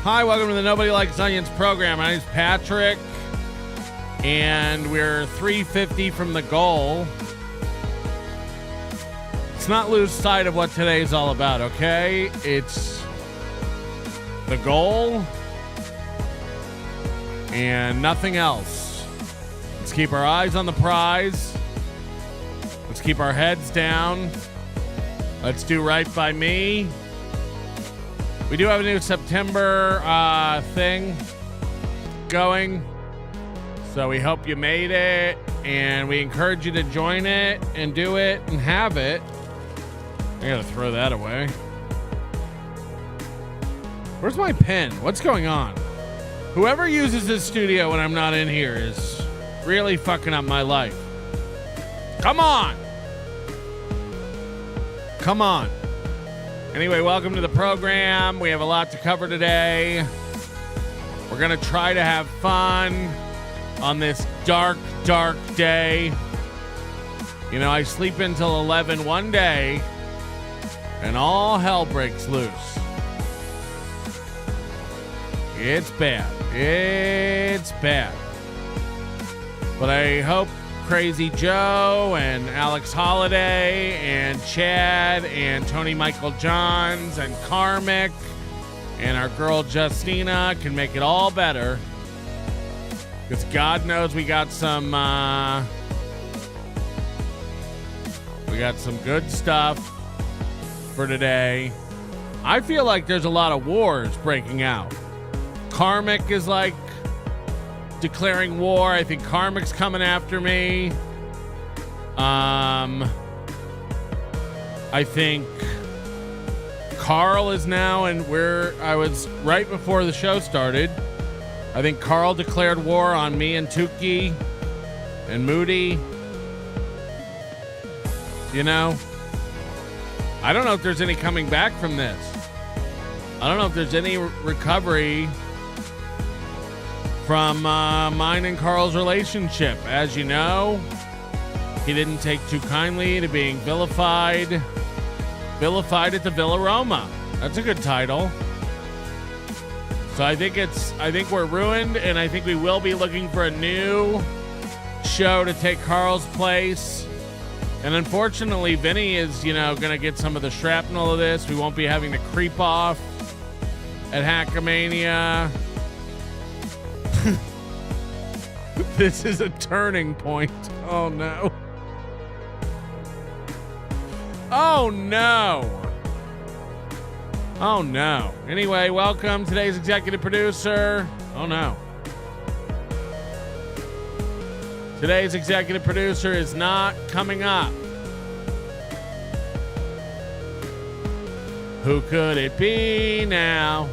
Hi, welcome to the Nobody Likes Onions program. My name is Patrick, and we're 350 from the goal. Let's not lose sight of what today's all about, okay? It's the goal and nothing else. Let's keep our eyes on the prize. Let's keep our heads down. Let's do right by me. We do have a new September thing going, so we hope you made it, and we encourage you to join it and do it and have it. I gotta throw that away. Where's my pen? What's going on? Whoever uses this studio when I'm not in here is really fucking up my life. Come on! Come on. Anyway, welcome to the program. We have a lot to cover today. We're going to try to have fun on this dark, dark day. You know, I sleep until 11 one day, and all hell breaks loose. It's bad. It's bad. But I hope Crazy Joe and Alex Holliday and Chad and Tony Michael Johns and Karmic and our girl Justina can make it all better, because God knows we got some good stuff for today. I feel like there's a lot of wars breaking out. Karmic is like declaring war. I think Karmic's coming after me. I think Carl is now, and I was right before the show started. I think Carl declared war on me and Tukey and Moody. You know, I don't know if there's any coming back from this. I don't know if there's any recovery from mine and Carl's relationship. As you know, he didn't take too kindly to being vilified. Vilified at the Villa Roma. That's a good title. So I think we're ruined, and I think we will be looking for a new show to take Carl's place. And unfortunately, Vinny is, going to get some of the shrapnel of this. We won't be having to creep off at Hackamania. This is a turning point. Oh, no. Oh, no. Oh, no. Anyway, welcome. Today's executive producer. Oh, no. Today's executive producer is not coming up. Who could it be now?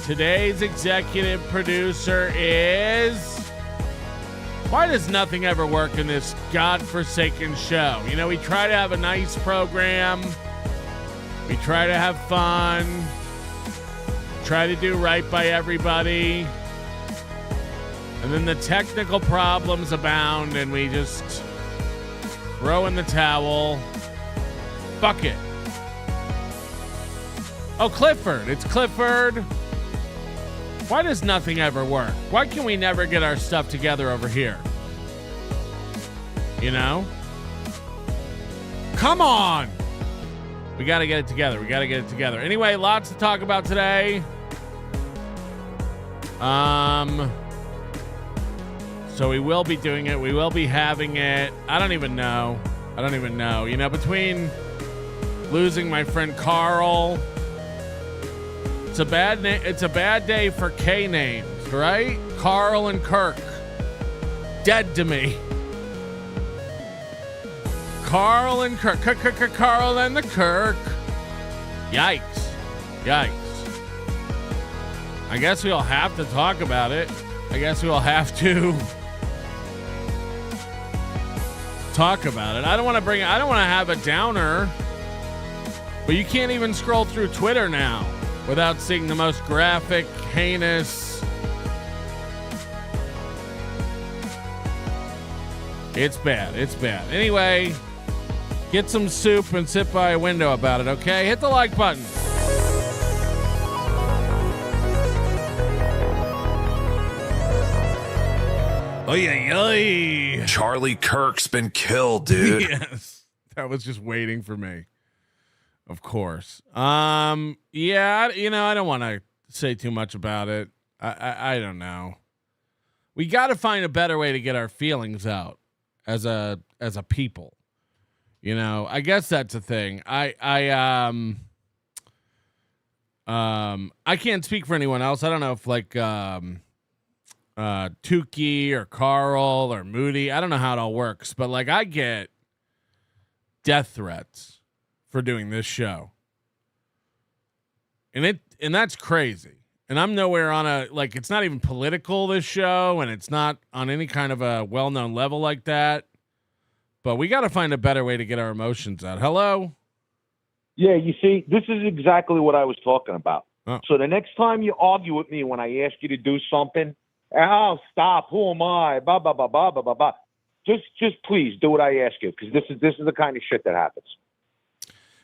Today's executive producer is... Why does nothing ever work in this godforsaken show? You know, we try to have a nice program. We try to have fun. Try to do right by everybody. And then the technical problems abound and we just throw in the towel. Fuck it. Oh, Clifford. It's Clifford. Why does nothing ever work? Why can we never get our stuff together over here? You know? Come on! We got to get it together. We got to get it together. Anyway, lots to talk about today. So we will be doing it. We will be having it. I don't even know. You know, between losing my friend Carl... It's a bad day for K names, right? Carl and Kirk. Dead to me. Carl and Kirk. Carl and the Kirk. Yikes. I guess we'll have to talk about it. I guess we'll have to talk about it. I don't want to have a downer. But you can't even scroll through Twitter now without seeing the most graphic, heinous. It's bad. Anyway, get some soup and sit by a window about it, okay? Hit the like button. Oy. Charlie Kirk's been killed, dude. Yes. That was just waiting for me. Of course. Yeah, you know, I don't want to say too much about it. I don't know. We got to find a better way to get our feelings out as a people. You know, I guess that's a thing. I can't speak for anyone else. I don't know if like Tukey or Carl or Moody, I don't know how it all works, but like I get death threats for doing this show. And that's crazy. And I'm nowhere on it's not even political, this show, and it's not on any kind of a well-known level like that. But we got to find a better way to get our emotions out. Hello? Yeah, you see, this is exactly what I was talking about. Oh. So the next time you argue with me when I ask you to do something, oh, stop, who am I, blah, blah, blah, blah, blah, blah, blah. Just please do what I ask you, because this is the kind of shit that happens.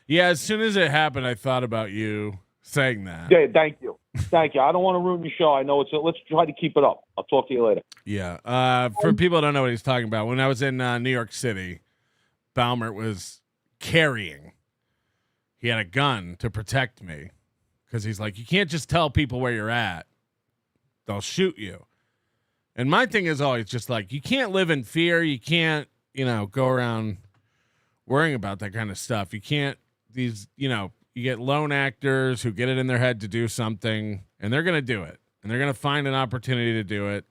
Yeah, as soon as it happened, I thought about you saying that. Yeah, thank you. I don't want to ruin your show. I know let's try to keep it up. I'll talk to you later. Yeah. For people who don't know what he's talking about, when I was in New York City, Baumert was carrying. He had a gun to protect me because he's like, you can't just tell people where you're at. They'll shoot you. And my thing is always just like, you can't live in fear. You can't, go around worrying about that kind of stuff. You can't, you get lone actors who get it in their head to do something, and they're going to do it, and they're going to find an opportunity to do it.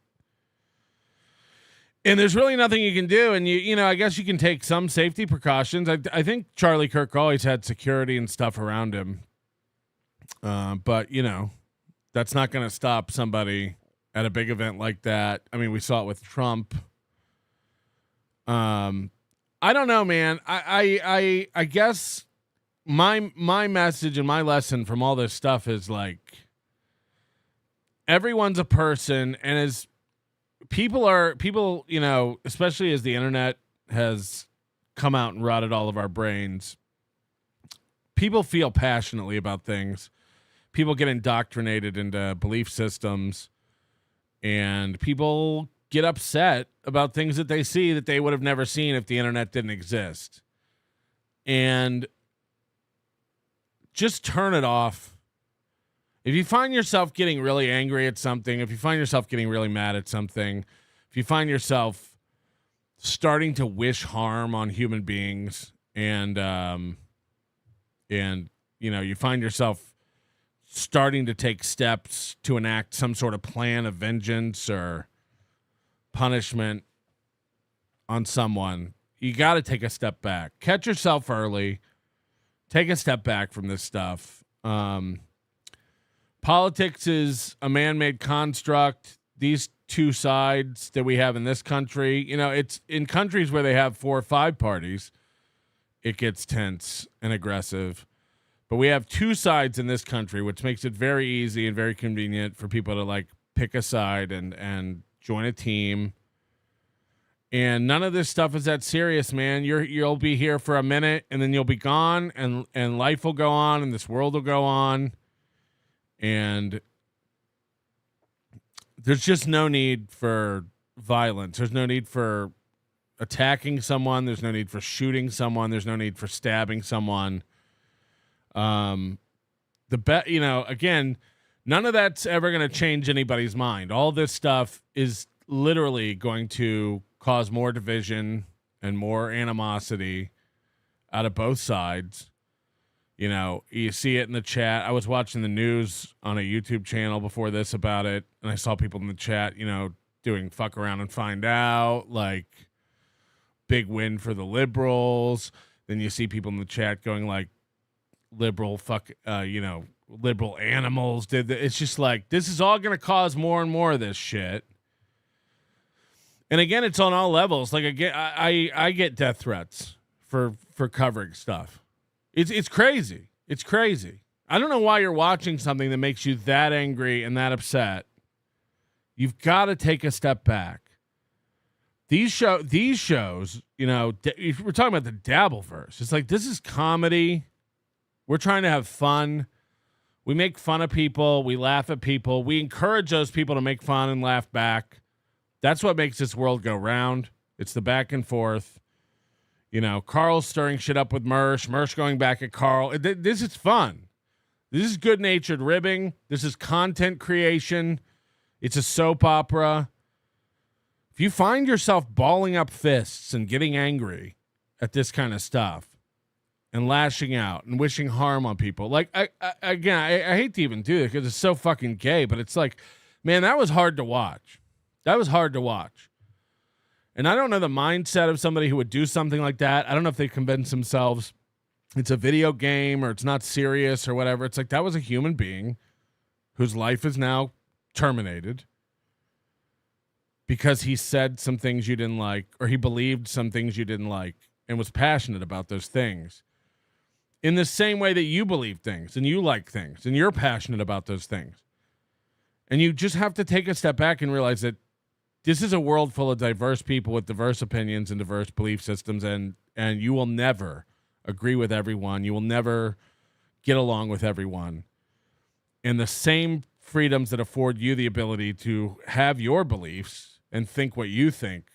And there's really nothing you can do. And I guess you can take some safety precautions. I think Charlie Kirk always had security and stuff around him. But that's not going to stop somebody at a big event like that. I mean, we saw it with Trump. I don't know, man. I guess my message and my lesson from all this stuff is like, everyone's a person, and as people, especially as the internet has come out and rotted all of our brains, people feel passionately about things. People get indoctrinated into belief systems, and people get upset about things that they see that they would have never seen if the internet didn't exist. And just turn it off. If you find yourself getting really angry at something, if you find yourself getting really mad at something, if you find yourself starting to wish harm on human beings and and you find yourself starting to take steps to enact some sort of plan of vengeance or punishment on someone, you got to take a step back. Catch yourself early. Take a step back from this stuff. Politics is a man-made construct. These two sides that we have in this country, it's in countries where they have 4 or 5 parties, it gets tense and aggressive. But we have 2 sides in this country, which makes it very easy and very convenient for people to like pick a side and join a team. And none of this stuff is that serious, man. You'll be here for a minute and then you'll be gone, and life will go on and this world will go on. And there's just no need for violence. There's no need for attacking someone. There's no need for shooting someone. There's no need for stabbing someone. Again, none of that's ever going to change anybody's mind. All this stuff is literally going to cause more division and more animosity out of both sides. You see it in the chat. I was watching the news on a YouTube channel before this about it, and I saw people in the chat, doing fuck around and find out, like big win for the liberals. Then you see people in the chat going like liberal liberal animals did that. It's just like, this is all going to cause more and more of this shit. And again, it's on all levels. Like I get death threats for covering stuff. It's crazy. It's crazy. I don't know why you're watching something that makes you that angry and that upset. You've got to take a step back. These shows, we're talking about the Dabbleverse. It's like, this is comedy. We're trying to have fun. We make fun of people. We laugh at people. We encourage those people to make fun and laugh back. That's what makes this world go round. It's the back and forth. Carl's stirring shit up with Mersh going back at Carl. This is fun. This is good-natured ribbing. This is content creation. It's a soap opera. If you find yourself balling up fists and getting angry at this kind of stuff and lashing out and wishing harm on people, like, I hate to even do it because it's so fucking gay, but it's like, man, that was hard to watch. That was hard to watch. And I don't know the mindset of somebody who would do something like that. I don't know if they convince themselves it's a video game or it's not serious or whatever. It's like, that was a human being whose life is now terminated because he said some things you didn't like, or he believed some things you didn't like and was passionate about those things in the same way that you believe things and you like things and you're passionate about those things. And you just have to take a step back and realize that this is a world full of diverse people with diverse opinions and diverse belief systems, and you will never agree with everyone. You will never get along with everyone. And the same freedoms that afford you the ability to have your beliefs and think what you think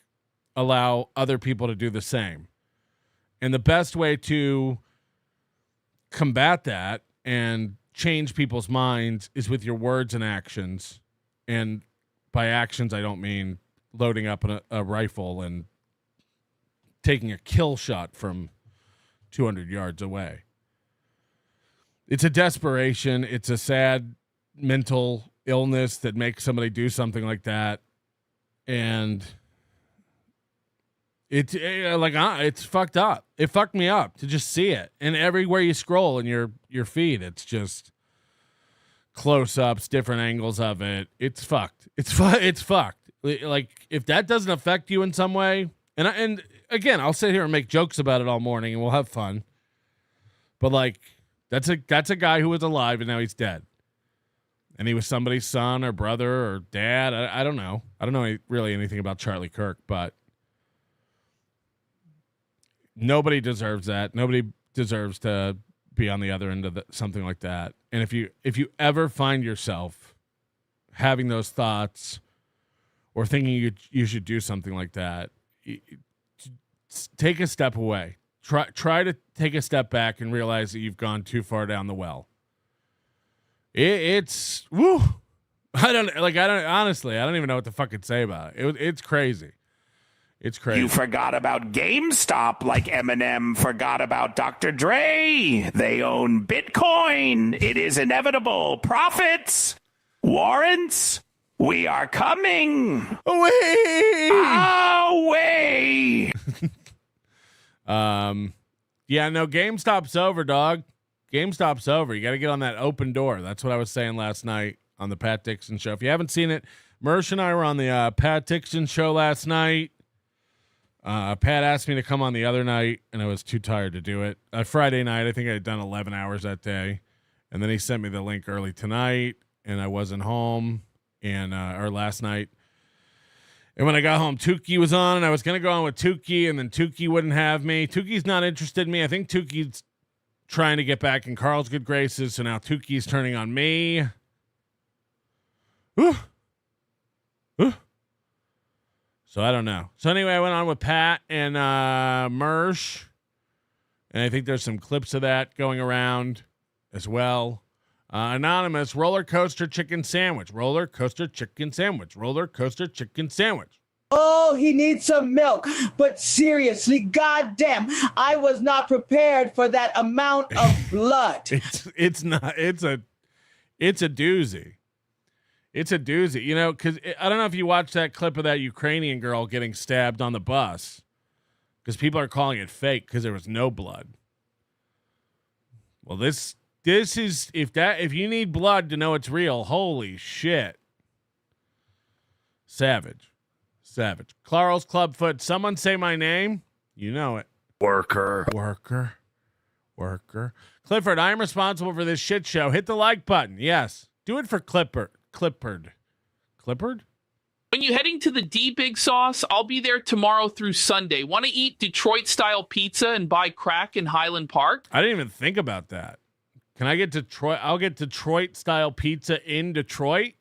allow other people to do the same. And the best way to combat that and change people's minds is with your words and actions. And by actions, I don't mean loading up a rifle and taking a kill shot from 200 yards away. It's a desperation. It's a sad mental illness that makes somebody do something like that. And it's fucked up. It fucked me up to just see it. And everywhere you scroll in your feed, it's just close-ups, different angles of it. It's fucked. It's fucked. Like, if that doesn't affect you in some way, and again, I'll sit here and make jokes about it all morning and we'll have fun. But like, that's a guy who was alive and now he's dead. And he was somebody's son or brother or dad. I don't know. I don't know really anything about Charlie Kirk, but nobody deserves that. Nobody deserves to be on the other end of something like that. And if you ever find yourself having those thoughts or thinking you should do something like that, take a step away. Try to take a step back and realize that you've gone too far down the well. It's woo. I don't honestly, I don't even know what to fucking say about it. It's crazy. It's crazy. You forgot about GameStop like Eminem forgot about Dr. Dre. They own Bitcoin. It is inevitable. Profits. Warrants. We are coming. Away. Away. Yeah, no, GameStop's over, dog. GameStop's over. You got to get on that open door. That's what I was saying last night on the Pat Dixon show. If you haven't seen it, Mersh and I were on the Pat Dixon show last night. Pat asked me to come on the other night, and I was too tired to do it. Friday night, I think I had done 11 hours that day. And then he sent me the link early tonight, and I wasn't home, and or last night. And when I got home, Tukey was on, and I was going to go on with Tukey, and then Tukey wouldn't have me. Tukey's not interested in me. I think Tukey's trying to get back in Carl's good graces, so now Tukey's turning on me. Ooh. Ooh. So I don't know. So anyway, I went on with Pat and Mersh, and I think there's some clips of that going around as well. Anonymous, roller coaster chicken sandwich, roller coaster chicken sandwich, roller coaster chicken sandwich. Oh, he needs some milk. But seriously, goddamn, I was not prepared for that amount of blood. It's a doozy. It's a doozy, you know, because I don't know if you watched that clip of that Ukrainian girl getting stabbed on the bus, because people are calling it fake because there was no blood. Well, this is if you need blood to know it's real, holy shit. Savage. Clarles Clubfoot, someone say my name. You know it. Worker. Clifford, I am responsible for this shit show. Hit the like button. Yes. Do it for Clifford. When you heading to the D Big Sauce, I'll be there tomorrow through Sunday. Want to eat Detroit-style pizza and buy crack in Highland Park? I didn't even think about that. Can I get Detroit? I'll get Detroit-style pizza in Detroit.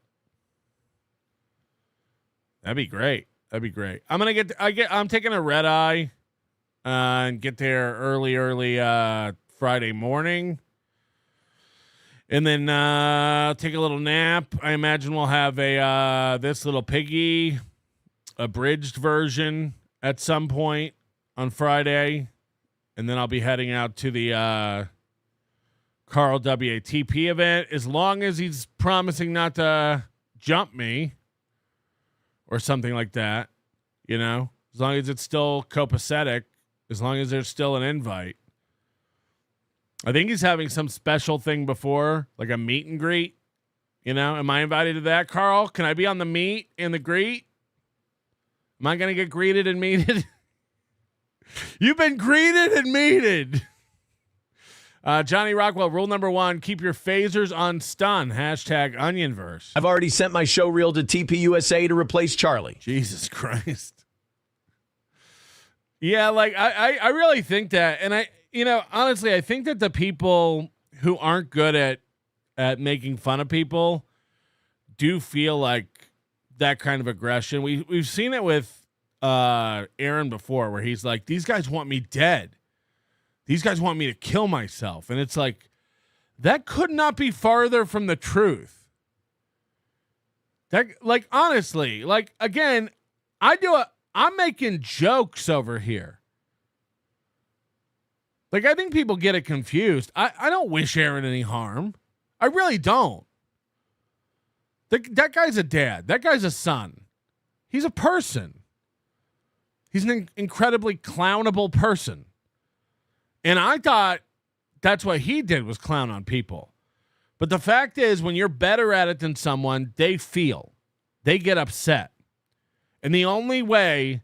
That'd be great. I'm taking a red eye and get there early Friday morning. And then take a little nap. I imagine we'll have this little piggy abridged version at some point on Friday. And then I'll be heading out to the Carl WATP event, as long as he's promising not to jump me or something like that, you know, as long as it's still copacetic, as long as there's still an invite. I think he's having some special thing before, like a meet and greet. You know, am I invited to that, Carl? Can I be on the meet and the greet? Am I going to get greeted and meeted? You've been greeted and meeted. Johnny Rockwell, rule number 1, keep your phasers on stun. #Onionverse. I've already sent my show reel to TPUSA to replace Charlie. Jesus Christ. Yeah, like I really think that, and honestly, I think that the people who aren't good at making fun of people do feel like that kind of aggression. We've seen it with Aaron before, where he's like, these guys want me dead. These guys want me to kill myself. And it's like, that could not be farther from the truth. That, like, honestly, like, again, I'm making jokes over here. Like, I think people get it confused. I don't wish Aaron any harm. I really don't. That guy's a dad. That guy's a son. He's a person. He's an incredibly clownable person. And I thought that's what he did, was clown on people. But the fact is, when you're better at it than someone, they get upset. And the only way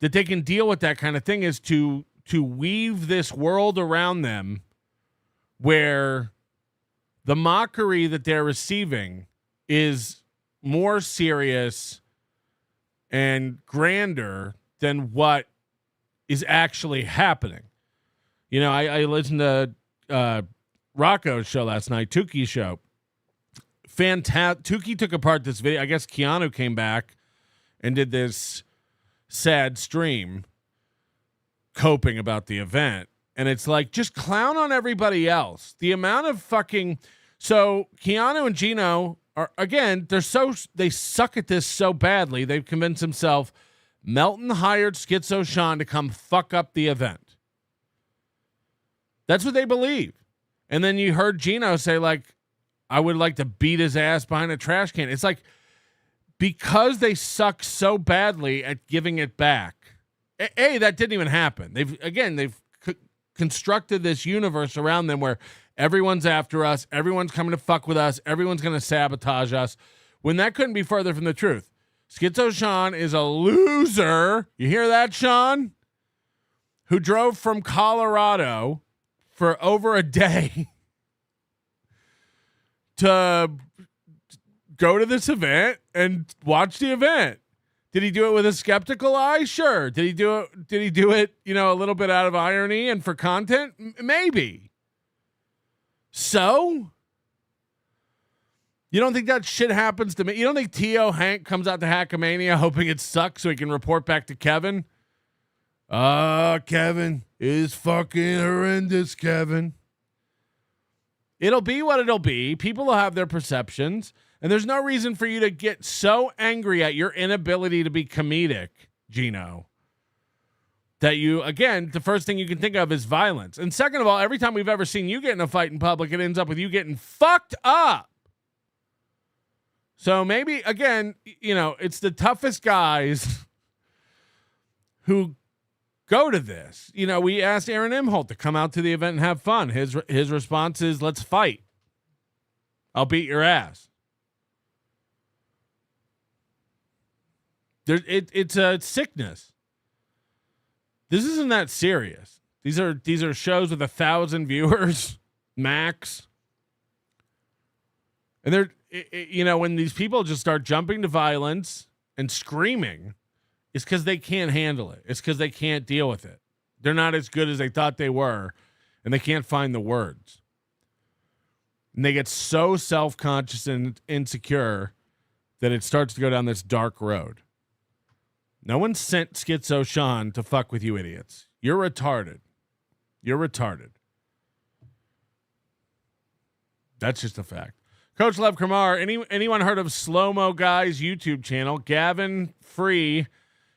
that they can deal with that kind of thing is to weave this world around them where the mockery that they're receiving is more serious and grander than what is actually happening. You know, I listened to Rocco's show last night, Tukey's show. Fantastic. Tukey took apart this video. I guess Keanu came back and did this sad stream coping about the event. And it's like, just clown on everybody else. The amount of fucking... So Keanu and Gino are, again, they suck at this so badly. They've convinced themselves Melton hired Schizo Sean to come fuck up the event. That's what they believe. And then you heard Gino say, like, I would like to beat his ass behind a trash can. It's like, because they suck so badly at giving it back. That didn't even happen. They've constructed this universe around them where everyone's after us, everyone's coming to fuck with us, everyone's going to sabotage us, when that couldn't be further from the truth. Schizo Sean is a loser. You hear that, Sean? Who drove from Colorado for over a day to go to this event and watch the event. Did he do it with a skeptical eye? Sure. Did he do it, a little bit out of irony and for content? Maybe. So? You don't think that shit happens to me? You don't think T.O. Hank comes out to Hackamania hoping it sucks so he can report back to Kevin? Kevin is fucking horrendous, Kevin. It'll be what it'll be. People will have their perceptions. And there's no reason for you to get so angry at your inability to be comedic, Gino, that you, again, the first thing you can think of is violence. And second of all, every time we've ever seen you get in a fight in public, it ends up with you getting fucked up. So maybe, again, it's the toughest guys who go to this. We asked Aaron Imholt to come out to the event and have fun. His response is, let's fight. I'll beat your ass. It's a sickness. This isn't that serious. These are shows with 1,000 viewers max. And they're, when these people just start jumping to violence and screaming, it's because they can't handle it. It's because they can't deal with it. They're not as good as they thought they were, and they can't find the words. And they get so self-conscious and insecure that it starts to go down this dark road. No one sent Schizo Sean to fuck with you idiots. You're retarded. You're retarded. That's just a fact. Coach Lev Kamar, anyone heard of Slow Mo Guy's YouTube channel? Gavin Free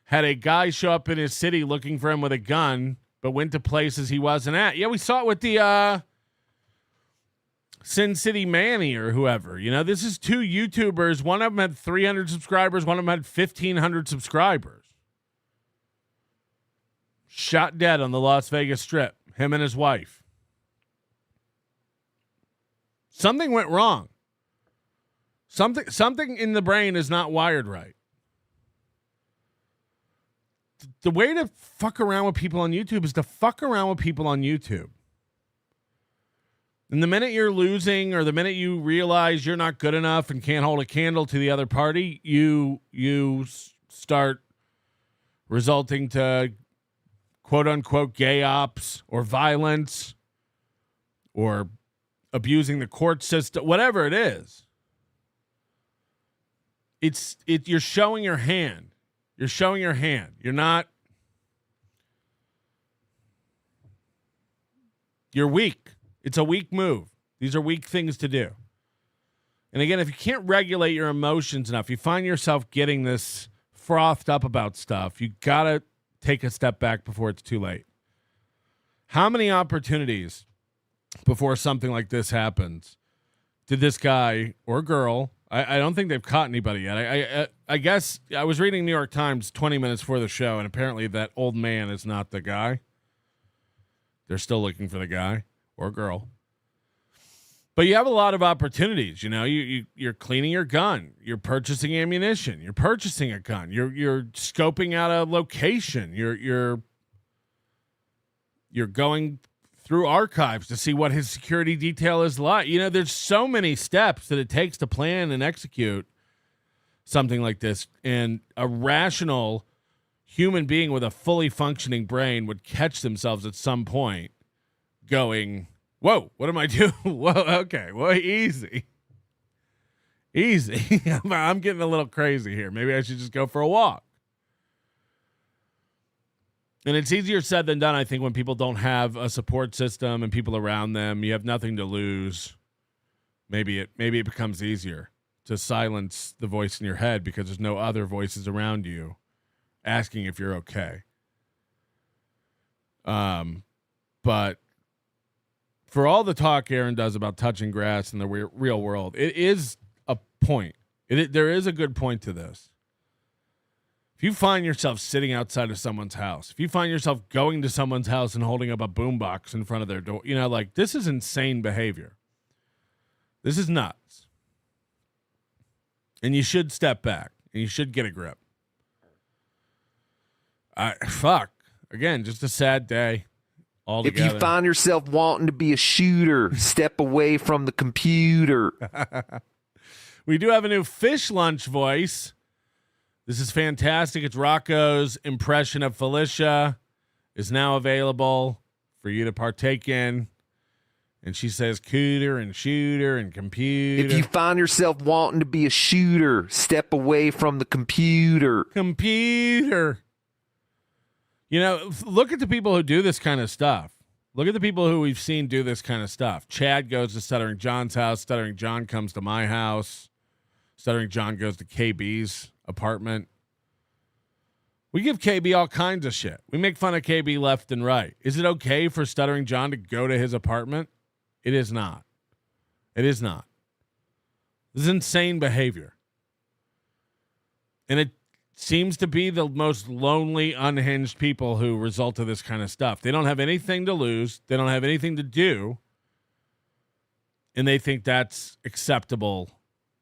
had a guy show up in his city looking for him with a gun, but went to places he wasn't at. Yeah, we saw it with the Sin City Manny or whoever. This is two YouTubers. One of them had 300 subscribers. One of them had 1,500 subscribers. Shot dead on the Las Vegas Strip. Him and his wife. Something went wrong. Something in the brain is not wired right. The way to fuck around with people on YouTube is to fuck around with people on YouTube. And the minute you're losing or the minute you realize you're not good enough and can't hold a candle to the other party, you start resulting to quote-unquote gay ops or violence or abusing the court system, whatever it is. You're showing your hand. You're showing your hand. You're weak. It's a weak move. These are weak things to do. And again, if you can't regulate your emotions enough, you find yourself getting this frothed up about stuff, you got to take a step back before it's too late. How many opportunities before something like this happens did this guy or girl, I don't think they've caught anybody yet. I guess I was reading New York Times 20 minutes before the show, and apparently that old man is not the guy. They're still looking for the guy or girl. But you have a lot of opportunities. You're cleaning your gun. You're purchasing ammunition. You're purchasing a gun. You're scoping out a location. You're going through archives to see what his security detail is like. There's so many steps that it takes to plan and execute something like this. And a rational human being with a fully functioning brain would catch themselves at some point going, whoa, what am I doing? Whoa, okay, well, easy. I'm getting a little crazy here. Maybe I should just go for a walk. And it's easier said than done, I think, when people don't have a support system and people around them. You have nothing to lose. Maybe it becomes easier to silence the voice in your head because there's no other voices around you asking if you're okay. But for all the talk Aaron does about touching grass in the real world, it is a point. There is a good point to this. If you find yourself sitting outside of someone's house, if you find yourself going to someone's house and holding up a boombox in front of their door, like this is insane behavior. This is nuts. And you should step back and you should get a grip. Fuck. Again, just a sad day altogether. If you find yourself wanting to be a shooter, step away from the computer. We do have a new fish lunch voice. This is fantastic. It's Rocco's impression of Felicia is now available for you to partake in. And she says cooter and shooter and computer. If you find yourself wanting to be a shooter, step away from the computer. Computer. Look at the people who do this kind of stuff. Look at the people who we've seen do this kind of stuff. Chad goes to Stuttering John's house. Stuttering John comes to my house. Stuttering John goes to KB's apartment. We give KB all kinds of shit. We make fun of KB left and right. Is it okay for Stuttering John to go to his apartment? It is not. It is not. This is insane behavior. And it seems to be the most lonely, unhinged people who result of this kind of stuff. They don't have anything to lose. They don't have anything to do. And they think that's acceptable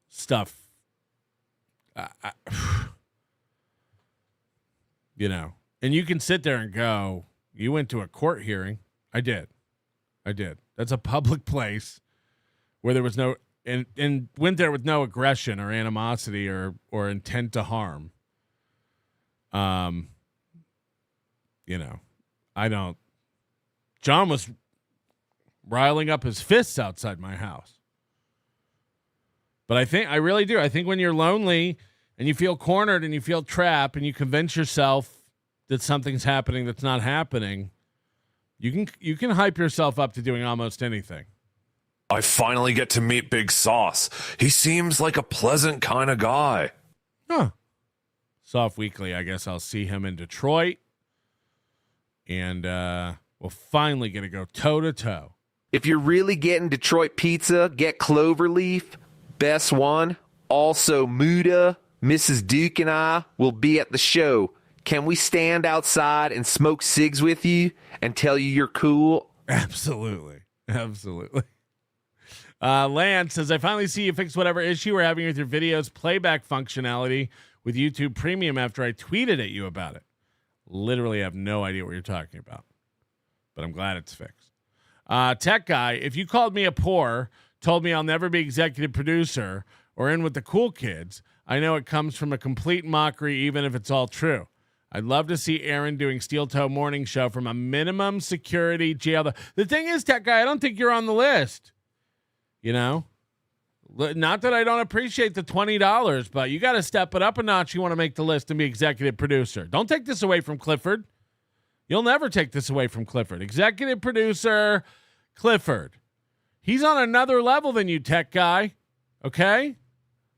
stuff. And you can sit there and go, you went to a court hearing. I did. That's a public place where there was no, and went there with no aggression or animosity or intent to harm. John was riling up his fists outside my house. But I really do. I think when you're lonely and you feel cornered and you feel trapped and you convince yourself that something's happening that's not happening, you can hype yourself up to doing almost anything. I finally get to meet Big Sauce. He seems like a pleasant kind of guy. Huh. Soft Weekly, I guess I'll see him in Detroit. And we'll finally get to go toe-to-toe. If you're really getting Detroit pizza, get Cloverleaf. Best one. Also, Muda, Mrs. Duke, and I will be at the show. Can we stand outside and smoke cigs with you and tell you you're cool? Absolutely. Lance says, I finally see you fix whatever issue we're having with your videos playback functionality with YouTube Premium after I tweeted at you about it. Literally have no idea what you're talking about, but I'm glad it's fixed. Tech guy, if you called me a poor, told me I'll never be executive producer or in with the cool kids, I know it comes from a complete mockery, even if it's all true. I'd love to see Aaron doing Steel Toe Morning Show from a minimum security jail. The thing is, Tech guy, I don't think you're on the list. Not that I don't appreciate the $20, but you got to step it up a notch. You want to make the list and be executive producer. Don't take this away from Clifford. You'll never take this away from Clifford. Executive producer, Clifford. He's on another level than you, tech guy. Okay?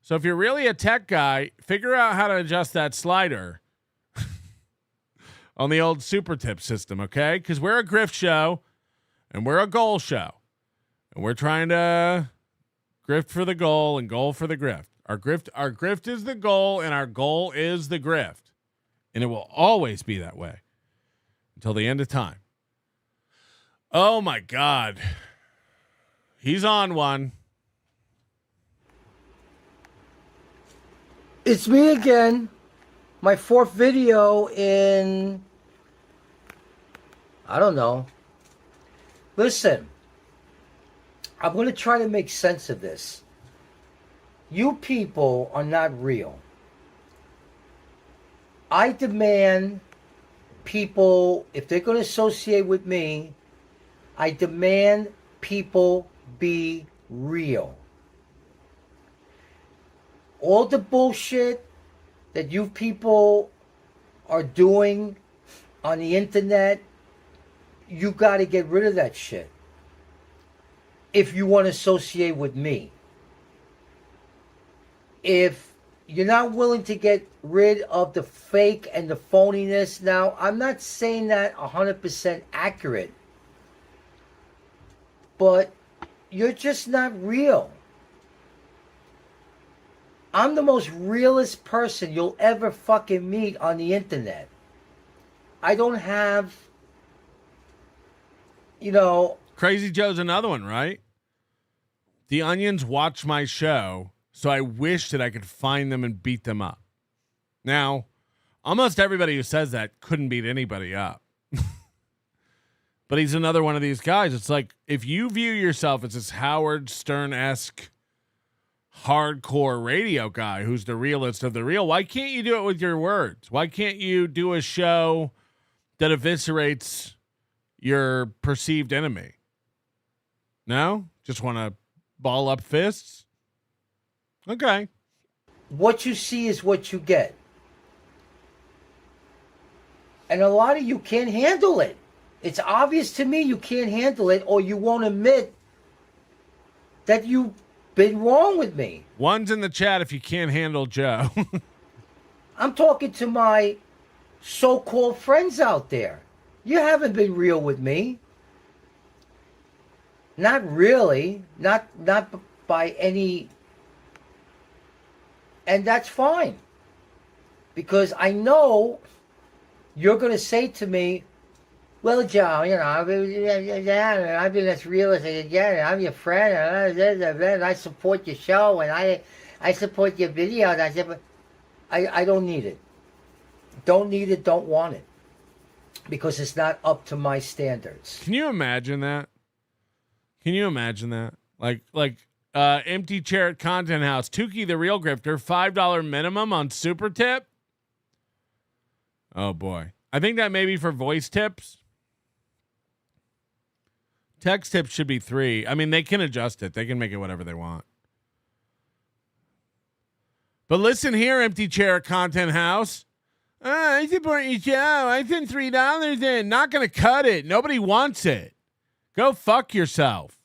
So if you're really a tech guy, figure out how to adjust that slider on the old super tip system, okay? Because we're a grift show and we're a goal show. And we're trying to grift for the goal and goal for the grift. Our grift is the goal and our goal is the grift. And it will always be that way until the end of time. Oh my God. He's on one. It's me again. My fourth video in, I don't know. Listen, I'm going to try to make sense of this. You people are not real. I demand people, if they're going to associate with me, I demand people be real. All the bullshit that you people are doing on the internet, you got to get rid of that shit if you want to associate with me. If you're not willing to get rid of the fake and the phoniness. Now, I'm not saying that 100% accurate, but you're just not real. I'm the most realest person you'll ever fucking meet on the internet. I don't have, Crazy Joe's another one, right? The Onions watch my show, so I wish that I could find them and beat them up. Now, almost everybody who says that couldn't beat anybody up. But he's another one of these guys. It's like, if you view yourself as this Howard Stern-esque hardcore radio guy who's the realest of the real, why can't you do it with your words? Why can't you do a show that eviscerates your perceived enemy? No? Just want to ball up fists? Okay. What you see is what you get. And a lot of you can't handle it. It's obvious to me you can't handle it, or you won't admit that you've been wrong with me. One's in the chat if you can't handle Joe. I'm talking to my so-called friends out there. You haven't been real with me. Not really. Not by any... And that's fine. Because I know you're going to say to me, well, Joe, I've been as real as I can get. I'm your friend. And I support your show. And I support your videos. I don't need it. Don't need it. Don't want it. Because it's not up to my standards. Can you imagine that? Can you imagine that? Like empty chair at Content House. Tukey the Real Grifter, $5 minimum on super tip. Oh boy. I think that may be for voice tips. Text tips should be $3. I mean, they can adjust it. They can make it whatever they want. But listen here, empty chair at Content House. I support your show. I sent $3 in. Not going to cut it. Nobody wants it. Go fuck yourself.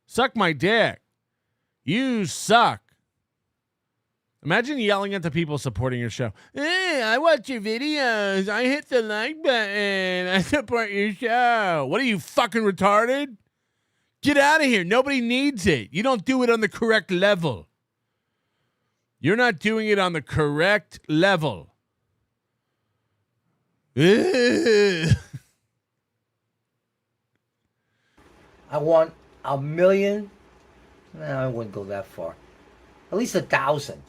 Suck my dick. You suck. Imagine yelling at the people supporting your show. Hey, I watch your videos. I hit the like button. I support your show. What are you, fucking retarded? Get out of here. Nobody needs it. You don't do it on the correct level. You're not doing it on the correct level. I want 1 million. No, I wouldn't go that far. At least 1,000.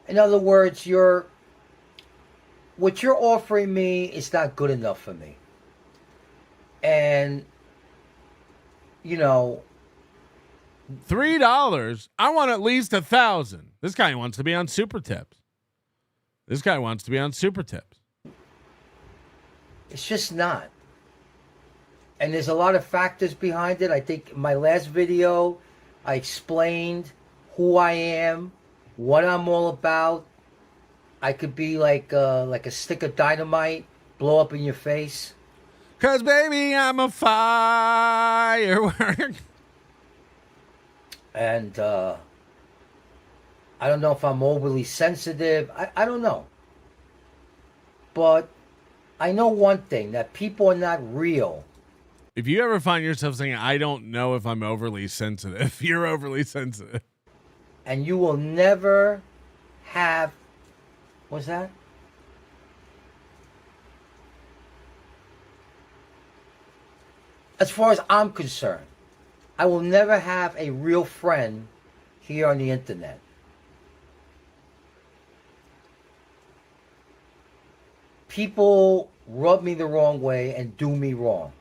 In other words, what you're offering me is not good enough for me. And, $3. I want at least 1,000. This guy wants to be on super tips. It's just not. And there's a lot of factors behind it. I think in my last video, I explained who I am, what I'm all about. I could be like a stick of dynamite, blow up in your face. 'Cause baby, I'm a firework. And I don't know if I'm overly sensitive. I don't know. But I know one thing, that people are not real. If you ever find yourself saying, I don't know if I'm overly sensitive, you're overly sensitive. And you will never have... What's that? As far as I'm concerned, I will never have a real friend here on the internet. People rub me the wrong way and do me wrong.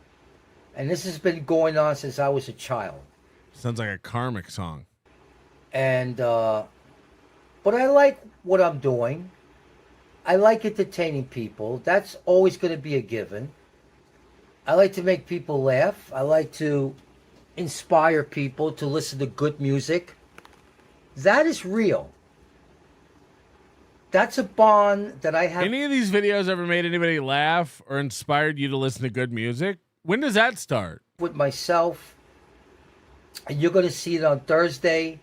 And this has been going on since I was a child. Sounds like a Karmic song. And, but I like what I'm doing. I like entertaining people. That's always going to be a given. I like to make people laugh. I like to inspire people to listen to good music. That is real. That's a bond that I have. Any of these videos ever made anybody laugh or inspired you to listen to good music? When does that start? With myself. And you're going to see it on Thursday.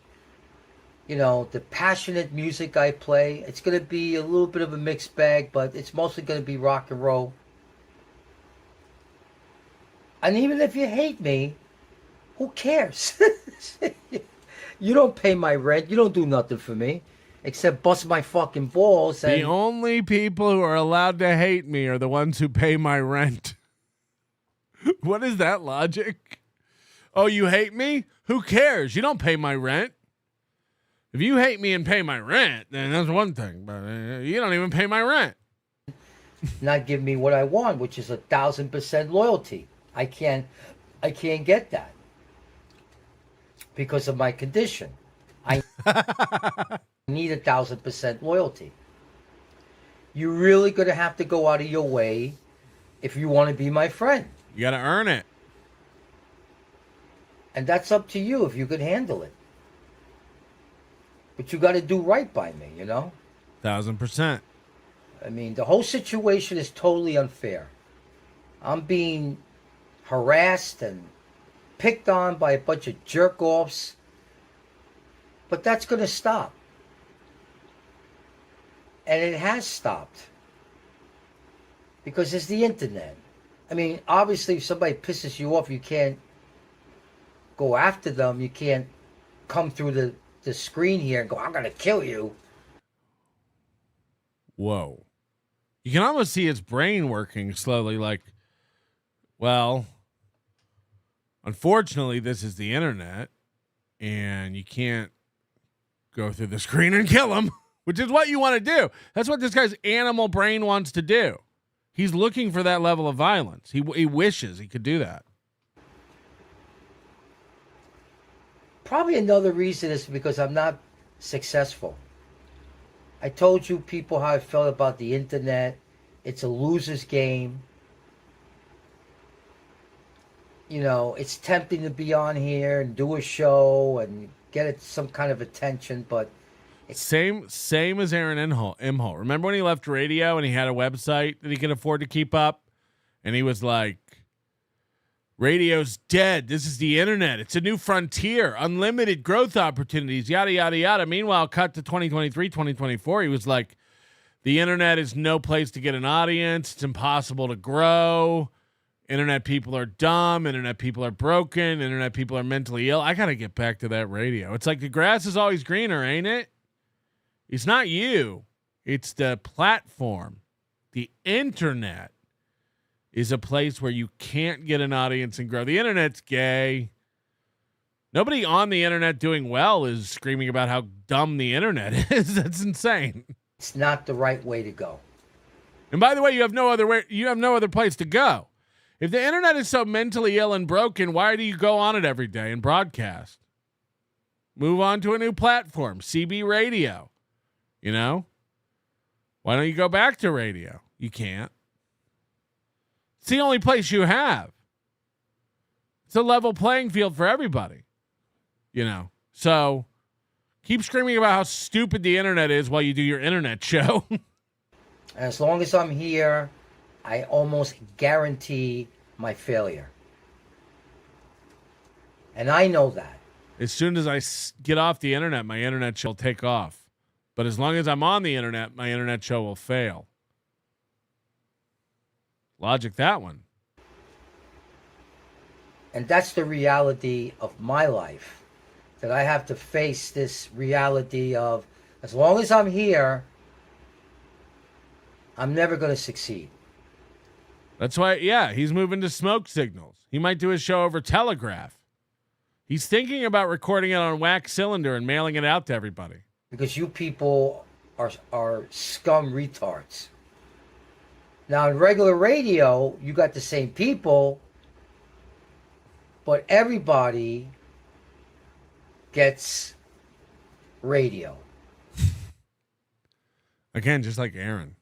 You know, the passionate music I play, it's going to be a little bit of a mixed bag, but it's mostly going to be rock and roll. And even if you hate me, who cares? You don't pay my rent. You don't do nothing for me except bust my fucking balls. And the only people who are allowed to hate me are the ones who pay my rent. What is that logic? Oh, you hate me? Who cares? You don't pay my rent. If you hate me and pay my rent, then that's one thing. But you don't even pay my rent. Not give me what I want, which is 1,000% loyalty. I can't get that because of my condition. I need 1,000% loyalty. You're really going to have to go out of your way if you want to be my friend. You got to earn it. And that's up to you if you can handle it. But you got to do right by me, you know? 1,000%. I mean, the whole situation is totally unfair. I'm being harassed and picked on by a bunch of jerk-offs. But that's going to stop. And it has stopped. Because it's the internet. I mean, obviously, if somebody pisses you off, you can't go after them. You can't come through the screen here and go, I'm going to kill you. Whoa. You can almost see his brain working slowly like, well, unfortunately, this is the internet, and you can't go through the screen and kill him, which is what you want to do. That's what this guy's animal brain wants to do. He's looking for that level of violence. He wishes he could do that. Probably another reason is because I'm not successful. I told you people how I felt about the internet. It's a loser's game. You know, it's tempting to be on here and do a show and get it some kind of attention, but it's same as Aaron Imholt. Remember when he left radio and he had a website that he could afford to keep up? And he was like, radio's dead. This is the internet. It's a new frontier, unlimited growth opportunities, yada, yada, yada. Meanwhile, cut to 2023, 2024. He was like, the internet is no place to get an audience. It's impossible to grow. Internet people are dumb. Internet people are broken. Internet people are mentally ill. I got to get back to that radio. It's like the grass is always greener, ain't it? It's not you. It's the platform. The internet is a place where you can't get an audience and grow. The internet's gay. Nobody on the internet doing well is screaming about how dumb the internet is. That's insane. It's not the right way to go. And by the way, you have no other way. You have no other place to go. If the internet is so mentally ill and broken, why do you go on it every day and broadcast? Move on to a new platform, CB radio. You know? Why don't you go back to radio? You can't. It's the only place you have. It's a level playing field for everybody. You know? So keep screaming about how stupid the internet is while you do your internet show. As long as I'm here, I almost guarantee my failure. And I know that. As soon as I get off the internet, my internet show will take off. But as long as I'm on the internet, my internet show will fail. Logic that one. And that's the reality of my life. That I have to face this reality of, as long as I'm here, I'm never going to succeed. That's why, yeah, he's moving to smoke signals. He might do his show over telegraph. He's thinking about recording it on wax cylinder and mailing it out to everybody. Because you people are scum retards. Now, in regular radio, you got the same people, but everybody gets radio. Again, just like Aaron.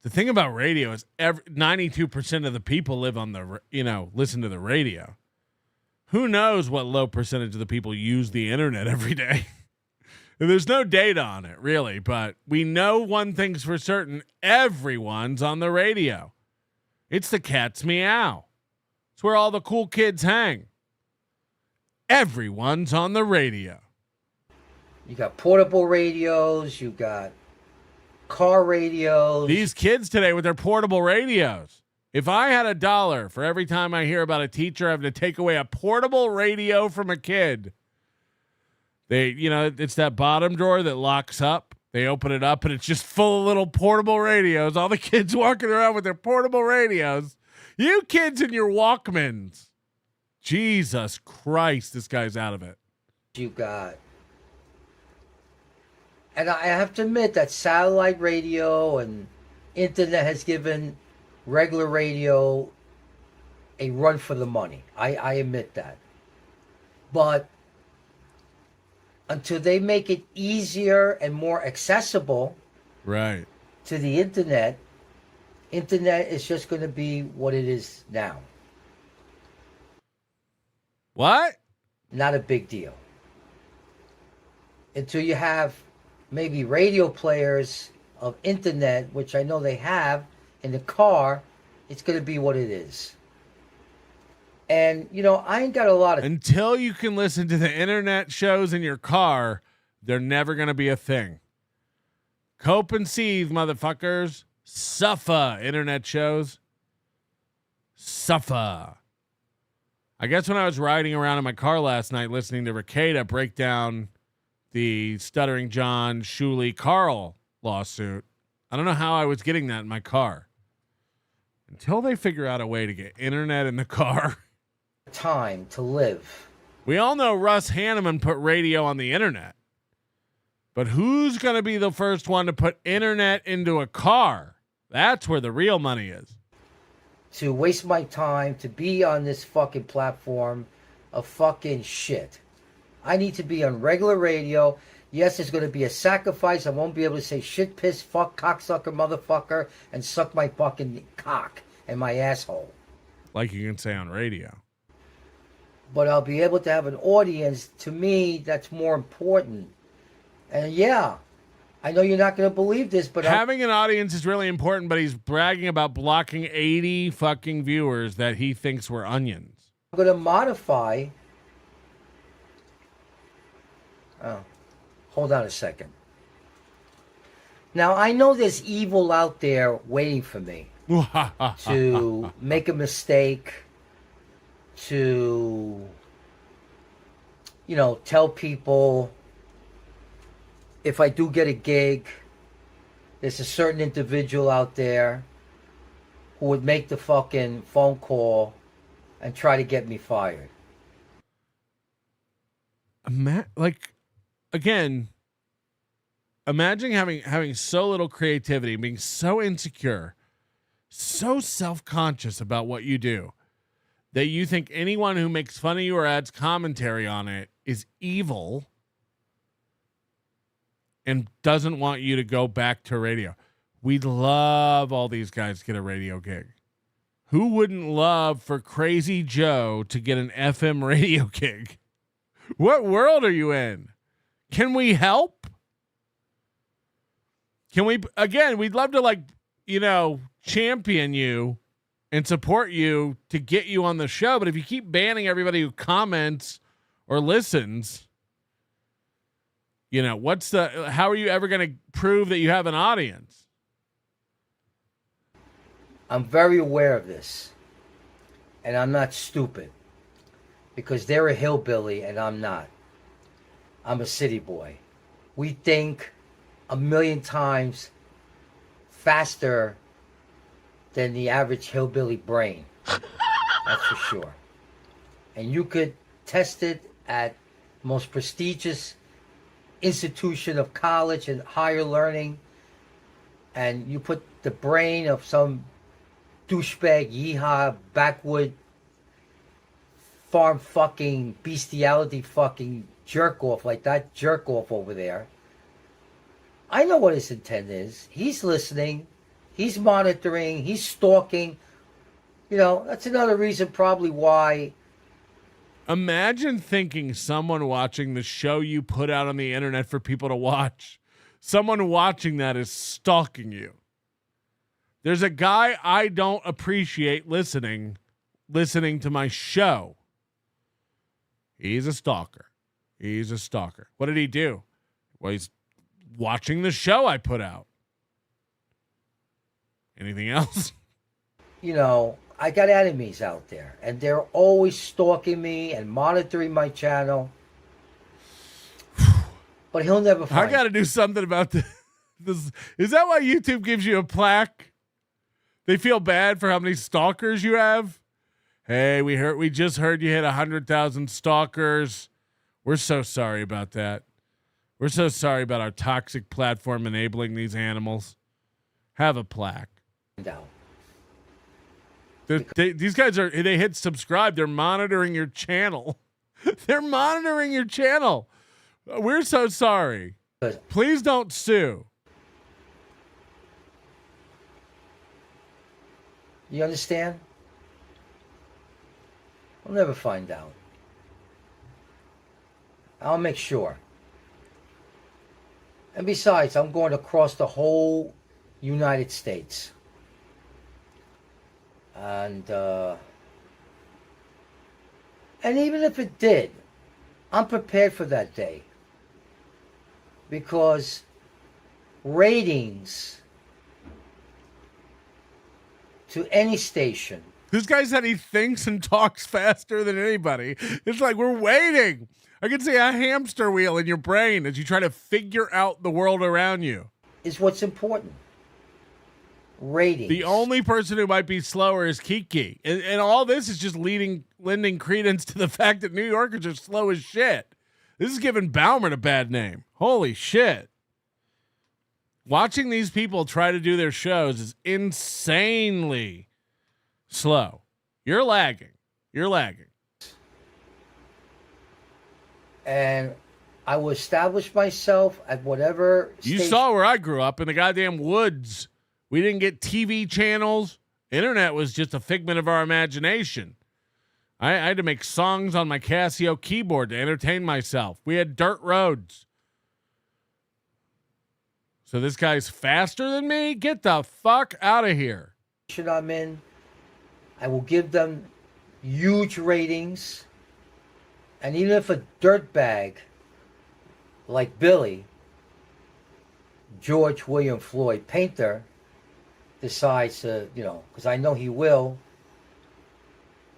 The thing about radio is 92% of the people live on the, listen to the radio. Who knows what low percentage of the people use the internet every day? There's no data on it, really, but we know one thing's for certain. Everyone's on the radio. It's the cat's meow. It's where all the cool kids hang. Everyone's on the radio. You got portable radios. You got car radios. These kids today with their portable radios. If I had $1 for every time I hear about a teacher having to take away a portable radio from a kid, it's that bottom drawer that locks up. They open it up and it's just full of little portable radios. All the kids walking around with their portable radios. You kids and your Walkmans. Jesus Christ, this guy's out of it. You got, and I have to admit that satellite radio and internet has given regular radio a run for the money. I admit that. But until they make it easier and more accessible right to the internet is just going to be what it is now. What? Not a big deal. Until you have maybe radio players of internet, which I know they have in the car, it's going to be what it is. And, I ain't got a lot of... Until you can listen to the internet shows in your car, they're never going to be a thing. Cope and seethe, motherfuckers. Suffer, internet shows. Suffer. I guess when I was riding around in my car last night listening to Ricada break down the Stuttering John, Shuley, Carl lawsuit, I don't know how I was getting that in my car. Until they figure out a way to get internet in the car... time to live. We all know Russ Hanneman put radio on the internet. But who's going to be the first one to put internet into a car? That's where the real money is. To waste my time to be on this fucking platform of fucking shit. I need to be on regular radio. Yes, there's going to be a sacrifice. I won't be able to say shit, piss, fuck, cocksucker, motherfucker, and suck my fucking cock and my asshole. Like you can say on radio. But I'll be able to have an audience. To me, that's more important. And yeah, I know you're not going to believe this, but having an audience is really important, but he's bragging about blocking 80 fucking viewers that he thinks were onions. I'm going to modify. Oh, hold on a second. Now, I know there's evil out there waiting for me to make a mistake, to, tell people if I do get a gig, there's a certain individual out there who would make the fucking phone call and try to get me fired. Again, imagine having so little creativity, being so insecure, so self-conscious about what you do, that you think anyone who makes fun of you or adds commentary on it is evil and doesn't want you to go back to radio. We'd love all these guys to get a radio gig. Who wouldn't love for Crazy Joe to get an FM radio gig? What world are you in? Can we help? Can we, again, we'd love to champion you and support you to get you on the show. But if you keep banning everybody who comments or listens, how are you ever going to prove that you have an audience? I'm very aware of this, and I'm not stupid, because they're a hillbilly and I'm not. I'm a city boy. We think a million times faster than the average hillbilly brain. That's for sure. And you could test it at the most prestigious institution of college and higher learning, and you put the brain of some douchebag, yeehaw, backwood, farm fucking, bestiality fucking jerk off like that jerk off over there. I know what his intent is. He's listening. He's monitoring. He's stalking. That's another reason probably why. Imagine thinking someone watching the show you put out on the internet for people to watch, someone watching that is stalking you. There's a guy I don't appreciate listening to my show. He's a stalker. What did he do? Well, he's watching the show I put out. Anything else? You know, I got enemies out there, and they're always stalking me and monitoring my channel. But he'll never find I got to do something about this. Is that why YouTube gives you a plaque? They feel bad for how many stalkers you have. Hey, we just heard you hit 100,000 stalkers. We're so sorry about that. We're so sorry about our toxic platform enabling these animals. Have a plaque. out. These guys they hit subscribe. They're monitoring your channel. They're monitoring your channel. We're so sorry. Please don't sue. You understand? I'll never find out. I'll make sure. And besides, I'm going across the whole United States. And even if it did, I'm prepared for that day. Because ratings to any station. This guy said he thinks and talks faster than anybody. It's like, we're waiting. I can see a hamster wheel in your brain as you try to figure out the world around you. Is what's important. Ratings. The only person who might be slower is Kiki. And all this is just lending credence to the fact that New Yorkers are slow as shit. This is giving Bauman a bad name. Holy shit. Watching these people try to do their shows is insanely slow. You're lagging. You're lagging. And I will establish myself at whatever You station. saw where I grew up in the goddamn woods. We didn't get TV channels. Internet was just a figment of our imagination. I had to make songs on my Casio keyboard to entertain myself. We had dirt roads. So this guy's faster than me? Get the fuck out of here. I'm in. I will give them huge ratings. And even if a dirtbag like Billy, George William Floyd Painter, decides to, because I know he will,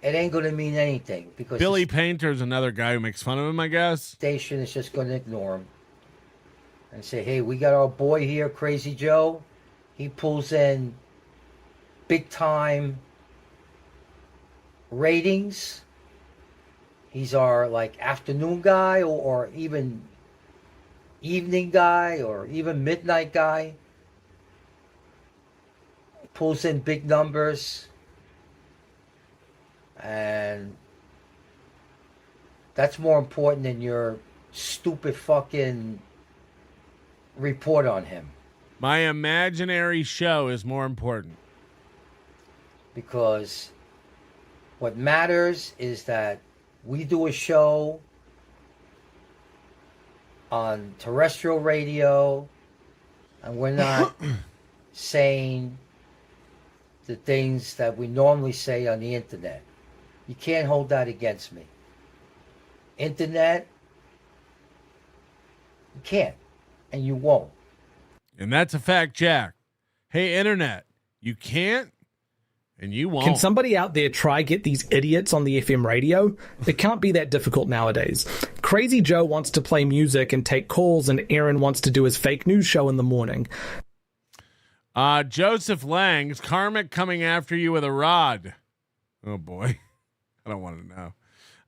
it ain't going to mean anything. Because Billy Painter's another guy who makes fun of him, I guess. Station is just going to ignore him and say, hey, we got our boy here, Crazy Joe. He pulls in big time ratings. He's our afternoon guy or even evening guy or even midnight guy. Pulls in big numbers. And that's more important than your stupid fucking report on him. My imaginary show is more important. Because what matters is that we do a show on terrestrial radio and we're not saying the things that we normally say on the internet. You can't hold that against me. Internet, you can't, and you won't. And that's a fact, Jack. Hey, internet, you can't, and you won't. Can somebody out there try get these idiots on the FM radio? It can't be that difficult nowadays. Crazy Joe wants to play music and take calls, and Aaron wants to do his fake news show in the morning. Joseph Lang's Karmic coming after you with a rod. Oh boy. I don't want to know.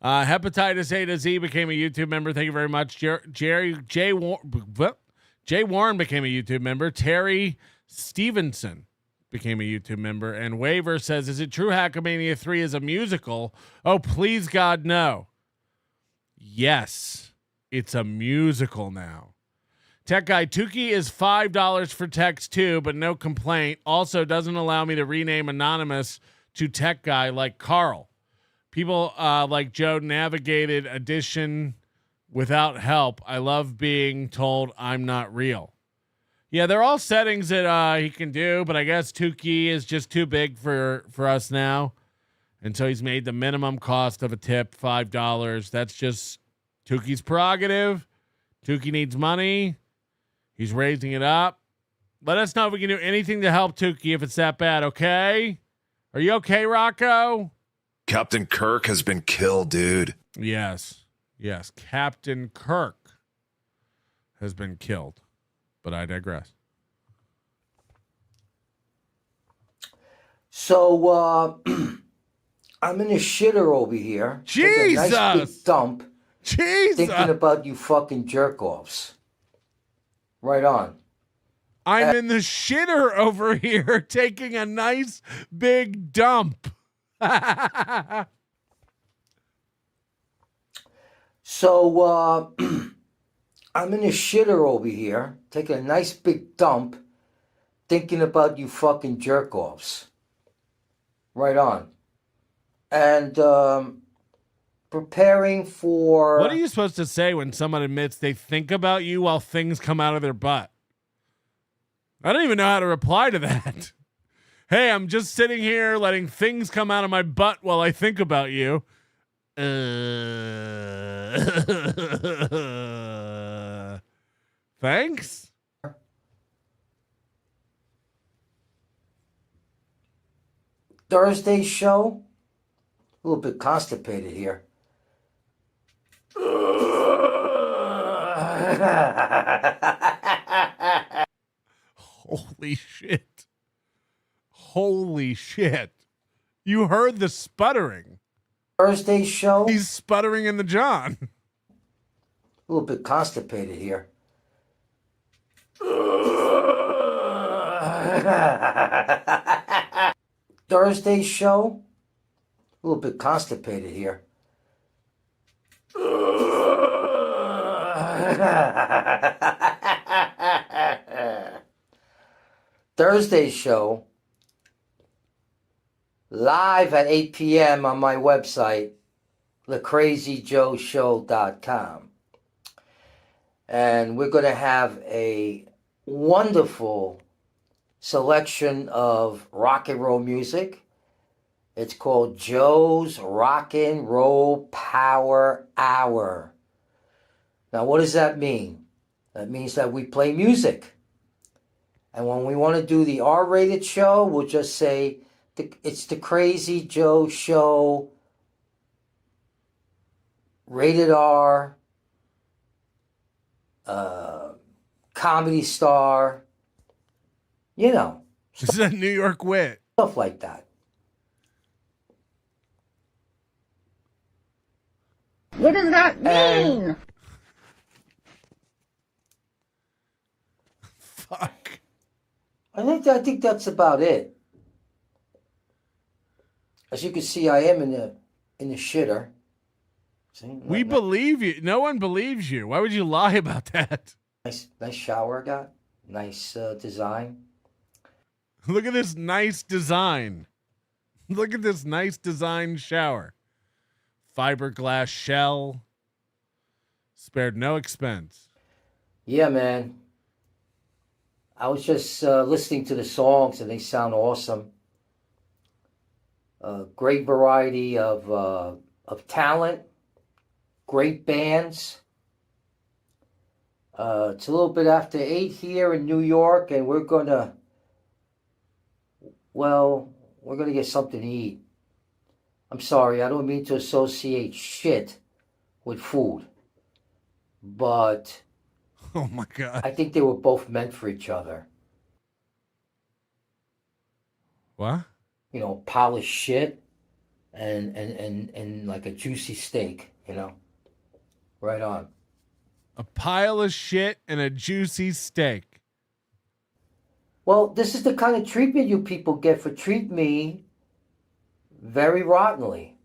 Hepatitis A to Z became a YouTube member. Thank you very much. Jay Warren became a YouTube member. Terry Stevenson became a YouTube member. And Waver says, is it true Hackamania 3 is a musical? Oh, please God, no. Yes, it's a musical now. Tech Guy Tukey is $5 for text too, but no complaint. Also doesn't allow me to rename anonymous to Tech Guy like Carl. People like Joe navigated addition without help. I love being told I'm not real. Yeah, they're all settings that he can do, but I guess Tukey is just too big for us now. And so he's made the minimum cost of a tip $5. That's just Tukey's prerogative. Tukey needs money. He's raising it up. Let us know if we can do anything to help Tukey if it's that bad, okay? Are you okay, Rocco? Captain Kirk has been killed, dude. Yes. Yes. Captain Kirk has been killed. But I digress. So, I'm in a shitter over here. Jesus! Take a nice big dump. Jesus! Thinking about you fucking jerk-offs. Right on. I'm in the shitter over here taking a nice big dump. So, I'm in a shitter over here, taking a nice big dump, thinking about you fucking jerk-offs. Right on. And, preparing for... What are you supposed to say when someone admits they think about you while things come out of their butt? I don't even know how to reply to that. Hey, I'm just sitting here letting things come out of my butt while I think about you. Thanks. Thursday's show, a little bit constipated here. Holy shit. Holy shit. You heard the sputtering. Thursday's show. He's sputtering in the John. A little bit constipated here. Thursday's show, a little bit constipated here. Thursday's show, live at 8 p.m. on my website, thecrazyjoeshow.com. And we're going to have a wonderful selection of rock and roll music. It's called Joe's Rock and Roll Power Hour. Now, what does that mean? That means that we play music. And when we want to do the R-rated show, we'll just say, it's the Crazy Joe Show, rated R, comedy star, you know. This is a New York wit. Stuff like that. What does that mean? Fuck. I think that's about it. As you can see, I am in the shitter. See, We believe you. No one believes you. Why would you lie about that? Nice shower I got. Nice design. Look at this nice design. Look at this nice design shower. Fiberglass shell. Spared no expense. Yeah, man. I was just listening to the songs and they sound awesome. Great variety of talent. Great bands. It's a little bit after 8 here in New York, and we're gonna get something to eat. I'm sorry, I don't mean to associate shit with food, but oh my God, I think they were both meant for each other. What? You know, polished shit and like a juicy steak, you know. Right on. A pile of shit and a juicy steak. Well, this is the kind of treatment you people get for treat me very rottenly.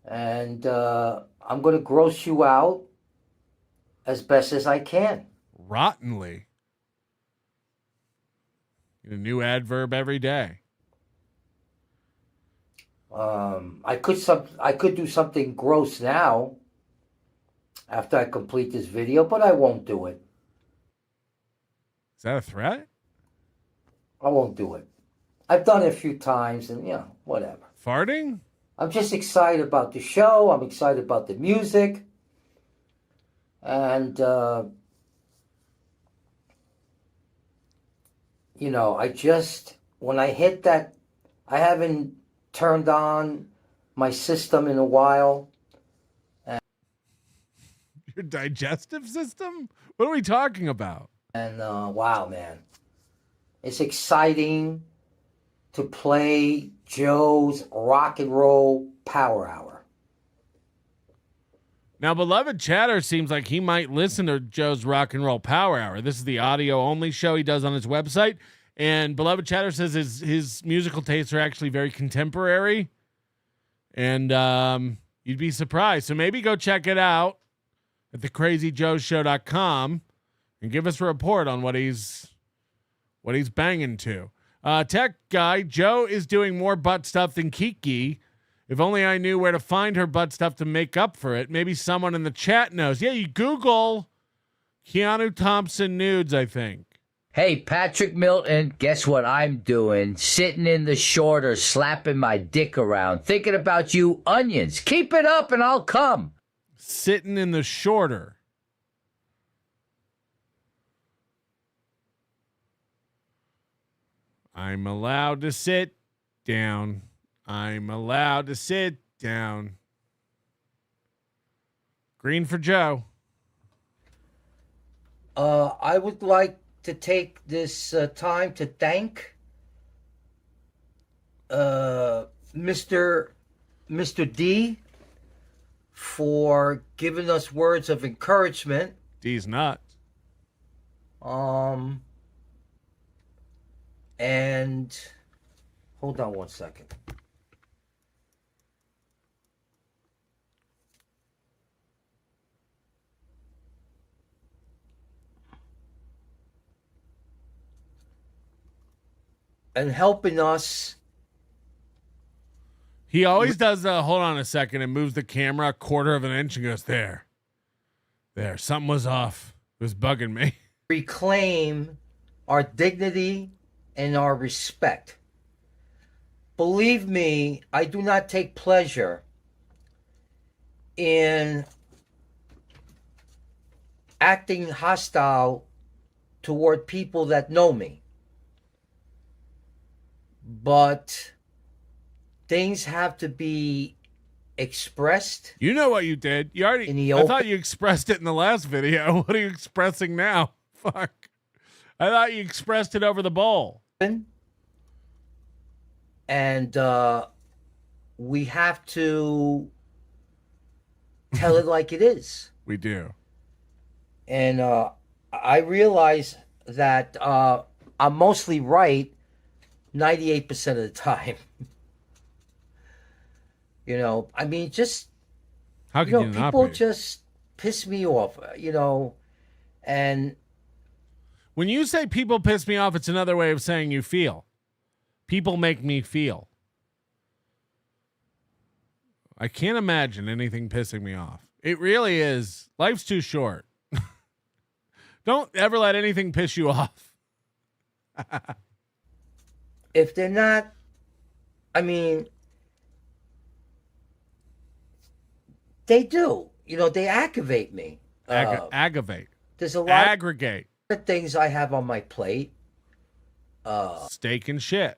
And I'm going to gross you out as best as I can. Rottenly? Get a new adverb every day. I could do something gross now after I complete this video, but I won't do it. Is that a threat? I won't do it. I've done it a few times, and whatever. Farting? I'm just excited about the show. I'm excited about the music. And you know, when I hit that, I haven't turned on my system in a while. Your digestive system? What are we talking about? And wow, man. It's exciting to play Joe's Rock and Roll Power Hour. Now, Beloved Chatter seems like he might listen to Joe's Rock and Roll Power Hour. This is the audio-only show he does on his website. And Beloved Chatter says his musical tastes are actually very contemporary. And you'd be surprised. So maybe go check it out at thecrazyjoeshow.com and give us a report on what he's banging to. Tech guy, Joe is doing more butt stuff than Kiki. If only I knew where to find her butt stuff to make up for it. Maybe someone in the chat knows. Yeah, you Google Keanu Thompson nudes, I think. Hey, Patrick Melton, guess what I'm doing? Sitting in the shorter, slapping my dick around, thinking about you onions. Keep it up and I'll come. Sitting in the shorter. I'm allowed to sit down. I'm allowed to sit down. Green for Joe. I would like to take this time to thank Mr. D for giving us words of encouragement. D's nuts. And hold on one second. And helping us. He always does hold on a second and moves the camera a quarter of an inch and goes, there. Something was off. It was bugging me. Reclaim our dignity and our respect. Believe me, I do not take pleasure in acting hostile toward people that know me. But things have to be expressed. You know what you did. You already. I thought you expressed it in the last video. What are you expressing now? Fuck. I thought you expressed it over the bowl. And we have to tell it like it is. We do. And I realize that I'm mostly right 98% of the time. You know, I mean, just, how can you not people be? just piss me off, you know, and when you say people piss me off, it's another way of saying you feel. People make me feel. I can't imagine anything pissing me off. It really is. Life's too short. Don't ever let anything piss you off. If they're not, I mean, they do. You know, they aggravate me. Aggravate. There's a lot Aggregate. of things I have on my plate. Steak and shit.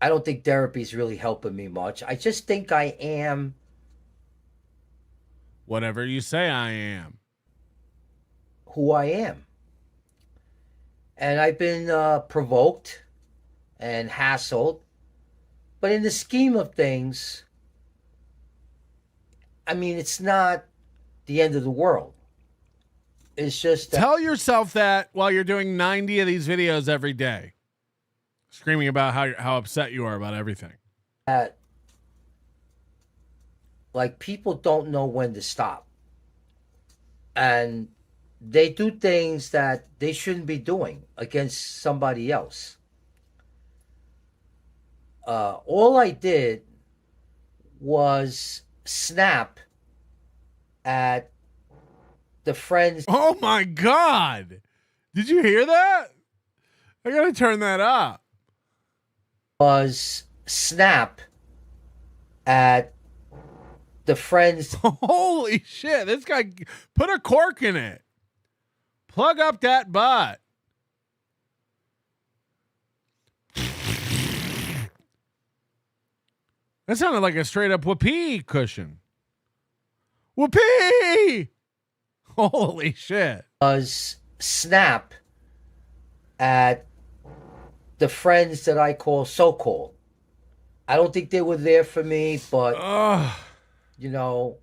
I don't think therapy's really helping me much. I just think I am. Whatever you say I am. Who I am. And I've been provoked and hassled. But in the scheme of things, I mean, it's not the end of the world. It's just... Tell yourself that while you're doing 90 of these videos every day. Screaming about how upset you are about everything. That, like, people don't know when to stop. And they do things that they shouldn't be doing against somebody else. All I did was snap at the friends. Oh my God. Did you hear that? I gotta turn that up. Was snap at the friends. Holy shit. This guy put a cork in it. Plug up that butt. That sounded like a straight up whoopee cushion. Whoopee! Holy shit. Was snap at the friends that I call so-called. I don't think they were there for me, but, you know.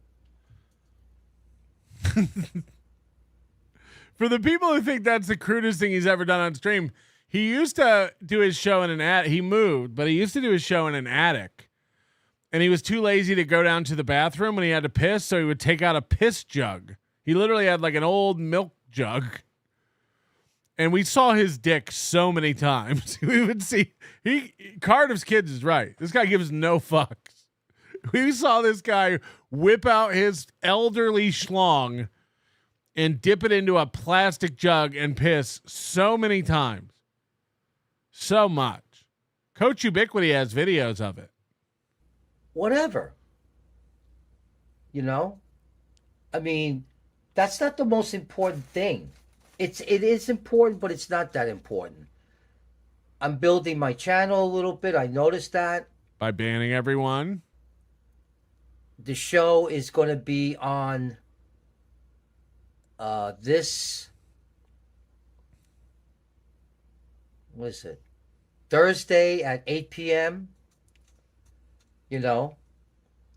For the people who think that's the crudest thing he's ever done on stream, he used to do his show in an attic. He moved, but he used to do his show in an attic. And he was too lazy to go down to the bathroom when he had to piss, so he would take out a piss jug. He literally had like an old milk jug. And we saw his dick so many times. We would see Cardiff's Kids is right. This guy gives no fucks. We saw this guy whip out his elderly schlong and dip it into a plastic jug and piss so many times. So much. Coach Ubiquity has videos of it. Whatever. You know? I mean, that's not the most important thing. It is important, but it's not that important. I'm building my channel a little bit. I noticed that. By banning everyone? The show is going to be on this, what is it? Thursday at 8 p.m. You know,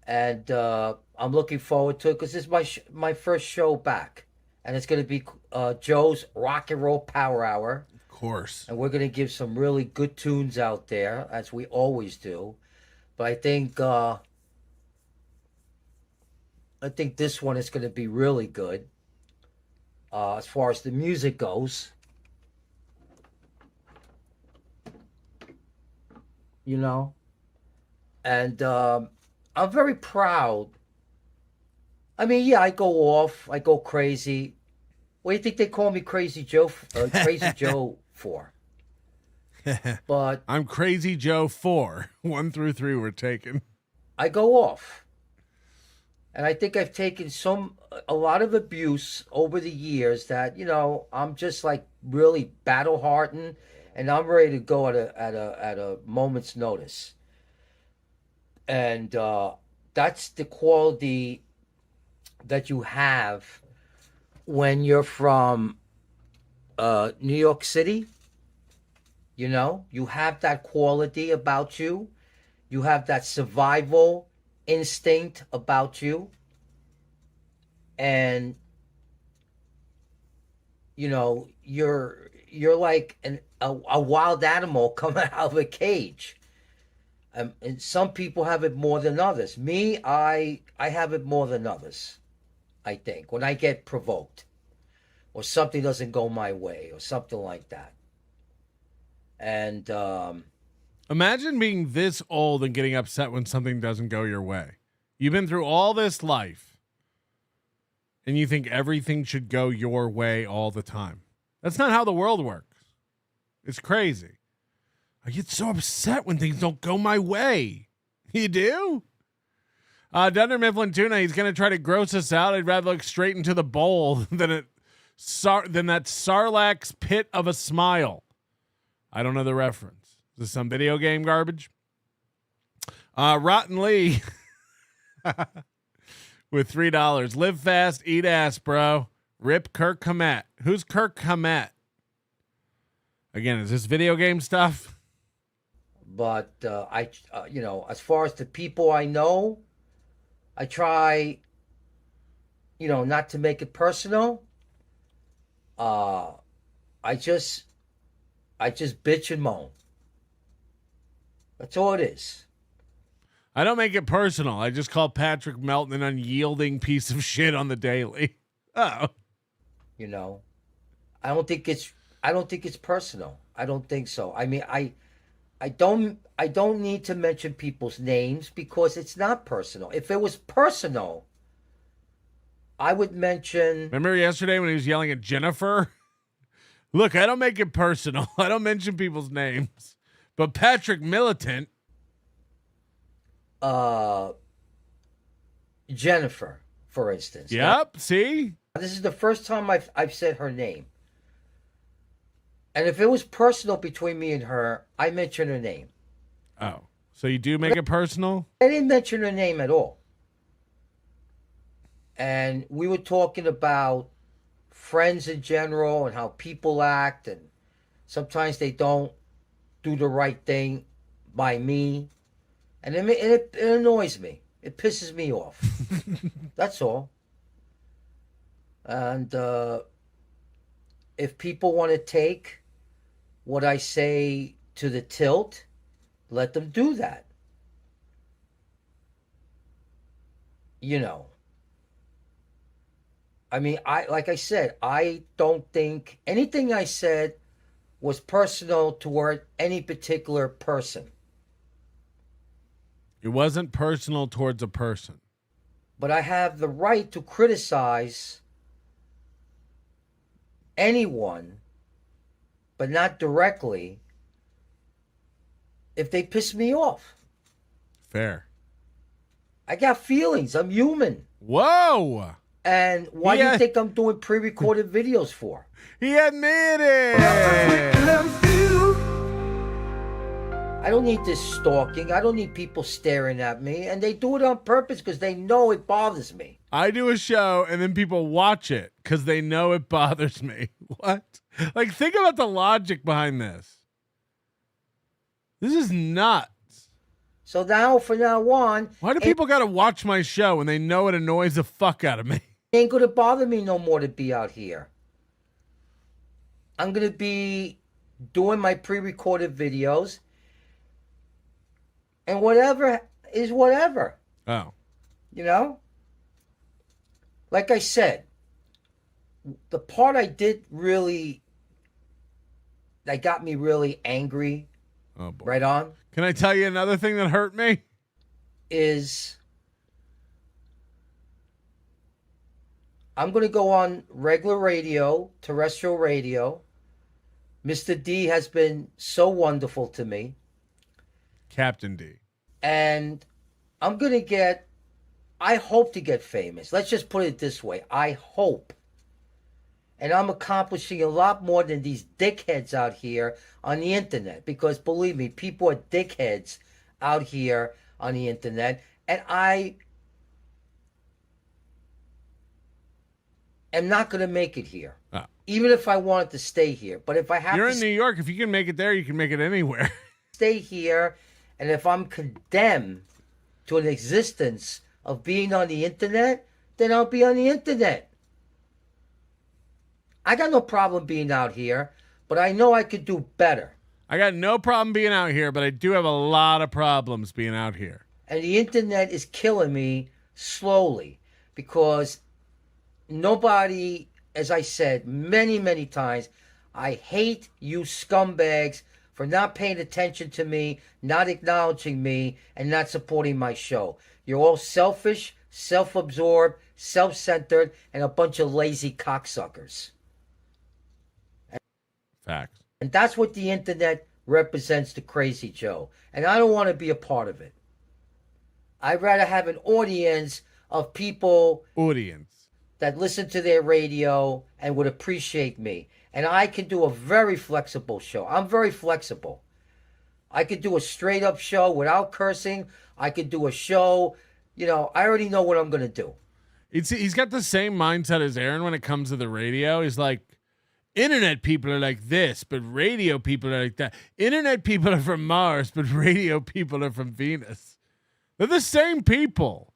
and I'm looking forward to it because this is my first show back, and it's going to be Joe's Rock and Roll Power Hour. Of course. And we're going to give some really good tunes out there, as we always do. But I think this one is going to be really good as far as the music goes. You know? And I'm very proud. I mean, yeah, I go off. I go crazy. What do you think they call me Crazy Joe? Crazy Joe for? But I'm Crazy Joe 4. 1 through 3 were taken. I go off. And I think I've taken a lot of abuse over the years that, you know, I'm just like really battle hardened and I'm ready to go at a moment's notice. And that's the quality that you have when you're from New York City. You know, you have that quality about you. You have that survival instinct about you. And, you know, you're like a wild animal coming out of a cage. And some people have it more than others. Me, I have it more than others, I think, when I get provoked or something doesn't go my way or something like that. And imagine being this old and getting upset when something doesn't go your way. You've been through all this life and you think everything should go your way all the time. That's not how the world works. It's crazy. I get so upset when things don't go my way. You do? Dunder Mifflin Tuna, he's going to try to gross us out. I'd rather look straight into the bowl than that Sarlacc's pit of a smile. I don't know the reference. Is this some video game garbage? Rotten Lee with $3. Live fast, eat ass, bro. Rip Kirk Hammett. Who's Kirk Hammett? Again, is this video game stuff? But you know, as far as the people I know, I try, you know, not to make it personal. I just bitch and moan. That's all it is. I don't make it personal. I just call Patrick Melton an unyielding piece of shit on the daily. Oh. You know, I don't think it's personal. I don't think so. I mean, I don't need to mention people's names because it's not personal. If it was personal, I would mention. Remember yesterday when he was yelling at Jennifer? Look, I don't make it personal. I don't mention people's names. But Patrick Militant. Jennifer, for instance. Yep. See? This is the first time I've said her name. And if it was personal between me and her, I mentioned her name. Oh, so you do make it personal? I didn't mention her name at all. And we were talking about friends in general and how people act, and sometimes they don't do the right thing by me. And it annoys me. It pisses me off. That's all. And if people want to take what I say to the tilt, let them do that. You know. I mean, like I said, I don't think anything I said was personal toward any particular person. It wasn't personal towards a person. But I have the right to criticize anyone, but not directly, if they piss me off. Fair. I got feelings. I'm human. Whoa! And why do you think I'm doing pre-recorded videos for? He admitted. I don't need this stalking. I don't need people staring at me. And they do it on purpose because they know it bothers me. I do a show and then people watch it because they know it bothers me. What? Like, think about the logic behind this. This is nuts. So now, from now on... Why do people got to watch my show when they know it annoys the fuck out of me? It ain't going to bother me no more to be out here. I'm going to be doing my pre-recorded videos. And whatever is whatever. Oh. You know? Like I said, the part I did really... that got me really angry... Oh boy. Right on. Can I tell you another thing that hurt me? Is I'm going to go on regular radio, terrestrial radio. Mr. D has been so wonderful to me. Captain D. And I'm going to get, I hope to get famous. Let's just put it this way. I hope. And I'm accomplishing a lot more than these dickheads out here on the internet. Because believe me, people are dickheads out here on the internet. And I am not going to make it here. Oh. Even if I wanted to stay here. But if I have You're to in New York. If you can make it there, you can make it anywhere. Stay here. And if I'm condemned to an existence of being on the internet, then I'll be on the internet. I got no problem being out here, but I know I could do better. I got no problem being out here, but I do have a lot of problems being out here. And the internet is killing me slowly because nobody, as I said many, many times, I hate you scumbags for not paying attention to me, not acknowledging me, and not supporting my show. You're all selfish, self-absorbed, self-centered, and a bunch of lazy cocksuckers. Facts. And that's what the internet represents to Crazy Joe. And I don't want to be a part of it. I'd rather have an audience of people that listen to their radio and would appreciate me. And I can do a very flexible show. I'm very flexible. I could do a straight up show without cursing. I could do a show, you know, I already know what I'm going to do. He's got the same mindset as Aaron when it comes to the radio. He's like, internet people are like this, but radio people are like that. Internet people are from Mars, but radio people are from Venus. They're the same people.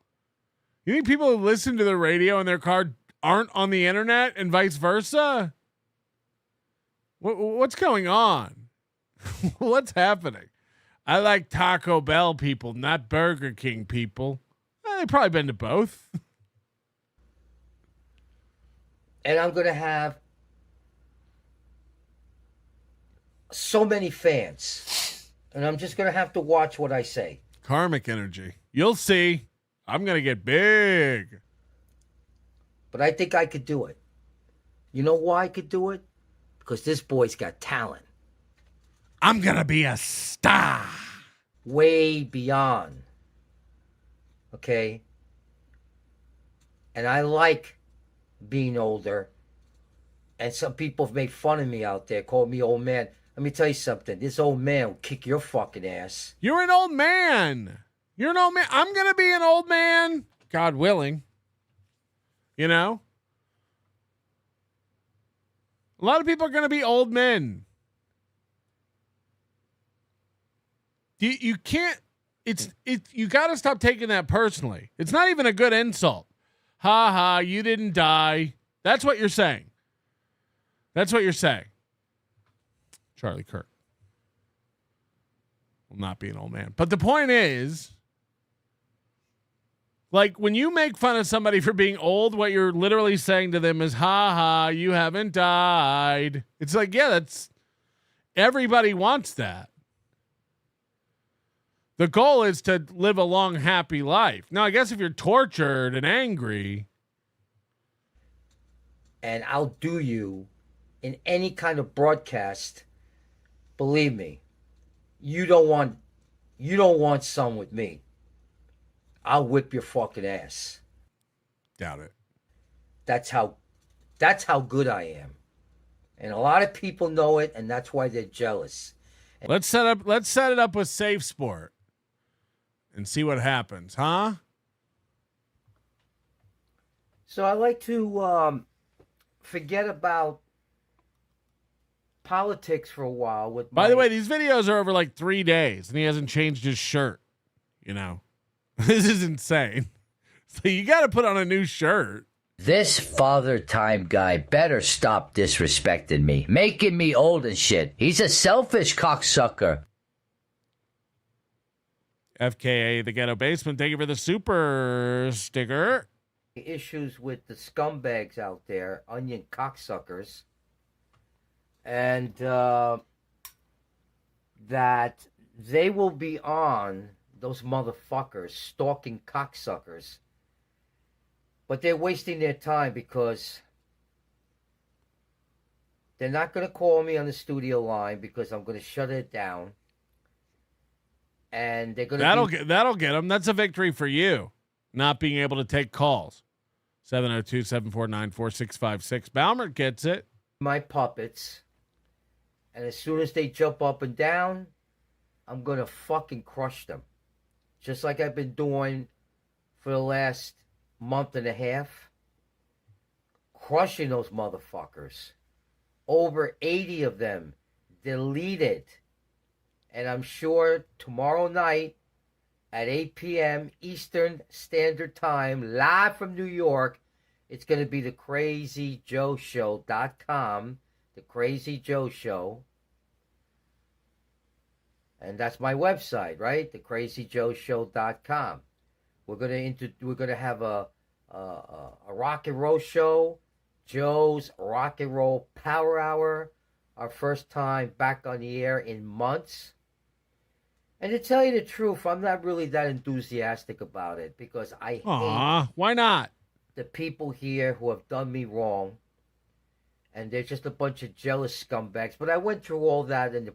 You think people who listen to the radio in their car aren't on the internet and vice versa? What's going on? What's happening? I like Taco Bell people, not Burger King people. They've probably been to both. And I'm going to have so many fans. And I'm just going to have to watch what I say. Karmic energy. You'll see. I'm going to get big. But I think I could do it. You know why I could do it? Because this boy's got talent. I'm going to be a star. Way beyond. Okay? And I like being older And some people have made fun of me out there, called me old man. Let me tell you something. This old man will kick your fucking ass. You're an old man. You're an old man. I'm going to be an old man, God willing. You know? A lot of people are going to be old men. You can't, you got to stop taking that personally. It's not even a good insult. Ha ha, you didn't die. That's what you're saying. That's what you're saying. Charlie Kirk will not be an old man. But the point is, like, when you make fun of somebody for being old, what you're literally saying to them is, ha ha, you haven't died. It's like, yeah, that's, everybody wants that. The goal is to live a long, happy life. Now, I guess if you're tortured and angry. And I'll do you in any kind of broadcast. Believe me, you don't want some with me. I'll whip your fucking ass. Doubt it. That's how good I am. And a lot of people know it, and that's why they're jealous. Let's set it up with Safe Sport and see what happens, huh? So I like to forget about politics for a while. By the way, these videos are over like 3 days, and he hasn't changed his shirt. You know, this is insane. So you got to put on a new shirt. This Father Time guy better stop disrespecting me, making me old and shit. He's a selfish cocksucker. FKA, the Ghetto Basement, thank you for the super sticker. Issues with the scumbags out there, onion cocksuckers, and that they will be on, those motherfuckers, stalking cocksuckers, but they're wasting their time because they're not going to call me on the studio line because I'm going to shut it down. And they're gonna that'll get them. That's a victory for you, not being able to take calls. 702-749-4656. Balmer gets it. My puppets, and as soon as they jump up and down, I'm gonna fucking crush them, just like I've been doing for the last month and a half, crushing those motherfuckers. Over 80 of them deleted. And I'm sure tomorrow night at 8 p.m. Eastern Standard Time, live from New York, it's going to be thecrazyjoeshow.com, The Crazy Joe Show. And that's my website, right? thecrazyjoeshow.com. We're going to have a rock and roll show, Joe's Rock and Roll Power Hour, our first time back on the air in months. And to tell you the truth, I'm not really that enthusiastic about it because I hate why not? The people here who have done me wrong, and they're just a bunch of jealous scumbags. But I went through all that in the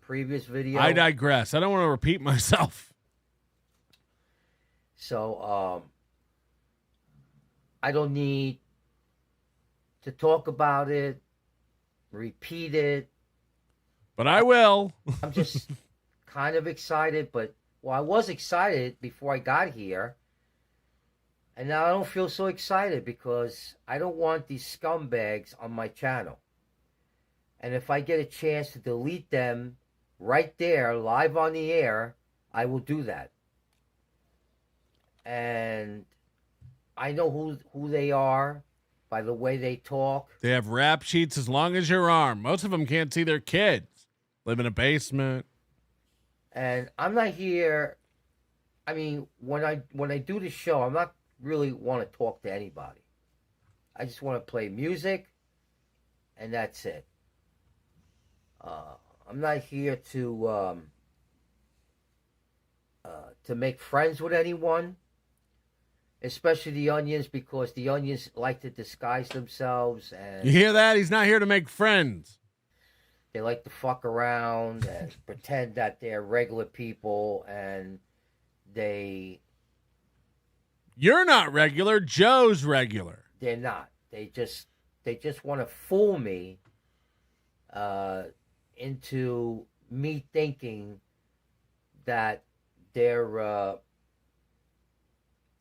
previous video. I digress. I don't want to repeat myself. So I don't need to talk about it, repeat it. But I will. I'm just kind of excited, but I was excited before I got here, and now I don't feel so excited because I don't want these scumbags on my channel. And if I get a chance to delete them right there, live on the air, I will do that. And I know who they are by the way they talk. They have rap sheets as long as your arm. Most of them can't see their kids. Live in a basement. And I'm not here. I mean, when I do the show, I'm not really want to talk to anybody. I just want to play music, and that's it. I'm not here to make friends with anyone, especially the onions, because the onions like to disguise themselves. And you hear that? He's not here to make friends. They like to fuck around and pretend that they're regular people, and You're not regular. Joe's regular. they're not. They just they just want to fool me into me thinking that they're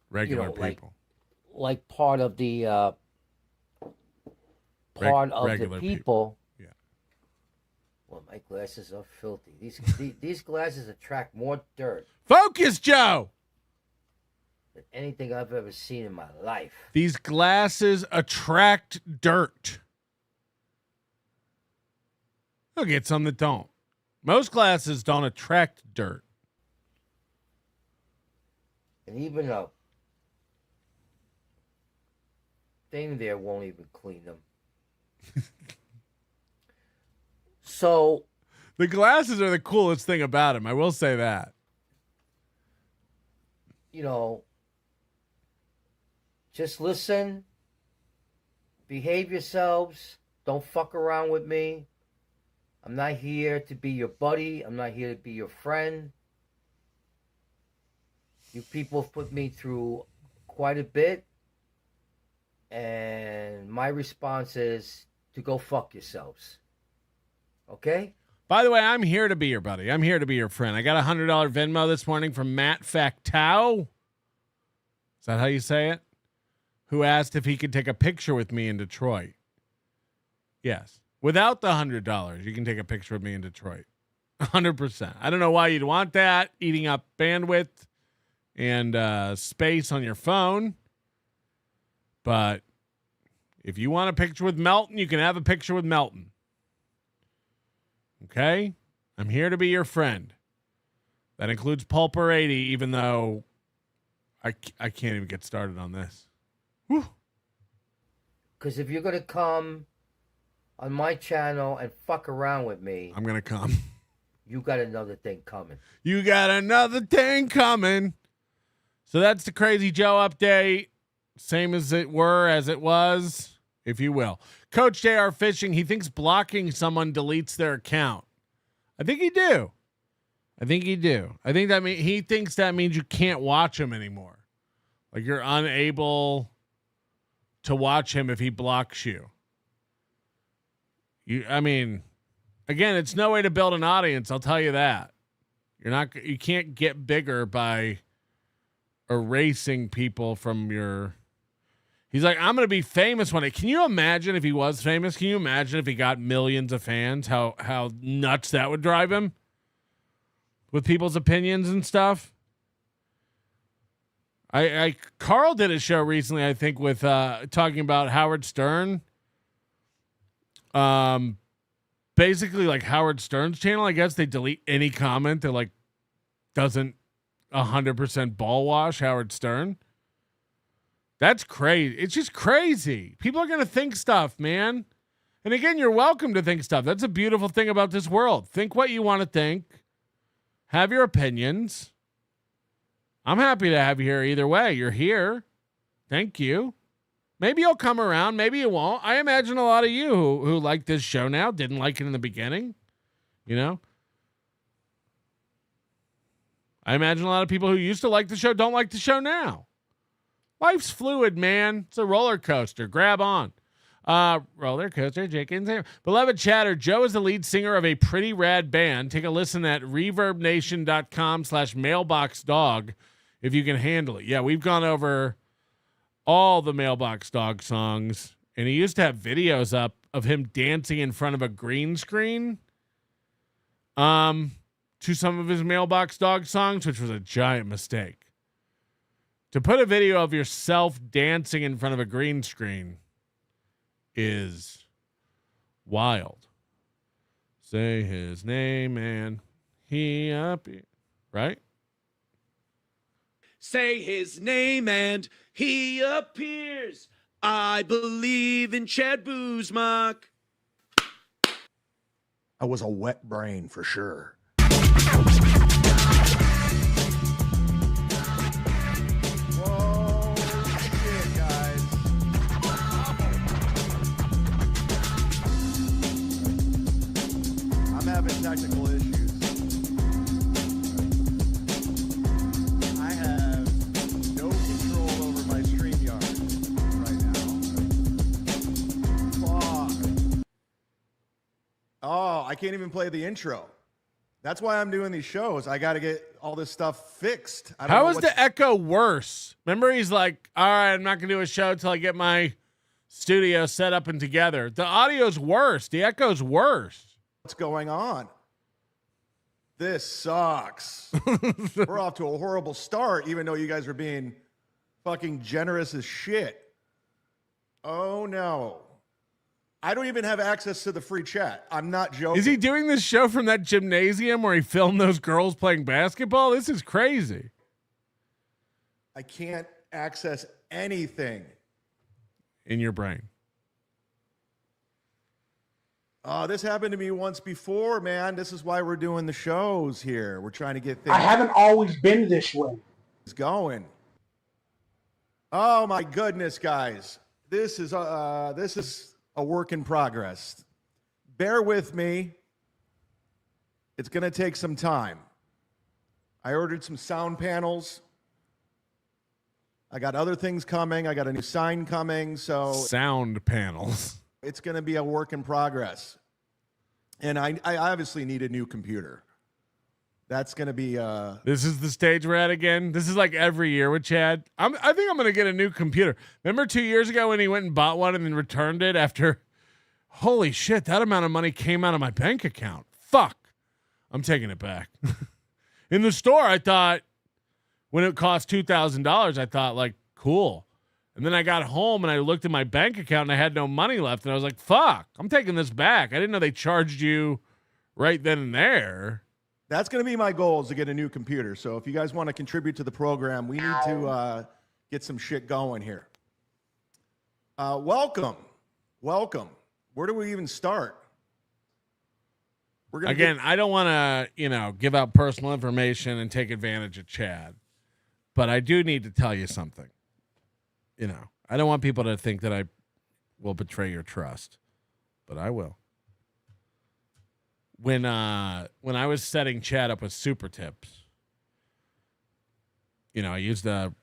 regular people, like part of the regular people. Yeah. Well, my glasses are filthy. These glasses attract more dirt Focus, Joe. than anything I've ever seen in my life. These glasses attract dirt. I'll get some that don't. Most glasses don't attract dirt. And even a thing there won't even clean them. So the glasses are the coolest thing about him. I will say that. Just listen, behave yourselves, don't fuck around with me. I'm not here to be your buddy. I'm not here to be your friend. You people have put me through quite a bit, and my response is to go fuck yourselves. Okay? By the way, I'm here to be your buddy. I'm here to be your friend. I got a $100 Venmo this morning from Matt Factow. Is that how you say it? Who asked if he could take a picture with me in Detroit. Yes. Without the $100, you can take a picture of me in Detroit. 100%. I don't know why you'd want that, eating up bandwidth and space on your phone. But if you want a picture with Melton, you can have a picture with Melton. Okay? I'm here to be your friend. That includes Pulper 80, even though I can't even get started on this. Because if you're going to come on my channel and fuck around with me, I'm going to come. You got another thing coming. You got another thing coming. So that's the Crazy Joe update. Same as it was, if you will. Coach JR Fishing, he thinks blocking someone deletes their account. I think he do. I think that he thinks that means you can't watch him anymore. Like you're unable to watch him if he blocks you. Again, it's no way to build an audience, I'll tell you that. You can't get bigger by erasing people from your. He's like, I'm going to be famous one day. Can you imagine if he was famous? Can you imagine if he got millions of fans? How nuts that would drive him with people's opinions and stuff. Carl did a show recently, I think, with talking about Howard Stern. Basically, like Howard Stern's channel, I guess they delete any comment that like doesn't 100% ball wash Howard Stern. That's crazy. It's just crazy. People are going to think stuff, man. And again, you're welcome to think stuff. That's a beautiful thing about this world. Think what you want to think. Have your opinions. I'm happy to have you here either way. You're here. Thank you. Maybe you'll come around. Maybe you won't. I imagine a lot of you who like this show now didn't like it in the beginning. You know? I imagine a lot of people who used to like the show don't like the show now. Life's fluid, man. It's a roller coaster. Grab on. Roller coaster, chickens here. Beloved chatter, Joe is the lead singer of a pretty rad band. Take a listen at reverbnation.com/mailboxdog if you can handle it. Yeah, we've gone over all the Mailbox Dog songs, and he used to have videos up of him dancing in front of a green screen to some of his Mailbox Dog songs, which was a giant mistake. To put a video of yourself dancing in front of a green screen is wild. Say his name and he up, right? Say his name and he appears. I believe in Chad Zumock. I was a wet brain for sure. Having technical issues. I have no control over my StreamYard right now. I can't even play the intro. That's why I'm doing these shows. I got to get all this stuff fixed. How is the echo worse? Remember, he's like, all right, I'm not going to do a show till I get my studio set up and together. The audio's worse. The echo's worse. What's going on? This sucks. We're off to a horrible start, even though you guys are being fucking generous as shit. Oh, no. I don't even have access to the free chat. I'm not joking. Is he doing this show from that gymnasium where he filmed those girls playing basketball? This is crazy. I can't access anything. In your brain. This happened to me once before, man. This is why we're doing the shows here. We're trying to get things. I haven't always been this way. It's going. Oh my goodness, guys. This is a work in progress. Bear with me. It's going to take some time. I ordered some sound panels. I got other things coming. I got a new sign coming. So sound panels. It's going to be a work in progress. And I obviously need a new computer. That's going to be... This is the stage we're at again. This is like every year with Chad. I think I'm going to get a new computer. Remember 2 years ago when he went and bought one and then returned it after... Holy shit, that amount of money came out of my bank account. Fuck. I'm taking it back. In the store, I thought... When it cost $2,000, I thought, like, cool. And then I got home and I looked at my bank account and I had no money left. And I was like, fuck, I'm taking this back. I didn't know they charged you right then and there. That's going to be my goal, is to get a new computer. So if you guys want to contribute to the program, we need to get some shit going here. Welcome. Where do we even start? I don't want to, give out personal information and take advantage of Chad. But I do need to tell you something. I don't want people to think that I will betray your trust, but I will. When I was setting Chad up with super tips, I used a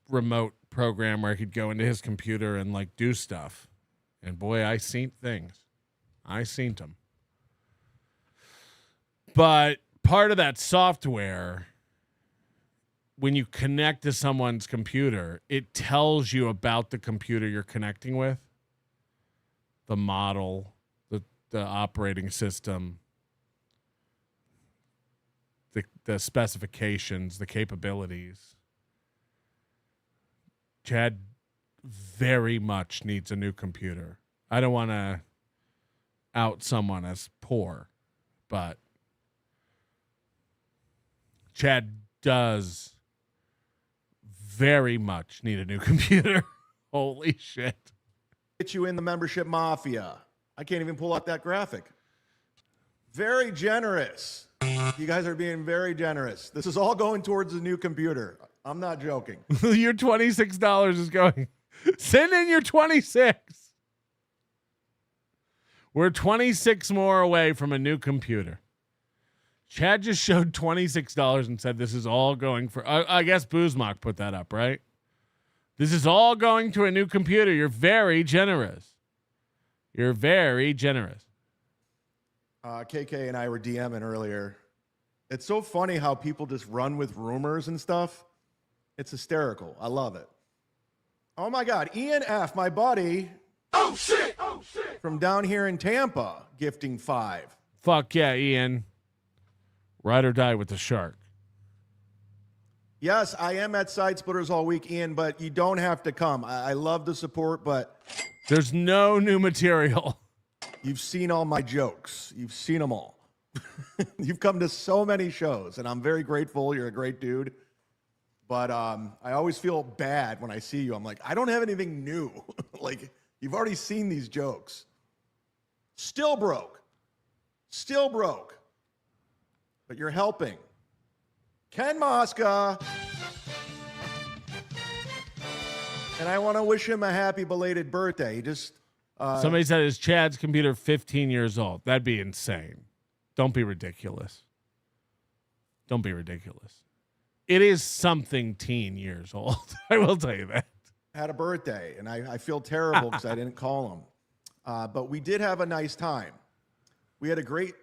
remote program where I could go into his computer and like do stuff. And boy, I seen things. I seen them. But part of that software, when you connect to someone's computer, it tells you about the computer you're connecting with, the model, the operating system, the specifications, the capabilities. Chad very much needs a new computer. I don't want to out someone as poor, but Chad does very much need a new computer. Holy shit. Get you in the membership mafia. I can't even pull out that graphic. Very generous. You guys are being very generous. This is all going towards a new computer. I'm not joking. Your $26 is going. Send in your 26. We're 26 more away from a new computer. Chad just showed $26 and said this is all going for... I guess Zumock put that up, right? This is all going to a new computer. You're very generous. You're very generous. KK and I were DMing earlier. It's so funny how people just run with rumors and stuff. It's hysterical. I love it. Oh, my God. Ian F., my buddy. Oh, shit. From down here in Tampa, gifting 5. Fuck yeah, Ian. Ride or die with the shark. Yes, I am at Side Splitters all week, Ian, but you don't have to come. I love the support, but... There's no new material. You've seen all my jokes. You've seen them all. You've come to so many shows, and I'm very grateful. You're a great dude. But I always feel bad when I see you. I'm like, I don't have anything new. Like, you've already seen these jokes. Still broke. But you're helping. Ken Mosca. And I want to wish him a happy belated birthday. He just... Somebody said, is Chad's computer 15 years old? That'd be insane. Don't be ridiculous. It is something teen years old. I will tell you that. Had a birthday, and I feel terrible because I didn't call him. But we did have a nice time. We had a great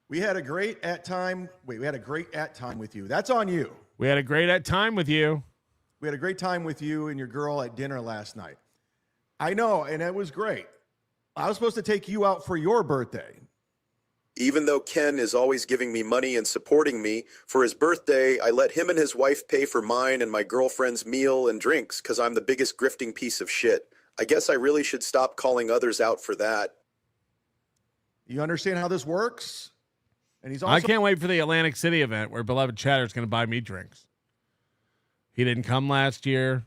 We had a great at time. Wait, we had a great at time with you. That's on you. We had a great at time with you. We had a great time with you and your girl at dinner last night. I know, and it was great. I was supposed to take you out for your birthday. Even though Ken is always giving me money and supporting me, for his birthday, I let him and his wife pay for mine and my girlfriend's meal and drinks because I'm the biggest grifting piece of shit. I guess I really should stop calling others out for that. You understand how this works? And he's also I can't wait for the Atlantic City event where Beloved Chatter is going to buy me drinks. He didn't come last year,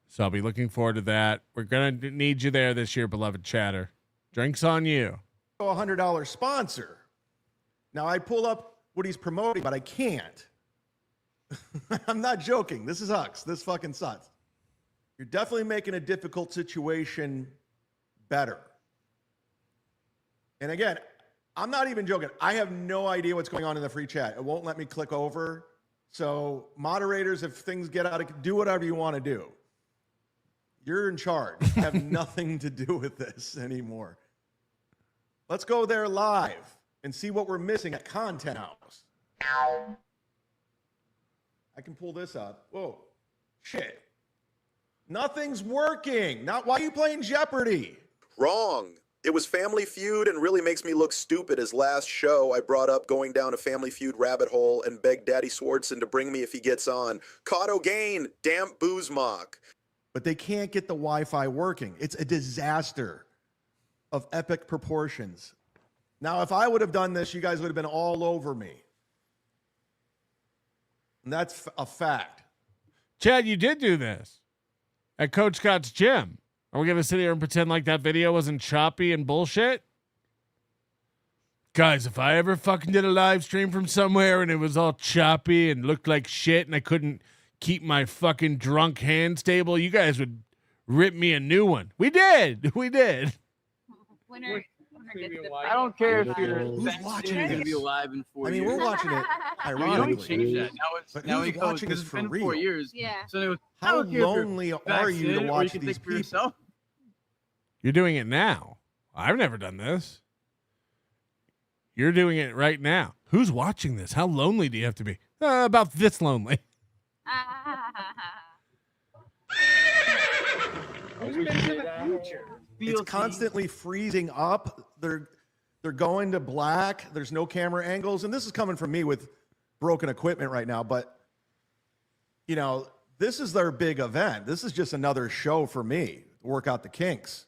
so I'll be looking forward to that. We're going to need you there this year, Beloved Chatter. Drinks on you. a $100 sponsor. Now, I pull up what he's promoting, but I can't. I'm not joking. This is Hux. This fucking sucks. You're definitely making a difficult situation better. And again, I'm not even joking. I have no idea what's going on in the free chat. It won't let me click over. So moderators, if things get out of, do whatever you want to do. You're in charge. You have nothing to do with this anymore. Let's go there live and see what we're missing at Content House. I can pull this up. Whoa, shit. Nothing's working. Why are you playing Jeopardy? Wrong. It was Family Feud and really makes me look stupid as last show I brought up going down a Family Feud rabbit hole and begged Daddy Swartzen to bring me if he gets on. Caught gain, damp Zumock. But they can't get the Wi-Fi working. It's a disaster of epic proportions. Now, if I would have done this, you guys would have been all over me. And that's a fact. Chad, you did do this at Coach Scott's gym. Are we going to sit here and pretend like that video wasn't choppy and bullshit? Guys, if I ever fucking did a live stream from somewhere and it was all choppy and looked like shit and I couldn't keep my fucking drunk hand stable, you guys would rip me a new one. We did. We did. I don't care if you're watching going to this? be alive in 4 years. I mean, we're watching it You don't ironically. change that. But Now who's he goes, watching because this it's for been real? 4 years. Yeah. So they go, I How don't care if you're lonely are you to vaccinated or watch you can these think for people? yourself. You're doing it now. I've never done this. You're doing it right now. Who's watching this? How lonely do you have to be? About this lonely. It's constantly freezing up. They're going to black. There's no camera angles. And this is coming from me with broken equipment right now. But, you know, this is their big event. This is just another show for me to work out the kinks.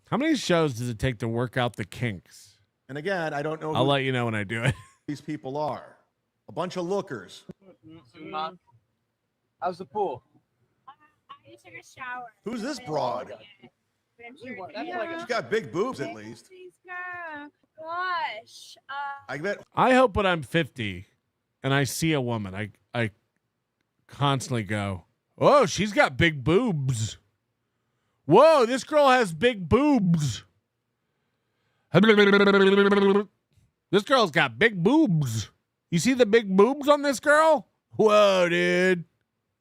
How many shows does it take to work out the kinks? And again, I don't know I'll who let you know when I do it. these people are. A bunch of lookers. How's the pool? I just took a shower. Who's this broad? She's got big boobs at least. Gosh. I bet. I hope when I'm 50 and I see a woman, I constantly go, oh, she's got big boobs. Whoa, this girl has big boobs. This girl's got big boobs. You see the big boobs on this girl? Whoa, dude.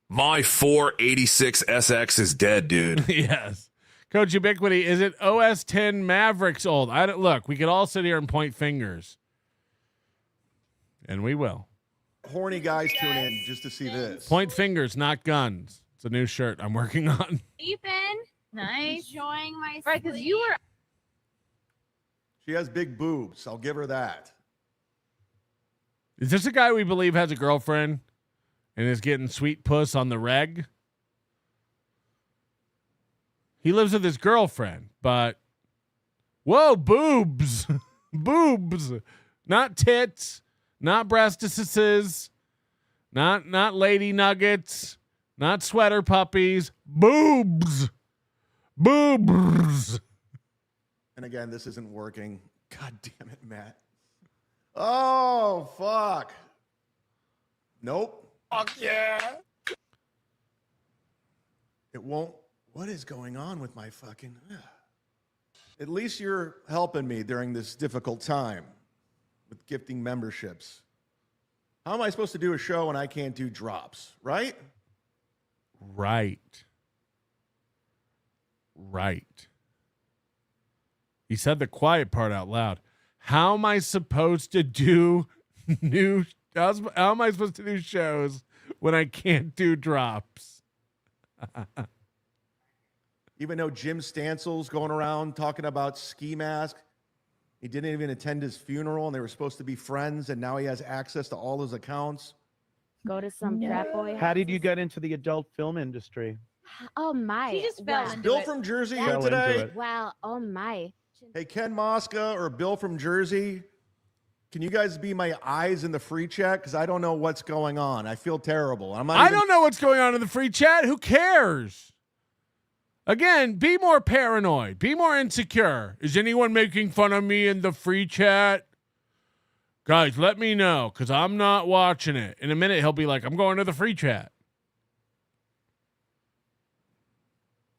My 486 SX is dead, dude. Yes. Coach Ubiquity, is it OS 10 Mavericks old? Look, we could all sit here and point fingers. And we will. Horny guys tune in just to see this. Point fingers, not guns. It's a new shirt I'm working on. Ethan. Nice. Enjoying my Right, because you were. She has big boobs. I'll give her that. Is this a guy we believe has a girlfriend and is getting sweet puss on the reg? He lives with his girlfriend, but whoa, boobs. Boobs. Not tits, not breastises, not lady nuggets, not sweater puppies. Boobs. Boobs. And again, this isn't working. God damn it, Matt. Oh, fuck. Nope. Fuck yeah. It won't. What is going on with my fucking... At least you're helping me during this difficult time with gifting memberships. How am I supposed to do a show when I can't do drops, right? Right. He said the quiet part out loud. How am I supposed to do how am I supposed to do shows when I can't do drops? Even though Jim Stansel's going around talking about ski mask, he didn't even attend his funeral, and they were supposed to be friends, and now he has access to all his accounts. Go to some frat boy. How did you get into the adult film industry? Oh my! He just fell Wow. into Bill it. from Jersey That- here Fell into today. it. Wow! Oh my! Hey, Ken Mosca or Bill from Jersey, can you guys be my eyes in the free chat? Because I don't know what's going on. I feel terrible. I don't know what's going on in the free chat. Who cares? Again, be more paranoid. Be more insecure. Is anyone making fun of me in the free chat? Guys, let me know, because I'm not watching it. In a minute, he'll be like, I'm going to the free chat.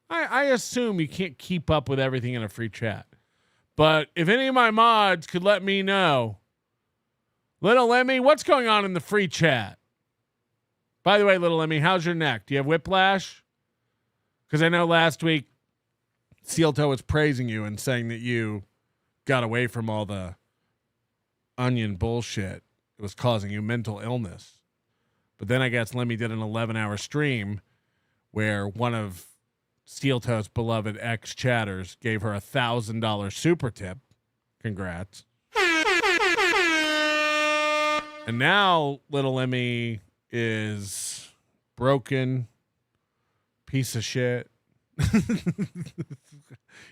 I assume you can't keep up with everything in a free chat. But if any of my mods could let me know, Little Lemmy, what's going on in the free chat? By the way, Little Lemmy, how's your neck? Do you have whiplash? Because I know last week Seethe was praising you and saying that you got away from all the onion bullshit. It was causing you mental illness. But then I guess Lemmy did an 11-hour stream where one of Seethe's beloved ex-chatters gave her $1,000 super tip. Congrats. And now Little Lemmy is broken, piece of shit.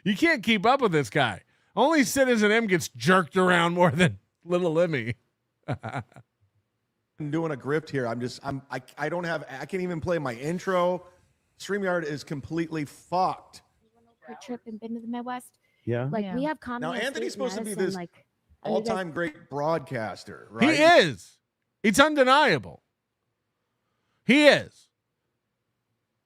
You can't keep up with this guy. Only Citizen M gets jerked around more than Little Lemmy. I'm doing a grift here. I can't even play my intro. StreamYard is completely fucked. Quick trip and been to the Midwest. Yeah. Like we have Now comedy. Anthony's supposed to be this like all-time great broadcaster, right? He is. It's undeniable. He is.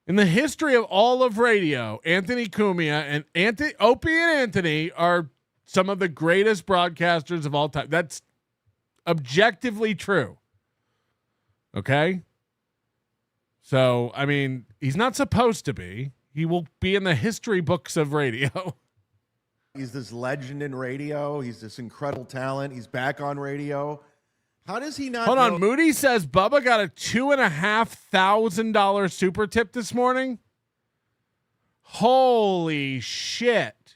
In the history of all of radio, Anthony Cumia and Opie and Anthony are some of the greatest broadcasters of all time. That's objectively true. Okay? So, I mean, he's not supposed to be. He will be in the history books of radio. He's this legend in radio. He's this incredible talent. He's back on radio. How does he not Hold know- on. Moody says Bubba got a $2,500 super tip this morning. Holy shit.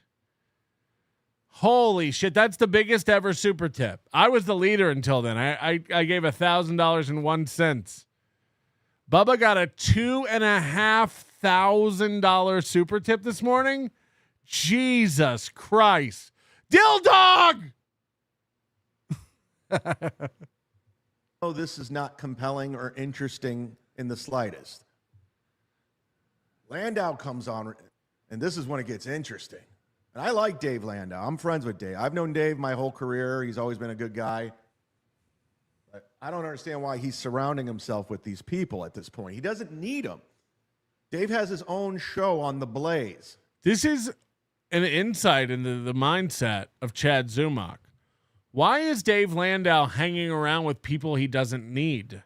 Holy shit. That's the biggest ever super tip. I was the leader until then. I gave $1,000.01. Bubba got a $2,500 super tip this morning. Jesus Christ. Dill Dog! Oh, this is not compelling or interesting in the slightest. Landau comes on, and this is when it gets interesting. And I like Dave Landau. I'm friends with Dave. I've known Dave my whole career. He's always been a good guy. But I don't understand why he's surrounding himself with these people at this point. He doesn't need them. Dave has his own show on The Blaze. This is an insight into the mindset of Chad Zumock. Why is Dave Landau hanging around with people he doesn't need?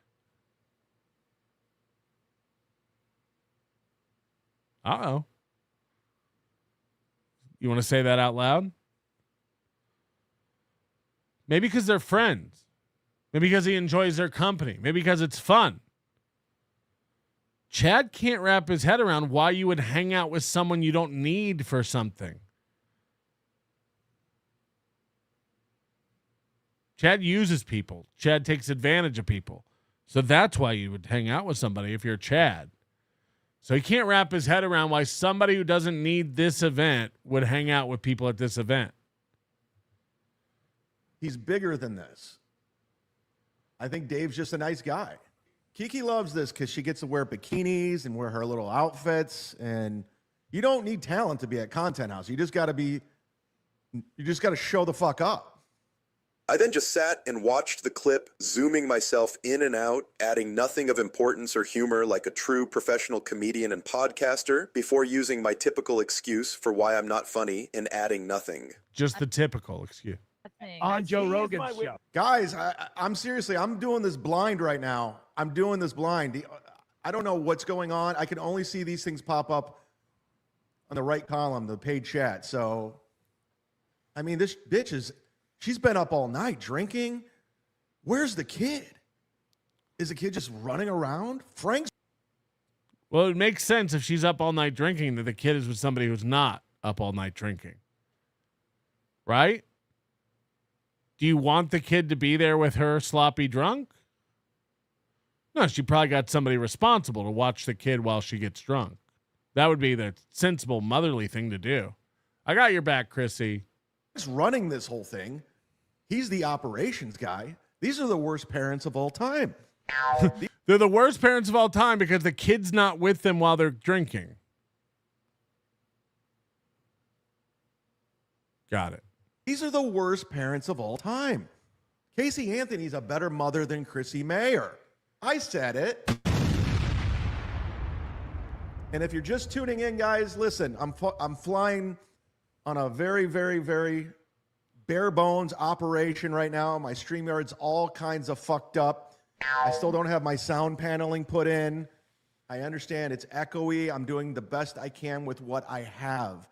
Uh-oh. You want to say that out loud? Maybe because they're friends. Maybe because he enjoys their company. Maybe because it's fun. Chad can't wrap his head around why you would hang out with someone you don't need for something. Chad uses people. Chad takes advantage of people. So that's why you would hang out with somebody if you're Chad. So he can't wrap his head around why somebody who doesn't need this event would hang out with people at this event. He's bigger than this. I think Dave's just a nice guy. Kiki loves this because she gets to wear bikinis and wear her little outfits. And you don't need talent to be at Content House. You just got to show the fuck up. I then just sat and watched the clip, zooming myself in and out, adding nothing of importance or humor like a true professional comedian and podcaster, before using my typical excuse for why I'm not funny and adding nothing. Just the typical excuse. On Joe Rogan's show. Guys, I'm seriously, I'm doing this blind right now. I'm doing this blind. I don't know what's going on. I can only see these things pop up on the right column, the paid chat. So, I mean, this bitch is, She's been up all night drinking. Where's the kid? Is the kid just running around? Frank's. Well, it makes sense if she's up all night drinking that the kid is with somebody who's not up all night drinking. Right? Do you want the kid to be there with her sloppy drunk? No, she probably got somebody responsible to watch the kid while she gets drunk. That would be the sensible motherly thing to do. I got your back, Chrissy. He's running this whole thing. He's the operations guy. These are the worst parents of all time. They're the worst parents of all time because the kid's not with them while they're drinking. Got it. These are the worst parents of all time. Casey Anthony's a better mother than Chrissy Mayer. I said it. And if you're just tuning in, guys, listen, I'm flying on a very, very, very bare bones operation right now. My StreamYard's all kinds of fucked up. I still don't have my sound paneling put in. I understand it's echoey. I'm doing the best I can with what I have.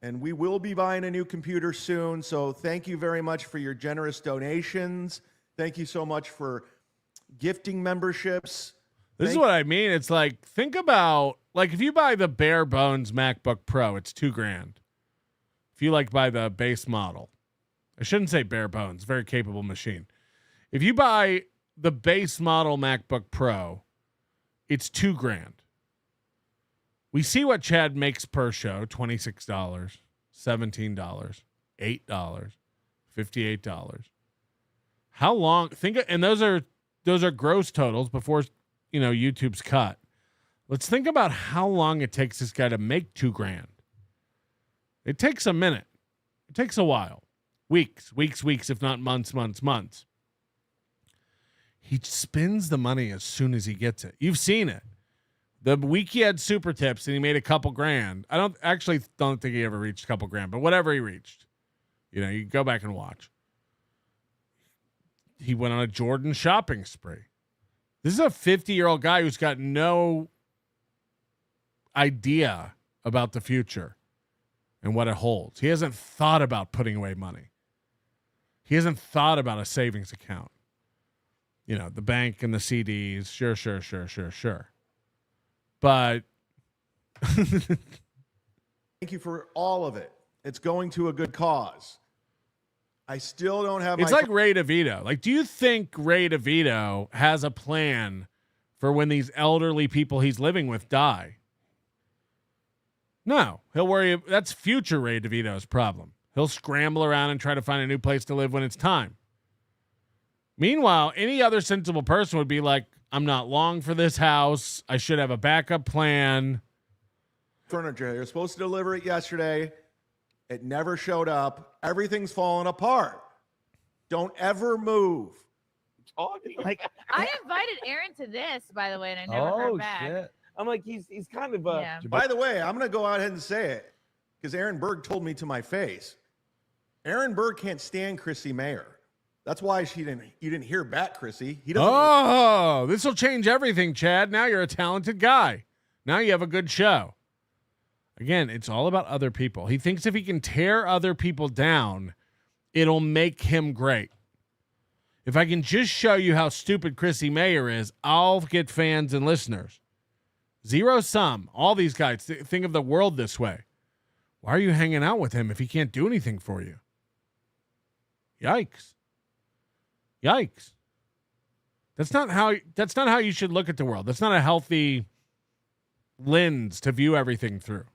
And we will be buying a new computer soon. So thank you very much for your generous donations. Thank you so much for gifting memberships. This is what I mean. It's like, think about, like, if you buy the bare bones MacBook Pro, it's $2,000. If you buy the base model, I shouldn't say bare bones, very capable machine. If you buy the base model MacBook Pro, it's $2,000. We see what Chad makes per show: $26, $17, $8, $58. How long? And those are gross totals before YouTube's cut. Let's think about how long it takes this guy to make $2,000. It takes a minute. It takes a while. Weeks, if not months. He spends the money as soon as he gets it. You've seen it. The week he had super tips and he made a couple grand. I don't think he ever reached a couple grand, but whatever he reached, you go back and watch. He went on a Jordan shopping spree. This is a 50-year-old guy who's got no idea about the future and what it holds. He hasn't thought about putting away money. He hasn't thought about a savings account. The bank and the CDs. Sure. But thank you for all of it. It's going to a good cause. I still don't have It's like Ray DeVito. Do you think Ray DeVito has a plan for when these elderly people he's living with die? No. He'll worry. That's future Ray DeVito's problem. He'll scramble around and try to find a new place to live when it's time. Meanwhile, any other sensible person would be like, I'm not long for this house. I should have a backup plan. Furniture. They were supposed to deliver it yesterday. It never showed up. Everything's falling apart. Don't ever move. I invited Aaron to this, by the way, and I never heard back. Shit. I'm like, he's kind of Yeah. By the way, I'm going to go out ahead and say it because Aaron Berg told me to my face. Aaron Berg can't stand Chrissy Mayer. That's why you didn't hear back, Chrissy. He doesn't. Oh, this will change everything, Chad. Now you're a talented guy. Now you have a good show. Again, it's all about other people. He thinks if he can tear other people down, it'll make him great. If I can just show you how stupid Chrissy Mayer is, I'll get fans and listeners. Zero sum. All these guys think of the world this way. Why are you hanging out with him if he can't do anything for you? Yikes. That's not how you should look at the world. That's not a healthy lens to view everything through.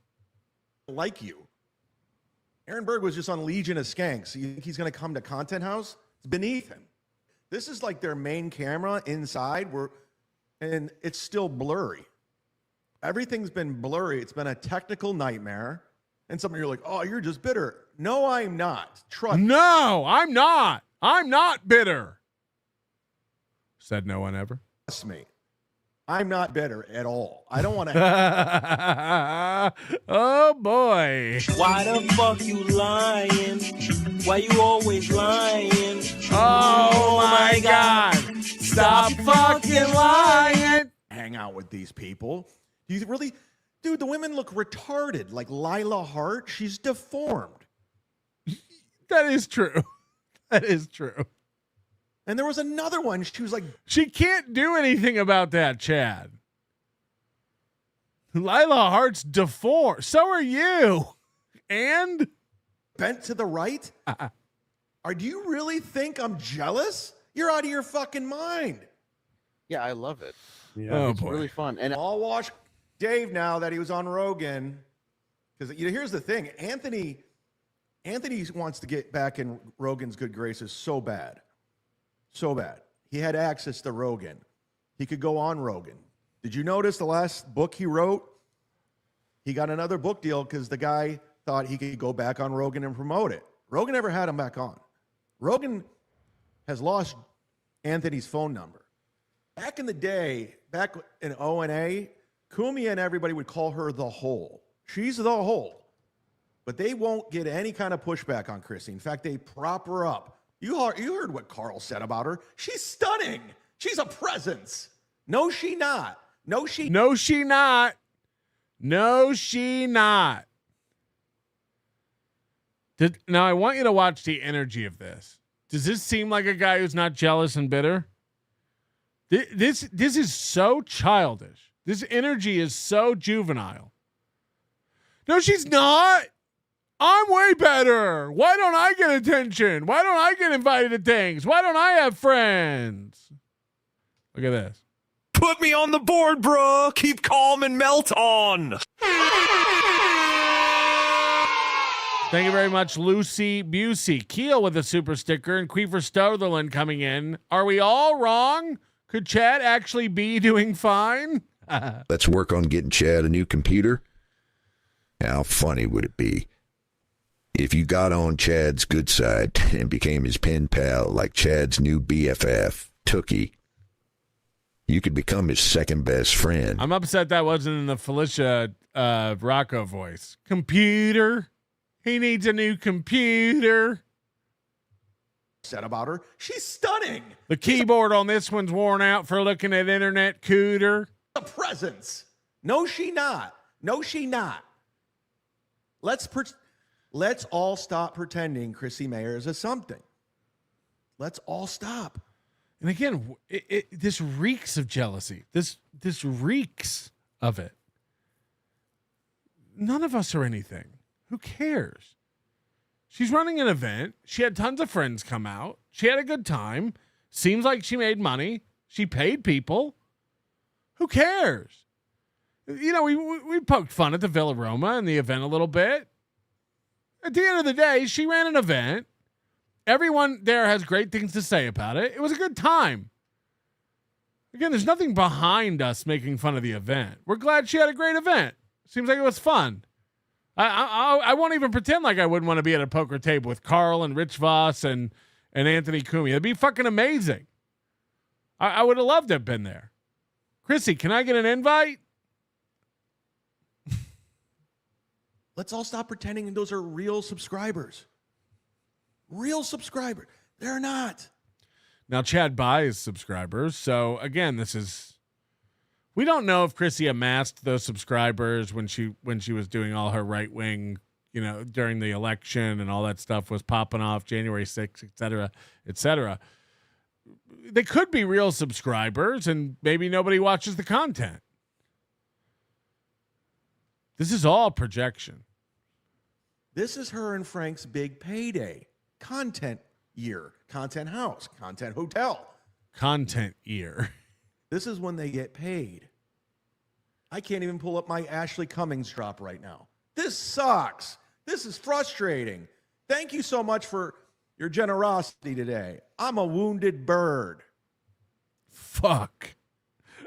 Like you. Aaron Berg was just on Legion of Skanks. You think he's going to come to Content House? It's beneath him. This is like their main camera inside, and it's still blurry. Everything's been blurry. It's been a technical nightmare. And some of you are like, oh, you're just bitter. No, I'm not. Trust me. No, I'm not. I'm not bitter. Said no one ever. Trust me. I'm not bitter at all. I don't want to. Oh, boy. Why the fuck you lying? Why you always lying? Oh, my God. Stop fucking lying. Hang out with these people. Do you really? Dude, the women look retarded. Like Lila Hart, she's deformed. That is true. That is true. And there was another one. She was like, she can't do anything about that, Chad. Lila Hart's deformed. So are you. And bent to the right? Do you really think I'm jealous? You're out of your fucking mind. Yeah, I love it. Yeah, it's really fun. And I'll watch Dave now that he was on Rogan. Because here's the thing. Anthony wants to get back in Rogan's good graces so bad. So bad. He had access to Rogan. He could go on Rogan. Did you notice the last book he wrote? He got another book deal because the guy thought he could go back on Rogan and promote it. Rogan never had him back on. Rogan has lost Anthony's phone number. Back in the day, back in O&A, Kumi and everybody would call her the Hole. She's the Hole. But they won't get any kind of pushback on Chrissy. In fact, they prop her up. You heard what Carl said about her. She's stunning. She's a presence. No, she not. No, she not. Now, I want you to watch the energy of this. Does this seem like a guy who's not jealous and bitter? This is so childish. This energy is so juvenile. No, she's not. I'm way better. Why don't I get attention? Why don't I get invited to things? Why don't I have friends? Look at this. Put me on the board, bro. Keep calm and melt on. Thank you very much, Lucy Busey. Keel with a super sticker and Queefer Stotherland coming in. Are we all wrong? Could Chad actually be doing fine? Let's work on getting Chad a new computer. How funny would it be if you got on Chad's good side and became his pen pal like Chad's new BFF, Tookie? You could become his second best friend. I'm upset that wasn't in the Felicia Rocco voice. Computer. He needs a new computer. Said about her. She's stunning. The keyboard on this one's worn out for looking at internet cooter. A presence. No, she not. No, she not. Let's all stop pretending Chrissy Mayers is something. Let's all stop. And again, this reeks of jealousy. This reeks of it. None of us are anything. Who cares? She's running an event. She had tons of friends come out. She had a good time. Seems like she made money. She paid people. Who cares? You know, we poked fun at the Villa Roma and the event a little bit. At the end of the day, she ran an event. Everyone there has great things to say about it. It was a good time. Again, there's nothing behind us making fun of the event. We're glad she had a great event. Seems like it was fun. I won't even pretend like I wouldn't want to be at a poker table with Carl and Rich Voss and Anthony Cumia. It'd be fucking amazing. I would have loved to have been there. Chrissy, can I get an invite? Let's all stop pretending those are real subscribers. Real subscribers. They're not. Now, Chad buys subscribers. So, again, we don't know if Chrissy amassed those subscribers when she was doing all her right-wing, during the election and all that stuff was popping off January 6th, et cetera, et cetera. They could be real subscribers and maybe nobody watches the content. This is all projection. This is her and Frank's big payday. Content year, content house, content hotel. Content year. This is when they get paid. I can't even pull up my Ashley Cummings drop right now. This sucks. This is frustrating. Thank you so much for your generosity today. I'm a wounded bird. Fuck.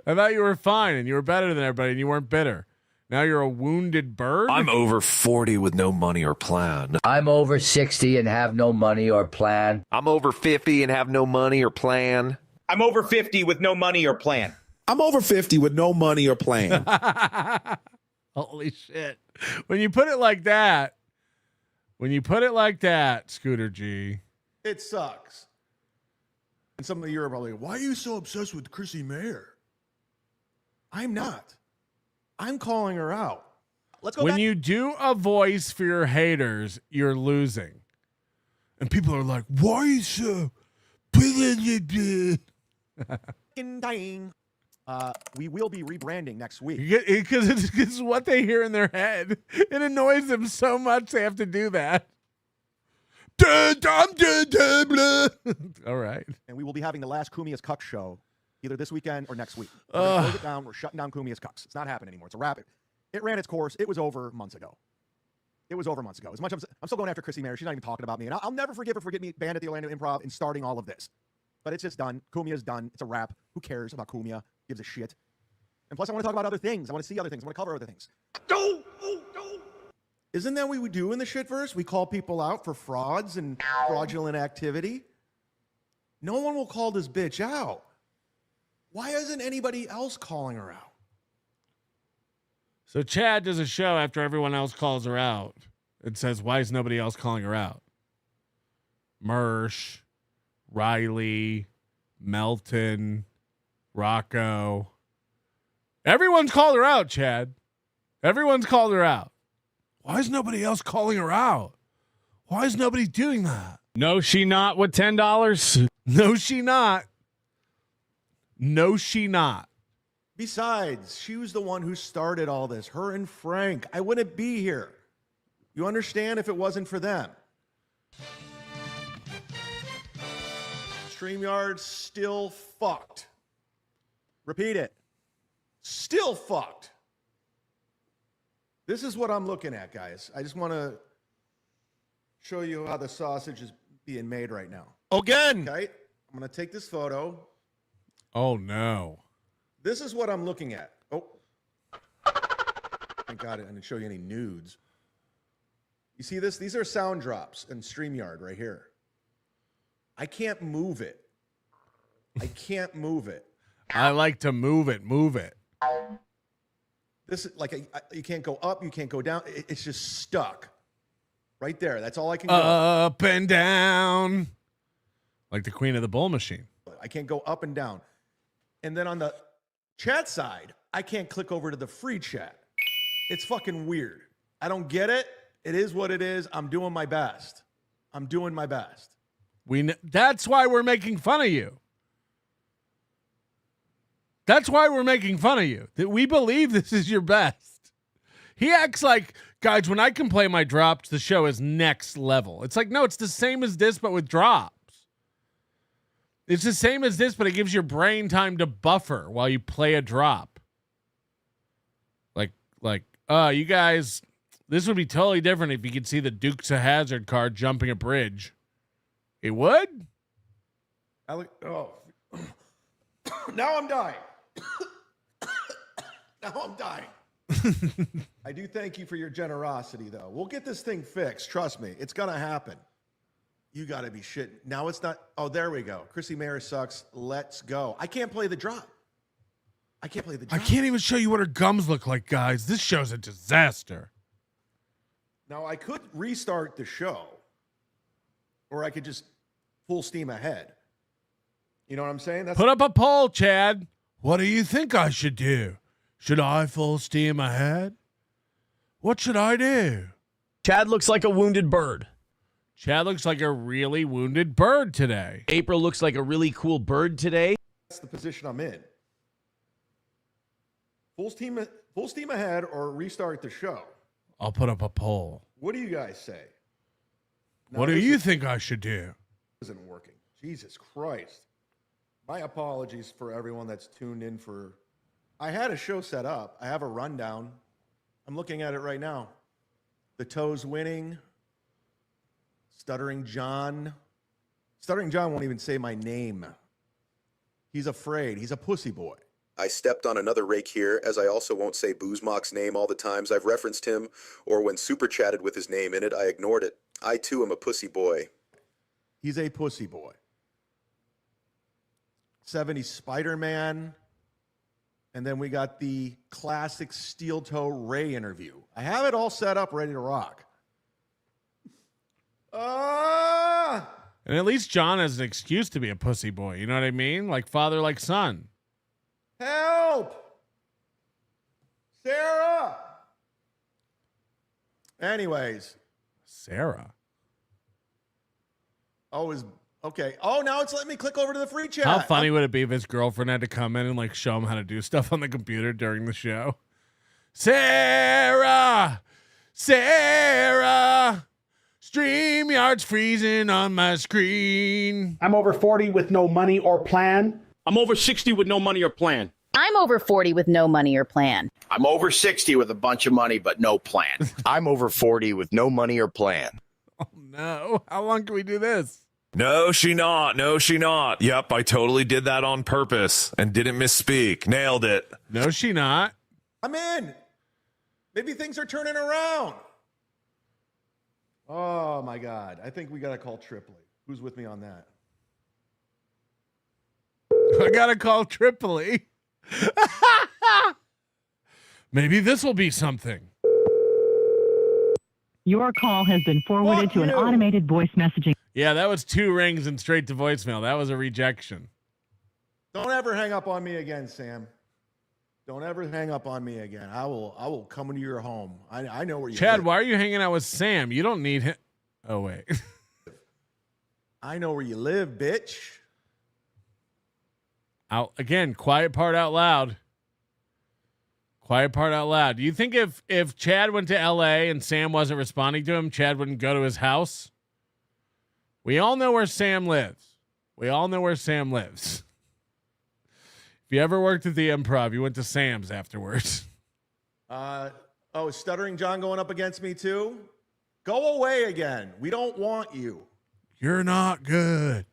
I thought you were fine and you were better than everybody and you weren't bitter. Now you're a wounded bird? I'm over 40 with no money or plan. I'm over 60 and have no money or plan. I'm over 50 and have no money or plan. I'm over 50 with no money or plan. I'm over 50 with no money or plan. Holy shit. When you put it like that, Scooter G. It sucks. And some of you are probably, why are you so obsessed with Chrissy Mayer? I'm not. I'm calling her out. Let's go When back. you do a voice for your haters, you're losing. And people are like, why is so... Dying. We will be rebranding next week. Because it's what they hear in their head. It annoys them so much they have to do that. All right. And we will be having the last Kumia's Cuck show either this weekend or next week. We're gonna close it down. We're shutting down Kumia's Cucks. It's not happening anymore. It's a wrap. It ran its course. It was over months ago. As much as I'm still going after Chrissy Mayer. She's not even talking about me. And I'll never forgive her for getting me banned at the Orlando Improv and starting all of this. But it's just done. Kumia's done. It's a wrap. Who cares about Kumia? Gives a shit. And plus, I want to talk about other things. I want to see other things. I want to cover other things. Isn't that what we do in the shitverse? We call people out for frauds and fraudulent activity. No one will call this bitch out. Why isn't anybody else calling her out? So Chad does a show after everyone else calls her out. It says, why is nobody else calling her out? Mersh, Riley, Melton, Rocco. Everyone's called her out, Chad. Everyone's called her out. Why is nobody else calling her out? Why is nobody doing that? No, she not with $10. No, she not. No, she not. Besides, she was the one who started all this. Her and Frank. I wouldn't be here. You understand if it wasn't for them. StreamYard's still fucked. Repeat it. Still fucked. This is what I'm looking at, guys. I just want to show you how the sausage is being made right now. Again. Okay? I'm going to take this photo. Oh, no. This is what I'm looking at. Oh. Thank God I didn't show you any nudes. You see this? These are sound drops in StreamYard right here. I can't move it. I can't move it. I like to move it. Move it. This is like you can't go up, you can't go down. It's just stuck right there. That's all I can go. Up and down. Like the Queen of the Bull Machine. I can't go up and down. And then on the chat side, I can't click over to the free chat. It's fucking weird. I don't get it. It is what it is. I'm doing my best. I'm doing my best. That's why we're making fun of you. That's why we're making fun of you. That we believe this is your best. He acts like, guys, when I can play my drops, the show is next level. It's like, no, it's the same as this, but with drops. It's the same as this, but it gives your brain time to buffer while you play a drop. You guys, this would be totally different if you could see the Dukes of Hazzard card jumping a bridge. It would? Oh. Now I'm dying. Now I'm dying. I do thank you for your generosity, though. We'll get this thing fixed. Trust me. It's going to happen. You got to be shitting. Now it's not. Oh, there we go. Chrissy Mayer sucks. Let's go. I can't play the drop. I can't play the drop. I can't even show you what her gums look like, guys. This show's a disaster. Now, I could restart the show, or I could just full steam ahead. You know what I'm saying? Put up a poll, Chad. What do you think I should do? Should I full steam ahead? What should I do? Chad looks like a wounded bird. Chad looks like a really wounded bird today. April looks like a really cool bird today. That's the position I'm in. Full steam ahead or restart the show. I'll put up a poll. What do you guys say? What do you think I should do? Isn't working. Jesus Christ. My apologies for everyone that's tuned in for... I had a show set up. I have a rundown. I'm looking at it right now. The Toes winning. Stuttering John. Stuttering John won't even say my name. He's afraid. He's a pussy boy. I stepped on another rake here, as I also won't say Zumock's name all the times I've referenced him, or when super chatted with his name in it, I ignored it. I too am a pussy boy. He's a pussy boy. 70s Spider-Man. And then we got the classic Steel Toe Ray interview. I have it all set up, ready to rock. And at least John has an excuse to be a pussy boy. You know what I mean? Like father, like son. Help! Sarah! Anyways. Sarah? Oh, is okay. Oh, now it's letting me click over to the free chat. How funny would it be if his girlfriend had to come in and like show him how to do stuff on the computer during the show? Sarah, StreamYard's freezing on my screen. I'm over 40 with no money or plan. I'm over 60 with no money or plan. I'm over 40 with no money or plan. I'm over 60 with a bunch of money, but no plan. I'm over 40 with no money or plan. Oh no! How long can we do this? No, she not. No, she not. Yep, I totally did that on purpose and didn't misspeak. Nailed it. No, she not. I'm in. Maybe things are turning around. Oh my God! I think we gotta call Tripoli. Who's with me on that? I gotta call Tripoli. Maybe this will be something. Your call has been forwarded to an automated voice messaging. Yeah, that was 2 rings and straight to voicemail. That was a rejection. Don't ever hang up on me again, Sam. Don't ever hang up on me again. I will come into your home. I know where you Chad, live. why are you hanging out with Sam? You don't need him. Oh, wait. I know where you live, bitch. Again, quiet part out loud. Quiet part out loud. Do you think if Chad went to L.A. and Sam wasn't responding to him, Chad wouldn't go to his house? We all know where Sam lives. We all know where Sam lives. If you ever worked at the Improv, you went to Sam's afterwards. Is Stuttering John going up against me too? Go away again. We don't want you. You're not good.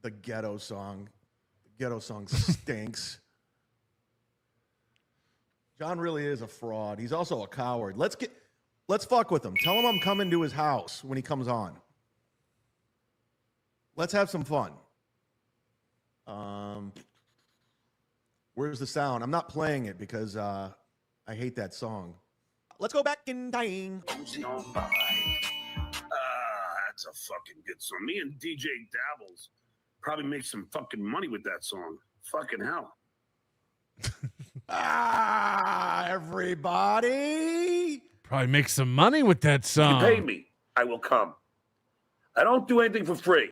The ghetto song. The ghetto song stinks. John really is a fraud. He's also a coward. Let's fuck with him. Tell him I'm coming to his house when he comes on. Let's have some fun. Where's the sound? I'm not playing it because I hate that song. Let's go back in time. That's a fucking good song. Me and DJ Dabbles probably make some fucking money with that song. Fucking hell. Everybody. Probably make some money with that song. You pay me, I will come. I don't do anything for free.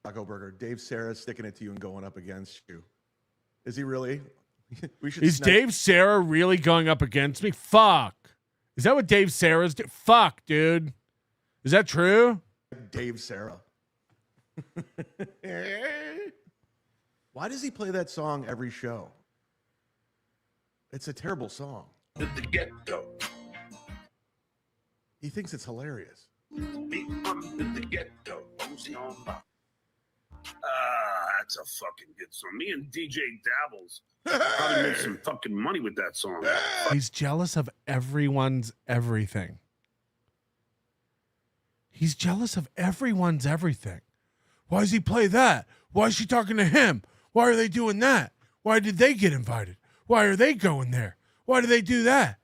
Taco Burger. Dave Sarah sticking it to you and going up against you. Is he really? Is Dave Sarah really going up against me? Fuck. Is that what Dave Sarah's do? Fuck, dude. Is that true? Dave Sarah. Why does he play that song every show? It's a terrible song. The ghetto. He thinks it's hilarious. Me from the ghetto. That's a fucking good song. Me and DJ Dabbles probably make some fucking money with that song. He's jealous of everyone's everything. He's jealous of everyone's everything. Why does he play that? Why is she talking to him? Why are they doing that? Why did they get invited? Why are they going there? Why do they do that?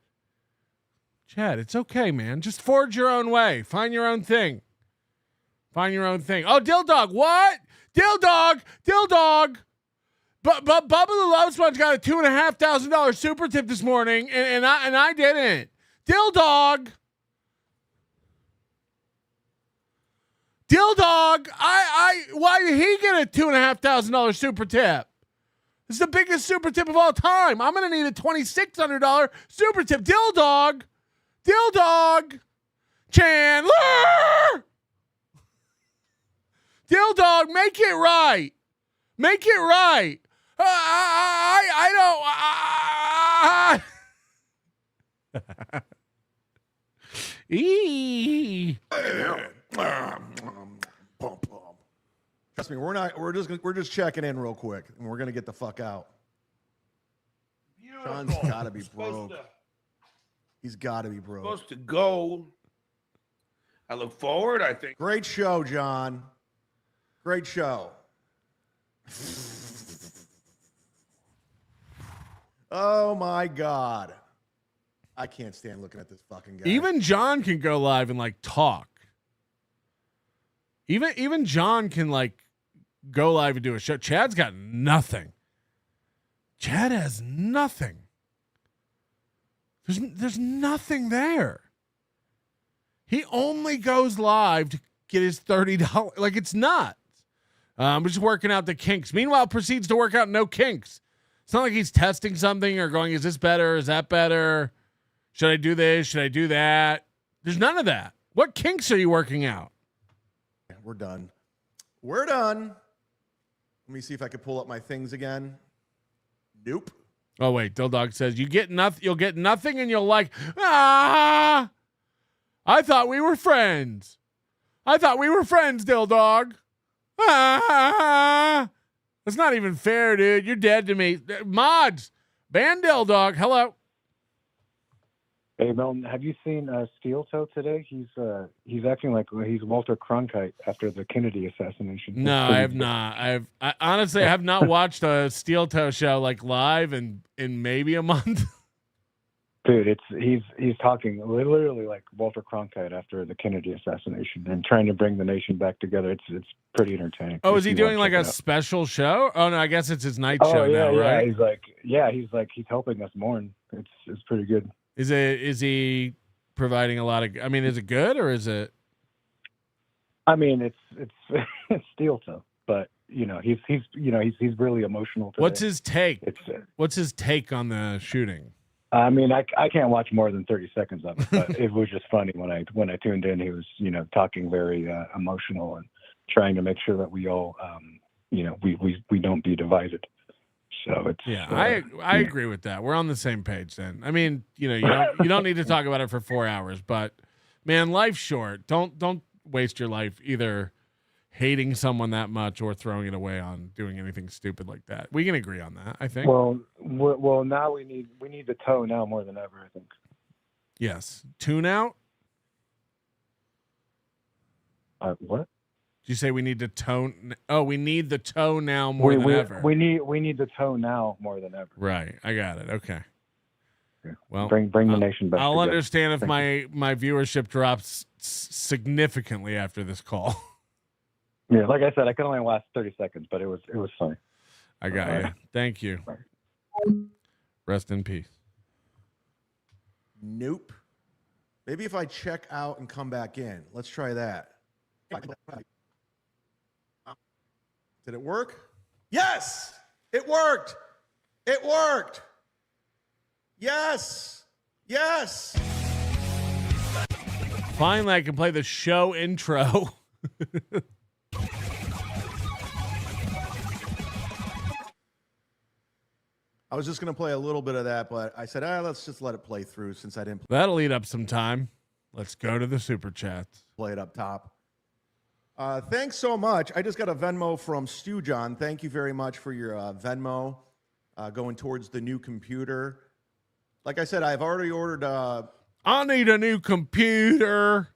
Chad, it's okay, man. Just forge your own way. Find your own thing. Find your own thing. Oh, Dill Dog, what? Dill Dog. But Bubba the Love Sponge got a $2,500 super tip this morning, and I didn't. Dill Dog. Why did he get a $2,500 super tip? This is the biggest super tip of all time. I'm gonna need a $2,600 super tip. Dill Dog, Chandler, Dill Dog, make it right. I Trust me, we're just checking in real quick, and we're gonna get the fuck out. Sean's gotta be broke. He's gotta be broke. Supposed to go. I look forward, I think. Great show, John. Great show. Oh my God. I can't stand looking at this fucking guy. Even John can go live and like talk. Even John can like go live and do a show. Chad's got nothing. Chad has nothing. There's nothing there. He only goes live to get his $30. Like, it's nuts. I'm just working out the kinks. Meanwhile, proceeds to work out no kinks. It's not like he's testing something or going, is this better? Is that better? Should I do this? Should I do that? There's none of that. What kinks are you working out? We're done. We're done. Let me see if I can pull up my things again. Nope. Oh, wait. Dill Dog says, you'll get nothing and you'll like, I thought we were friends. Dill Dog. That's not even fair, dude. You're dead to me. Mods, ban Dill Dog. Hello. Hey, Melton, have you seen Steel Toe today? He's acting like he's Walter Cronkite after the Kennedy assassination. No, I have not. I honestly have not watched a Steel Toe show like live in maybe a month. Dude, he's talking literally like Walter Cronkite after the Kennedy assassination and trying to bring the nation back together. It's pretty entertaining. Oh, is he doing like a special show? Oh no, I guess it's his night show now, right? He's helping us mourn. It's pretty good. Is he providing a lot of? I mean, is it good or is it? I mean, it's Steel Toe, but he's really emotional today. What's his take? What's his take on the shooting? I mean, I can't watch more than 30 seconds of it, but it was just funny when I tuned in. He was talking very emotional and trying to make sure that we all we don't be divided. So it's I agree with that. We're on the same page then. I mean, you don't need to talk about it for 4 hours, but man, life's short. Don't waste your life either hating someone that much or throwing it away on doing anything stupid like that. We can agree on that, I think. Well, now we need the toe now more than ever, I think. Yes. Tune out? What? Did you say we need to tone? Oh, we need the toe now more than ever. We need the toe now more than ever. Right. I got it. Okay. Yeah. Well, bring the nation back. I'll together. understand if my viewership drops significantly after this call. Yeah, like I said, I could only last 30 seconds, but it was funny. I got you. Thank you. Rest in peace. Nope. Maybe if I check out and come back in. Let's try that. Did it work? Yes! It worked! It worked! Yes! Yes! Finally, I can play the show intro. I was just going to play a little bit of that, but I said, let's just let it play through since I didn't That'll eat up some time. Let's go to the super chats. Play it up top. Thanks so much. I just got a Venmo from Stu John. Thank you very much for your Venmo going towards the new computer. Like I said, I've already ordered. I need a new computer.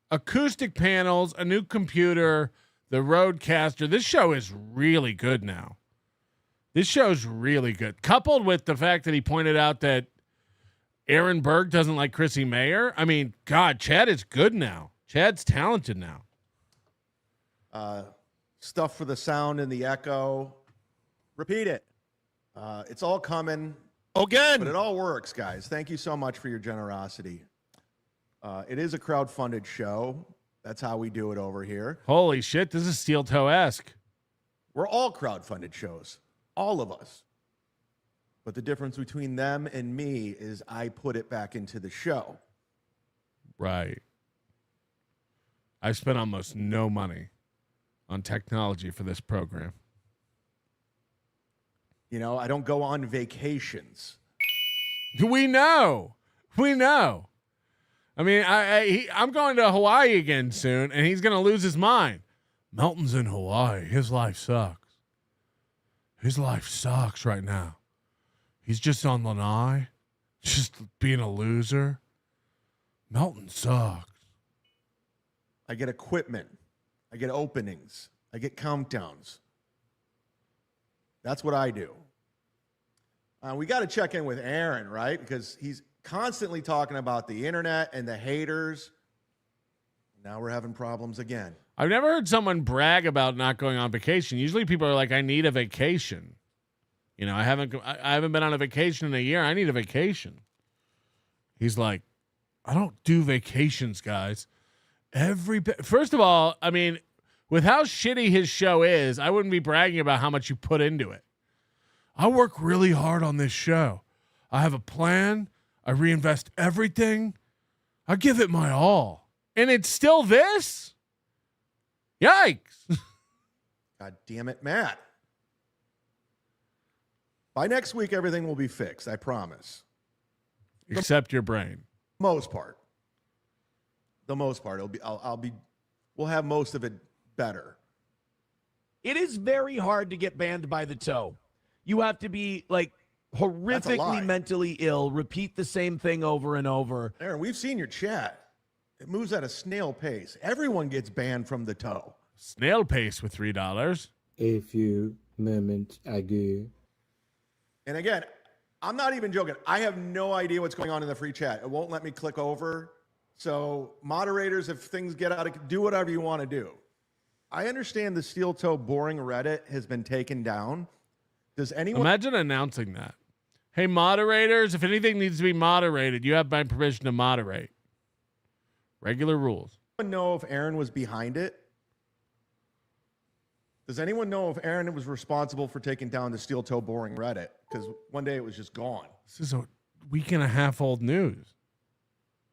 Acoustic panels, a new computer, the Rodecaster. This show is really good now. This show's really good. Coupled with the fact that he pointed out that Aaron Berg doesn't like Chrissy Mayer. I mean, God, Chad is good now. Chad's talented now. Stuff for the sound and the echo. Repeat it. It's all coming. Again. But it all works, guys. Thank you so much for your generosity. It is a crowd-funded show. That's how we do it over here. Holy shit, this is Steel Toe-esque. We're all crowd-funded shows. All of us. But the difference between them and me is I put it back into the show. Right. I spent almost no money on technology for this program. I don't go on vacations. We know. I mean, I'm going to Hawaii again soon, and he's going to lose his mind. Melton's in Hawaii. His life sucks. His life sucks right now. He's just on Lanai, just being a loser. Melton sucks. I get equipment. I get openings. I get countdowns. That's what I do. We got to check in with Aaron, right? Because he's constantly talking about the internet and the haters. Now we're having problems again. I've never heard someone brag about not going on vacation. Usually people are like, I need a vacation. You know, I haven't been on a vacation in a year. I need a vacation. He's like, I don't do vacations, guys. First of all, I mean, with how shitty his show is, I wouldn't be bragging about how much you put into it. I work really hard on this show. I have a plan. I reinvest everything. I give it my all. And it's still this? Yikes. God damn it, Matt. By next week, everything will be fixed. I promise. Except your brain. Most part. The most part. We'll have most of it better. It is very hard to get banned by the toe. You have to be like horrifically mentally ill, repeat the same thing over and over. Aaron, we've seen your chat. It moves at a snail pace. Everyone gets banned from the toe. Snail pace with $3. A few moments ago. And again, I'm not even joking. I have no idea what's going on in the free chat. It won't let me click over. So moderators, if things get out of, do whatever you want to do. I understand the steel toe boring Reddit has been taken down. Does anyone imagine announcing that? Hey, moderators, if anything needs to be moderated, you have my permission to moderate. Regular rules. Does anyone know if Aaron was behind it? Does anyone know if Aaron was responsible for taking down the steel toe boring Reddit? Because one day it was just gone. This is a week and a half old news.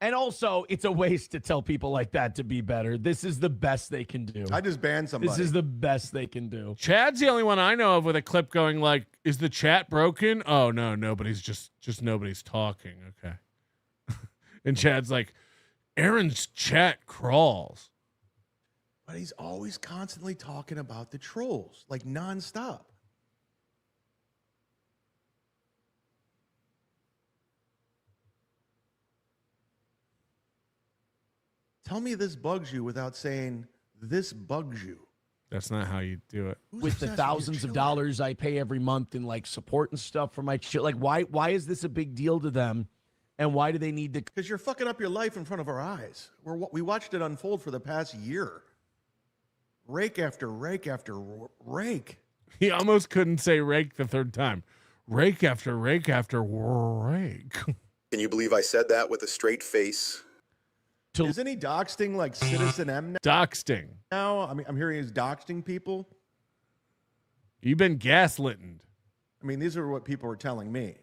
And also, it's a waste to tell people like that to be better. This is the best they can do. I just banned somebody. This is the best they can do. Chad's the only one I know of with a clip going like, is the chat broken? Oh, no, nobody's just nobody's talking. Okay. And Chad's like, Aaron's chat crawls. But he's always constantly talking about the trolls, like nonstop. Tell me this bugs you without saying this bugs you. That's not how you do it. With the thousands of dollars I pay every month in like support and stuff for my shit. Like, why is this a big deal to them? And why do they need to? Because you're fucking up your life in front of our eyes. We watched it unfold for the past year. Rake after rake after rake. He almost couldn't say rake the third time. Rake after rake after rake. Can you believe I said that with a straight face? Isn't he doxing like Citizen M now? Doxing. Now, I mean, I'm hearing he's doxing people. You've been gaslighted. I mean, these are what people are telling me.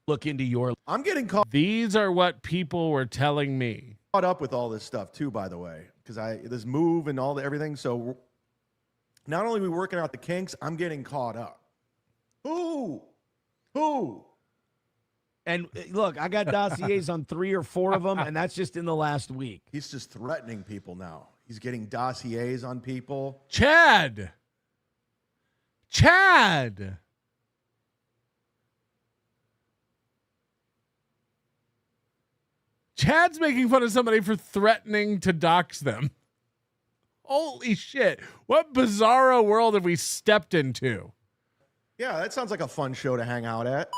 Look into your. I'm getting caught. These are what people were telling me. Caught up with all this stuff too, by the way, because this move and all the everything. So not only are we working out the kinks, I'm getting caught up. Who? And look, I got dossiers on 3 or 4 of them, and that's just in the last week. He's just threatening people now. He's getting dossiers on people. Chad. Chad's making fun of somebody for threatening to dox them. Holy shit. What bizarro world have we stepped into? Yeah, that sounds like a fun show to hang out at.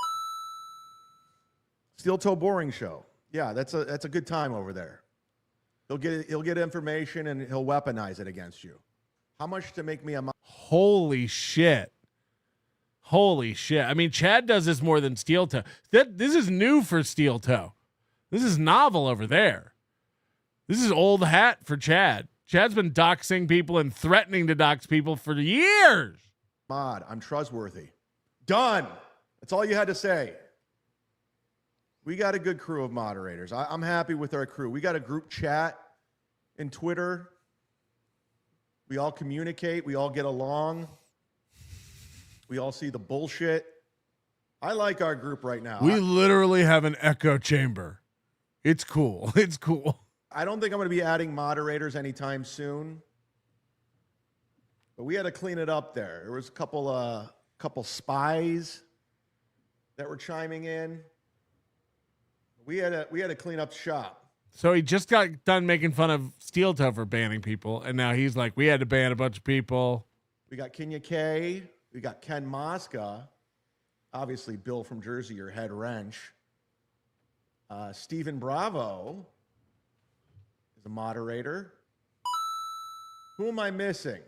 Steel Toe Boring Show. Yeah, that's a good time over there. He'll get information and he'll weaponize it against you. How much to make me a Holy shit. I mean, Chad does this more than Steel Toe. This is new for Steel Toe. This is novel over there. This is old hat for Chad. Chad's been doxing people and threatening to dox people for years. Mod, I'm trustworthy. Done. That's all you had to say. We got a good crew of moderators. I'm happy with our crew. We got a group chat in Twitter. We all communicate. We all get along. We all see the bullshit. I like our group right now. We literally have an echo chamber. It's cool. I don't think I'm going to be adding moderators anytime soon. But we had to clean it up there. There was a couple spies that were chiming in. We had to clean up shop. So he just got done making fun of Steel Toe for banning people, and now he's like, we had to ban a bunch of people. We got Kenya K. We got Ken Mosca. Obviously, Bill from Jersey, your head wrench. Stephen Bravo is a moderator. Who am I missing?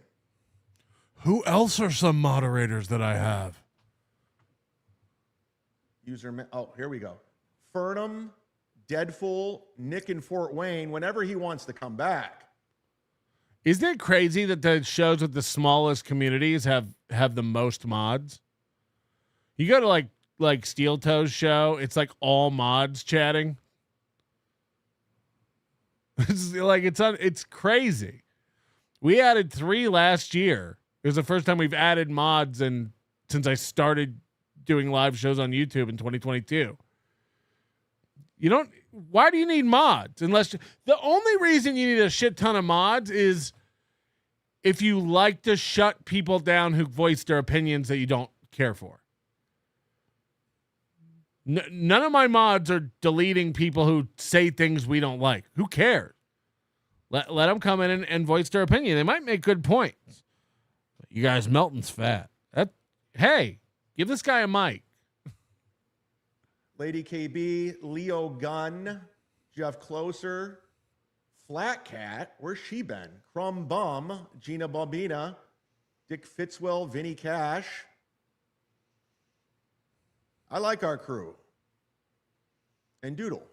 Who else are some moderators that I have? Here we go. Fernum, Deadful, Nick in Fort Wayne, whenever he wants to come back. Isn't it crazy that the shows with the smallest communities have the most mods? You go to like Steel Toe's show, it's like all mods chatting. It's crazy. We added 3 last year. It was the first time we've added mods since I started doing live shows on YouTube in 2022. Why do you need mods? The only reason you need a shit ton of mods is if you like to shut people down who voice their opinions that you don't care for. None of my mods are deleting people who say things we don't like. Who cares? Let them come in and voice their opinion. They might make good points. You guys, Melton's fat. Hey, give this guy a mic. Lady KB, Leo Gunn, Jeff Closer, Flat Cat, where's she been? Crumb Bum, Gina Bobina, Dick Fitzwell, Vinny Cash. I like our crew. And Doodle.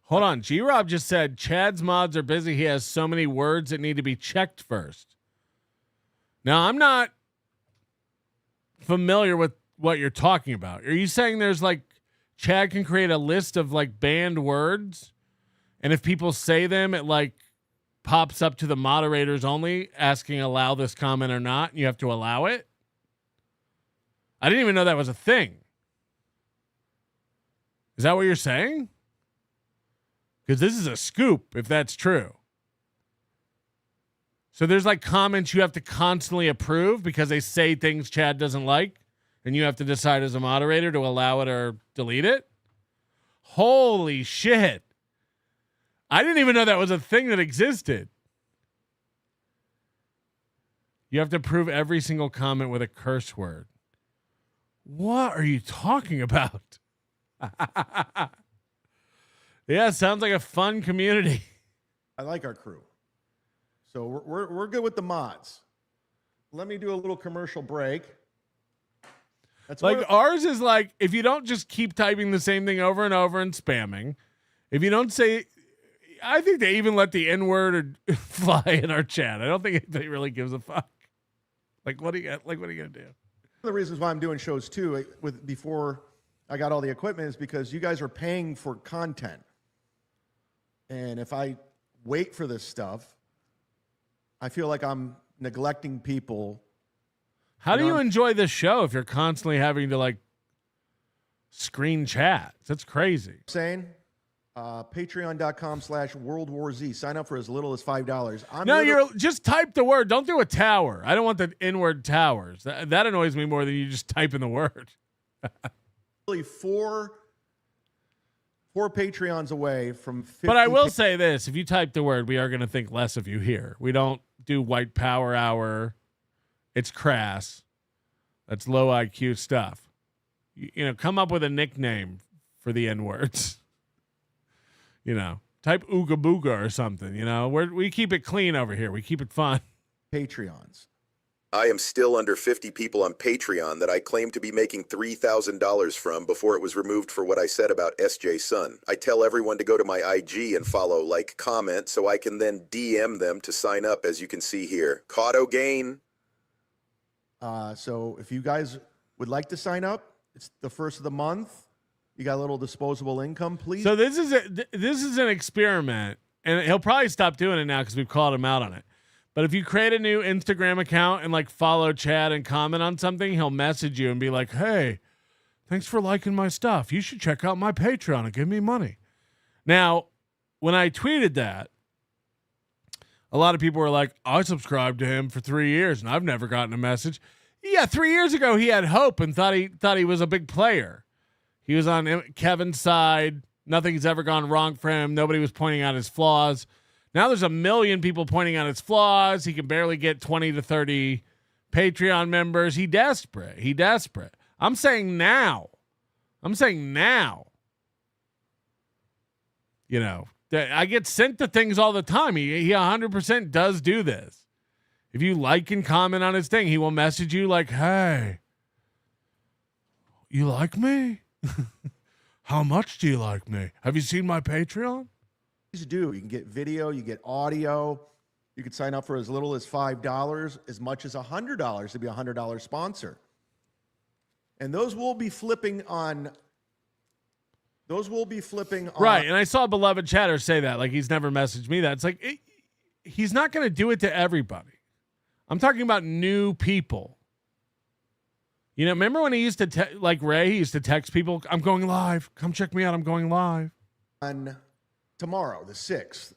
Hold on. G-Rob just said Chad's mods are busy. He has so many words that need to be checked first. Now, I'm not familiar with what you're talking about. Are you saying there's Chad can create a list of banned words, and if people say them, it pops up to the moderators only asking allow this comment or not, and you have to allow it? I didn't even know that was a thing. Is that what you're saying? Because this is a scoop if that's true. So there's comments you have to constantly approve because they say things Chad doesn't like, and you have to decide as a moderator to allow it or delete it? Holy shit. I didn't even know that was a thing that existed. You have to approve every single comment with a curse word. What are you talking about? Yeah, sounds like a fun community. I like our crew. So we're good with the mods. Let me do a little commercial break. That's ours is if you don't just keep typing the same thing over and over and spamming, if you don't say, I think they even let the N-word fly in our chat. I don't think anybody really gives a fuck. What are you gonna do? One of the reasons why I'm doing shows too, before I got all the equipment, is because you guys are paying for content. And if I wait for this stuff, I feel like I'm neglecting people. How do you enjoy this show if you're constantly having to screen chats? That's crazy. Saying patreon.com/World War Z. Sign up for as little as $5. You're just type the word. Don't do a tower. I don't want the inward towers. That annoys me more than you just type in the word. Really four Patreons away from 50. But I will say this. If you type the word, we are going to think less of you here. We don't do white power hour. It's crass. That's low IQ stuff. Come up with a nickname for the N-words. Type Ooga Booga or something. We keep it clean over here. We keep it fun. Patreons. I am still under 50 people on Patreon that I claim to be making $3,000 from before it was removed for what I said about SJ Sun. I tell everyone to go to my IG and follow, comment, so I can then DM them to sign up, as you can see here. Cauto gain. So if you guys would like to sign up, it's the first of the month. You got a little disposable income, please. So this is an experiment, and he'll probably stop doing it now because we've called him out on it. But if you create a new Instagram account and follow Chad and comment on something, he'll message you and be like, "Hey, thanks for liking my stuff. You should check out my Patreon and give me money." Now, when I tweeted that, a lot of people were like, "I subscribed to him for 3 years and I've never gotten a message." Yeah, 3 years ago he had hope and thought he was a big player. He was on Kevin's side. Nothing's ever gone wrong for him. Nobody was pointing out his flaws. Now there's a million people pointing out his flaws. He can barely get 20 to 30 Patreon members. He desperate. I'm saying now. I get sent to things all the time. He 100% does do this. If you like and comment on his thing, he will message you like, hey, you like me? How much do you like me? Have you seen my Patreon? You can get video, you get audio. You can sign up for as little as $5, as much as $100 to be a $100 sponsor. And those will be flipping on. Right, and I saw Beloved Chatter say that. Like, he's never messaged me that. It's like, he's not going to do it to everybody. I'm talking about new people. You know, remember when he used to, like Ray, he used to text people, I'm going live. Come check me out. I'm going live. On tomorrow, the 6th,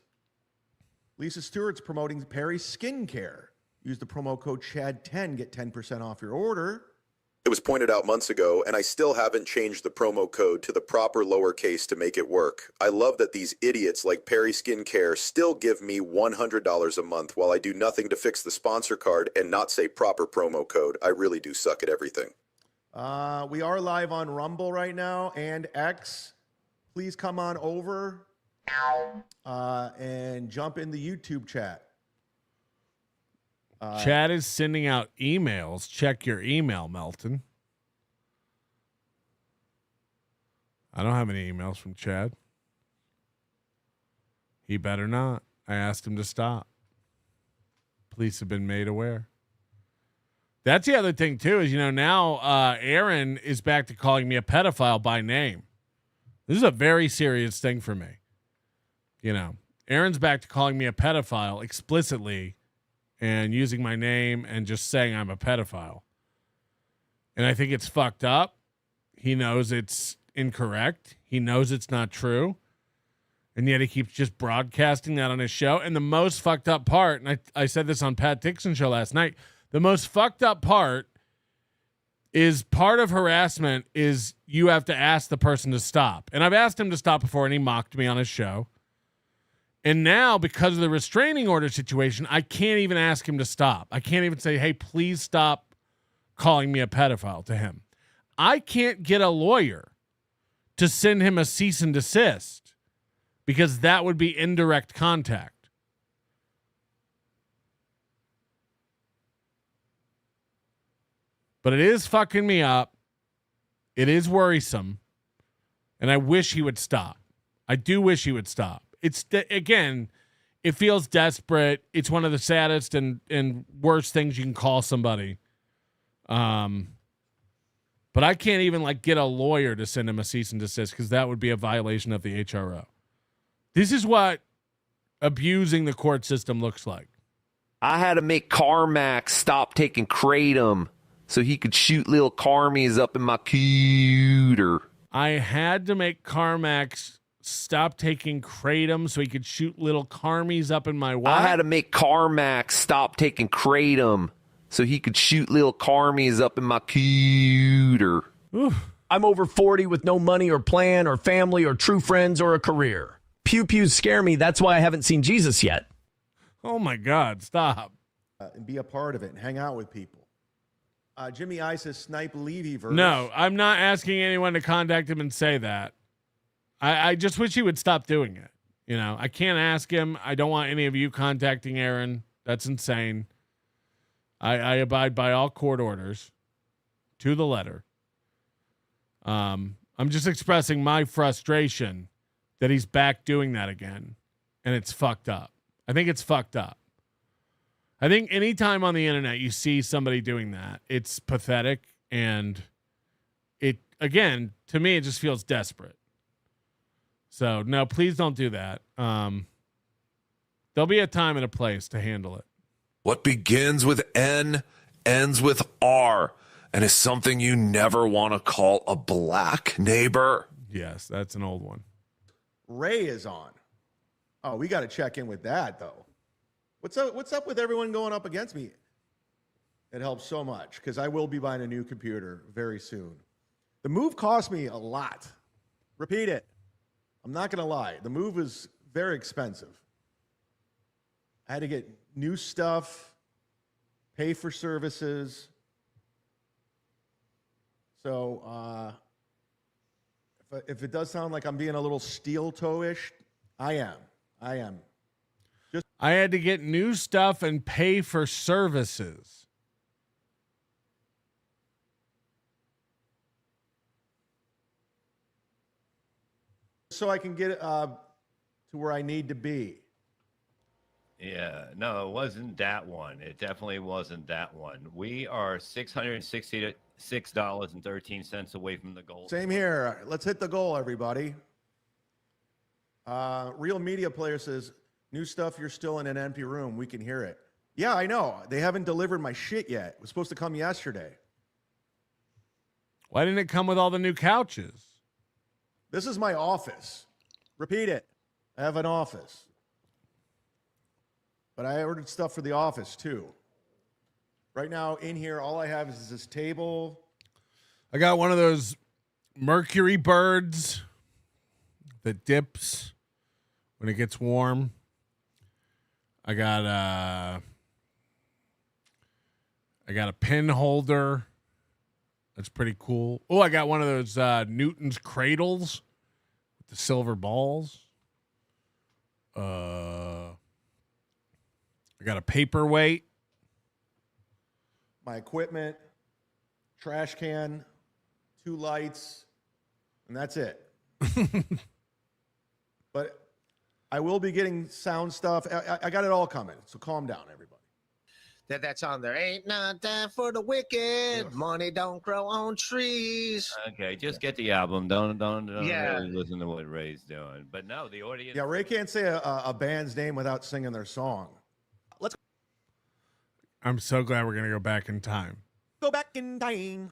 Lisa Stewart's promoting Perry Skincare. Use the promo code CHAD10, get 10% off your order. It was pointed out months ago, and I still haven't changed the promo code to the proper lowercase to make it work. I love that these idiots like Perry Skincare still give me $100 a month while I do nothing to fix the sponsor card and not say proper promo code. I really do suck at everything. We are live on Rumble right now and X. Please come on over and jump in the YouTube chat. Chad is sending out emails. Check your email, Melton. I don't have any emails from Chad. He better not. I asked him to stop. Police have been made aware. That's the other thing, too, is, you know, now Aaron is back to calling me a pedophile by name. This is a very serious thing for me. You know, Aaron's back to calling me a pedophile explicitly and using my name and just saying I'm a pedophile. And I think it's fucked up. He knows it's incorrect. He knows it's not true. And yet he keeps just broadcasting that on his show. And the most fucked up part, and I said this on Pat Dixon's show last night, the most fucked up part is part of harassment is you have to ask the person to stop. And I've asked him to stop before, and he mocked me on his show. And now, because of the restraining order situation, I can't even ask him to stop. I can't even say, hey, please stop calling me a pedophile to him. I can't get a lawyer to send him a cease and desist because that would be indirect contact. But it is fucking me up. It is worrisome. And I wish he would stop. I do wish he would stop. It's, again, it feels desperate. It's one of the saddest and worst things you can call somebody. But I can't even like get a lawyer to send him a cease and desist because that would be a violation of the HRO. This is what abusing the court system looks like. I had to make KarmicX stop taking kratom so he could shoot little Karmies up in my cooter. I had to make KarmicX stop taking kratom so he could shoot little Karmies up in my what? I had to make KarmicX stop taking kratom so he could shoot little Karmies up in my cooter. I'm over 40 with no money or plan or family or true friends or a career. Pew-pews scare me. That's why I haven't seen Jesus yet. Oh, my God. Stop. And be a part of it and hang out with people. Jimmy I says snipe Levy verse. No, I'm not asking anyone to contact him and say that. I just wish he would stop doing it. You know, I can't ask him. I don't want any of you contacting Aaron. That's insane. I abide by all court orders to the letter. I'm just expressing my frustration that he's back doing that again. And it's fucked up. I think it's fucked up. I think anytime on the internet you see somebody doing that, it's pathetic. And it, again, to me, it just feels desperate. So, no, please don't do that. There'll be a time and a place to handle it. What begins with N ends with R and is something you never want to call a black neighbor. Yes, that's an old one. Ray is on. Oh, we got to check in with that, though. What's up with everyone going up against me? It helps so much because I will be buying a new computer very soon. The move cost me a lot. Repeat it. I'm not going to lie. The move was very expensive. I had to get new stuff, pay for services. So if it does sound like I'm being a little steel toe-ish, I am. I had to get new stuff and pay for services. So I can get to where I need to be. Yeah, no, it wasn't that one. It definitely wasn't that one. We are $666.13 away from the goal. Same here. Let's hit the goal, everybody. Real Media Player says, new stuff, you're still in an empty room. We can hear it. Yeah, I know. They haven't delivered my shit yet. It was supposed to come yesterday. Why didn't it come with all the new couches? This is my office. Repeat it. I have an office. But I ordered stuff for the office, too. Right now, in here, all I have is this table. I got one of those Mercury birds that dips when it gets warm. I got a pin holder. That's pretty cool. Oh, I got one of those Newton's cradles with the silver balls. I got a paperweight. My equipment, trash can, 2 lights, and that's it. But I will be getting sound stuff. I got it all coming, so calm down, everybody. That's on there. Ain't none time for the wicked. Money don't grow on trees. Okay, just get the album. Don't really listen to what Ray's doing. But no, the audience. Yeah, Ray can't say a band's name without singing their song. Let's I'm so glad we're going to go back in time. go back in time.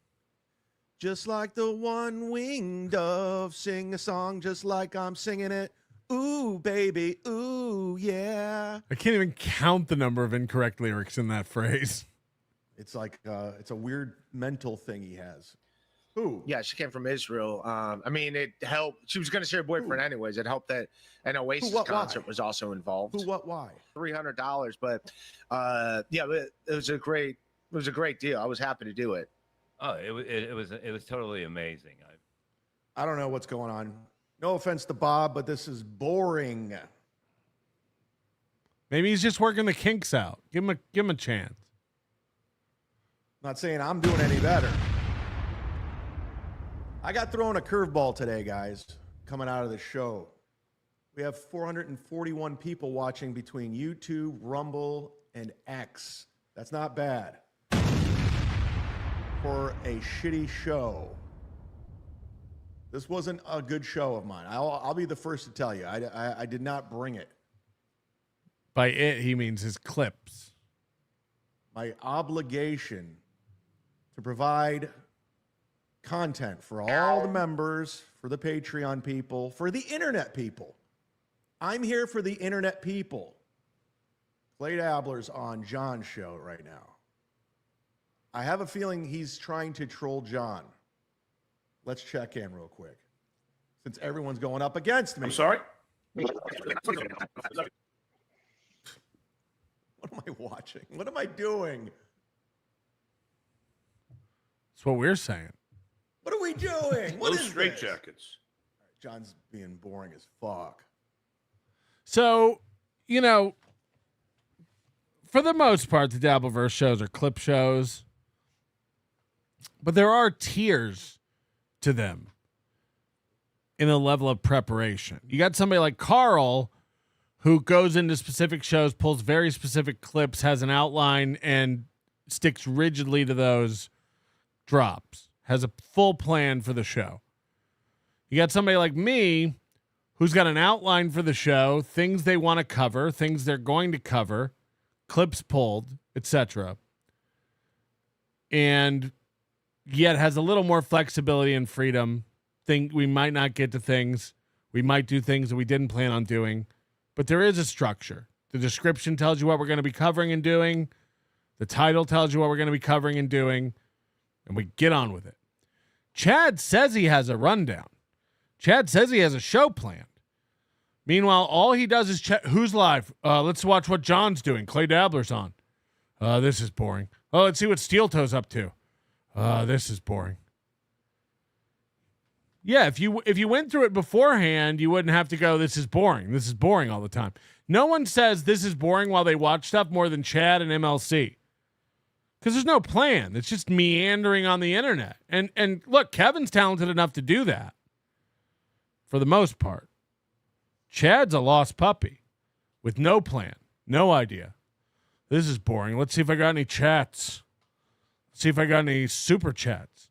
Just like the one-winged dove, sing a song just like I'm singing it. Ooh, baby, ooh, yeah. I can't even count the number of incorrect lyrics in that phrase. It's like, it's a weird mental thing he has. Who? Yeah, she came from Israel. I mean, it helped. She was going to share a boyfriend anyways. It helped that an Oasis concert was also involved. Who, what, why? $300, but yeah, it was a great deal. I was happy to do it. Oh, it was totally amazing. I don't know what's going on. No offense to Bob, but this is boring. Maybe he's just working the kinks out. Give him a chance. Not saying I'm doing any better. I got thrown a curveball today, guys, coming out of the show. We have 441 people watching between YouTube, Rumble, and X. That's not bad for a shitty show. This wasn't a good show of mine. I'll be the first to tell you. I did not bring it. By it, he means his clips. My obligation to provide content for all the members, for the Patreon people, for the internet people. I'm here for the internet people. Clay Dabbler's on John's show right now. I have a feeling he's trying to troll John. Let's check in real quick, since everyone's going up against me. I'm sorry? What am I watching? What am I doing? That's what we're saying. What are we doing? What Those is straight this? jackets. John's being boring as fuck. So, for the most part, the Dabbleverse shows are clip shows, but there are tiers to them in a level of preparation. You got somebody like Carl who goes into specific shows, pulls very specific clips, has an outline, and sticks rigidly to those drops, has a full plan for the show. You got somebody like me who's got an outline for the show, things they want to cover, things they're going to cover, clips pulled, etc. And yet has a little more flexibility and freedom. Think we might not get to things. We might do things that we didn't plan on doing. But there is a structure. The description tells you what we're going to be covering and doing. The title tells you what we're going to be covering and doing. And we get on with it. Chad says he has a rundown. Chad says he has a show planned. Meanwhile, all he does is check who's live. Let's watch what John's doing. Clay Dabbler's on. This is boring. Oh, let's see what Steel Toe's up to. This is boring. Yeah, if you went through it beforehand, you wouldn't have to go, this is boring. This is boring all the time. No one says this is boring while they watch stuff more than Chad and MLC. Because there's no plan. It's just meandering on the internet. And look, Kevin's talented enough to do that. For the most part. Chad's a lost puppy. With no plan. No idea. This is boring. Let's see if I got any chats. Let's see if I got any super chats.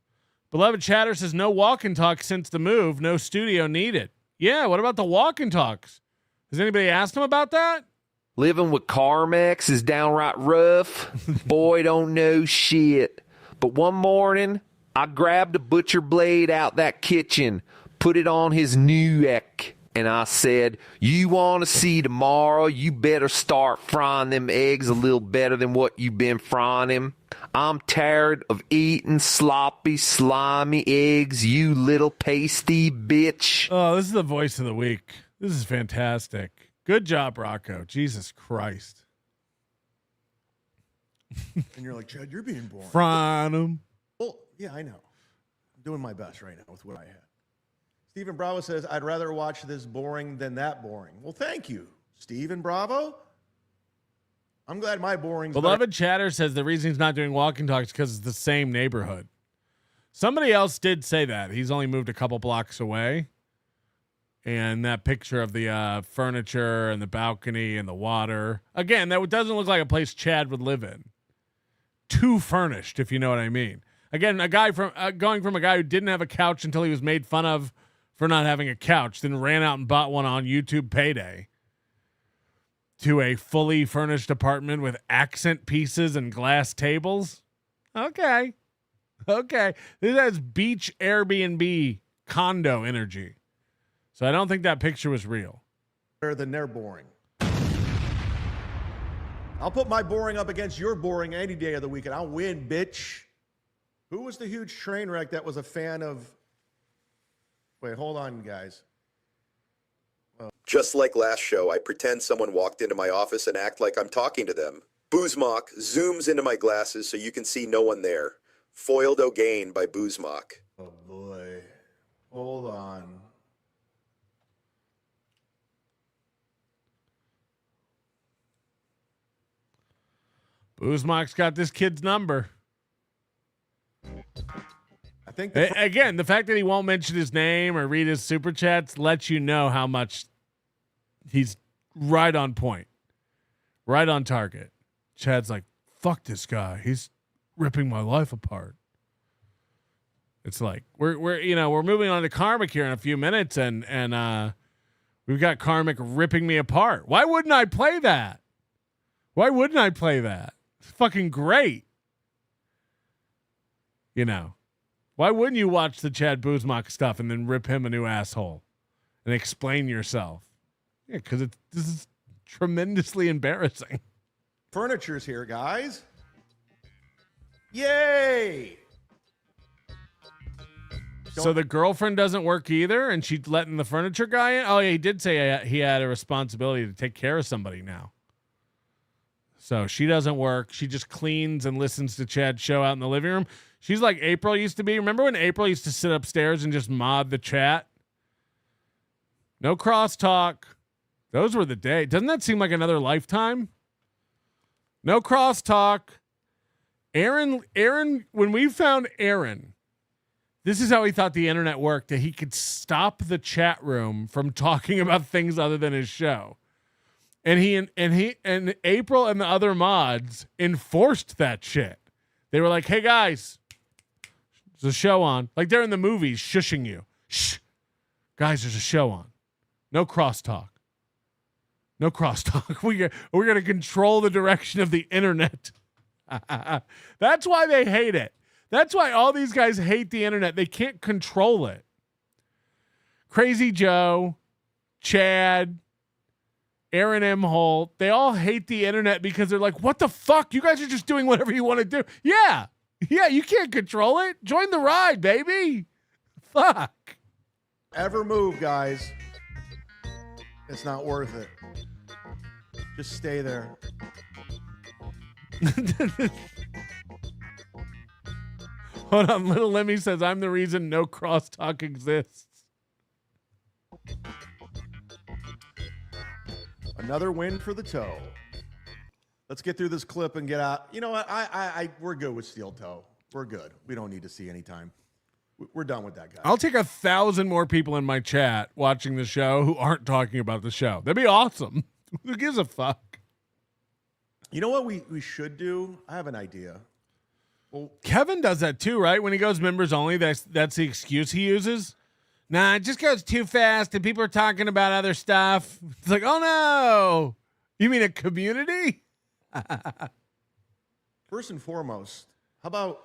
Beloved Chatter says, no walk and talk since the move. No studio needed. Yeah, what about the walk and talks? Has anybody asked him about that? Living with KarmicX is downright rough. Boy, don't know shit. But one morning, I grabbed a butcher blade out that kitchen, put it on his new neck, and I said, you want to see tomorrow, you better start frying them eggs a little better than what you've been frying them. I'm tired of eating sloppy, slimy eggs, you little pasty bitch. Oh, this is the voice of the week. This is fantastic. Good job, Rocco. Jesus Christ. And you're like, Chad, you're being boring. Frying them. Well, yeah, I know. I'm doing my best right now with what I had. Stephen Bravo says, I'd rather watch this boring than that boring. Well, thank you, Stephen Bravo. I'm glad my boring. Beloved Chatter says the reason he's not doing walking talks is because it's the same neighborhood. Somebody else did say that. He's only moved a couple blocks away. And that picture of the furniture and the balcony and the water. Again, that doesn't look like a place Chad would live in. Too furnished, if you know what I mean. Again, a guy from going from a guy who didn't have a couch until he was made fun of for not having a couch, then ran out and bought one on YouTube payday, to a fully furnished apartment with accent pieces and glass tables. Okay. This has beach Airbnb condo energy. So I don't think that picture was real. Better than their boring. I'll put my boring up against your boring any day of the week, and I'll win, bitch. Who was the huge train wreck that was a fan of... Wait, hold on, guys. Just like last show, I pretend someone walked into my office and act like I'm talking to them. Zumock zooms into my glasses so you can see no one there. Foiled O'Gain by Zumock. Oh, boy. Hold on. Zumock's got this kid's number. I think again, the fact that he won't mention his name or read his super chats lets you know how much he's right on point, right on target. Chad's like, fuck this guy. He's ripping my life apart. It's like we're moving on to Karmic here in a few minutes, and we've got Karmic ripping me apart. Why wouldn't I play that? It's fucking great. You know, why wouldn't you watch the Chad Zumock stuff and then rip him a new asshole and explain yourself? Yeah, because this is tremendously embarrassing. Furniture's here, guys. Yay! So the girlfriend doesn't work either, and she's letting the furniture guy in? Oh, yeah, he did say he had a responsibility to take care of somebody now. So she doesn't work. She just cleans and listens to Chad's show out in the living room. She's like April used to be. Remember when April used to sit upstairs and just mod the chat? No crosstalk. Those were the days. Doesn't that seem like another lifetime? No crosstalk. Aaron, when we found Aaron, this is how he thought the internet worked, that he could stop the chat room from talking about things other than his show. And he April and the other mods enforced that shit. They were like, "Hey guys, there's a show on." Like they're in the movies shushing you. Shh. Guys, there's a show on. No crosstalk. No crosstalk. We're going to control the direction of the internet. That's why they hate it. That's why all these guys hate the internet. They can't control it. Crazy Joe, Chad, Aaron M. Holt, they all hate the internet because they're like, what the fuck? You guys are just doing whatever you want to do. Yeah, you can't control it. Join the ride, baby. Fuck. Ever move, guys. It's not worth it. Just stay there. Hold on. Little Lemmy says, I'm the reason no crosstalk exists. Another win for the toe. Let's get through this clip and get out. You know what? We're good with steel toe. We're good. We don't need to see any time. We're done with that guy. I'll take 1,000 more people in my chat watching the show who aren't talking about the show. That'd be awesome. Who gives a fuck? You know what we should do? I have an idea. Well, Kevin does that too, right? When he goes members only, that's the excuse he uses. Nah, it just goes too fast and people are talking about other stuff. It's like, oh no. You mean a community? First and foremost, how about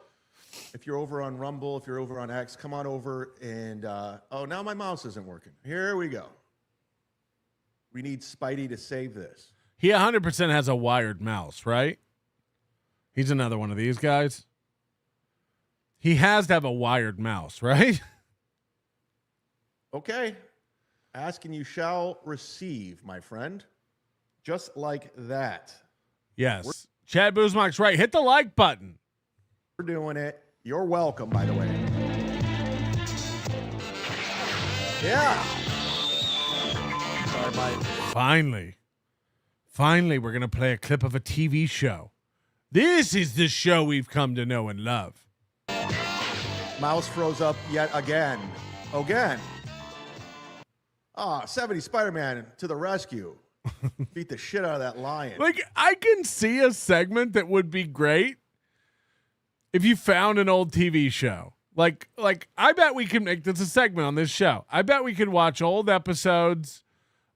if you're over on Rumble, if you're over on X, come on over and, oh, now my mouse isn't working. Here we go. We need Spidey to save this. He 100% has a wired mouse, right? He's another one of these guys. He has to have a wired mouse, right? Okay. Ask and you shall receive, my friend. Just like that. Yes. Chad Buzmak's right. Hit the like button. We're doing it. You're welcome, by the way. Yeah. Sorry, Mike. Finally, we're going to play a clip of a TV show. This is the show we've come to know and love. Mouse froze up yet again. Again. 70 Spider-Man to the rescue. Beat the shit out of that lion. Like, I can see a segment that would be great if you found an old TV show. Like I bet we can make this a segment on this show. I bet we could watch old episodes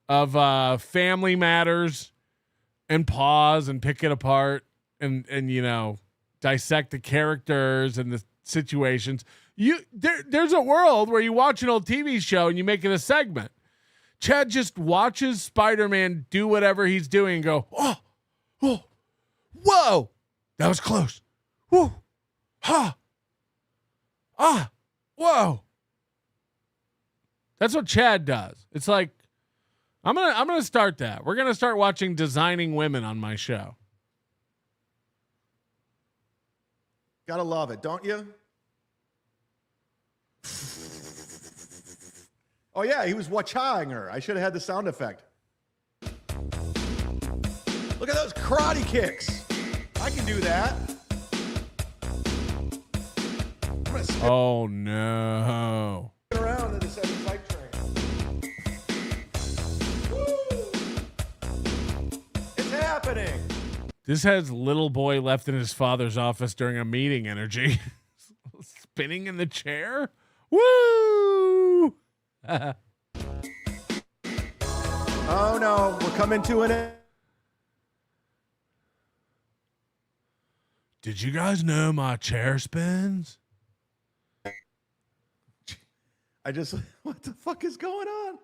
of Family Matters and pause and pick it apart and you know, dissect the characters and the situations. There's a world where you watch an old TV show and you make it a segment. Chad just watches Spider-Man do whatever he's doing and go, oh, whoa, that was close. Whoa, whoa. That's what Chad does. It's like, I'm gonna start that. We're gonna start watching Designing Women on my show. Gotta love it, don't you? Oh, yeah, he was watching her. I should have had the sound effect. Look at those karate kicks. I can do that. Oh, no. Around in the 75 train. Woo! It's happening. This has little boy left in his father's office during a meeting energy. Spinning in the chair. Woo! Oh no, we're coming to an end. Did you guys know my chair spins? What the fuck is going on?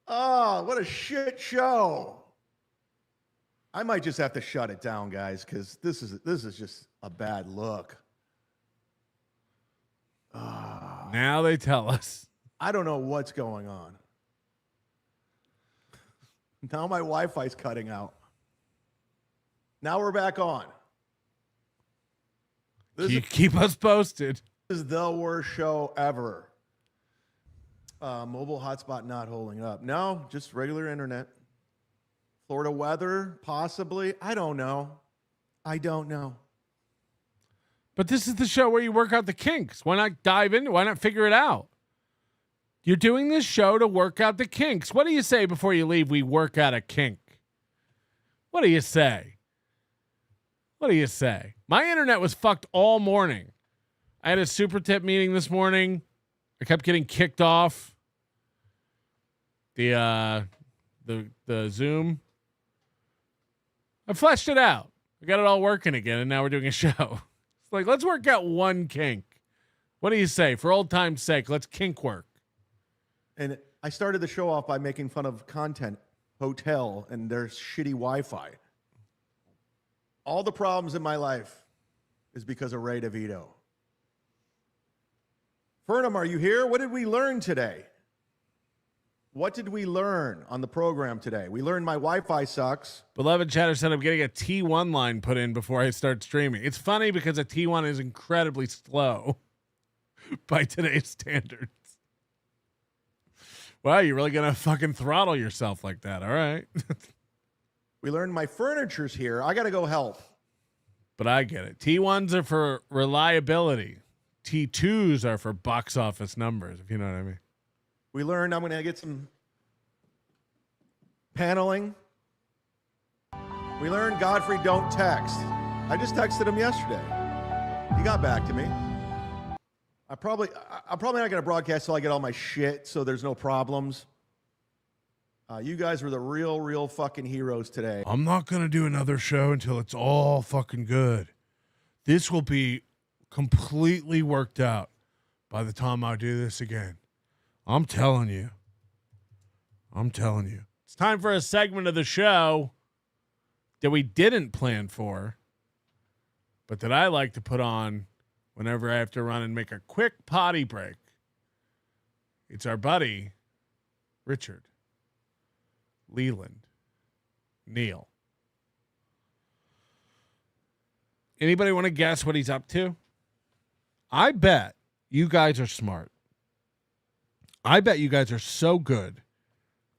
Oh, what a shit show. I might just have to shut it down, guys, because this is just a bad look. Now they tell us. I don't know what's going on. Now my Wi-Fi's cutting out. Now we're back on. Keep us posted. This is the worst show ever. Mobile hotspot not holding up. No, just regular internet. Florida weather, possibly. I don't know. But this is the show where you work out the kinks. Why not dive into it? Why not figure it out? You're doing this show to work out the kinks. What do you say before you leave? We work out a kink. What do you say? My internet was fucked all morning. I had a super tip meeting this morning. I kept getting kicked off the Zoom. I fleshed it out. I got it all working again, and now we're doing a show. It's like, let's work out one kink. What do you say? For old time's sake, let's kink work. And I started the show off by making fun of Content Hotel and their shitty Wi-Fi. All the problems in my life is because of Ray DeVito. Fernham, are you here? What did we learn today? What did we learn on the program today? We learned my Wi-Fi sucks. Beloved Chatter said I'm getting a T1 line put in before I start streaming. It's funny because a T1 is incredibly slow by today's standards. Wow, you're really going to fucking throttle yourself like that. All right. We learned my furniture's here. I got to go help. But I get it. T1s are for reliability. T2s are for box office numbers, if you know what I mean. We learned I'm going to get some paneling. We learned Godfrey don't text. I just texted him yesterday. He got back to me. I'm probably not going to broadcast till I get all my shit, so there's no problems. You guys were the real fucking heroes today. I'm not going to do another show until it's all fucking good. This will be completely worked out by the time I do this again. I'm telling you. It's time for a segment of the show that we didn't plan for, but that I like to put on whenever I have to run and make a quick potty break. It's our buddy, Richard, Leland, Neil. Anybody want to guess what he's up to? I bet you guys are smart. I bet you guys are so good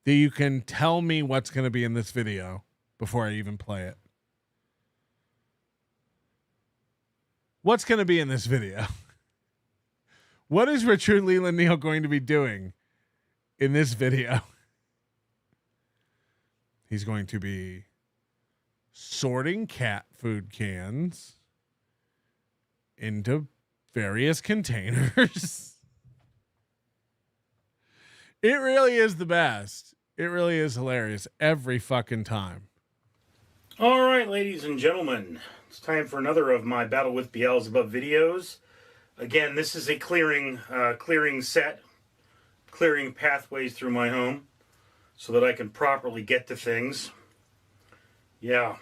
that you can tell me what's going to be in this video before I even play it. What's going to be in this video? What is Richard Leland Neal going to be doing in this video? He's going to be sorting cat food cans into various containers. It really is the best. It really is hilarious every fucking time. All right, ladies and gentlemen, it's time for another of my Battle with Beelzebub videos. Again, this is a clearing set, clearing pathways through my home so that I can properly get to things. Yeah.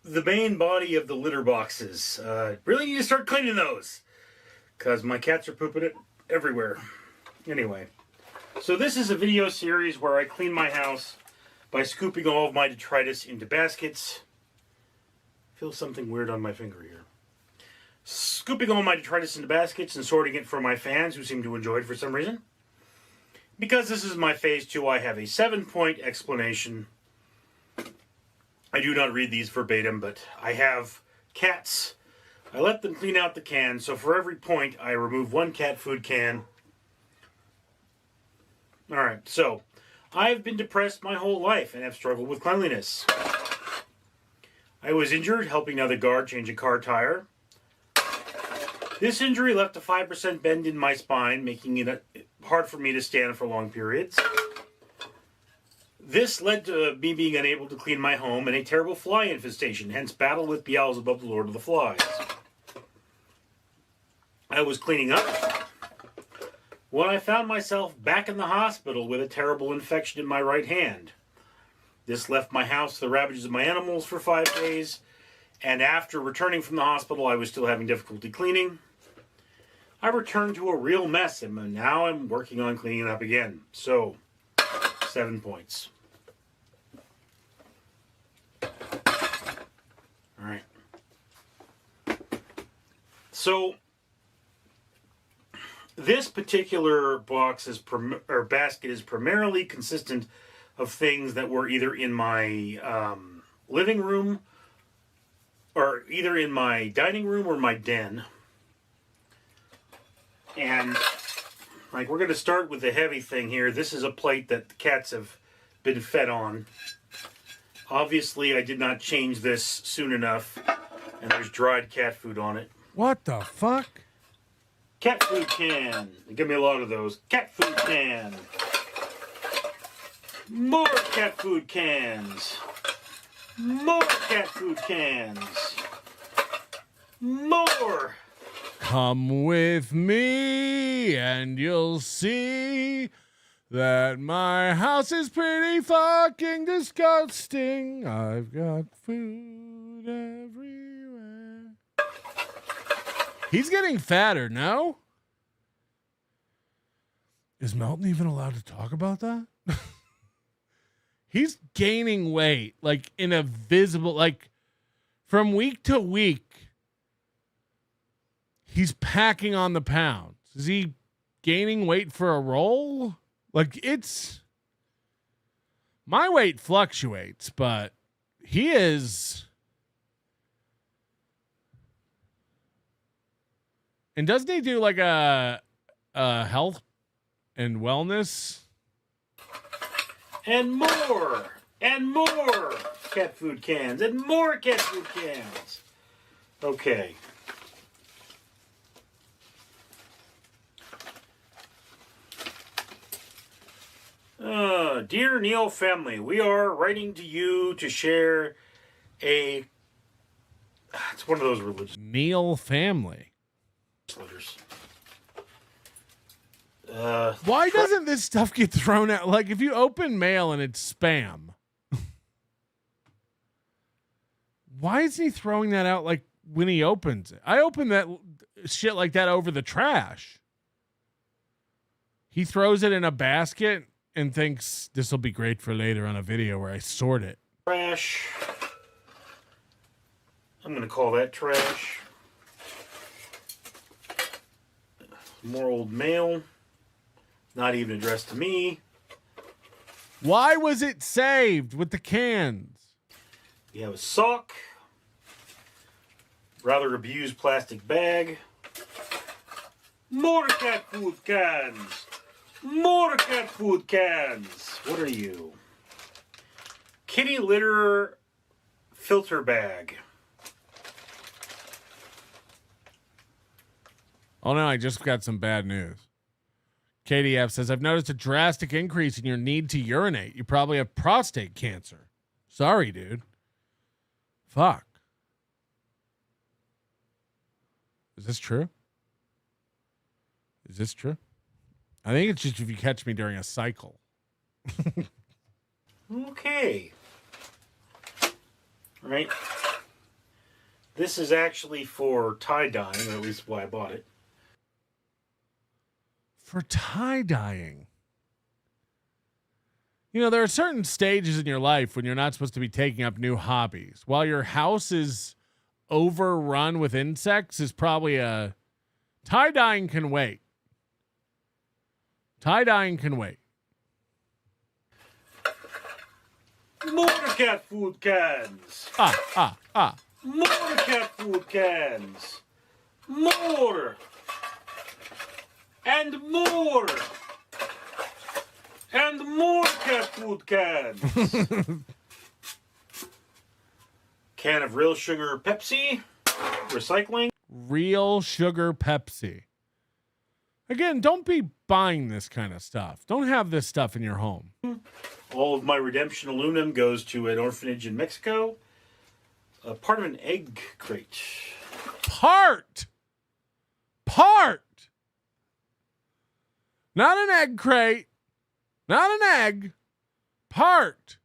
The main body of the litter boxes. Really need to start cleaning those because my cats are pooping it everywhere. Anyway, so this is a video series where I clean my house by scooping all of my detritus into baskets. Feel something weird on my finger here. Scooping all my detritus into baskets and sorting it for my fans who seem to enjoy it for some reason. Because this is my phase 2, I have a 7-point explanation. I do not read these verbatim, but I have cats. I let them clean out the can, so for every point, I remove one cat food can. Alright, so I've been depressed my whole life and have struggled with cleanliness. I was injured helping another guard change a car tire. This injury left a 5% bend in my spine, making it hard for me to stand for long periods. This led to me being unable to clean my home and a terrible fly infestation, hence battle with Beelzebub, the Lord of the Flies. I was cleaning up when I found myself back in the hospital with a terrible infection in my right hand. This left my house to the ravages of my animals for 5 days, and after returning from the hospital, I was still having difficulty cleaning. I returned to a real mess, and now I'm working on cleaning it up again. So, 7 points. All right. So, this particular box or basket is primarily consistent of things that were either in my living room or either in my dining room or my den. And like we're going to start with the heavy thing here. This is a plate that the cats have been fed on. Obviously, I did not change this soon enough, and there's dried cat food on it. What the fuck? Cat food can. Give me a lot of those. Cat food can. More cat food cans. More cat food cans. More. Come with me and you'll see that my house is pretty fucking disgusting. I've got food everywhere. He's getting fatter, no? Is Melton even allowed to talk about that? He's gaining weight, like in a visible, like from week to week. He's packing on the pounds. Is he gaining weight for a role? Like, my weight fluctuates, but he is. And doesn't he do like a health and wellness? And more cat food cans and more cat food cans. Okay. Dear Neil family, we are writing to you to share it's one of those religious Neil family. letters. Why doesn't this stuff get thrown out? Like, if you open mail and it's spam, why isn't he throwing that out like when he opens it? I open that shit like that over the trash. He throws it in a basket and thinks this will be great for later on a video where I sort it. Trash. I'm going to call that trash. More old mail. Not even addressed to me. Why was it saved with the cans? You have a sock. Rather abused plastic bag. More cat food cans. More cat food cans. What are you? Kitty litter filter bag. Oh no, I just got some bad news. KDF says, I've noticed a drastic increase in your need to urinate. You probably have prostate cancer. Sorry, dude. Fuck. Is this true? Is this true? I think it's just if you catch me during a cycle. Okay. Right. This is actually for tie-dyeing, or at least why I bought it. For tie-dyeing. You know, there are certain stages in your life when you're not supposed to be taking up new hobbies. While your house is overrun with insects, is probably tie-dyeing can wait. Tie-dyeing can wait. More cat food cans. More cat food cans. More. And more. And more cat food cans. Can of real sugar Pepsi. Recycling. Real sugar Pepsi. Again, don't be buying this kind of stuff. Don't have this stuff in your home. All of my redemption aluminum goes to an orphanage in Mexico. Part of an egg crate. Part. Not an egg crate. Not an egg. Part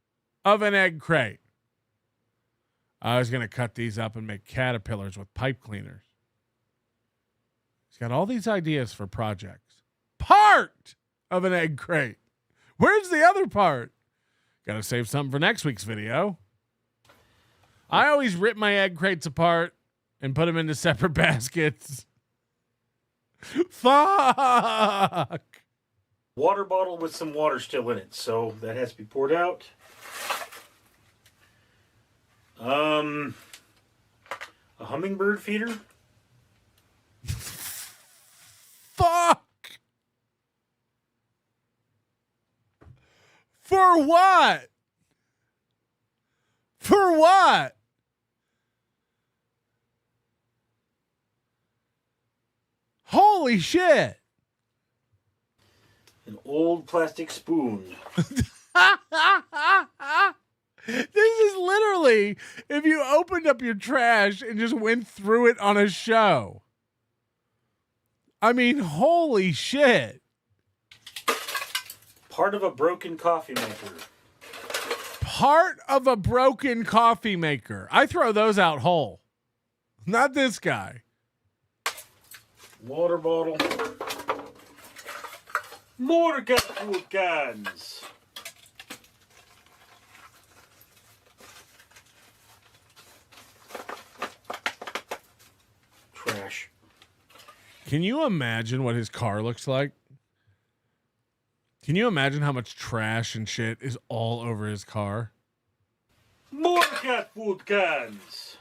of an egg crate. I was going to cut these up and make caterpillars with pipe cleaners. He's got all these ideas for projects. Part of an egg crate. Where's the other part? Got to save something for next week's video. I always rip my egg crates apart and put them into separate baskets. Fuck. Water bottle with some water still in it, so that has to be poured out. A hummingbird feeder. Fuck. For what? For what? Holy shit. An old plastic spoon. This is literally if you opened up your trash and just went through it on a show. I mean, holy shit. Part of a broken coffee maker. Part of a broken coffee maker. I throw those out whole. Not this guy. Water bottle. More cat food cans. Trash. Can you imagine what his car looks like? Can you imagine how much trash and shit is all over his car? More cat food cans.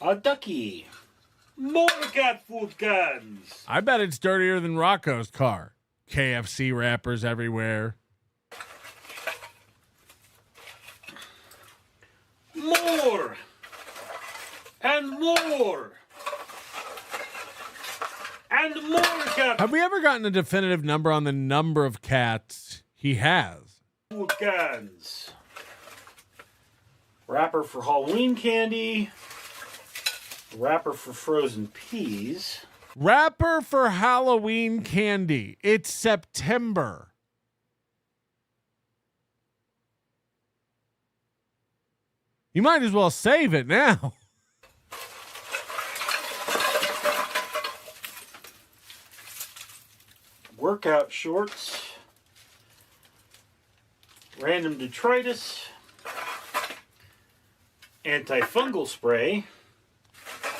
A ducky. More cat food cans. I bet it's dirtier than Rocco's car. KFC wrappers everywhere. More. And more. And more cat Have we ever gotten a definitive number on the number of cats he has? food cans. Wrapper for Halloween candy. Wrapper for frozen peas. Wrapper for Halloween candy. It's September. You might as well save it now. Workout shorts. Random detritus. Antifungal spray.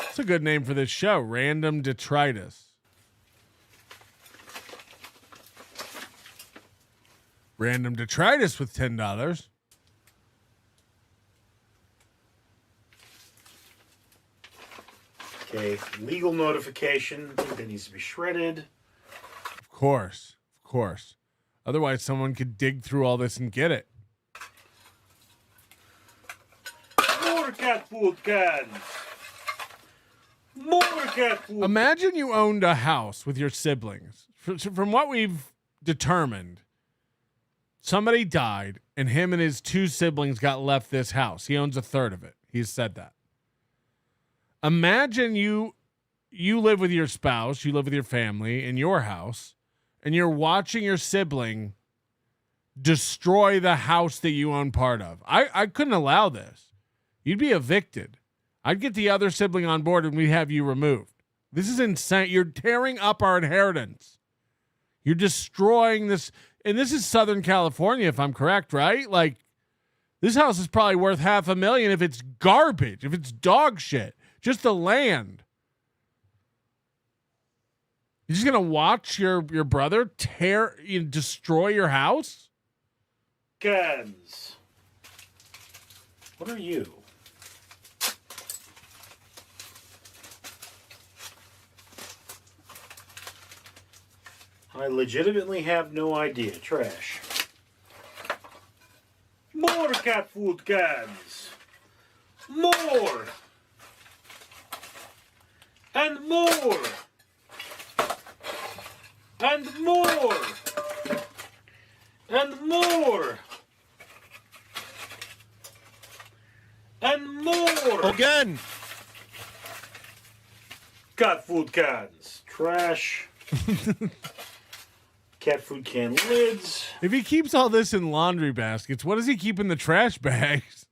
That's a good name for this show. Random detritus. Random detritus with $10. Okay, legal notification. I think that needs to be shredded. Of course. Of course. Otherwise, someone could dig through all this and get it. More cat food cans. More cat food. Imagine you owned a house with your siblings. From what we've determined, somebody died and him and his two siblings got left this house. He owns a third of it. He's said that. Imagine you live with your spouse, you live with your family in your house, and you're watching your sibling destroy the house that you own part of. I couldn't allow this. You'd be evicted. I'd get the other sibling on board and we'd have you removed. This is insane. You're tearing up our inheritance. You're destroying this. And this is Southern California, if I'm correct, right? Like, this house is probably worth $500,000 if it's garbage, if it's dog shit. Just the land. You're just gonna watch your brother destroy your house? Cans. What are you? I legitimately have no idea. Trash. More cat food cans. More. And more. And more. And more. And more. Again. Cat food cans. Trash. Cat food can lids. If he keeps all this in laundry baskets, what does he keep in the trash bags?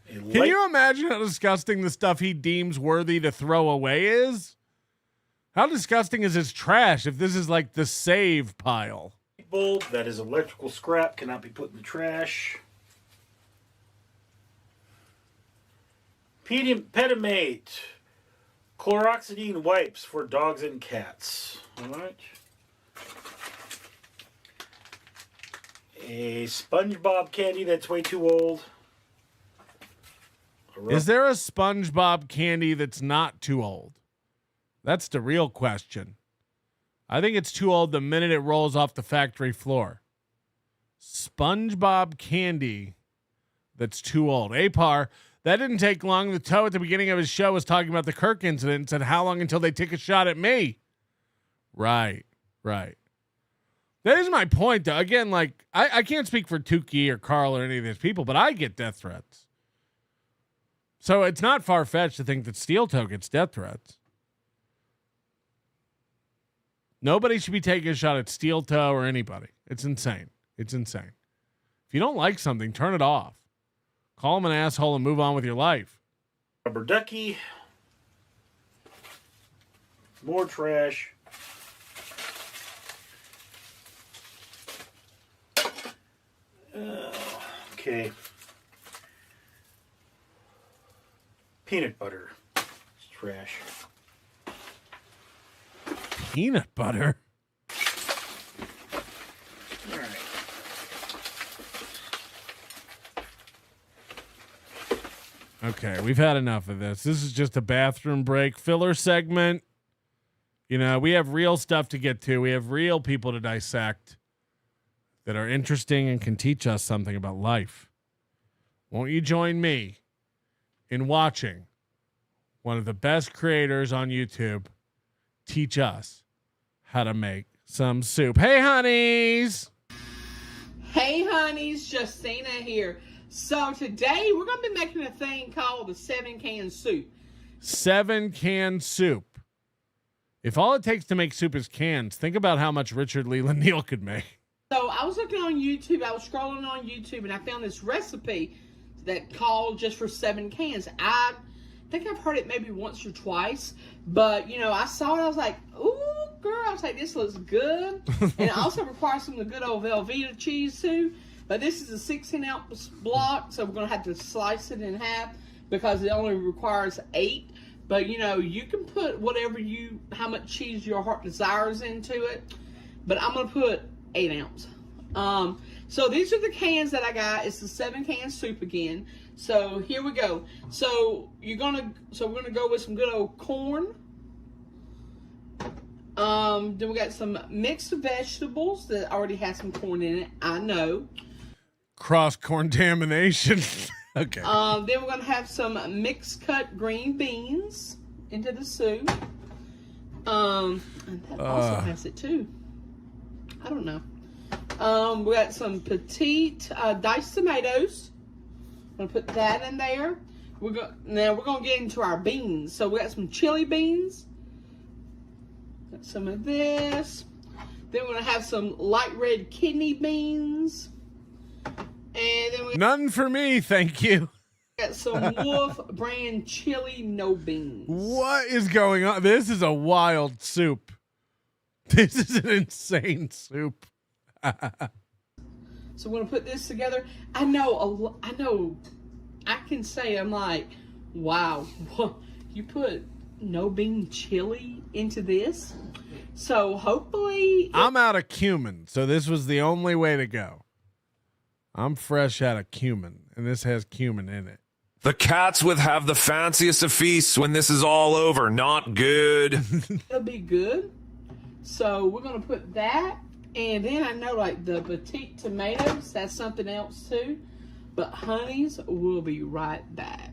Can you imagine how disgusting the stuff he deems worthy to throw away is? How disgusting is his trash if this is like the save pile? Bulb that is electrical scrap cannot be put in the trash. Pedimate. Chloroxidine wipes for dogs and cats. All right. A SpongeBob candy that's way too old. Is there a SpongeBob candy that's not too old? That's the real question. I think it's too old the minute it rolls off the factory floor. SpongeBob candy that's too old. Apar, that didn't take long. The toe at the beginning of his show was talking about the Kirk incident and said, how long until they take a shot at me? Right. That is my point, though. Again, like, I can't speak for Tukey or Carl or any of these people, but I get death threats. So it's not far-fetched to think that Steel Toe gets death threats. Nobody should be taking a shot at Steel Toe or anybody. It's insane. It's insane. If you don't like something, turn it off. Call him an asshole and move on with your life. Rubber ducky. More trash. Okay. Peanut butter. It's trash. Peanut butter? Okay, we've had enough of this. This is just a bathroom break filler segment. You know, we have real stuff to get to. We have real people to dissect that are interesting and can teach us something about life. Won't you join me in watching one of the best creators on YouTube teach us how to make some soup? Hey, honeys! Hey, honeys, Justina here. So today we're going to be making a thing called the 7-can soup. 7-can soup. If all it takes to make soup is cans, think about how much Richard Leland Neal could make. So I was looking on YouTube, I was scrolling on YouTube, and I found this recipe that called just for 7 cans. I think I've heard it maybe once or twice, but you know, I saw it, I was like, ooh, girl, I was like, this looks good. And it also requires some of the good old Velveeta cheese too. But this is a 16-ounce block, so we're going to have to slice it in half because it only requires 8. But, you know, you can put how much cheese your heart desires into it. But I'm going to put 8 ounce. So these are the cans that I got. It's the 7-can soup again. So here we go. So we're going to go with some good old corn. Then we got some mixed vegetables that already has some corn in it. I know. Cross-contamination. Okay. Then we're going to have some mixed cut green beans into the soup. And that also has it too. I don't know. We got some petite diced tomatoes. I'm going to put that in there. Now we're going to get into our beans. So we got some chili beans. Got some of this. Then we're going to have some light red kidney beans. And then we none for me, thank you. Got some Wolf brand chili no beans. What is going on? This is a wild soup. This is an insane soup. So we're gonna put this together. I know. I can say I'm like, wow, you put no bean chili into this. So hopefully, I'm out of cumin, so this was the only way to go. I'm fresh out of cumin, and this has cumin in it. The cats would have the fanciest of feasts when this is all over. Not good. It'll be good. So we're going to put that. And then I know like the petite tomatoes, that's something else too. But honeys, we'll be right back.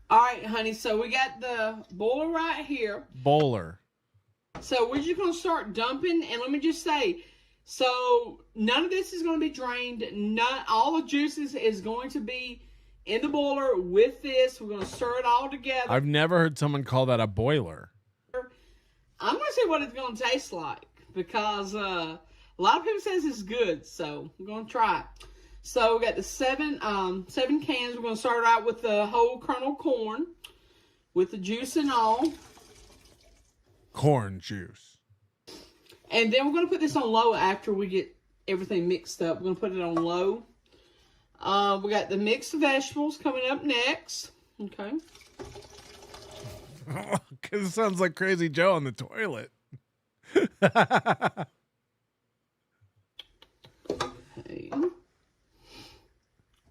All right, honey. So we got the boiler right here. Bowler. So we're just going to start dumping. And let me just say, so none of this is going to be drained. All the juices is going to be in the boiler with this. We're going to stir it all together. I've never heard someone call that a boiler. I'm going to see what it's going to taste like because a lot of people says it's good. So we're going to try it. So we got the 7 cans. We're going to start out with the whole kernel corn with the juice and all. Corn juice. And then we're going to put this on low after we get everything mixed up. We're going to put it on low. We got the mixed vegetables coming up next. Okay. Because it sounds like Crazy Joe on the toilet. Okay.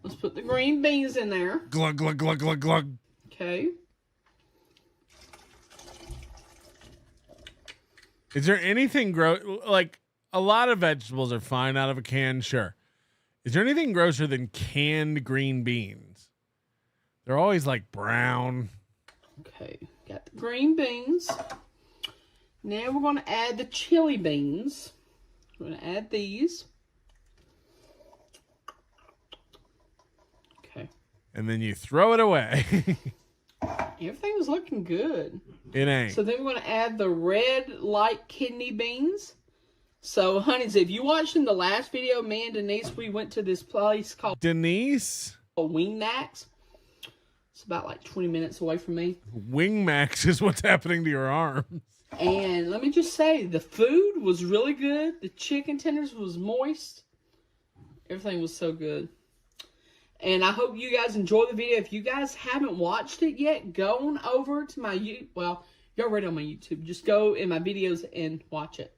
Let's put the green beans in there. Glug, glug, glug, glug, glug. Okay. Is there anything gross? Like, a lot of vegetables are fine out of a can, sure. Is there anything grosser than canned green beans? They're always like brown. Okay, got the green beans. Now we're going to add the chili beans. We're going to add these. Okay. And then you throw it away. Everything was looking good. It ain't. So then we're going to add the red light kidney beans. So, honeys, if you watched in the last video, me and Denise, we went to this place called Denise? Wing Max. It's about like 20 minutes away from me. Wing Max is what's happening to your arms. And let me just say, the food was really good. The chicken tenders was moist. Everything was so good. And I hope you guys enjoy the video. If you guys haven't watched it yet, go on over to my YouTube. Well, you're already on my YouTube. Just go in my videos and watch it.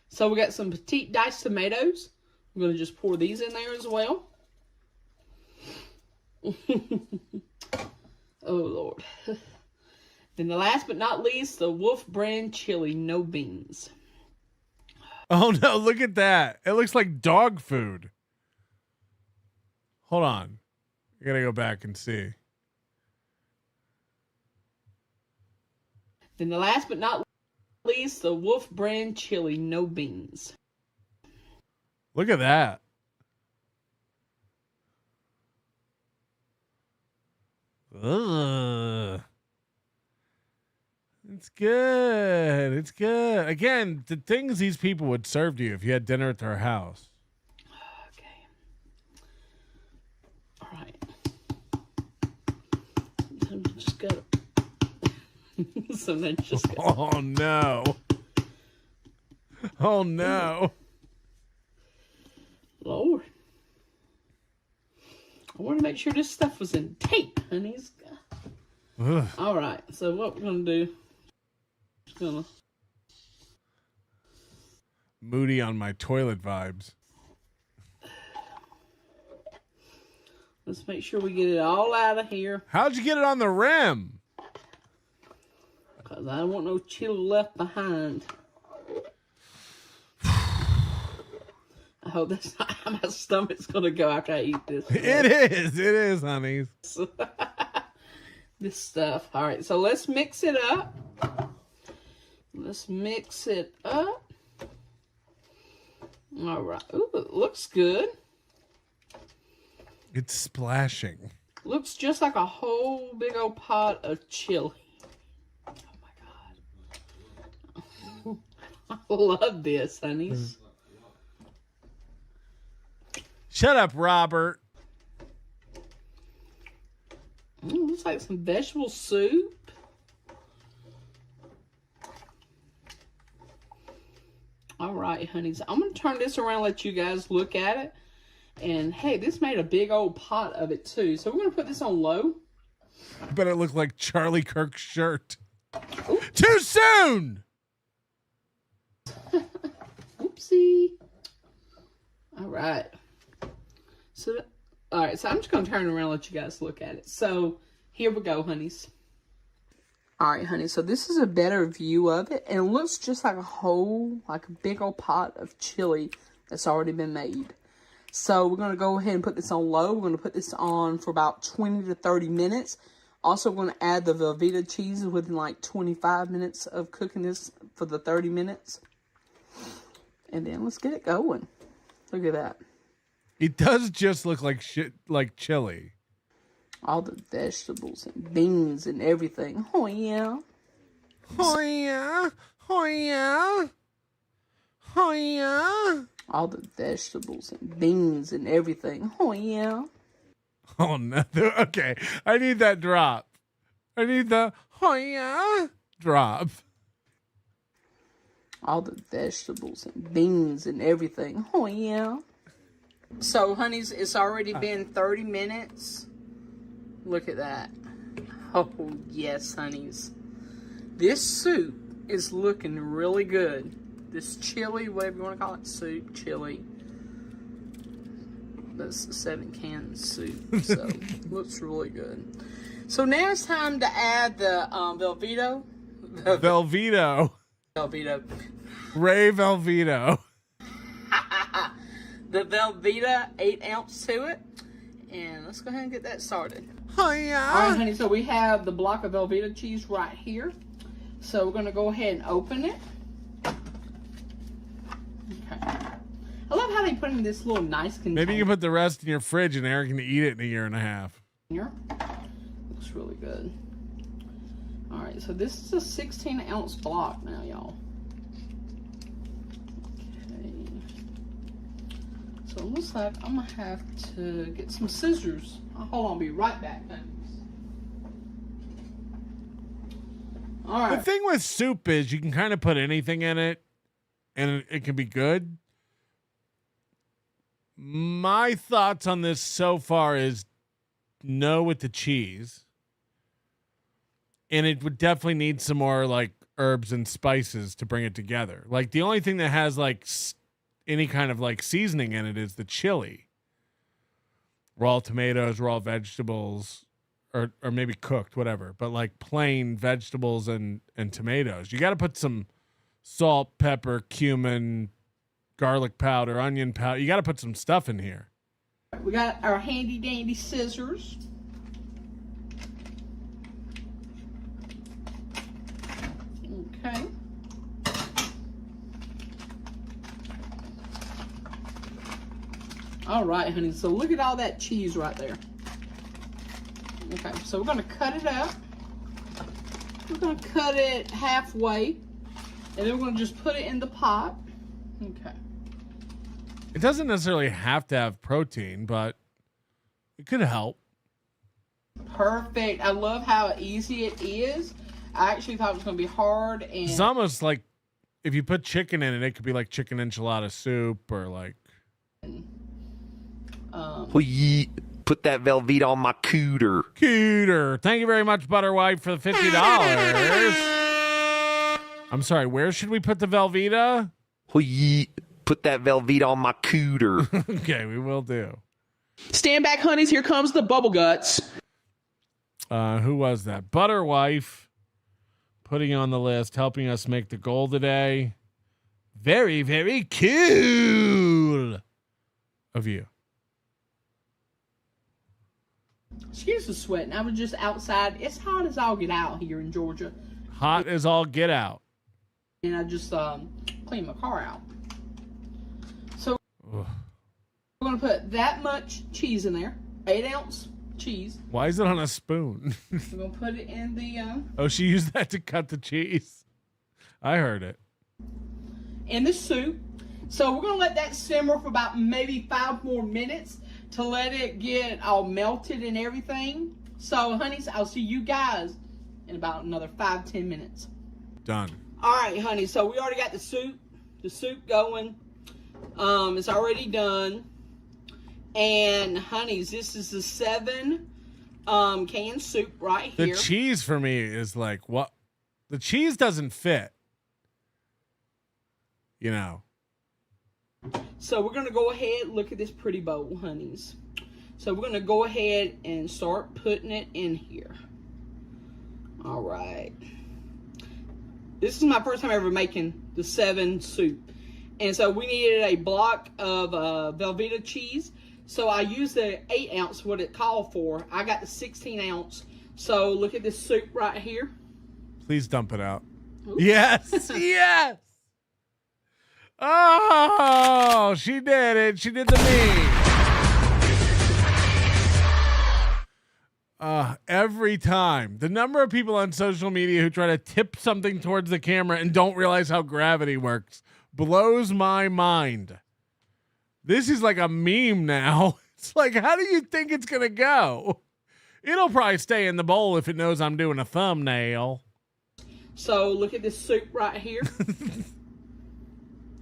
So we got some petite diced tomatoes. I'm going to just pour these in there as well. Oh, Lord. Then the last but not least, the Wolf brand chili, no beans. Oh, no, look at that. It looks like dog food. Hold on. I got to go back and see. Then the last but not least, the Wolf brand chili, no beans. Look at that. Ugh. It's good. It's good. Again, the things these people would serve to you if you had dinner at their house. All right. Just gotta. Sometimes just gotta. Oh no. Oh no. Lord. I want to make sure this stuff was in tape, honeys. All right. So what we're gonna do? Just gonna. Moody on my toilet vibes. Let's make sure we get it all out of here. How'd you get it on the rim? Because I don't want no chili left behind. I hope that's not how my stomach's going to go after I eat this. It is. It is, honeys. This stuff. All right, so let's mix it up. Let's mix it up. All right. Ooh, it looks good. It's splashing. Looks just like a whole big old pot of chili. Oh my God. I love this, honeys. Shut up, Robert. Looks like some vegetable soup. All right, honeys. I'm going to turn this around and let you guys look at it. And, hey, this made a big old pot of it, too. So we're going to put this on low. But it looked like Charlie Kirk's shirt. Ooh. Too soon! Oopsie. All right. So, all right. So I'm just going to turn it around and let you guys look at it. So here we go, honeys. All right, honey. So this is a better view of it. And it looks just like a big old pot of chili that's already been made. So we're going to go ahead and put this on low. We're going to put this on for about 20 to 30 minutes. Also, we're going to add the Velveeta cheese within like 25 minutes of cooking this for the 30 minutes. And then let's get it going. Look at that. It does just look like shit, like chili. All the vegetables and beans and everything. Oh, yeah. Oh, yeah. Oh, yeah. Oh, yeah. All the vegetables and beans and everything. Oh, yeah. Oh, no. Okay. I need that drop. I need the, oh, yeah, drop. All the vegetables and beans and everything. Oh, yeah. So, honeys, it's already been 30 minutes. Look at that. Oh, yes, honeys. This soup is looking really good. This chili, whatever you want to call it, soup, chili. That's the 7-can soup, so looks really good. So now it's time to add the Velveeta. Velveeta. Velveeta. Ray Velveeta. The Velveeta 8-ounce to it. And let's go ahead and get that started. Oh, yeah. All right, honey, so we have the block of Velveeta cheese right here. So we're going to go ahead and open it. Okay. I love how they put in this little nice container. Maybe you can put the rest in your fridge and Eric can eat it in a year and a half. Looks really good. All right, so this is a 16-ounce block now, y'all. Okay. So it looks like I'm going to have to get some scissors. Hold on, I'll be right back, honey. All right. The thing with soup is you can kind of put anything in it and it can be good. My thoughts on this so far is no with the cheese. And it would definitely need some more like herbs and spices to bring it together. Like the only thing that has like any kind of like seasoning in it is the chili. Raw tomatoes, raw vegetables, or maybe cooked, whatever, but like plain vegetables and tomatoes. You got to put some salt, pepper, cumin, garlic powder, onion powder. You got to put some stuff in here. We got our handy dandy scissors. Okay. All right, honey. So look at all that cheese right there. Okay, so we're going to cut it up. We're going to cut it halfway, and then we're going to just put it in the pot. Okay. It doesn't necessarily have to have protein, but it could help. Perfect. I love how easy it is. I actually thought it was going to be hard. And It's almost like if you put chicken in it, it could be like chicken enchilada soup or like... Put that Velveeta on my cooter. Cooter. Thank you very much, Butterwife, for the $50. I'm sorry, where should we put the Velveeta? Put that Velveeta on my cooter. Okay, we will do. Stand back, honeys. Here comes the bubble guts. Who was that? Butterwife putting on the list, helping us make the goal today. Very, very cool of you. Excuse the sweating. I was just outside. It's hot as all get out here in Georgia. Hot as all get out. And I just cleaned my car out. So we're going to put that much cheese in there. 8-ounce cheese. Why is it on a spoon? We're going to put it in the... Oh, she used that to cut the cheese. I heard it. In the soup. So we're going to let that simmer for about maybe 5 more minutes to let it get all melted and everything. So, honeys, I'll see you guys in about another 5-10 minutes. Done. All right, honey. So we already got the soup going. It's already done. And, honeys, this is the 7 canned soup right here. The cheese for me is like, what? The cheese doesn't fit. You know. So we're going to go ahead, look at this pretty bowl, honeys. So we're going to go ahead and start putting it in here. All right. This is my first time ever making the 7 soup. And so we needed a block of Velveeta cheese. So I used the 8-ounce, what it called for. I got the 16-ounce. So look at this soup right here. Please dump it out. Oops. Yes, yes. Oh, she did it. She did the me. Every time. The number of people on social media who try to tip something towards the camera and don't realize how gravity works blows my mind. This is like a meme now. It's like, how do you think it's going to go? It'll probably stay in the bowl if it knows I'm doing a thumbnail. So look at this soup right here.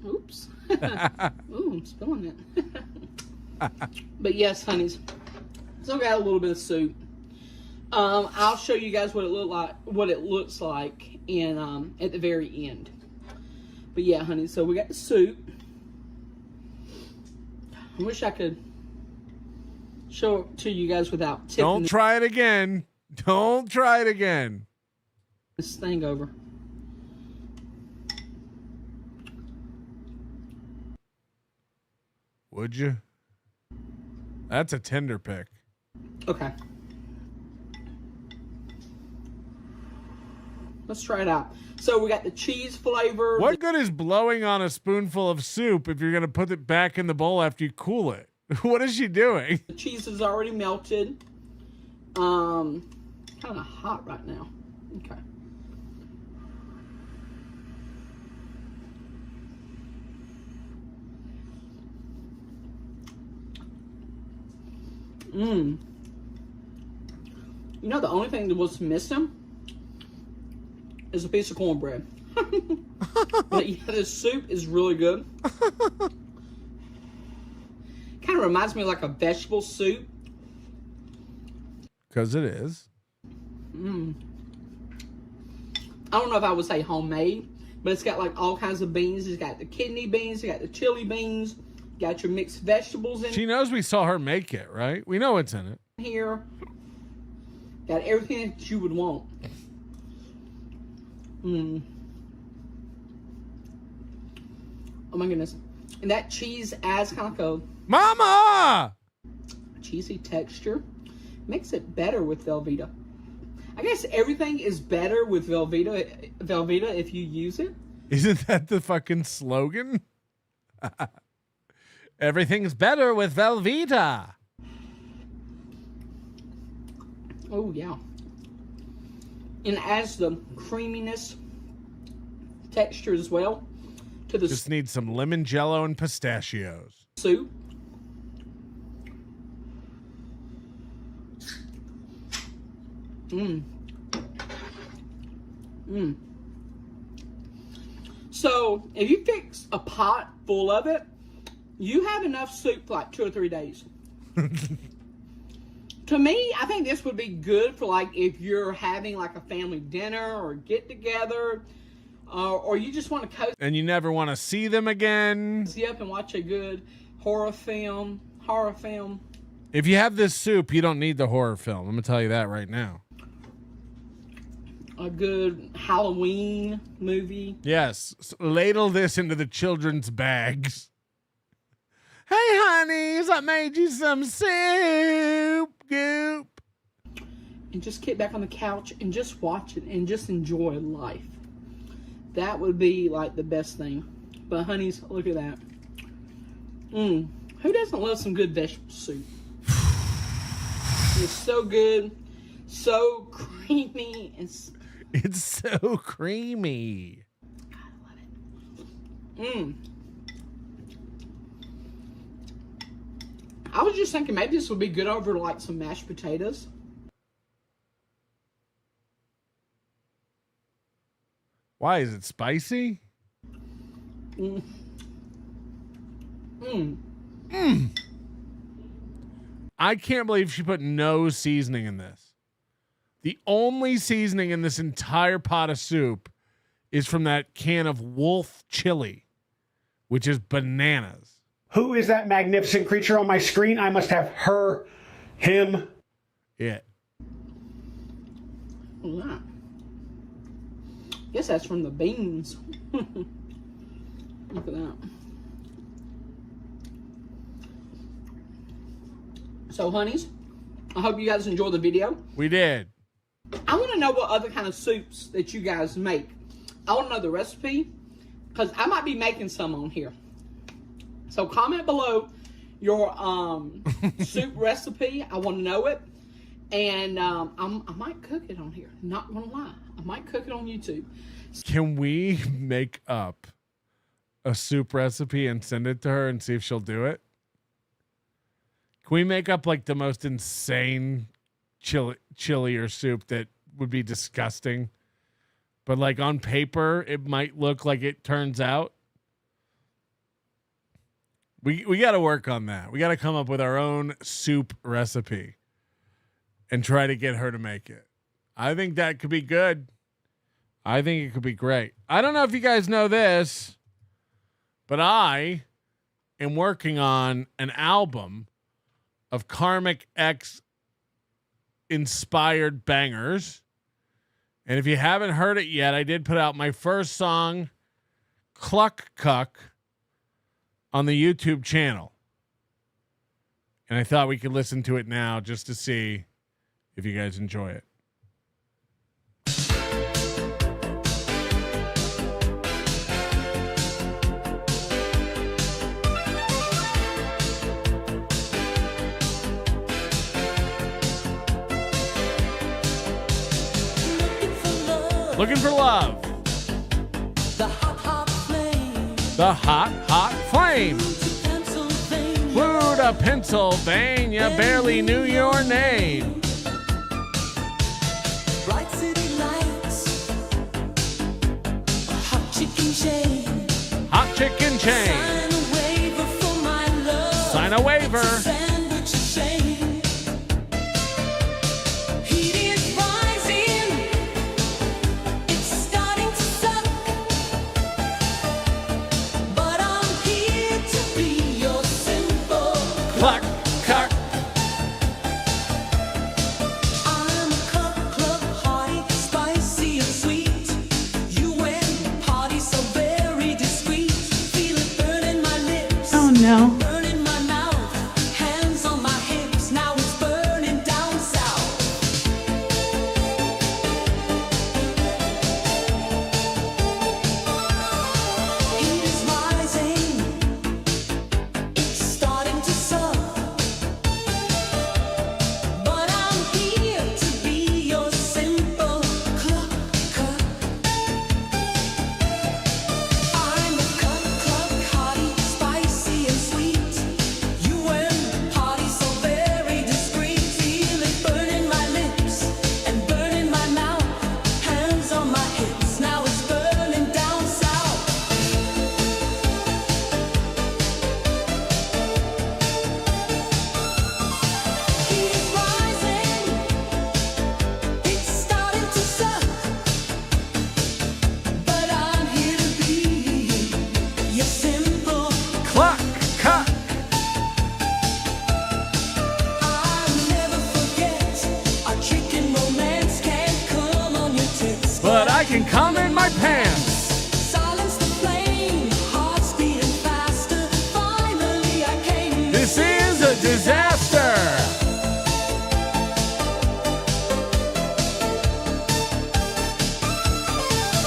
Oops. Ooh, I'm spilling it. But yes, honeys. Still got a little bit of soup. I'll show you guys what it looks like in at the very end. But yeah, honey, so we got the soup. I wish I could show it to you guys without tipping. Don't try it again. Don't try it again. This thing over. Would you? That's a tender pick. Okay. Let's try it out. So we got the cheese flavor. What good is blowing on a spoonful of soup if you're going to put it back in the bowl after you cool it? What is she doing? The cheese is already melted. Kind of hot right now. Okay. You know, the only thing that was missing is a piece of cornbread. But yeah, this soup is really good. Kind of reminds me of like a vegetable soup. Because it is. I don't know if I would say homemade, but it's got like all kinds of beans. It's got the kidney beans, it's got the chili beans, got your mixed vegetables in She knows we saw her make it, right? We know it's in it. here. Got everything that you would want. Oh my goodness. And that cheese adds kind of like a Mama! cheesy texture. Makes it better with Velveeta. I guess everything is better with Velveeta if you use it. Isn't that the fucking slogan? Everything's better with Velveeta. Oh, yeah. And adds the creaminess texture as well to the Just need some lemon jello and pistachios. soup. So, if you fix a pot full of it, you have enough soup for like 2 or 3 days. To me, I think this would be good for like if you're having like a family dinner or get together, or you just want to cozy And you never want to see them again. up and watch a good horror film. If you have this soup, you don't need the horror film. I'm going to tell you that right now. A good Halloween movie. Yes. Ladle this into the children's bags. Hey, honeys, I made you some soup. Goop. And just get back on the couch and just watch it and just enjoy life. That would be like the best thing. But honeys, look at that. Who doesn't love some good vegetable soup? It's so good, so creamy, and it's so creamy. I love it. I was just thinking maybe this would be good over like some mashed potatoes. Why? Is it spicy? I can't believe she put no seasoning in this. The only seasoning in this entire pot of soup is from that can of Wolf chili, which is bananas. Who is that magnificent creature on my screen? I must have her, him. Yeah. Yeah. Guess that's from the beans. Look at that. So, honeys, I hope you guys enjoyed the video. We did. I want to know what other kind of soups that you guys make. I want to know the recipe because I might be making some on here. So comment below your soup recipe. I want to know it. And I might cook it on here. Not going to lie. I might cook it on YouTube. Can we make up a soup recipe and send it to her and see if she'll do it? Can we make up like the most insane chili or soup that would be disgusting? But like on paper, it might look like it turns out. We got to work on that. We got to come up with our own soup recipe and try to get her to make it. I think that could be good. I think it could be great. I don't know if you guys know this, but I am working on an album of Karmic X inspired bangers. And if you haven't heard it yet, I did put out my first song, Cluck Cuck, on the YouTube channel. And I thought we could listen to it now just to see if you guys enjoy it. Looking for love. The hot, hot flame. Flew to Pennsylvania, barely knew your name. Bright city lights. Hot chicken chain. Hot chicken chain. Sign a waiver for my love. Sign a waiver. Sandwich of shame. Cluck, cuck. no. Burning my mouth, hands on my hips, now it's burning down south. Heat is rising, it's starting to suck. But I'm here to be your simple cluck. I'm a cluck hottie, spicy and sweet. You and party so very discreet. Feel it burning my lips and burning my mouth. Hands on my hips, now it's burning down south. Heat is rising, it's starting to suck. But I'm here to be your simple cluck. I'll never forget our chicken romance. Can't come on your tits, But I can come in my pants. silence the flame. Heart's beating faster. Finally, I came. This is a disaster.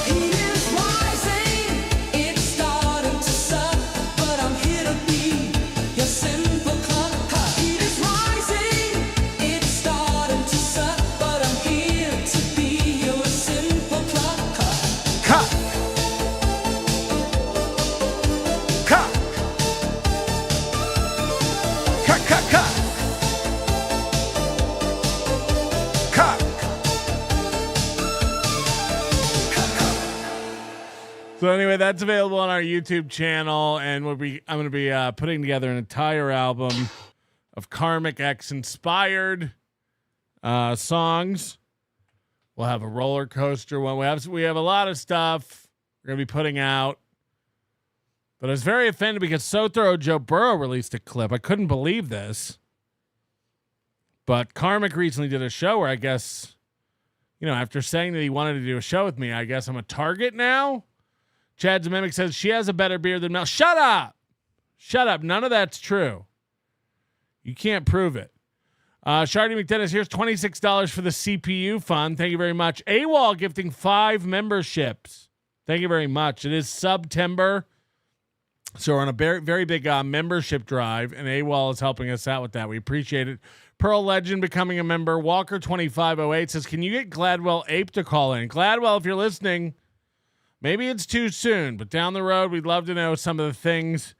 Heat is rising, it's starting to suck, but I'm here to be your simple cluck. Heat is rising, it's starting to suck, but I'm here to be your simple cluck. Cut. Cut. Cut, cut, cut. Cut. So anyway, that's available on our YouTube channel, and I'm going to be putting together an entire album of Karmic X inspired songs. We'll have a roller coaster one. We have a lot of stuff we're going to be putting out. But I was very offended because So Thorough Joe Burrow released a clip. I couldn't believe this. But Karmic recently did a show where I guess, after saying that he wanted to do a show with me, I guess I'm a target now. Chad Zumock says she has a better beard than Mel. Shut up. Shut up. None of that's true. You can't prove it. Shardy McDennis, here's $26 for the CPU fund. Thank you very much. AWOL gifting 5 memberships. Thank you very much. It is September. So we're on a very, very big membership drive, and AWOL is helping us out with that. We appreciate it. Pearl Legend becoming a member. Walker2508 says, can you get Gladwell Ape to call in? Gladwell, if you're listening, maybe it's too soon, but down the road, we'd love to know some of the things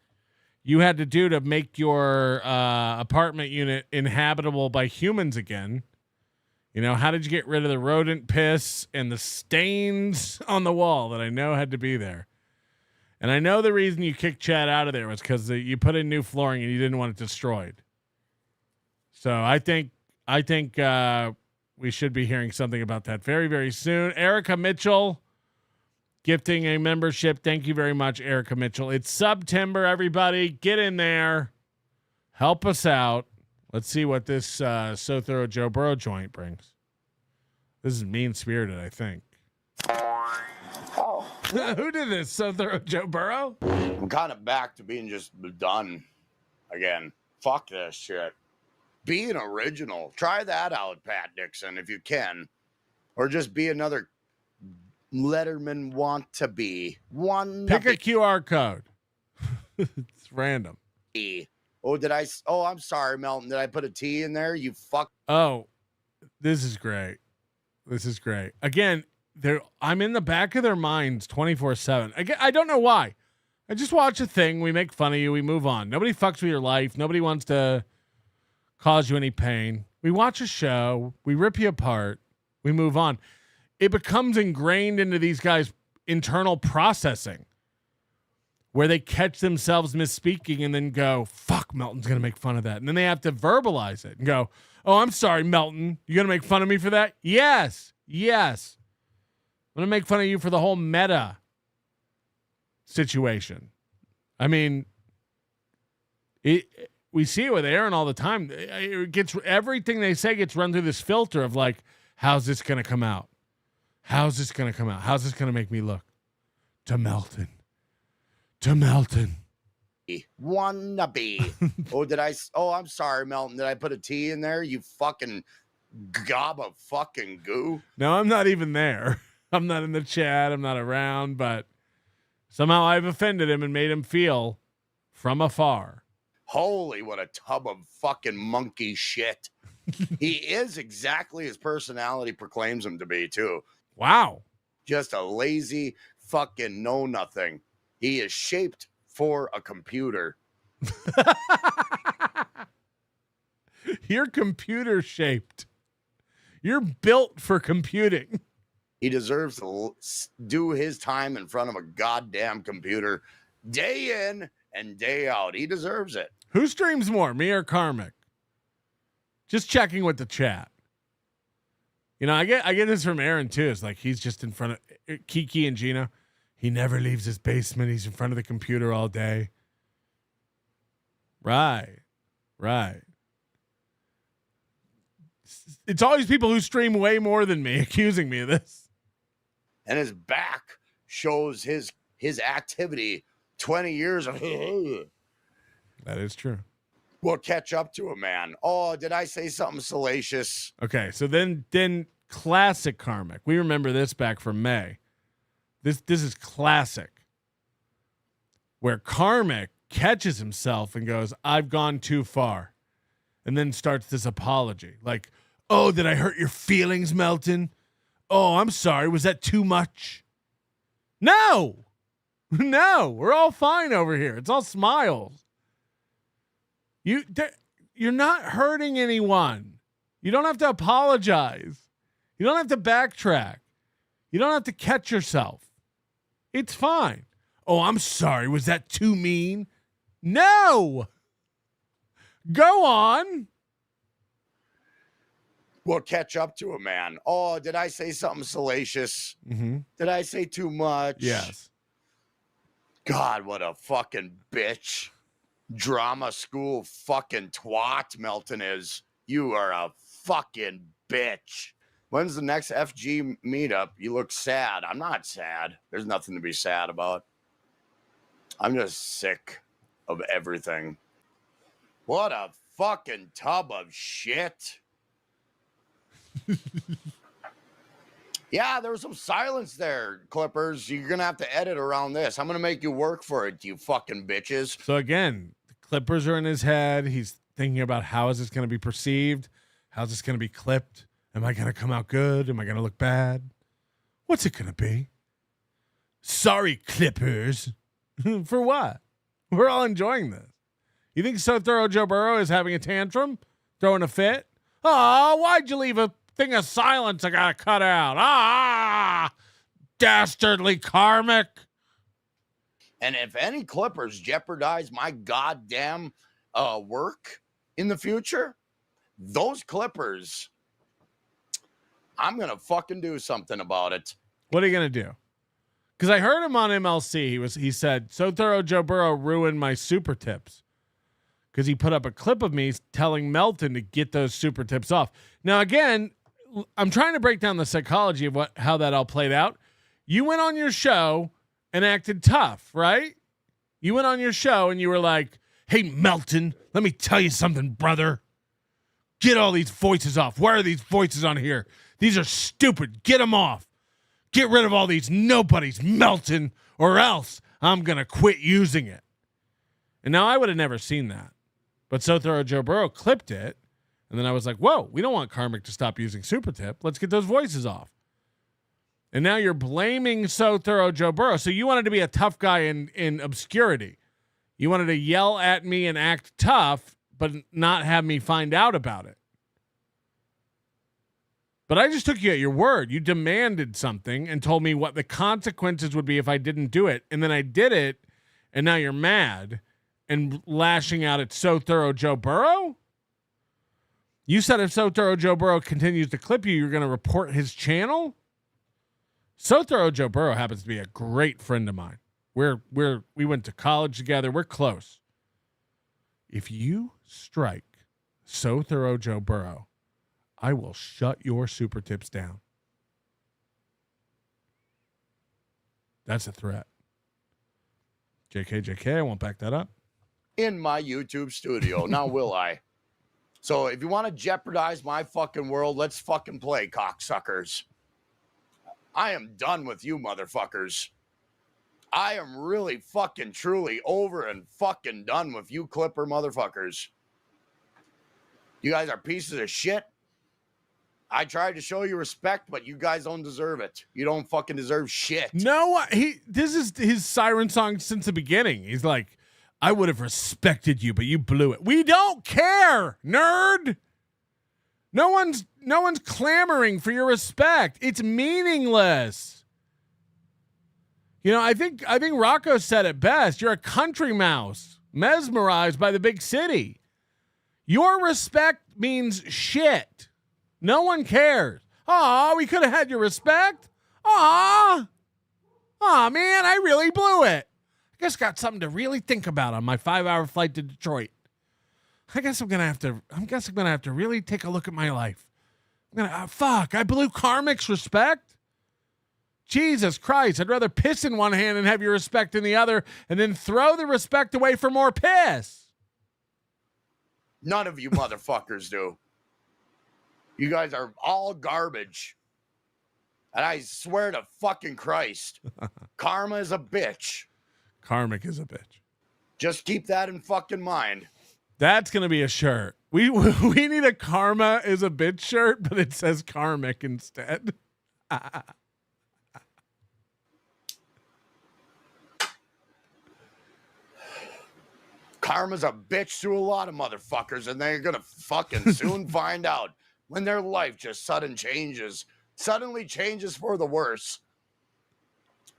you had to do to make your apartment unit inhabitable by humans again. How did you get rid of the rodent piss and the stains on the wall that I know had to be there? And I know the reason you kicked Chad out of there was because you put in new flooring and you didn't want it destroyed. So I think we should be hearing something about that very, very soon. Erica Mitchell gifting a membership. Thank you very much, Erica Mitchell. It's September, everybody. Get in there. Help us out. Let's see what this So Thorough Joe Burrow joint brings. This is mean-spirited, I think. Oh. Who did this? So Thorough Joe Burrow? I'm kind of back to being just done again. Fuck this shit. Be an original. Try that out, Pat Dixon, if you can. Or just be another Letterman want to be. Pick a QR code. It's random. Oh, I'm sorry, Melton. Did I put a T in there? You fuck. Oh, this is great. This is great. Again, I'm in the back of their minds 24/7. I don't know why. I just watch a thing. We make fun of you. We move on. Nobody fucks with your life. Nobody wants to cause you any pain. We watch a show. We rip you apart. We move on. It becomes ingrained into these guys' internal processing where they catch themselves misspeaking and then go, fuck, Melton's going to make fun of that. And then they have to verbalize it and go, oh, I'm sorry, Melton. You going to make fun of me for that? Yes. Yes. I'm going to make fun of you for the whole meta situation. I mean, we see it with Aaron all the time. It gets, everything they say gets run through this filter of like, how's this going to come out? How's this going to come out? How's this going to make me look? To Melton. Wannabe. Oh, I'm sorry, Melton. Did I put a T in there? You fucking gob of fucking goo. No, I'm not even there. I'm not in the chat. I'm not around, but somehow I've offended him and made him feel from afar. Holy, what a tub of fucking monkey shit. He is exactly his personality proclaims him to be, too. Wow. Just a lazy fucking know-nothing. He is shaped for a computer. You're computer shaped. You're built for computing. He deserves to do his time in front of a goddamn computer day in and day out. He deserves it. Who streams more, me or Karmic? Just checking with the chat. You know, I get this from Aaron too. It's like he's just in front of Kiki and Gina. He never leaves his basement. He's in front of the computer all day. Right. It's always people who stream way more than me accusing me of this. And his back shows his activity 20 years of That is true. Will catch up to a man. Oh, did I say something salacious? Okay, so then classic Karmic. We remember this back from May. This is classic. Where Karmic catches himself and goes, "I've gone too far." And then starts this apology. Like, "Oh, did I hurt your feelings, Melton? Oh, I'm sorry. Was that too much?" No, we're all fine over here. It's all smiles. You're not hurting anyone. You don't have to apologize. You don't have to backtrack. You don't have to catch yourself. It's fine. "Oh, I'm sorry. Was that too mean?" No. Go on. Will catch up to a man. Oh, did I say something salacious? Mm-hmm. Did I say too much? Yes. God, what a fucking bitch. Drama school fucking twat Melton is. You are a fucking bitch. When's the next FG meetup? You look sad. I'm not sad. There's nothing to be sad about. I'm just sick of everything. What a fucking tub of shit. Yeah, there was some silence there, Clippers. You're going to have to edit around this. I'm going to make you work for it, you fucking bitches. So again, the Clippers are in his head. He's thinking about how is this going to be perceived? How's this going to be clipped? Am I going to come out good? Am I going to look bad? What's it going to be? Sorry, Clippers. For what? We're all enjoying this. You think So Thorough Joe Burrow is having a tantrum? Throwing a fit? Oh, why'd you leave a thing of silence I gotta cut out? Ah, dastardly Karmic. And if any Clippers jeopardize my goddamn work in the future, those Clippers, I'm going to fucking do something about it. What are you going to do? Because I heard him on MLC. He said, So Thorough Joe Burrow ruined my super tips. Because he put up a clip of me telling Melton to get those super tips off. Now, again, I'm trying to break down the psychology of how that all played out. You went on your show and acted tough, right? You went on your show and you were like, "Hey, Melton, let me tell you something, brother. Get all these voices off. Why are these voices on here? These are stupid. Get them off. Get rid of all these nobodies, Melton, or else I'm going to quit using it." And now I would have never seen that. But So Thorough Joe Burrow clipped it. And then I was like, whoa, we don't want Karmic to stop using Super Tip. Let's get those voices off. And now you're blaming So Thorough Joe Burrow. So you wanted to be a tough guy in obscurity. You wanted to yell at me and act tough, but not have me find out about it. But I just took you at your word. You demanded something and told me what the consequences would be if I didn't do it. And then I did it, and now you're mad and lashing out at So Thorough Joe Burrow? You said if So Thorough Joe Burrow continues to clip you, you're going to report his channel? So Thorough Joe Burrow happens to be a great friend of mine. We went to college together. We're close. If you strike So Thorough Joe Burrow, I will shut your super tips down. That's a threat. JK, I won't back that up. in my YouTube studio. Now, will I? So if you want to jeopardize my fucking world, let's fucking play, cocksuckers. I am done with you motherfuckers. I am really fucking truly over and fucking done with you Clipper motherfuckers. You guys are pieces of shit. I tried to show you respect, but you guys don't deserve it. You don't fucking deserve shit. No, this is his siren song since the beginning. He's like, I would have respected you, but you blew it. We don't care, nerd. No one's clamoring for your respect. It's meaningless. You know, I think Rocco said it best. You're a country mouse, mesmerized by the big city. Your respect means shit. No one cares. Aw, we could have had your respect. Aw, man, I really blew it. I guess got something to really think about on my 5-hour flight to Detroit. I guess I'm gonna have to really take a look at my life. Fuck, I blew Karmic's respect. Jesus Christ, I'd rather piss in one hand and have your respect in the other, and then throw the respect away for more piss. None of you motherfuckers do. You guys are all garbage. And I swear to fucking Christ, karma is a bitch. Karmic is a bitch. Just keep that in fucking mind. That's going to be a shirt. We need a karma is a bitch shirt, but it says karmic instead. Karma's a bitch to a lot of motherfuckers, and they're going to fucking soon find out when their life just suddenly changes for the worse.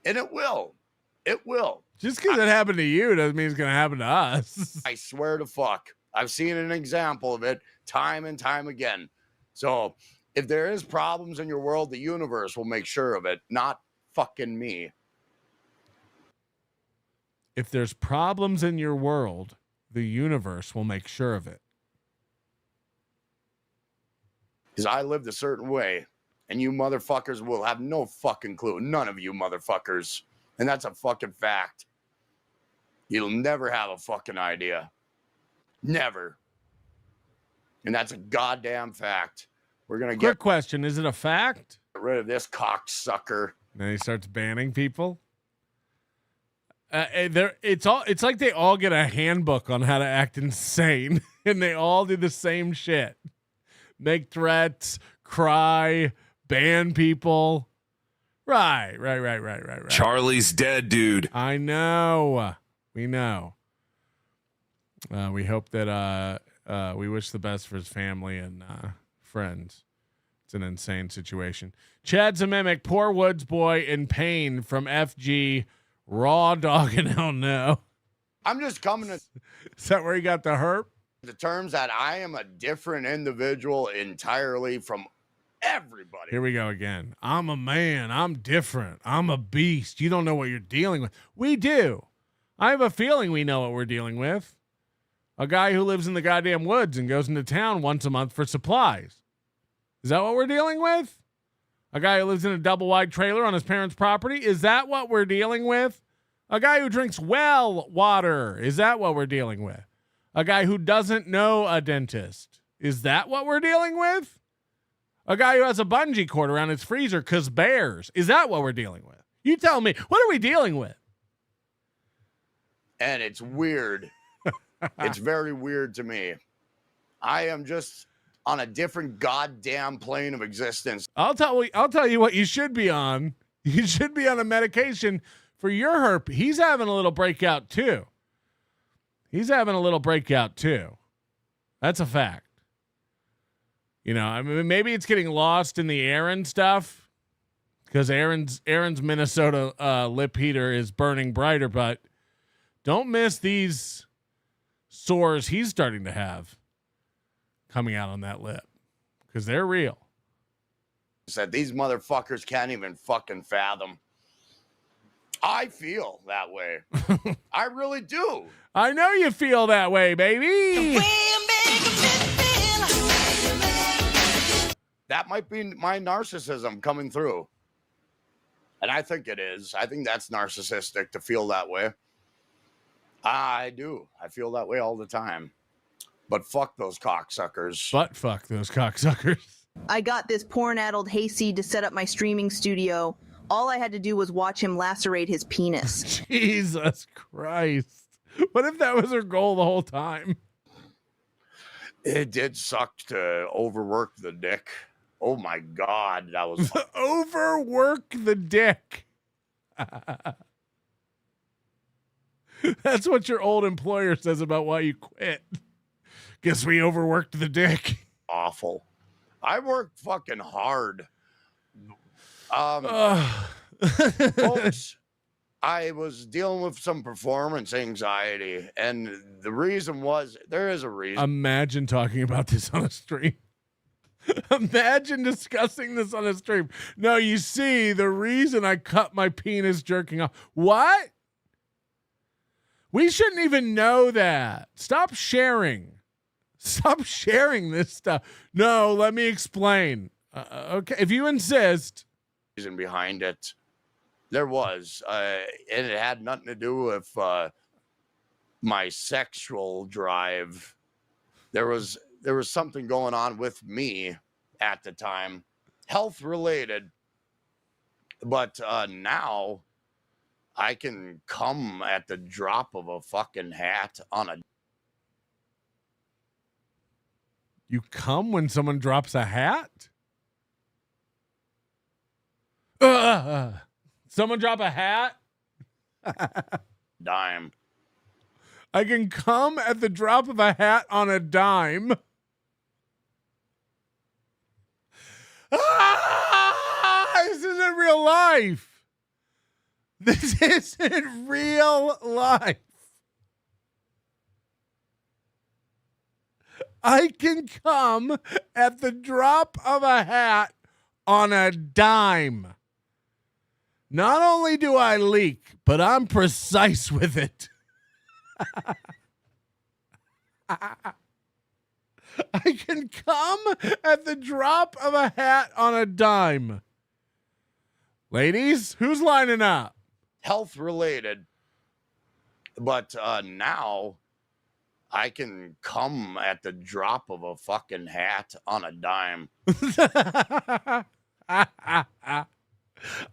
And it will. It will. Just because it happened to you doesn't mean it's going to happen to us. I swear to fuck. I've seen an example of it time and time again. So if there is problems in your world, the universe will make sure of it, not fucking me. If there's problems in your world, the universe will make sure of it. Because I lived a certain way, and you motherfuckers will have no fucking clue. None of you motherfuckers. And that's a fucking fact. You'll never have a fucking idea. Never. And that's a goddamn fact. We're going to Quick question. Is it a fact? Get rid of this cocksucker. Then he starts banning people. It's like they all get a handbook on how to act insane, and they all do the same shit. Make threats, cry, ban people. Right. Charlie's dead, dude. I know. We know. We hope that we wish the best for his family and friends. It's an insane situation. Chad's a mimic. Poor Woods boy in pain from FG. Raw dog and hell no. I'm just coming to. Is that where he got the herp? The terms that I am a different individual entirely from everybody. Here we go again. I'm a man. I'm different. I'm a beast. You don't know what you're dealing with. We do. I have a feeling we know what we're dealing with. A guy who lives in the goddamn woods and goes into town once a month for supplies. Is that what we're dealing with? A guy who lives in a double wide trailer on his parents' property. Is that what we're dealing with? A guy who drinks well water. Is that what we're dealing with? A guy who doesn't know a dentist. Is that what we're dealing with? A guy who has a bungee cord around his freezer because bears. Is that what we're dealing with? You tell me. What are we dealing with? And it's weird. It's very weird to me. I am just on a different goddamn plane of existence. I'll tell you what you should be on. You should be on a medication for your herp. He's having a little breakout too. That's a fact. You know, I mean, maybe it's getting lost in the Aaron stuff because Aaron's Minnesota lip heater is burning brighter, but don't miss these sores he's starting to have coming out on that lip because they're real. Said these motherfuckers can't even fucking fathom. I feel that way. I really do. I know you feel that way, baby. That might be my narcissism coming through. And I think it is. I think that's narcissistic to feel that way. I do. I feel that way all the time. But fuck those cocksuckers. But fuck those cocksuckers. I got this porn-addled hayseed to set up my streaming studio. All I had to do was watch him lacerate his penis. Jesus Christ. What if that was her goal the whole time? It did suck to overwork the dick. Oh my God, that was fun. Overwork the dick. That's what your old employer says about why you quit. Guess we overworked the dick. Awful. I worked fucking hard. Folks, I was dealing with some performance anxiety, and the reason was, there is a reason. Imagine talking about this on a stream. Imagine discussing this on a stream. No, you see, the reason I cut my penis jerking off. What? We shouldn't even know that. Stop sharing. Stop sharing this stuff. No, let me explain. Okay, if you insist. Reason behind it. There was, and it had nothing to do with my sexual drive. There was something going on with me at the time, health related. But now I can come at the drop of a fucking hat on a. You come when someone drops a hat? Someone drop a hat? Dime. I can come at the drop of a hat on a dime. This isn't real life. This isn't real life. I can come at the drop of a hat on a dime. Not only do I leak, but I'm precise with it. I can come at the drop of a hat on a dime. Ladies, who's lining up? Health related. But now I can come at the drop of a fucking hat on a dime.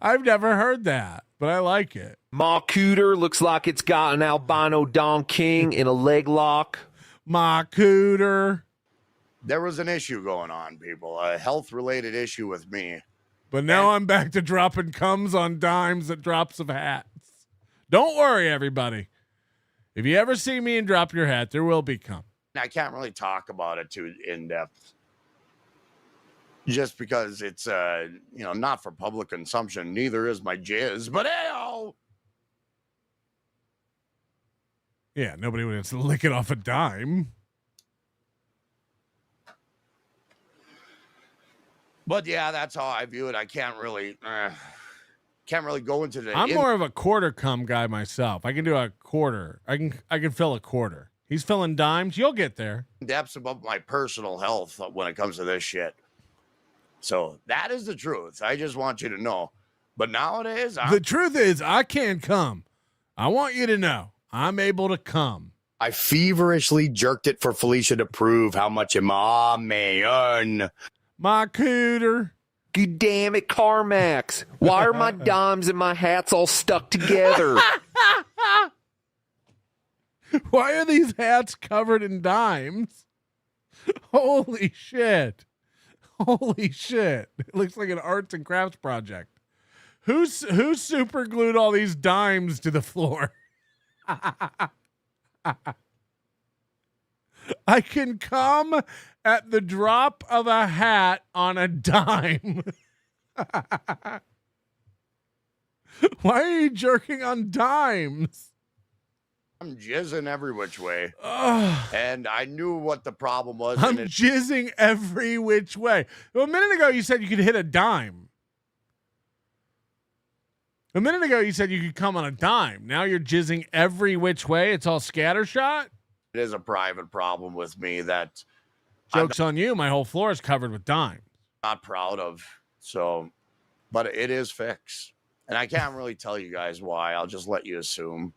I've never heard that, but I like it. Ma Cooter looks like it's got an albino Don King in a leg lock. Ma Cooter. There was an issue going on, people. A health-related issue with me. But now I'm back to dropping comes on dimes at drops of hats. Don't worry, everybody. If you ever see me and drop your hat, there will be cum. I can't really talk about it too in depth. Just because it's not for public consumption. Neither is my jizz, but hey-oh! Yeah, nobody would have to lick it off a dime. But yeah, that's how I view it. I can't really go into the. I'm more of a quarter cum guy myself. I can do a quarter. I can fill a quarter. He's filling dimes. You'll get there. Depths about my personal health when it comes to this shit. So that is the truth. I just want you to know. But nowadays, the truth is, I can't come. I want you to know I'm able to come. I feverishly jerked it for Felicia to prove how much a mom may earn. My cooter. God damn it, CarmicX. Why are my dimes and my hats all stuck together? Why are these hats covered in dimes? Holy shit. Holy shit. It looks like an arts and crafts project. Who super glued all these dimes to the floor? I can come at the drop of a hat on a dime. Why are you jerking on dimes? I'm jizzing every which way. And I knew what the problem was. I'm jizzing every which way. Well, a minute ago, you said you could hit a dime. A minute ago, you said you could come on a dime. Now you're jizzing every which way. It's all scattershot. It is a private problem with me that joke's on you. My whole floor is covered with dimes. Not proud of. So, but it is fixed. And I can't really tell you guys why. I'll just let you assume.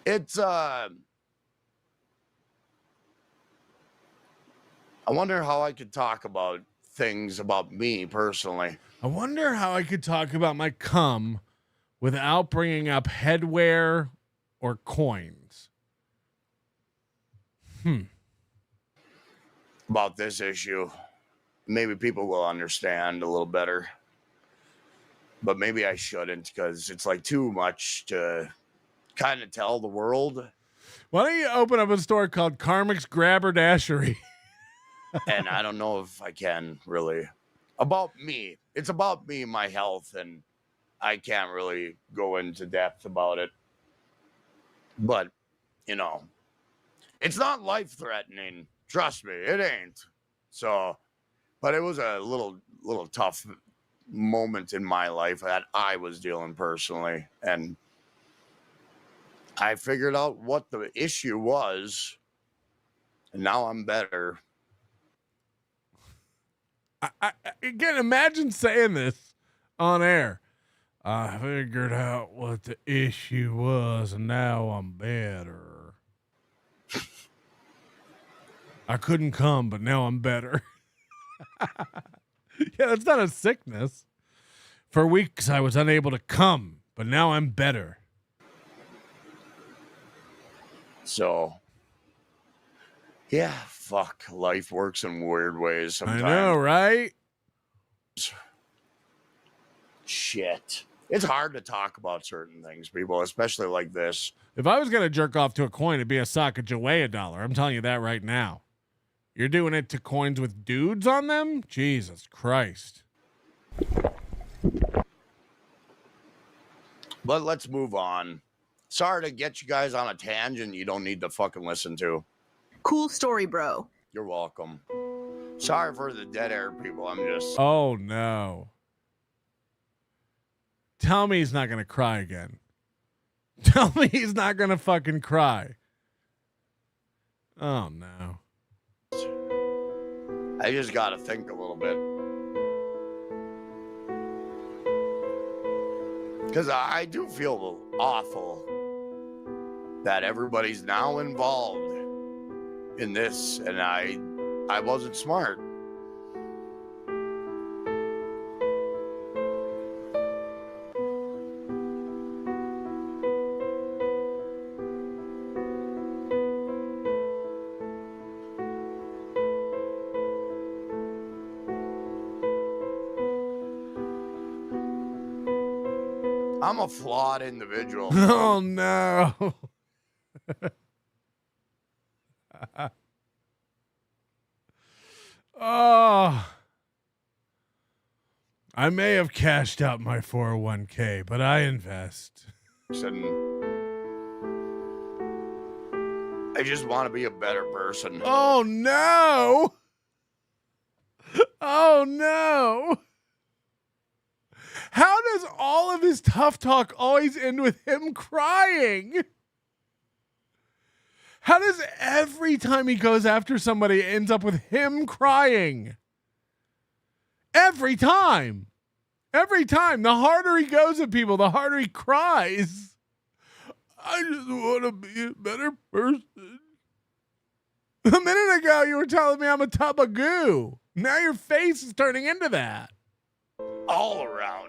It's I wonder how I could talk about things about me personally. I wonder how I could talk about my cum without bringing up headwear or coins. About this issue. Maybe people will understand a little better. But maybe I shouldn't, because it's like too much to kind of tell the world. Why don't you open up a store called Karmic's Grabberdashery? And I don't know if I can really. About me. It's about me, my health, and I can't really go into depth about it. But, you know, it's not life-threatening. Trust me, it ain't. So, but it was a little tough moment in my life that I was dealing personally. And I figured out what the issue was, and now I'm better. Again, imagine saying this on air. I figured out what the issue was, and now I'm better. I couldn't come, but now I'm better. Yeah, that's not a sickness. For weeks, I was unable to come, but now I'm better. So, yeah, fuck. Life works in weird ways sometimes. I know, right? Shit. It's hard to talk about certain things, people, especially like this. If I was going to jerk off to a coin, it'd be a Sacagawea dollar. I'm telling you that right now. You're doing it to coins with dudes on them? Jesus Christ. But let's move on. Sorry to get you guys on a tangent you don't need to fucking listen to. Cool story, bro. You're welcome. Sorry for the dead air, people. I'm just... Oh, no. Tell me he's not going to cry again. Tell me he's not going to fucking cry. Oh, no. I just got to think a little bit. Because I do feel awful that everybody's now involved in this, and I wasn't smart. I'm a flawed individual. Oh, no. Oh. I may have cashed out my 401k, but I invest. And I just want to be a better person. Oh, no. Oh, no. How does all of his tough talk always end with him crying? How does every time he goes after somebody it ends up with him crying? Every time. Every time. The harder he goes at people, the harder he cries. I just want to be a better person. A minute ago, you were telling me I'm a tub of goo. Now your face is turning into that. All around.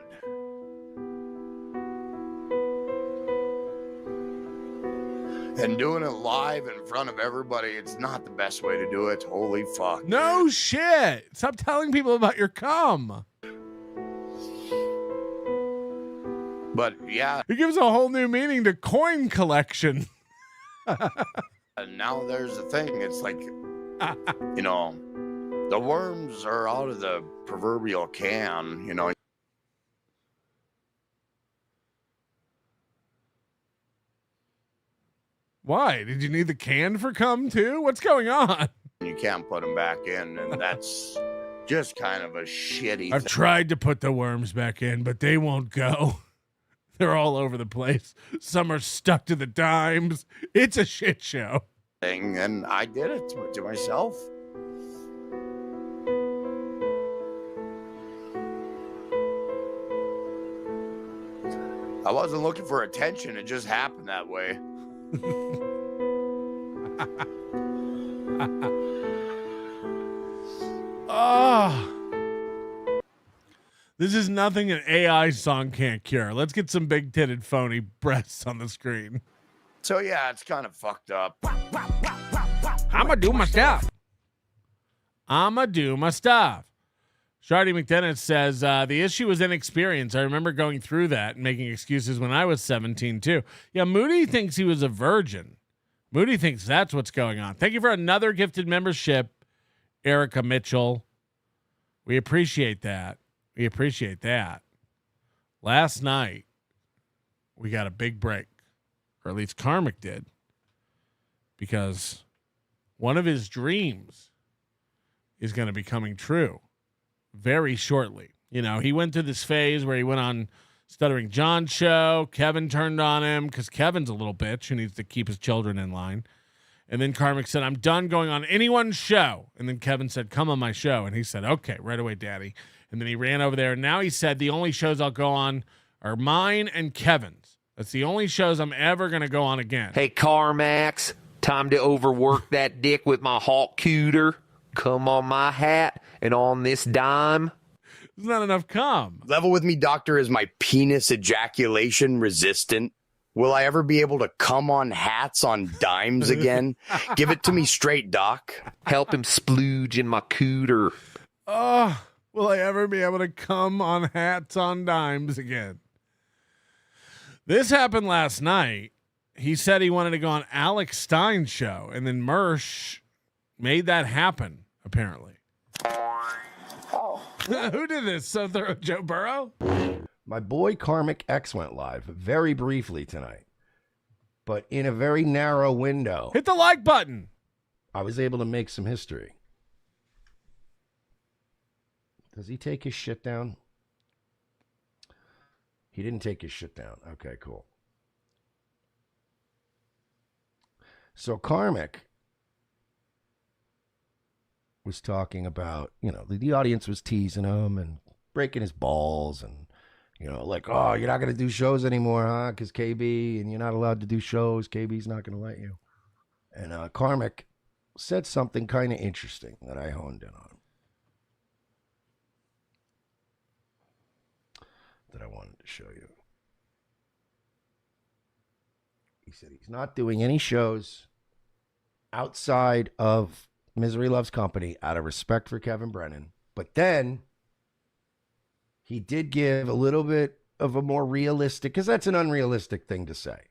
And doing it live in front of everybody, it's not the best way to do it. Holy fuck. No shit. Stop telling people about your cum. But yeah. It gives a whole new meaning to coin collection. And now there's the thing. It's like, you know, the worms are out of the proverbial can, you know. Why? Did you need the can for cum too? What's going on? You can't put them back in, and that's just kind of a shitty I've thing. tried to put the worms back in, but they won't go. They're all over the place. Some are stuck to the dimes. It's a shit show. And I did it to myself. I wasn't looking for attention. It just happened that way. Oh, this is nothing an AI song can't cure. Let's get some big-titted phony breasts on the screen. So yeah, it's kind of fucked up. I'ma do my stuff. Shardy McDevitt says, the issue was inexperience. I remember going through that and making excuses when I was 17 too. Yeah, Moody thinks he was a virgin. Moody thinks that's what's going on. Thank you for another gifted membership, Erica Mitchell. We appreciate that. Last night, we got a big break, or at least Karmic did, because one of his dreams is going to be coming true very shortly. You know, he went through this phase where he went on Stuttering John show. Kevin turned on him because Kevin's a little bitch who needs to keep his children in line. And then Karmic said, I'm done going on anyone's show. And then Kevin said, come on my show. And he said, okay, right away, daddy. And then he ran over there. And now he said, the only shows I'll go on are mine and Kevin's. That's the only shows I'm ever going to go on again. Hey, CarMax, time to overwork that dick with my hawk cooter. Come on my hat and on this dime. There's not enough cum. Level with me, doctor. Is my penis ejaculation resistant? Will I ever be able to come on hats on dimes again? Give it to me straight, doc. Help him splooge in my cooter. Oh, will I ever be able to come on hats on dimes again? This happened last night. He said he wanted to go on Alex Stein's show, and then Mersh made that happen, apparently. Oh. Who did this? So thorough, Joe Burrow? My boy Karmic X went live very briefly tonight, but in a very narrow window. Hit the like button. I was able to make some history. Does he take his shit down? He didn't take his shit down. Okay, cool. So Karmic was talking about, you know, the audience was teasing him and breaking his balls and, you know, like, oh, you're not going to do shows anymore, huh? Because KB, and you're not allowed to do shows. KB's not going to let you. And Karmic said something kind of interesting that I honed in on, that I wanted to show you. He said he's not doing any shows outside of Misery Loves Company out of respect for Kevin Brennan. But then he did give a little bit of a more realistic, because that's an unrealistic thing to say.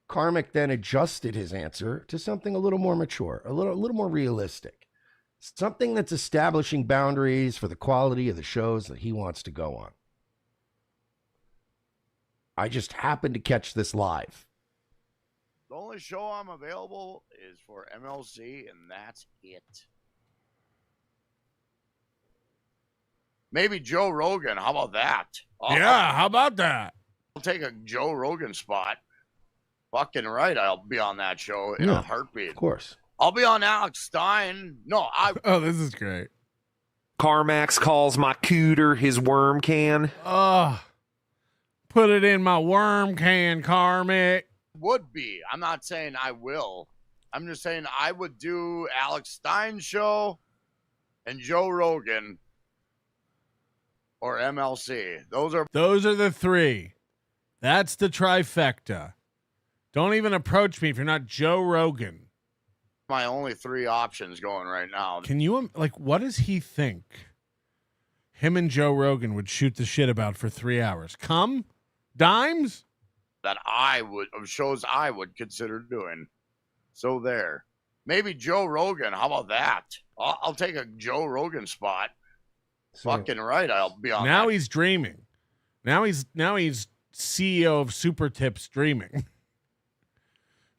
Karmic then adjusted his answer to something a little more mature, a little more realistic. Something that's establishing boundaries for the quality of the shows that he wants to go on. I just happened to catch this live. The only show I'm available is for MLC, and that's it. Maybe Joe Rogan. How about that? Yeah, how about that? I'll take a Joe Rogan spot. Fucking right, I'll be on that show in a heartbeat. Of course. I'll be on Alex Stein. No, Oh, this is great. CarMax calls my cooter his worm can. Oh, put it in my worm can, Karmic. Would be. I'm not saying I will. I'm just saying I would do Alex Stein's show and Joe Rogan or MLC. Those are the three. That's the trifecta. Don't even approach me if you're not Joe Rogan. my only three options going right now. Can you, like, what does he think him and Joe Rogan would shoot the shit about for 3 hours? Come? Dimes? That I would, of shows I would consider doing. So there. Maybe Joe Rogan. How about that? I'll take a Joe Rogan spot. Fucking right. I'll be on now that. He's dreaming. Now he's CEO of Super Tips dreaming.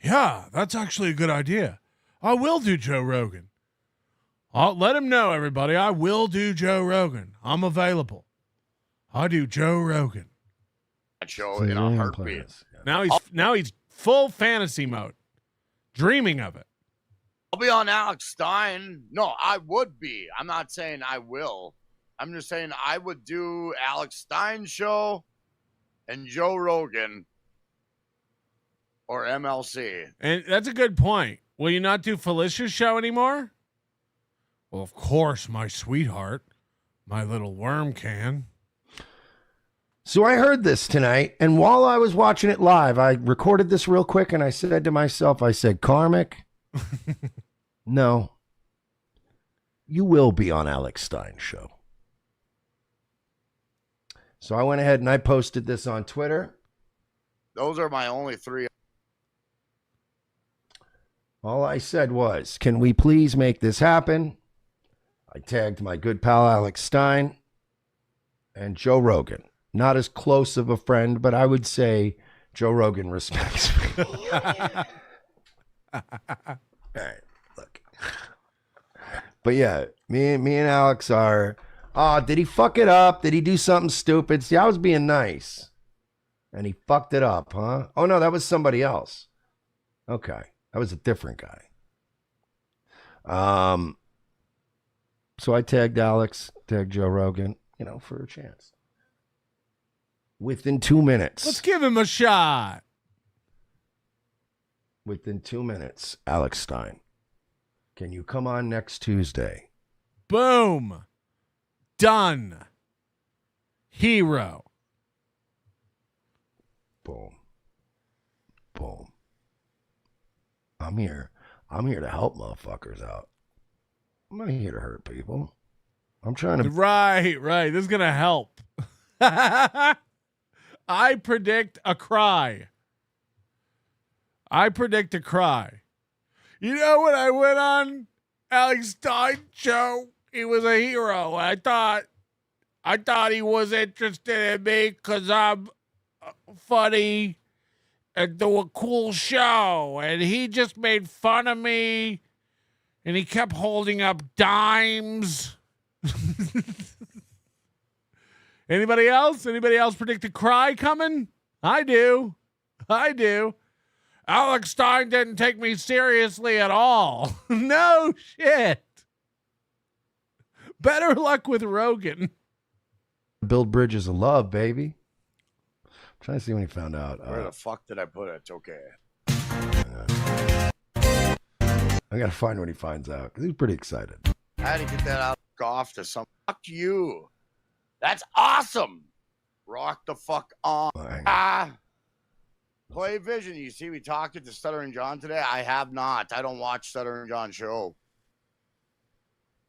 Yeah, that's actually a good idea. I will do Joe Rogan. I'll let him know, everybody. I will do Joe Rogan. I'm available. I do Joe Rogan. That show in a heartbeat. Now he's full fantasy mode, dreaming of it. I'll be on Alex Stein. No, I would be. I'm not saying I will. I'm just saying I would do Alex Stein's show and Joe Rogan or MLC. And that's a good point. Will you not do Felicia's show anymore? Well, of course, my sweetheart, my little worm can. So I heard this tonight, and while I was watching it live, I recorded this real quick, and I said to myself, I said, Karmic, no, you will be on Alex Stein's show. So I went ahead and I posted this on Twitter. Those are my only 3. All I said was, can we please make this happen? I tagged my good pal Alex Stein and Joe Rogan. Not as close of a friend, but I would say Joe Rogan respects me. All right, look. But yeah, me and Alex are, did he fuck it up? Did he do something stupid? See, I was being nice. And he fucked it up, huh? Oh, no, that was somebody else. Okay, that was a different guy. So I tagged Alex, tagged Joe Rogan, for a chance. Within 2 minutes. Let's give him a shot. Within 2 minutes, Alex Stein, can you come on next Tuesday? Boom. Done. Hero. Boom. Boom. I'm here. I'm here to help motherfuckers out. I'm not here to hurt people. I'm trying to... Right. This is going to help. I predict a cry. You know, when I went on Alex Stein's show, he was a hero. I thought he was interested in me because I'm funny and do a cool show. And he just made fun of me. And he kept holding up dimes. Anybody else? Anybody else predict a cry coming? I do. Alex Stein didn't take me seriously at all. No shit. Better luck with Rogan. Build bridges of love, baby. I'm trying to see when he found out. Where the fuck did I put it? It's okay. I gotta find when he finds out because he's pretty excited. I had to get that out off to some. Fuck you. That's awesome. Rock the fuck on. Play Vision. You see, we talked at the Stuttering John today. I have not. I don't watch Stuttering John show.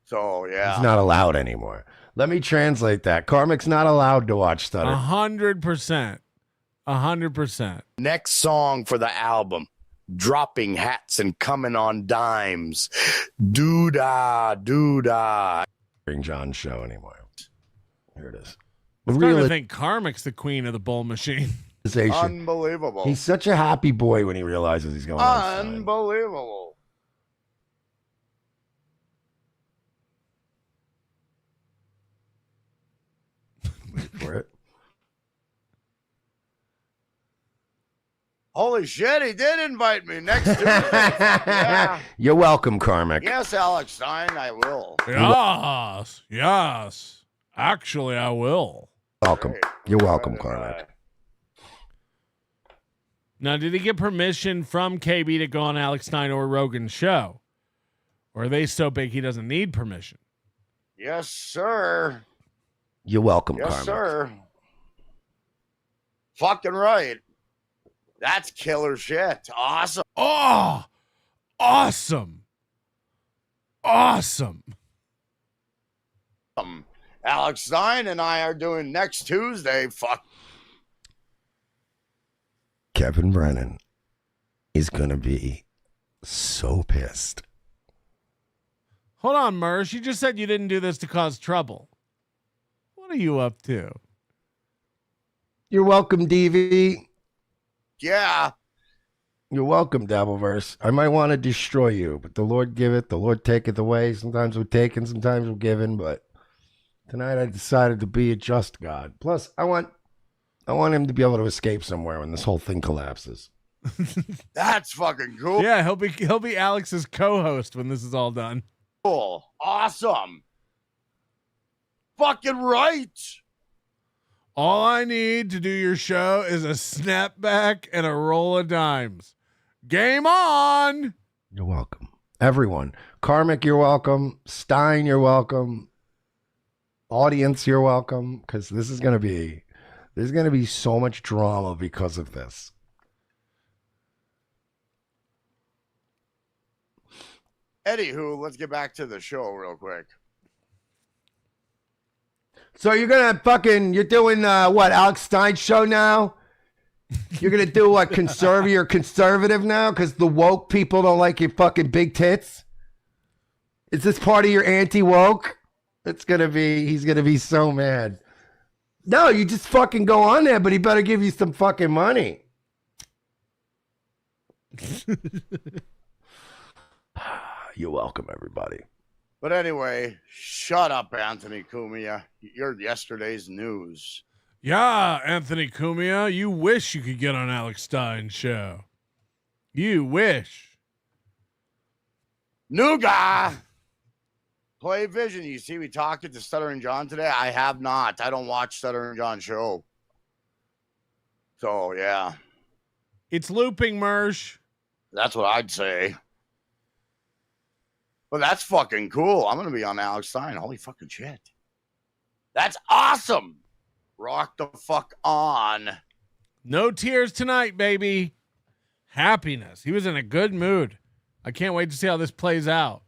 So, yeah. He's not allowed anymore. Let me translate that. Karmic's not allowed to watch Stutter. 100%. 100%. Next song for the album. Dropping hats and coming on dimes. Doo-dah. John show anymore. Here it is. I'm starting to think Karmic's the queen of the bull machine. Unbelievable. He's such a happy boy when he realizes he's going on. Unbelievable. Wait for it. Holy shit, he did invite me next Tuesday. Yeah. You're welcome, Karmic. Yes, Alex Stein, I will. Yes. Actually, I will. Welcome. You're welcome, Karmic. Now, did he get permission from KB to go on Alex Stein or Rogan's show? Or are they so big he doesn't need permission? Yes, sir. You're welcome, Yes, Karmic. sir. Fucking right. That's killer shit. Awesome. Oh, awesome. Alex Stein and I are doing next Tuesday. Fuck. Kevin Brennan is going to be so pissed. Hold on, Mersh. You just said you didn't do this to cause trouble. What are you up to? You're welcome, DV. Yeah. You're welcome, Dabbleverse. I might want to destroy you, but the Lord giveth, the Lord taketh away. Sometimes we're taken, sometimes we're given, but tonight I decided to be a just God. Plus, I want him to be able to escape somewhere when this whole thing collapses. That's fucking cool. Yeah, he'll be Alex's co-host when this is all done. Cool. Awesome. Fucking right. All I need to do your show is a snapback and a roll of dimes. Game on. You're welcome. Everyone. Karmic, you're welcome. Stein, you're welcome. Audience, you're welcome. Because there's going to be so much drama because of this. Anywho, let's get back to the show real quick. So you're doing what, Alex Stein show now? You're going to do what, conservative now? Because the woke people don't like your fucking big tits? Is this part of your anti-woke? He's going to be so mad. No, you just fucking go on there, but he better give you some fucking money. You're welcome, everybody. But anyway, shut up, Anthony Cumia. You're yesterday's news. Yeah, Anthony Cumia, you wish you could get on Alex Stein's show. You wish. New guy. Play Vision. You see, we talked to Stuttering John today. I have not. I don't watch Stuttering John's show. So, yeah. It's looping, Mersh. That's what I'd say. But that's fucking cool. I'm going to be on Alex Stein. Holy fucking shit. That's awesome. Rock the fuck on. No tears tonight, baby. Happiness. He was in a good mood. I can't wait to see how this plays out.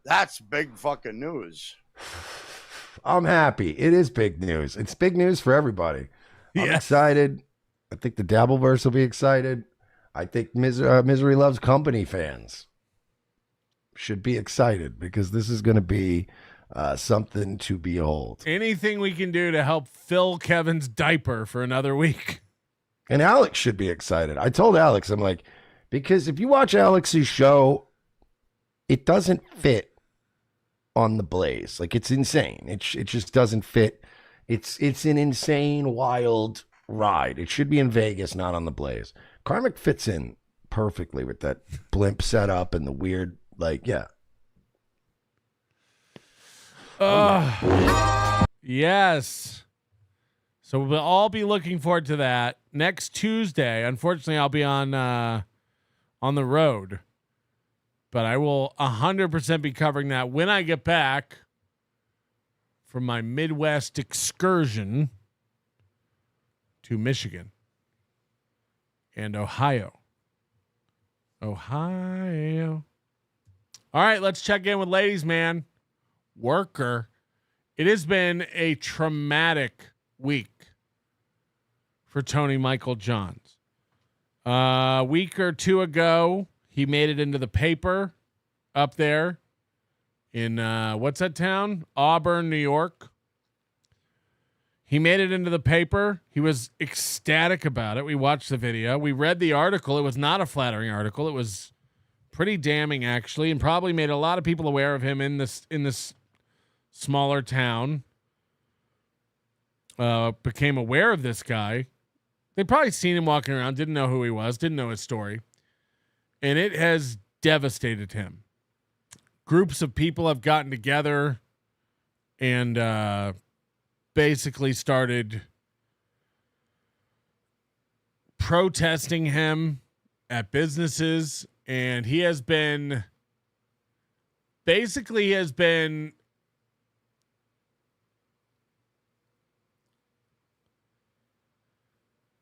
That's big fucking news. I'm happy. It is big news. It's big news for everybody. I'm excited. I think the Dabbleverse will be excited. I think Misery Loves Company fans should be excited because this is going to be something to behold. Anything we can do to help fill Kevin's diaper for another week. And Alex should be excited. I told Alex, I'm like, because if you watch Alex's show, it doesn't fit on the Blaze. Like, it's insane. It just doesn't fit. It's an insane, wild ride. It should be in Vegas, not on the Blaze. Karmic fits in perfectly with that blimp setup and the weird, like, yeah. Yes. So we'll all be looking forward to that next Tuesday. Unfortunately, I'll be on the road, but I will 100% be covering that when I get back from my Midwest excursion to Michigan and Ohio. All right, let's check in with ladies, man. Worker. It has been a traumatic week for Tony Michael Johns. A week or two ago, he made it into the paper up there in, what's that town? Auburn, New York. He made it into the paper. He was ecstatic about it. We watched the video. We read the article. It was not a flattering article. It was pretty damning, actually, and probably made a lot of people aware of him in this smaller town. Became aware of this guy. They'd probably seen him walking around, didn't know who he was, didn't know his story. And it has devastated him. Groups of people have gotten together and basically started protesting him at businesses. And he has been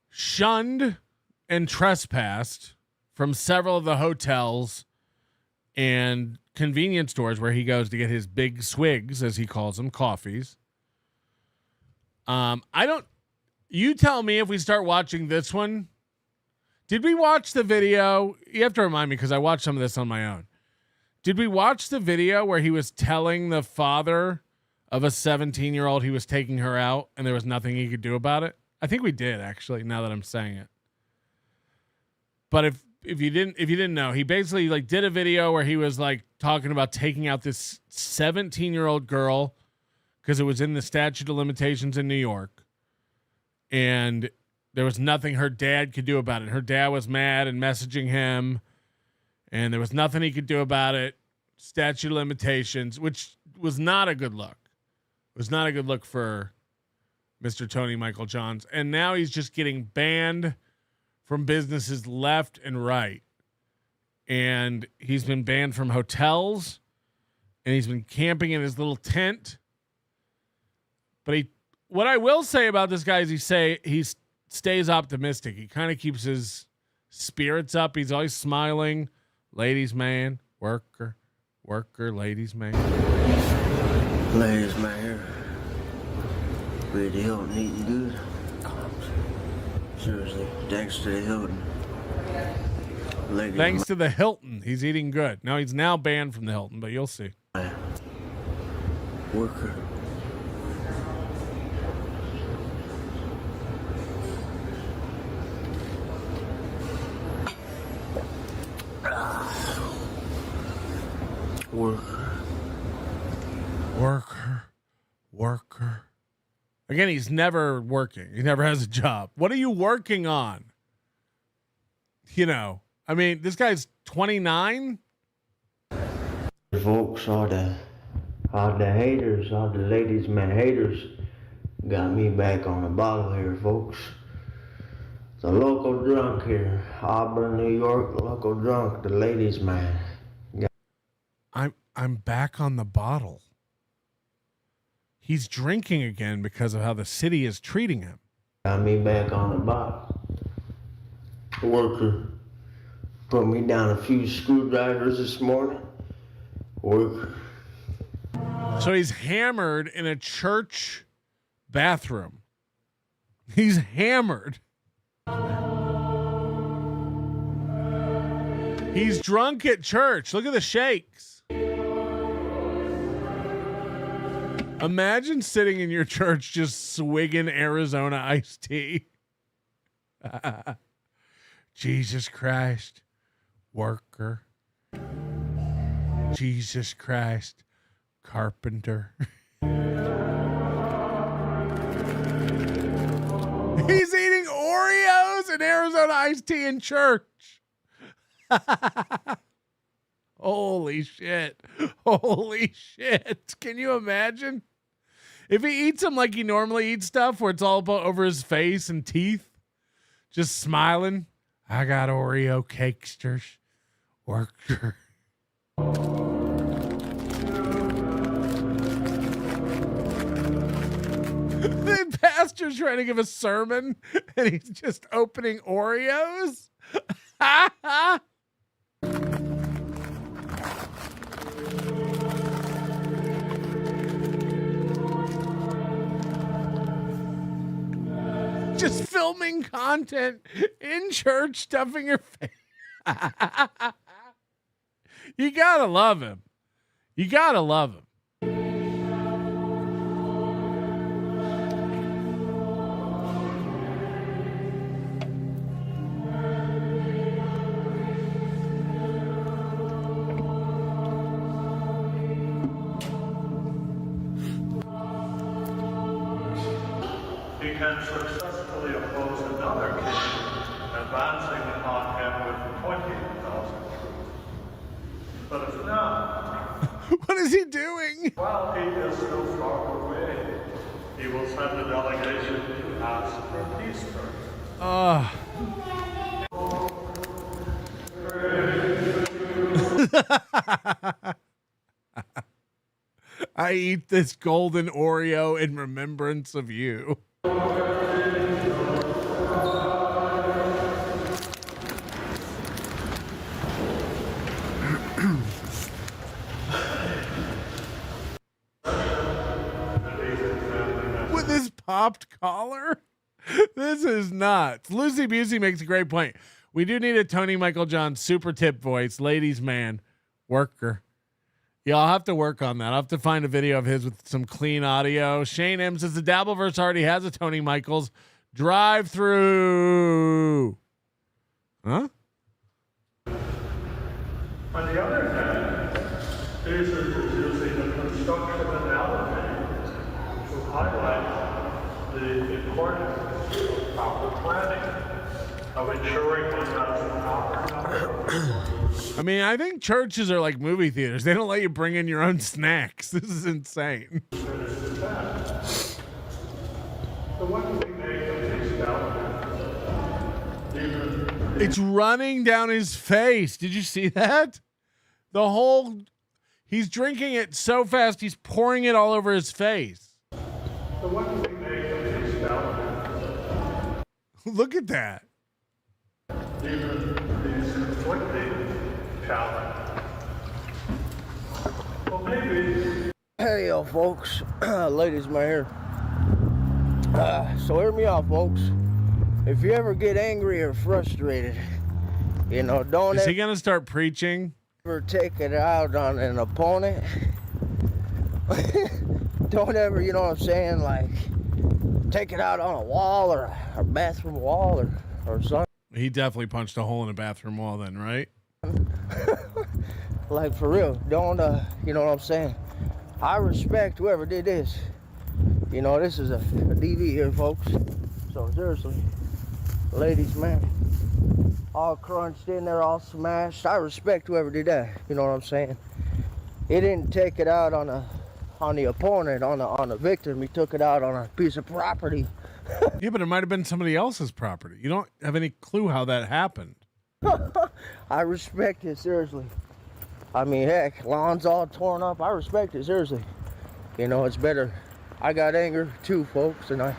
shunned and trespassed from several of the hotels and convenience stores where he goes to get his big swigs, as he calls them, coffees. You tell me if we start watching this one. Did we watch the video? You have to remind me because I watched some of this on my own. Did we watch the video where he was telling the father of a 17-year-old he was taking her out and there was nothing he could do about it? I think we did, actually, now that I'm saying it. But if you didn't know, he basically like did a video where he was like talking about taking out this 17-year-old girl because it was in the statute of limitations in New York. And there was nothing her dad could do about it. Her dad was mad and messaging him, and there was nothing he could do about it. Statute of limitations, which was not a good look. was not a good look for Mr. Tony Michael Johns. And now he's just getting banned from businesses left and right. And he's been banned from hotels, and he's been camping in his little tent. But what I will say about this guy is he stays optimistic. He kind of keeps his spirits up. He's always smiling. Ladies man, worker, ladies man. Ladies man, really Hilton eating good. Seriously, thanks to the Hilton. Thanks to the Hilton, he's eating good. Now he's now banned from the Hilton, but you'll see. Worker. Worker. Again, he's never working. He never has a job. What are you working on? You know, I mean, this guy's 29. Folks, all the haters, all the ladies man haters got me back on the bottle here, folks. The local drunk here, Auburn, New York, local drunk, the ladies man. I'm back on the bottle. He's drinking again because of how the city is treating him. Got me back on the bottle. Worker put me down a few screwdrivers this morning. Worker. So he's hammered in a church bathroom. He's hammered. He's drunk at church. Look at the shakes. Imagine sitting in your church just swigging Arizona iced tea. Jesus Christ, worker. Jesus Christ, carpenter. He's eating Oreos and Arizona iced tea in church. Holy shit. Holy shit. Can you imagine? If he eats them like he normally eats stuff, where it's all over his face and teeth, just smiling. I got Oreo cakesters. Worker. The pastor's trying to give a sermon, and he's just opening Oreos. Just filming content in church, stuffing your face. You gotta love him. You gotta love him. He can successfully oppose another king, advancing upon him with 20,000 troops. But if not, what is he doing? While he is still far away, he will send a delegation to ask for peace terms. I eat this golden Oreo in remembrance of you. With his popped collar? This is nuts. Lucy Busey makes a great point. We do need a Tony Michael John super tip voice. Ladies man, worker. Yeah, I'll have to work on that. I'll have to find a video of his with some clean audio. Shane M says the Dabbleverse already has a Tony Michaels drive-through. Huh? On the other hand, Jesus is using the construction analogy to highlight the importance of proper planning, of ensuring we have the proper number of I mean, I think churches are like movie theaters. They don't let you bring in your own snacks. This is insane. that. It's running down his face. Did you see that? He's drinking it so fast, he's pouring it all over his face. So what do we make of these developments? Look at that. These conflicting talents. Well, maybe. Hey, yo, folks. Ladies, man here. So hear me out, folks. If you ever get angry or frustrated, you know, don't Is he going to start preaching? ever take it out on an opponent. Don't ever, you know what I'm saying, like, take it out on a wall or a bathroom wall or something. He definitely punched a hole in a bathroom wall then, right? Like, for real, don't, you know what I'm saying? I respect whoever did this. You know, this is a DV here, folks. So, seriously, ladies, man, all crunched in there, all smashed. I respect whoever did that. You know what I'm saying? He didn't take it out on the opponent, on the victim. He took it out on a piece of property. Yeah, but it might have been somebody else's property. You don't have any clue how that happened. I respect it, seriously. I mean, heck, lawn's all torn up. I respect it, seriously. You know, it's better. I got anger too, folks, and I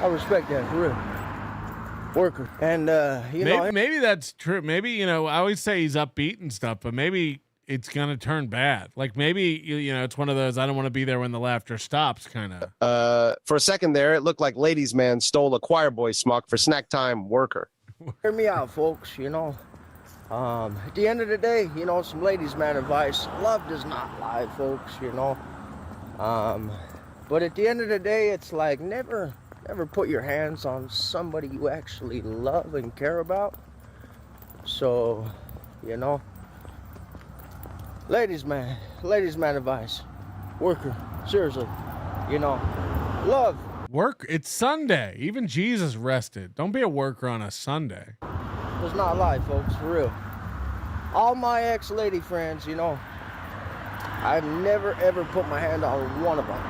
respect that, for real. Worker. And, you know. Maybe that's true. Maybe, you know, I always say he's upbeat and stuff, but maybe it's going to turn bad. Like, maybe, you know, it's one of those, I don't want to be there when the laughter stops kind of. For a second there, it looked like Ladies Man stole a choir boy smock for snack time worker. Hear me out, folks, you know. At the end of the day, you know, some ladies' man advice. Love does not lie, folks, you know. But at the end of the day, it's like never put your hands on somebody you actually love and care about. So, you know, ladies' man advice. Worker, seriously, you know, love. Work. It's Sunday. Even Jesus rested. Don't be a worker on a Sunday. Does not lie, folks, for real. All my ex-lady friends, you know, I've never ever put my hand on one of them.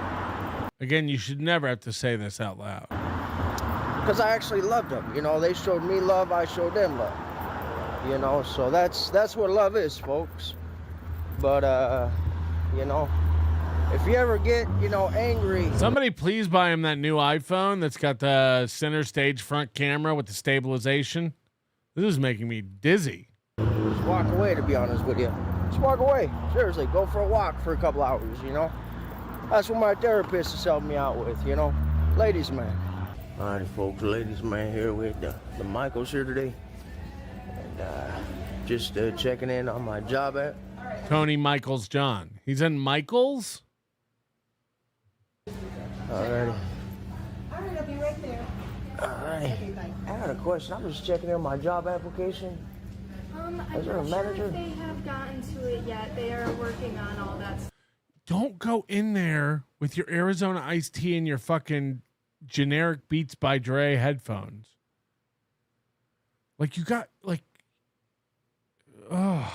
Again, you should never have to say this out loud. Because I actually loved them. You know, they showed me love, I showed them love. You know, so that's what love is, folks. But, you know, if you ever get, you know, angry. Somebody please buy him that new iPhone that's got the center stage front camera with the stabilization. This is making me dizzy. Just walk away, to be honest with you. Just walk away. Seriously, go for a walk for a couple hours, you know. That's what my therapist has helped me out with, you know. Ladies, man. All right, folks, ladies, man, here with the Michaels here today. And just checking in on my job at. Tony Michaels John. He's in Michaels? All righty. All right, I'll be right there. All right. Okay, bye. I got a question. I'm just checking in my job application. I'm Is there a not manager? sure if they have gotten to it yet. They are working on all that stuff. Don't go in there with your Arizona iced tea and your fucking generic Beats by Dre headphones. Like you got like, oh,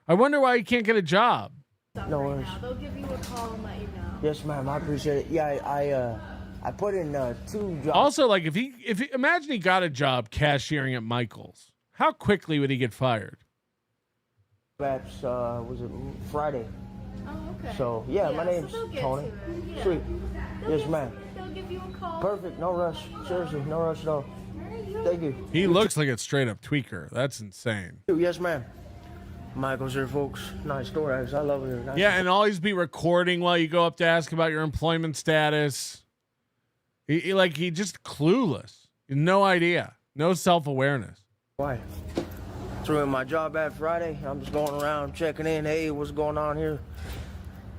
I wonder why you can't get a job. No worries. They'll give you a call and let you know. Yes, ma'am. I appreciate it. Yeah, I put in 2 jobs. Also, like if he imagine he got a job cashiering at Michaels, how quickly would he get fired? That's was it Friday? Oh, okay. So yeah, my name's they'll get Tony. to it. Yeah. Sweet. Yes, ma'am. They'll give you a call. Perfect. No rush. Seriously, no rush at all. Thank you. He looks like a straight up tweaker. That's insane. Yes, ma'am. Michael's here, folks. Nice store, actually. I love it here. Nice. Yeah, and always be recording while you go up to ask about your employment status. He just clueless. No idea. No self-awareness. Why? Threw in my job at Friday. I'm just going around checking in. Hey, what's going on here?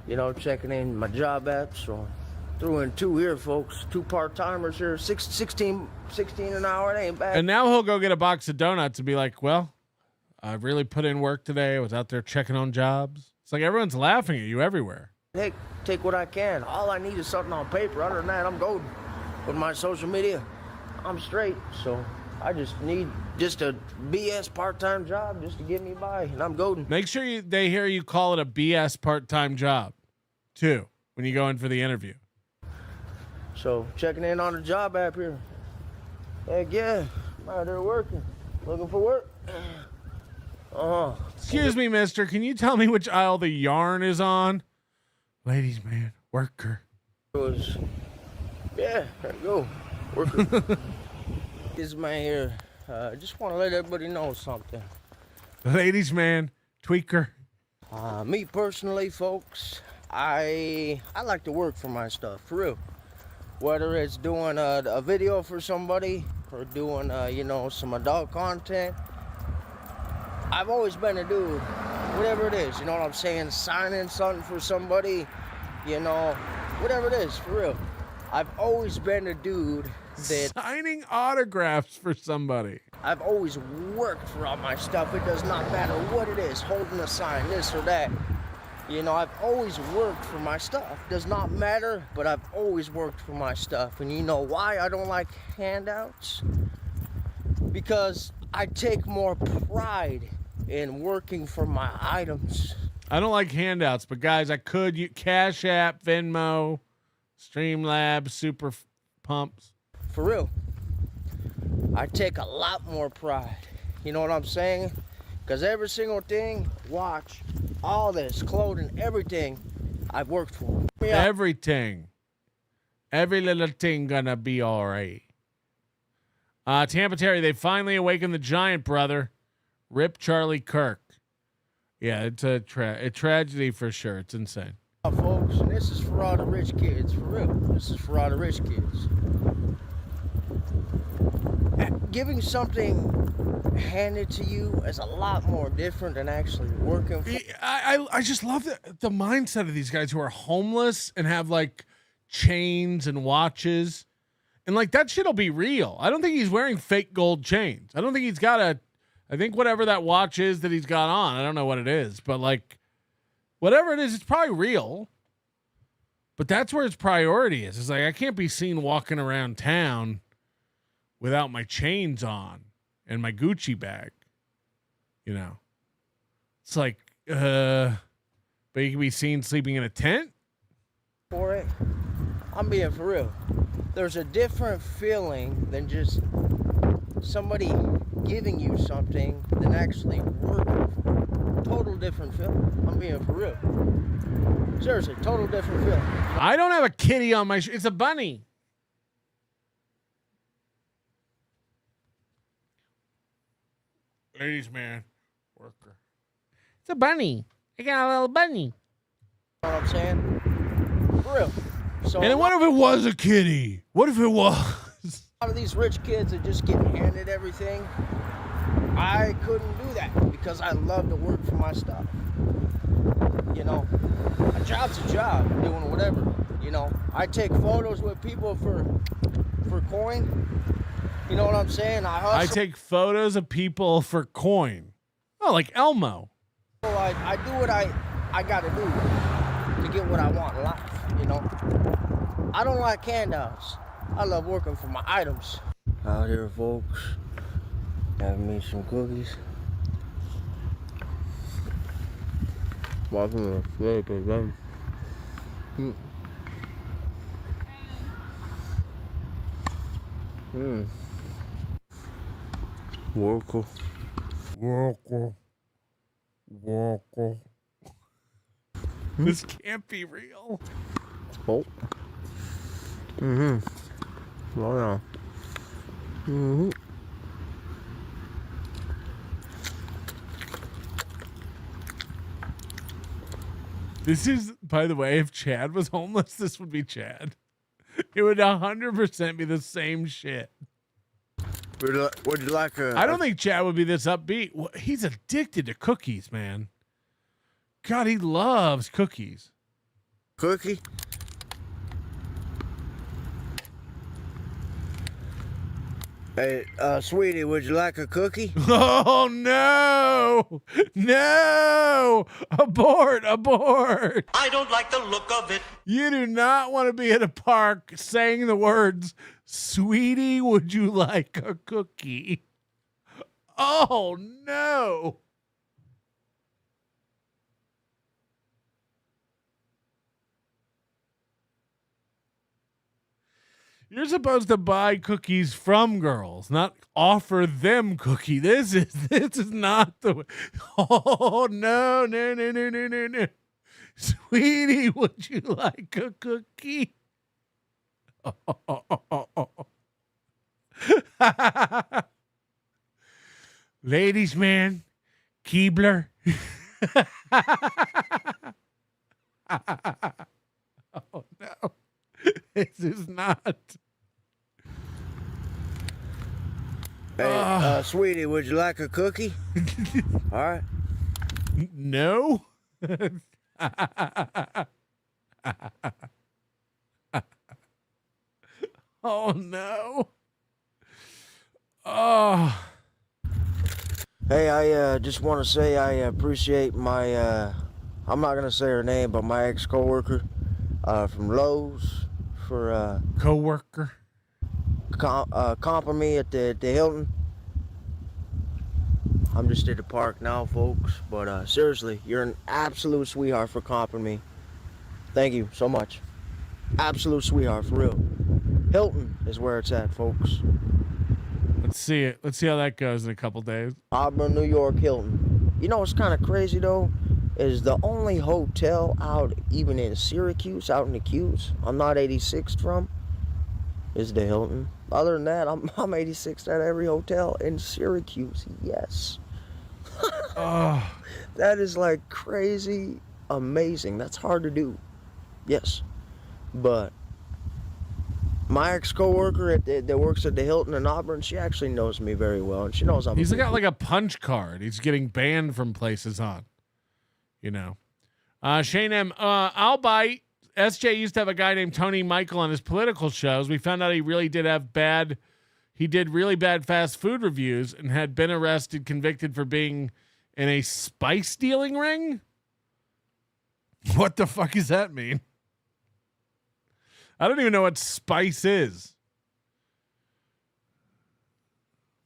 You know, checking in my job app. So threw in 2 here, folks. 2 part-timers here. 16 an hour. It ain't bad. And now he'll go get a box of donuts and be like, well, I really put in work today. I was out there checking on jobs. It's like everyone's laughing at you everywhere. Hey, take what I can. All I need is something on paper. Other than that, I'm golden. With my social media, I'm straight. So I just need just a BS part-time job just to get me by, and I'm golden. Make sure they hear you call it a BS part-time job, too, when you go in for the interview. So checking in on the job app here. Heck yeah, I'm out there working. Looking for work? Excuse me, mister. Can you tell me which aisle the yarn is on? Ladies, man. Worker. Yeah, there you go. Worker. This man here, just want to let everybody know something. Ladies, man. Tweaker. Me personally, folks, I like to work for my stuff, for real. Whether it's doing a video for somebody or doing, you know, some adult content. I've always been a dude, whatever it is, you know what I'm saying? Signing something for somebody, you know, whatever it is, for real. I've always been a dude that... Signing autographs for somebody. I've always worked for all my stuff. It does not matter what it is, holding a sign, this or that. You know, I've always worked for my stuff. Does not matter, but I've always worked for my stuff. And you know why I don't like handouts? Because I take more pride in working for my items. I don't like handouts, but guys, I could use Cash App, Venmo, Streamlabs, Super Pumps. For real. I take a lot more pride. You know what I'm saying? Because every single thing, watch, all this, clothing, everything, I've worked for. Yeah. Everything. Every little thing gonna be all right. Tampa Terry, they finally awakened the giant, brother. Rip Charlie Kirk. Yeah, it's a tragedy for sure. It's insane. Folks, and this is for all the rich kids, for real. This is for all the rich kids. Giving something handed to you is a lot more different than actually working for. I just love the mindset of these guys who are homeless and have like chains and watches. And like that shit'll be real. I don't think he's wearing fake gold chains. I don't think he's got I think whatever that watch is that he's got on, I don't know what it is, but like whatever it is, it's probably real. But that's where his priority is. It's like I can't be seen walking around town without my chains on and my Gucci bag. You know. It's like but you can be seen sleeping in a tent? For it. I'm being for real. There's a different feeling than just somebody giving you something than actually working for it. Total different feeling. I'm being for real. Seriously, total different feeling. I don't have a kitty on my it's a bunny. Ladies, man. Worker. It's a bunny. I got a little bunny. You know what I'm saying? For real. So and what if it was a kitty? What if it was? A lot of these rich kids that just get handed everything. I couldn't do that because I love to work for my stuff. You know, a job's a job, doing whatever. You know, I take photos with people for coin. You know what I'm saying? I take photos of people for coin. Oh, like Elmo. So I do what I got to do to get what I want in life. You know, I don't like handouts. I love working for my items. Out here, folks, having me some cookies. Walking the flavor, baby. Worker. This can't be real. Oh. Well, yeah. This is, by the way, if Chad was homeless, this would be Chad. It would 100% be the same shit. Would you like a... I don't think Chad would be this upbeat. Well, he's addicted to cookies, man. God, he loves cookies. Cookie? Hey, sweetie, would you like a cookie? Oh, no. No. Abort. I don't like the look of it. You do not want to be at a park saying the words, sweetie, would you like a cookie? Oh, no. You're supposed to buy cookies from girls, not offer them cookie. This is not the way. Oh no. Sweetie, would you like a cookie? Ladies man, Keebler. Oh no. This is not. Hey, sweetie, would you like a cookie? All right. No. Oh no. Oh. Hey, I just want to say I appreciate my, I'm not going to say her name, but my ex-coworker from Lowe's for coworker comping me at the Hilton. I'm just at the park now, folks, but seriously, you're an absolute sweetheart for comping me. Thank you so much. Absolute sweetheart, for real. Hilton is where it's at, folks. Let's see it. Let's see how that goes in a couple days. Auburn, New York, Hilton. You know what's kind of crazy, though? Is the only hotel out, even in Syracuse, out in the Q's, I'm not 86th from, is the Hilton. Other than that, I'm 86th at every hotel in Syracuse, yes. Oh. That is like crazy amazing. That's hard to do. Yes. But my ex-coworker that works at the Hilton in Auburn, she actually knows me very well, and she knows I'm. He's got like a punch card. He's getting banned from places on. You know. Shane M. I'll bite. SJ used to have a guy named Tony Michael on his political shows. We found out he really did have bad. He did really bad fast food reviews and had been arrested, convicted for being in a spice dealing ring. What the fuck does that mean? I don't even know what spice is.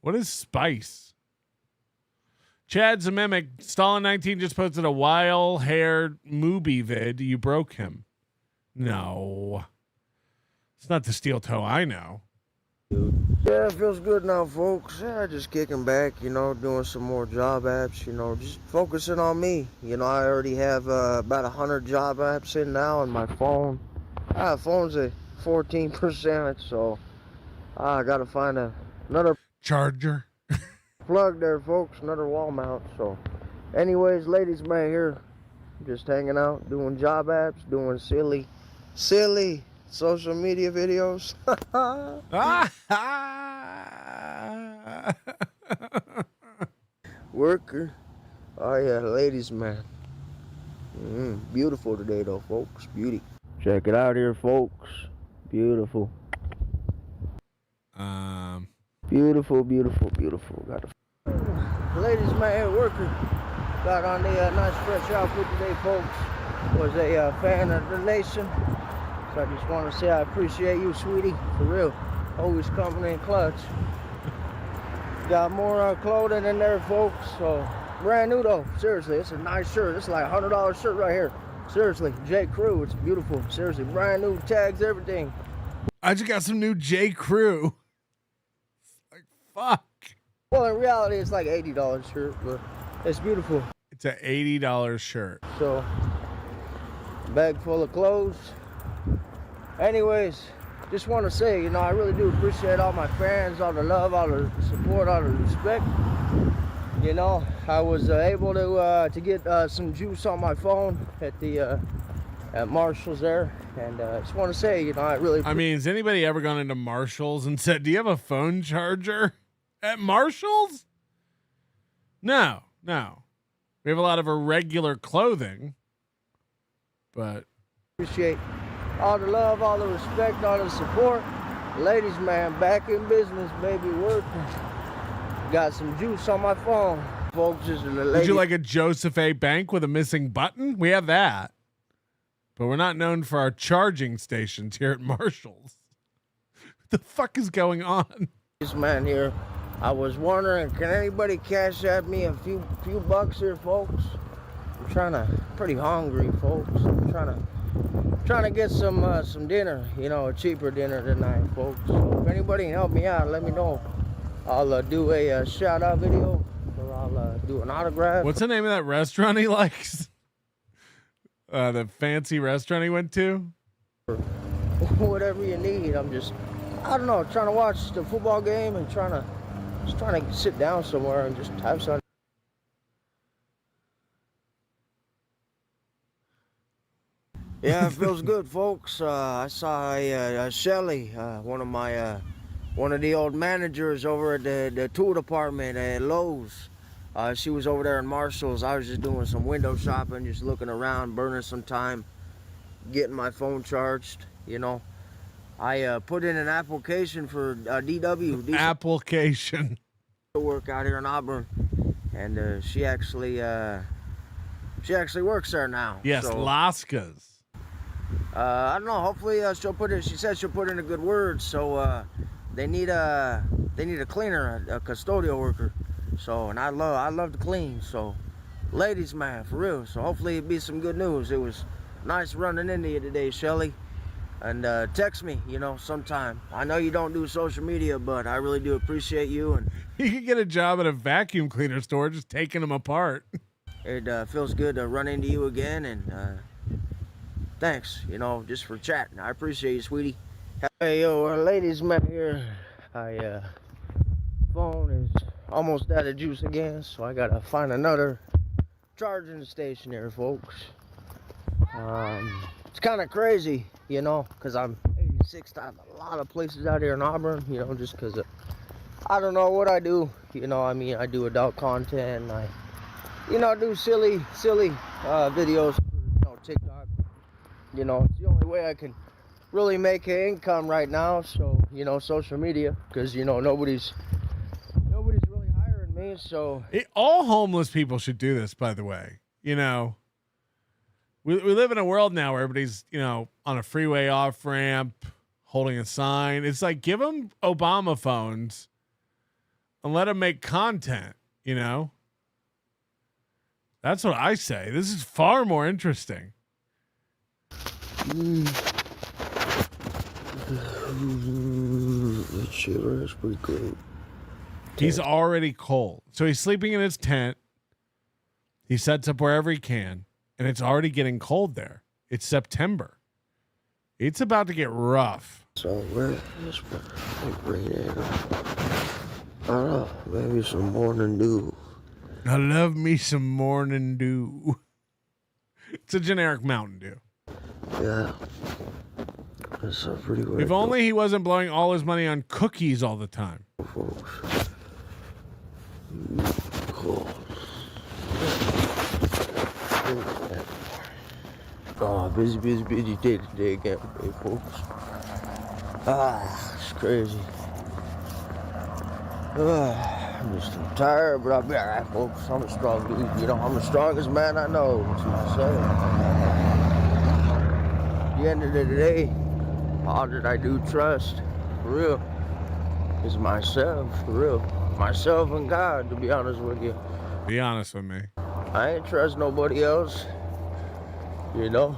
What is spice? Chad Zememic, Stalin19 just posted a wild-haired movie vid. You broke him. No. It's not the steel toe I know. Yeah, it feels good now, folks. Yeah, just kicking back, you know, doing some more job apps, you know, just focusing on me. You know, I already have about 100 job apps in now on my phone. Phone's at 14%, so I got to find another charger. Plug there, folks, another wall mount. So anyways, ladies man here, just hanging out, doing job apps, doing silly social media videos. Worker. Oh yeah, ladies man. Beautiful today though, folks. Beauty. Check it out here, folks. Beautiful. Beautiful, beautiful, beautiful. Got a ladies man, worker. Got on the nice fresh outfit today, folks. Was a fan of the nation. So I just want to say I appreciate you, sweetie, for real. Always coming in clutch. Got more clothing in there, folks. So brand new though. Seriously, it's a nice shirt. It's like a $100 shirt right here. Seriously, J. Crew, it's beautiful. Seriously, brand new tags, everything. I just got some new J. Crew. Like, fuck. Well, in reality, it's like $80 shirt, but it's beautiful. It's an $80 shirt. So, bag full of clothes. Anyways, just want to say, you know, I really do appreciate all my fans, all the love, all the support, all the respect. You know, I was able to get some juice on my phone at the at Marshall's there, and I just want to say, you know, I mean, has anybody ever gone into Marshall's and said, "Do you have a phone charger at Marshall's?" No. We have a lot of irregular clothing, but appreciate all the love, all the respect, all the support. Ladies, man, back in business, baby, working. Got some juice on my phone. Folks, this is the lady. Would you like a Joseph A. Bank with a missing button? We have that. But we're not known for our charging stations here at Marshall's. What the fuck is going on? This man here, I was wondering, can anybody cash at me a few bucks here, folks? I'm pretty hungry, folks. I'm trying to get some dinner, you know, a cheaper dinner tonight, folks. So if anybody can help me out, let me know. I'll do a shout out video, or I'll do an autograph. What's the name of that restaurant he likes? The fancy restaurant he went to? Whatever you need. I'm just, I don't know, trying to watch the football game and trying to sit down somewhere and just have some. Yeah, it feels good, folks. I saw Shelly, one of the old managers over at the tool department at Lowe's. She was over there in Marshall's. I was just doing some window shopping, just looking around, burning some time, getting my phone charged. You know, I put in an application for DW. Application. Work out here in Auburn, and she actually works there now. Yes, so, Laskas. I don't know. Hopefully, she'll put it. She said she'll put in a good word. So they need a cleaner, a custodial worker. So, and I love to clean. So, ladies, man, for real. So hopefully it'll be some good news. It was nice running into you today, Shelly. And text me, you know, sometime. I know you don't do social media, but I really do appreciate you. And you could get a job at a vacuum cleaner store, just taking them apart. It feels good to run into you again, and thanks, you know, just for chatting. I appreciate you, sweetie. Hey, yo, ladies, man, here. Phone is almost out of juice again, so I gotta find another charging station here, folks. It's kind of crazy, you know, because I'm 86 times a lot of places out here in Auburn, you know, just because I don't know what I do. You know, I mean, I do adult content, I do silly videos for, you know, TikTok. You know, it's the only way I can really make an income right now. So, you know, social media, because, you know, nobody's really hiring me. So all homeless people should do this, by the way. You know, we live in a world now where everybody's, you know, on a freeway off ramp holding a sign. It's like, give them Obama phones and let them make content, you know? That's what I say. This is far more interesting. That shiver is pretty cool. He's already cold. So he's sleeping in his tent. He sets up wherever he can, and it's already getting cold there. It's September. It's about to get rough. So where is rain? I don't know. Maybe some morning dew. I love me some morning dew. It's a generic Mountain Dew. Yeah. That's a pretty good. If only he wasn't blowing all his money on cookies all the time. Cool. Oh, busy day today again, hey, folks. It's crazy. I'm just tired, but I'll be all right, folks. I'm a strong dude. You know, I'm the strongest man I know. It's myself. At the end of the day, all that I do trust, for real, is myself, for real. Myself and God, to be honest with you. Be honest with me. I ain't trust nobody else. You know?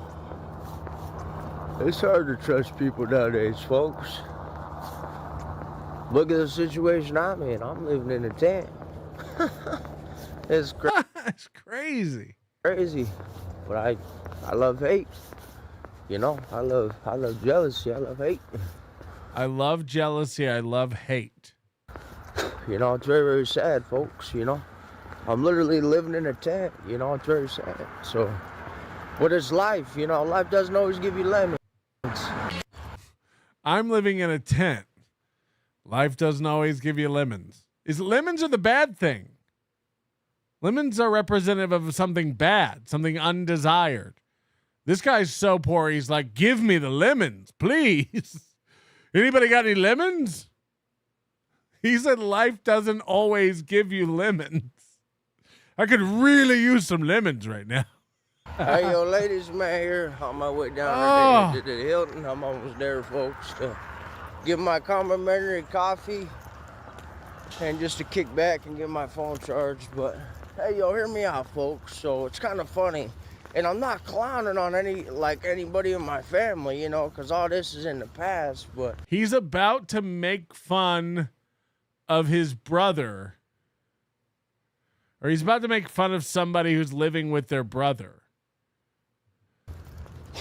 It's hard to trust people nowadays, folks. Look at the situation I'm in. I'm living in a tent. It's crazy. It's crazy. Crazy. But I love hate. You know, I love jealousy. I love hate. I love jealousy. I love hate. You know, it's very, very sad, folks. You know, I'm literally living in a tent. You know, it's very sad. So, but it's life. You know, life doesn't always give you lemons. I'm living in a tent. Life doesn't always give you lemons. Lemons are the bad thing. Lemons are representative of something bad, something undesired. This guy's so poor, he's like, give me the lemons, please. Anybody got any lemons? He said life doesn't always give you lemons. I could really use some lemons right now. Hey, yo, ladies, man, here on my way down to the Hilton. I'm almost there, folks. To give my complimentary coffee and just to kick back and get my phone charged. But hey, yo, hear me out, folks. So it's kind of funny. And I'm not clowning on anybody in my family, you know, because all this is in the past. But He's about to make fun of his brother, or he's about to make fun of somebody who's living with their brother.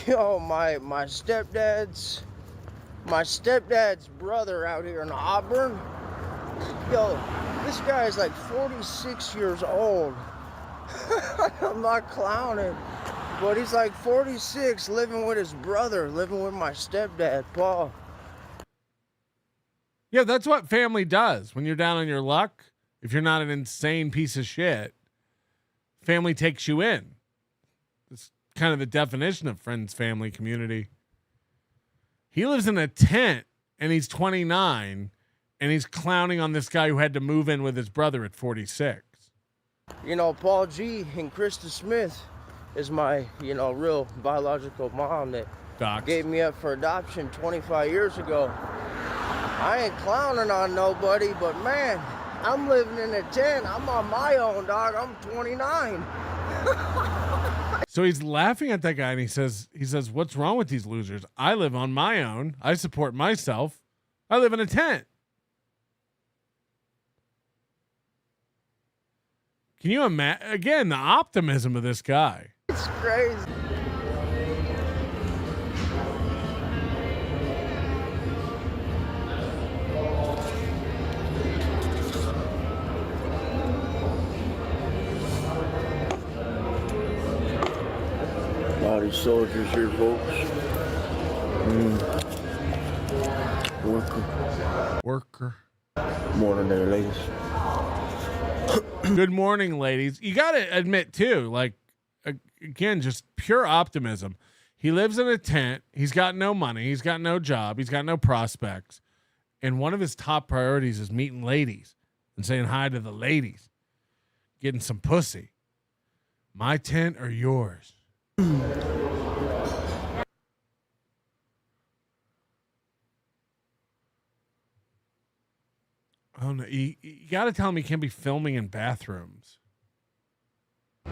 yo, my stepdad's brother out here in Auburn. Yo, this guy is like 46 years old. I'm not clowning, but he's like 46, living with his brother, living with my stepdad, Paul. Yeah, that's what family does. When you're down on your luck, if you're not an insane piece of shit, family takes you in. It's kind of the definition of friends, family, community. He lives in a tent and he's 29 and he's clowning on this guy who had to move in with his brother at 46. You know, Paul G and Krista Smith is my, you know, real biological mom that gave me up for adoption 25 years ago. I ain't clowning on nobody, but man, I'm living in a tent. I'm on my own, dog. I'm 29. So he's laughing at that guy and he says, what's wrong with these losers? I live on my own. I support myself. I live in a tent. Can you imagine, again, the optimism of this guy? It's crazy. A lot of these soldiers here, folks. Worker. Morning there, ladies. Good morning, ladies. You got to admit, too, like, again, just pure optimism. He lives in a tent. He's got no money. He's got no job. He's got no prospects. And one of his top priorities is meeting ladies and saying hi to the ladies, getting some pussy. My tent or yours? Oh, no. You got to tell me he can't be filming in bathrooms.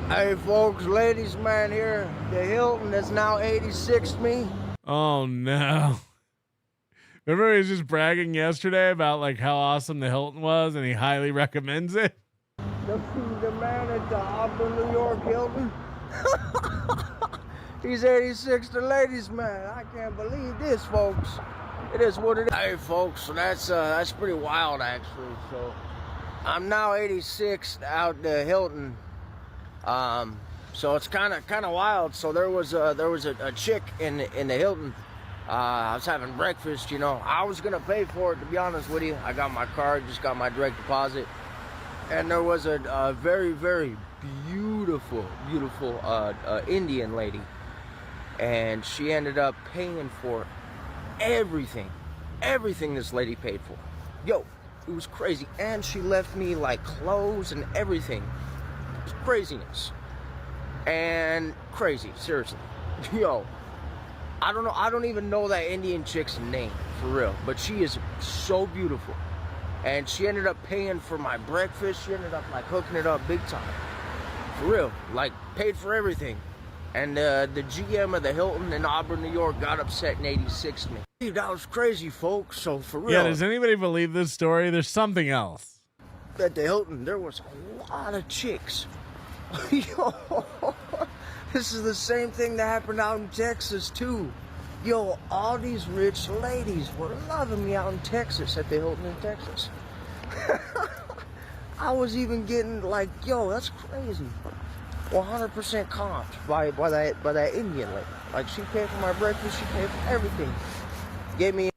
Hey, folks, ladies man here. The Hilton is now 86'd me. Oh, no. Remember he was just bragging yesterday about like how awesome the Hilton was and he highly recommends it? The man at the Auburn, New York Hilton. He's 86 to ladies man. I can't believe this, folks. It is what it is. Hey, folks, so that's pretty wild, actually. So I'm now 86 out the Hilton. So it's kind of wild. So there was a chick in the Hilton. I was having breakfast, you know. I was gonna pay for it, to be honest with you. I got my card, just got my direct deposit, and there was a very, very beautiful Indian lady, and she ended up paying for everything this lady paid for. Yo, it was crazy. And she left me like clothes and everything. It was craziness. And crazy, seriously. Yo, I don't even know that Indian chick's name, for real. But she is so beautiful. And she ended up paying for my breakfast. She ended up like hooking it up big time. For real, like paid for everything. And the GM of the Hilton in Auburn, New York got upset and 86'd me. Dude, that was crazy, folks. So for real. Yeah, does anybody believe this story? There's something else. At the Hilton, there was a lot of chicks. Yo, this is the same thing that happened out in Texas, too. Yo, all these rich ladies were loving me out in Texas at the Hilton in Texas. I was even getting like, yo, that's crazy. 100% comped by that Indian lady. Like, she paid for my breakfast, she paid for everything. Gave me.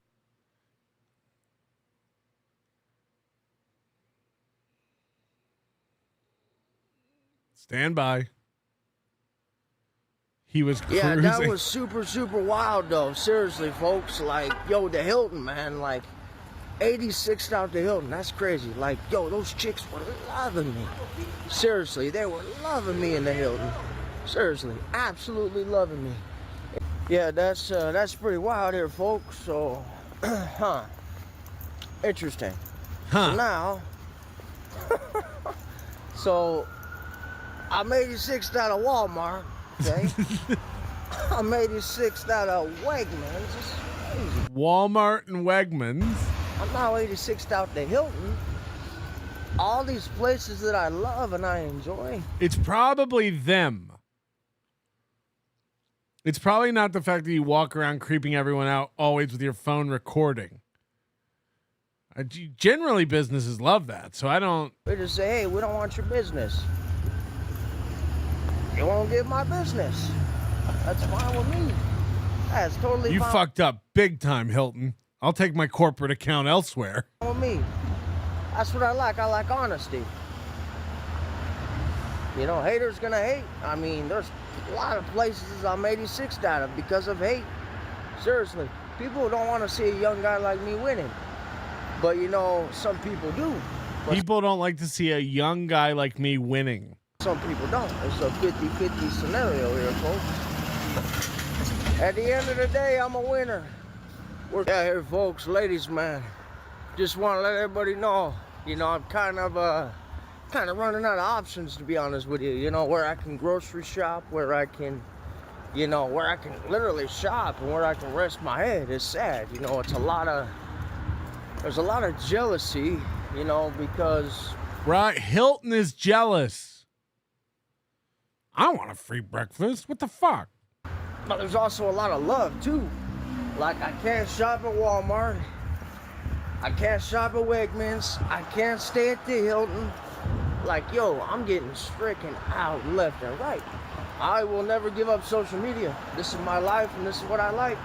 Stand by. He was cruising. Yeah, that was super, super wild, though. Seriously, folks. Like, yo, the Hilton, man. Like, 86 out the Hilton. That's crazy. Like, yo, those chicks were loving me. Seriously, they were loving me in the Hilton. Seriously, absolutely loving me. Yeah, that's pretty wild here, folks. So, interesting. So now, so I'm 86 out of Walmart. okay? I'm 86th out of Wegmans. It's crazy. Walmart and Wegmans. I'm now 86th out the Hilton. All these places that I love and I enjoy. It's probably them. It's probably not the fact that you walk around creeping everyone out always with your phone recording. Generally, businesses love that, so I don't... They just say, hey, we don't want your business. You won't get my business. That's fine with me. That's totally You fine fucked up big time, Hilton. I'll take my corporate account elsewhere. with me. That's what I like. I like honesty. You know, haters gonna hate. I mean, there's a lot of places I'm 86th out of because of hate. Seriously. People don't want to see a young guy like me winning. But, you know, some people do. But People don't like to see a young guy like me winning. some people don't. It's a 50-50 scenario here, folks. At the end of the day, I'm a winner. We're out here, folks. Ladies, man. Just want to let everybody know, you know, I'm kind of running out of options, to be honest with you. You know, where I can grocery shop, where I can, you know, where I can literally shop and where I can rest my head. It's sad, you know, there's a lot of jealousy, you know, because... Right, Hilton is jealous. I want a free breakfast. What the fuck? But there's also a lot of love, too. Like, I can't shop at Walmart. I can't shop at Wegmans. I can't stay at the Hilton. Like, yo, I'm getting stricken out left and right. I will never give up social media. This is my life, and this is what I like.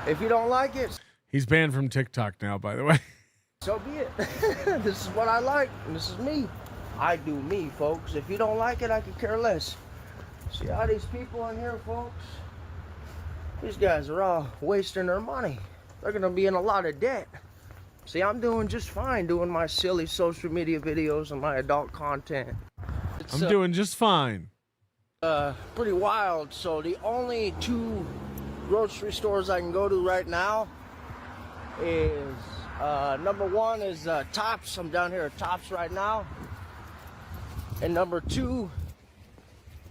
If you don't like it... He's banned from TikTok now, by the way. So be it. This is what I like, and this is me. I do me, folks. If you don't like it, I could care less. See all these people in here, folks? These guys are all wasting their money. They're going to be in a lot of debt. See, I'm doing just fine doing my silly social media videos and my adult content. I'm doing just fine. Pretty wild. So the only two grocery stores I can go to right now is number one is Tops. I'm down here at Tops right now. And number two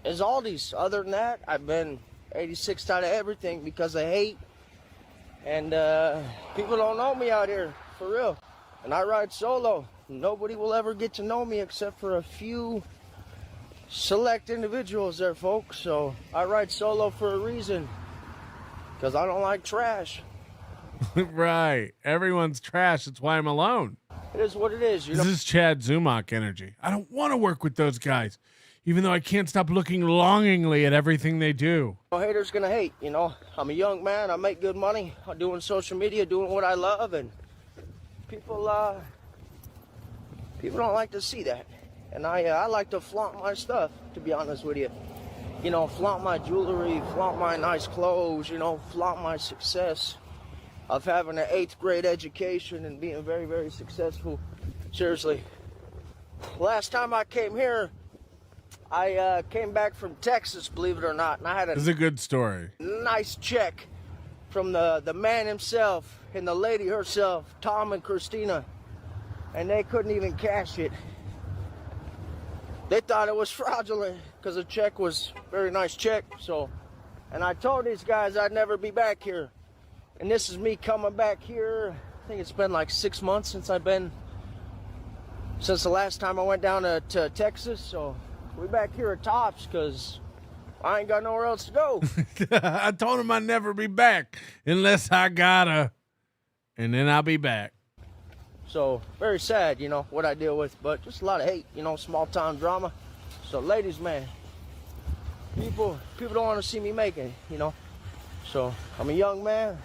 is Aldi's. Other than that, I've been 86 out of everything because of hate. And people don't know me out here, for real. And I ride solo. Nobody will ever get to know me except for a few select individuals there, folks. So I ride solo for a reason. Because I don't like trash. Right. Everyone's trash. That's why I'm alone. It is what it is. You This know? is Chad Zumock energy. I don't want to work with those guys, even though I can't stop looking longingly at everything they do. Haters gonna hate, you know. I'm a young man. I make good money. I'm doing social media, doing what I love, and people don't like to see that. And I like to flaunt my stuff, to be honest with you. You know, flaunt my jewelry, flaunt my nice clothes, you know, flaunt my success of having an 8th grade education and being very, very successful. Seriously. Last time I came here, I came back from Texas, believe it or not, and I had This is a good story. nice check from the man himself and the lady herself, Tom and Christina, and they couldn't even cash it. They thought it was fraudulent because the check was a very nice check. So, and I told these guys I'd never be back here. And this is me coming back here. I think it's been like 6 months since the last time I went down to Texas. So we're back here at Tops because I ain't got nowhere else to go. I told him I'd never be back unless I gotta, and then I'll be back. So very sad, you know, what I deal with, but just a lot of hate, you know, small town drama. So ladies, man, people don't want to see me make it, you know. So I'm a young man,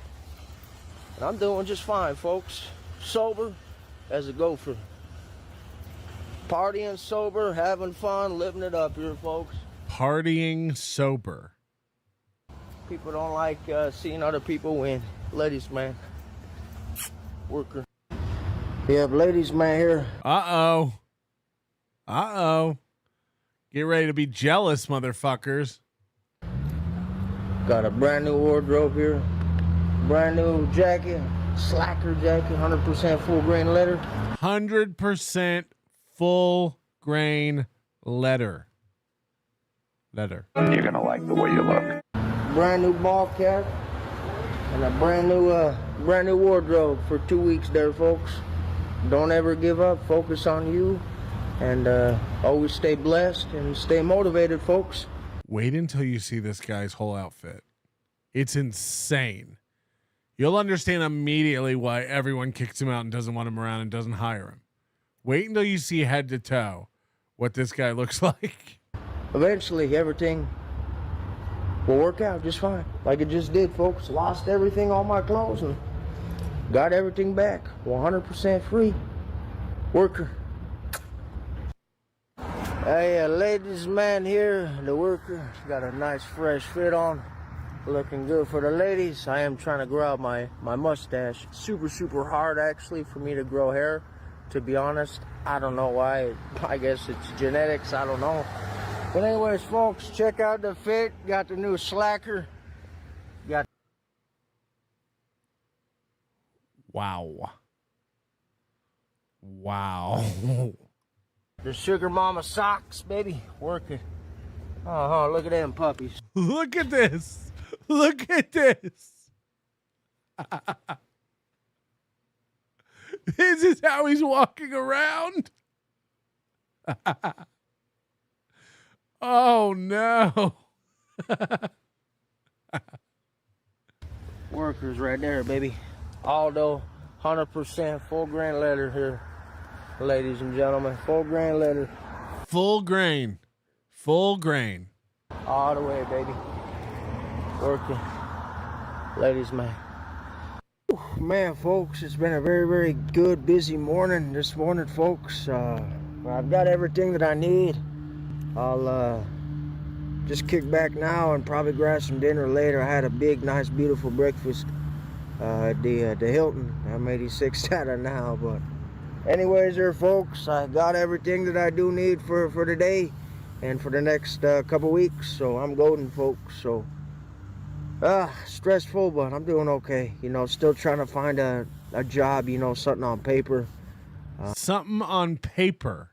and I'm doing just fine, folks. Sober as a gopher. Partying sober, having fun, living it up here, folks. Partying sober. People don't like seeing other people win. Ladies, man. Worker. We have ladies, man, here. Uh-oh. Get ready to be jealous, motherfuckers. Got a brand new wardrobe here. Brand new jacket. Slacker jacket. 100% full grain leather. 100% full grain leather. Letter. You're gonna like the way you look. Brand new ball cap and a brand new wardrobe for 2 weeks there, folks. Don't ever give up. Focus on you, and always stay blessed and stay motivated, folks. Wait until you see this guy's whole outfit. It's insane. You'll understand immediately why everyone kicks him out and doesn't want him around and doesn't hire him. Wait until you see head to toe what this guy looks like. Eventually, everything will work out just fine. Like it just did, folks. Lost everything, all my clothes, and got everything back. 100% free. Worker. Hey, ladies, man here, the worker. Got a nice fresh fit on. Looking good for the ladies. I am trying to grow out my mustache. Super hard, actually, for me to grow hair. To be honest, I don't know why. I guess it's genetics. I don't know. But anyways, folks, check out the fit. Got the new slacker. Got. Wow. The Sugar Mama socks, baby. Working. Oh, look at them puppies. Look at this. Look at this. This is how he's walking around. Oh, no. Workers right there, baby. Aldo, 100% full grain leather here, ladies and gentlemen. Full grain leather. Full grain. Full grain. All the way, baby. Working. Ladies, man. Man, folks, it's been a very good, busy morning this morning, folks. I've got everything that I need. I'll just kick back now and probably grab some dinner later. I had a big, nice, beautiful breakfast at the Hilton. I'm 86 out of now, but anyways, there, folks, I got everything that I do need for today and for the next couple weeks. So I'm golden, folks. So stressful, but I'm doing okay. You know, still trying to find a job, you know, something on paper. Something on paper.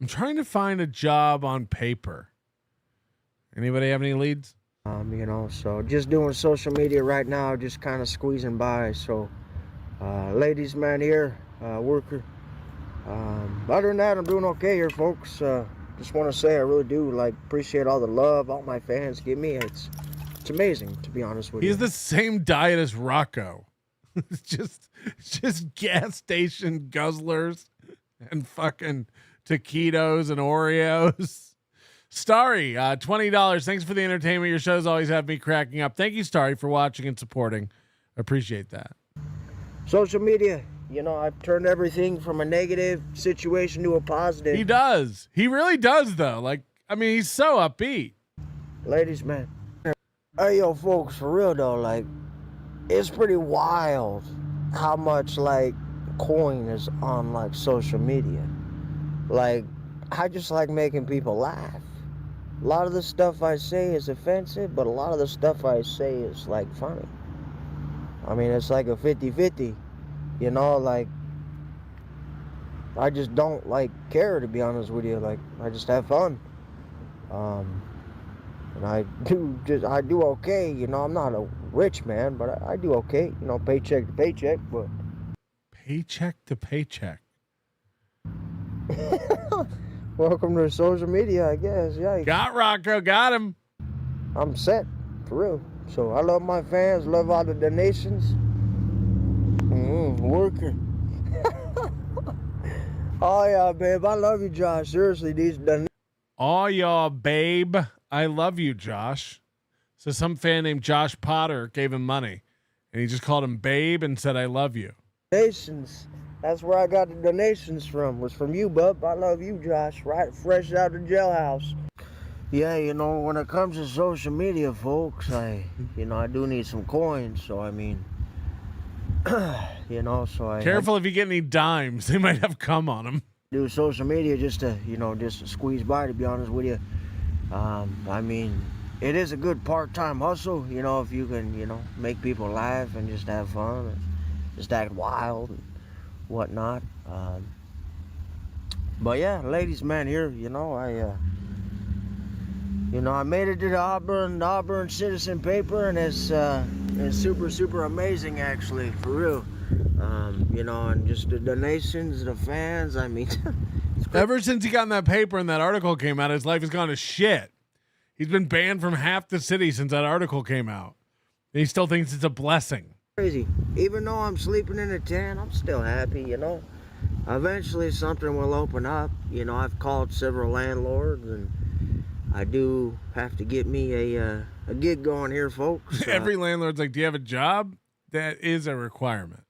I'm trying to find a job on paper. Anybody have any leads? You know, so just doing social media right now, just kind of squeezing by. So, ladies, man here, worker. Other than that, I'm doing okay here, folks. Just want to say I really do appreciate all the love all my fans give me. It's amazing, to be honest with you. He's the same diet as Rocco. It's just gas station guzzlers and fucking taquitos and Oreos. Starry, $20. Thanks for the entertainment. Your shows always have me cracking up. Thank you, Starry, for watching and supporting. Appreciate that. Social media, you know, I've turned everything from a negative situation to a positive. He does. He really does, though. He's so upbeat. Ladies, man. Hey, yo, folks, for real, though, it's pretty wild how much, coin is on, social media. I just like making people laugh. A lot of the stuff I say is offensive, but a lot of the stuff I say is, funny. I mean, it's like a 50-50, you know, I just don't, care, to be honest with you. I just have fun. And I do okay, you know. I'm not a rich man, but I do okay, you know, paycheck to paycheck, but... Paycheck to paycheck. Welcome to social media, I guess. Yeah. Got Rocco, got him. I'm set, for real. So I love my fans, love all the donations. Working. Oh yeah, babe, I love you, Josh. Seriously, these donations. Oh yeah, babe, I love you, Josh. So some fan named Josh Potter gave him money, and he just called him babe and said, "I love you." Donations. That's where I got the donations from. Was from you, bub. I love you, Josh. Right, fresh out of the jailhouse. Yeah, you know, when it comes to social media, folks, I do need some coins. So I mean, you know, so I careful if you get any dimes. They might have cum on them. Do social media just to squeeze by. To be honest with you, I mean, it is a good part-time hustle. You know, if you can, make people laugh and just have fun and just act wild and whatnot. But yeah, ladies, man, here, You know, I made it to the Auburn Citizen paper, and it's super amazing, actually, for real. You know, and just the donations, the fans. I mean, ever since he got in that paper and that article came out, his life has gone to shit. He's been banned from half the city since that article came out. And he still thinks it's a blessing. Crazy. Even though I'm sleeping in a tent, I'm still happy, you know. Eventually something will open up. You know, I've called several landlords, and I do have to get me a gig going here, folks. Every landlord's like, do you have a job? That is a requirement.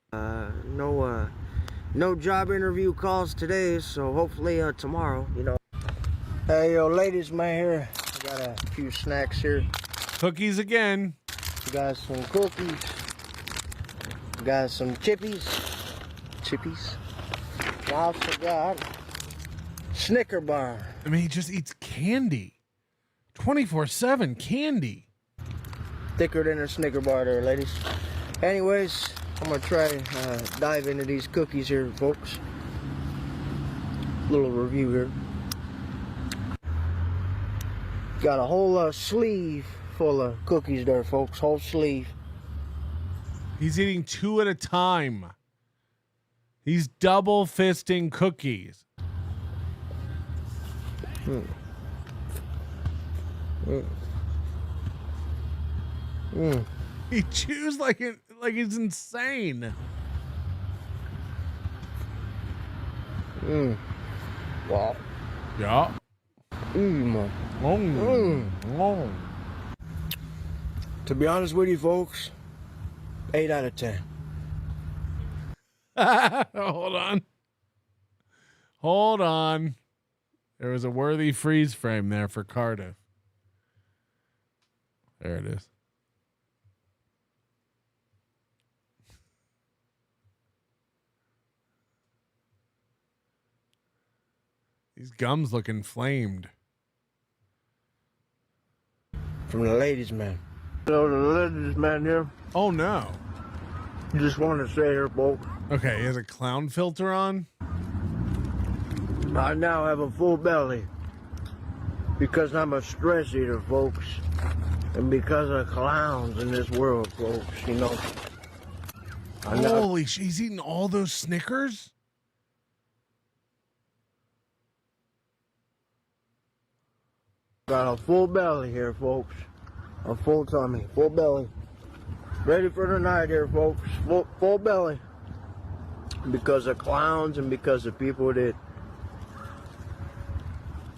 No job interview calls today, so hopefully tomorrow, you know. Hey, yo, ladies, man, here. I got a few snacks here. Cookies again. We got some cookies. We got some chippies. I also got Snicker bar. I mean, he just eats candy. 24/7 candy. Thicker than a Snicker bar there, ladies. Anyways, I'm going to try dive into these cookies here, folks. Little review here. Got a whole sleeve full of cookies there, folks. Whole sleeve. He's eating 2 at a time. He's double fisting cookies. He chews like he's insane. Wow. Yeah. To be honest with you, folks, 8 out of 10. Hold on. There was a worthy freeze frame there for Cardiff. There it is. These gums look inflamed. From the ladies' man. So the ladies' man here. Oh no. Just want to say here, folks. Okay, he has a clown filter on. I now have a full belly because I'm a stress eater, folks, and because of clowns in this world, folks. You know. Holy shit! He's eating all those Snickers. Got a full belly here, folks. A full tummy, full belly. Ready for the night here, folks. Full belly. Because of clowns and because of people that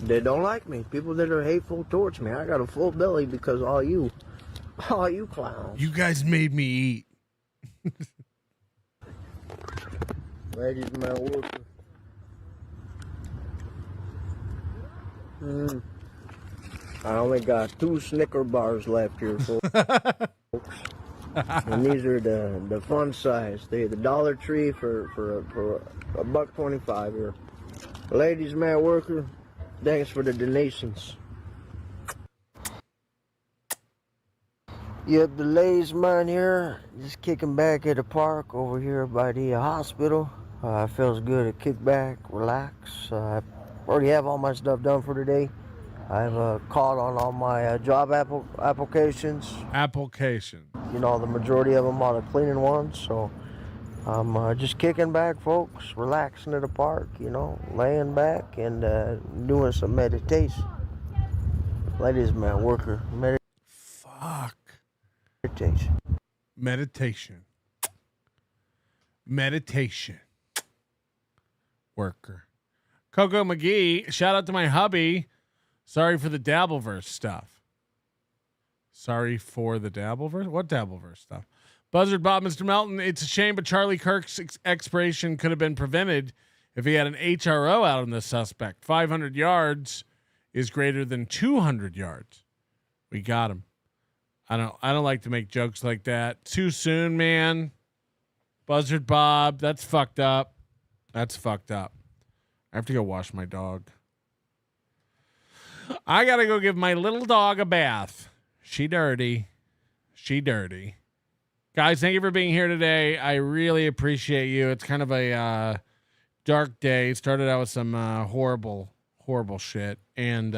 don't like me. People that are hateful towards me. I got a full belly because of all you clowns. You guys made me eat. Ladies, man, worker. I only got 2 Snicker bars left here, folks. And these are the fun size. They're the Dollar Tree for $1.25 here. Ladies, man, worker, thanks for the donations. Yep, the ladies, man, here, just kicking back at the park over here by the hospital. Feels good to kick back, relax. I already have all my stuff done for today. I've called on all my job applications. You know, the majority of them are the cleaning ones. So I'm just kicking back, folks, relaxing at the park, you know, laying back and doing some meditation. Ladies, man, worker. Meditation. Worker. Coco McGee, shout out to my hubby. Sorry for the Dabbleverse stuff. Sorry for the Dabbleverse? What Dabbleverse stuff? Buzzard Bob, Mr. Melton, it's a shame, but Charlie Kirk's expiration could have been prevented if he had an HRO out on the suspect. 500 yards is greater than 200 yards. We got him. I don't like to make jokes like that. Too soon, man. Buzzard Bob, that's fucked up. That's fucked up. I have to go wash my dog. I got to go give my little dog a bath. She dirty. Guys, thank you for being here today. I really appreciate you. It's kind of a dark day. Started out with some horrible shit. And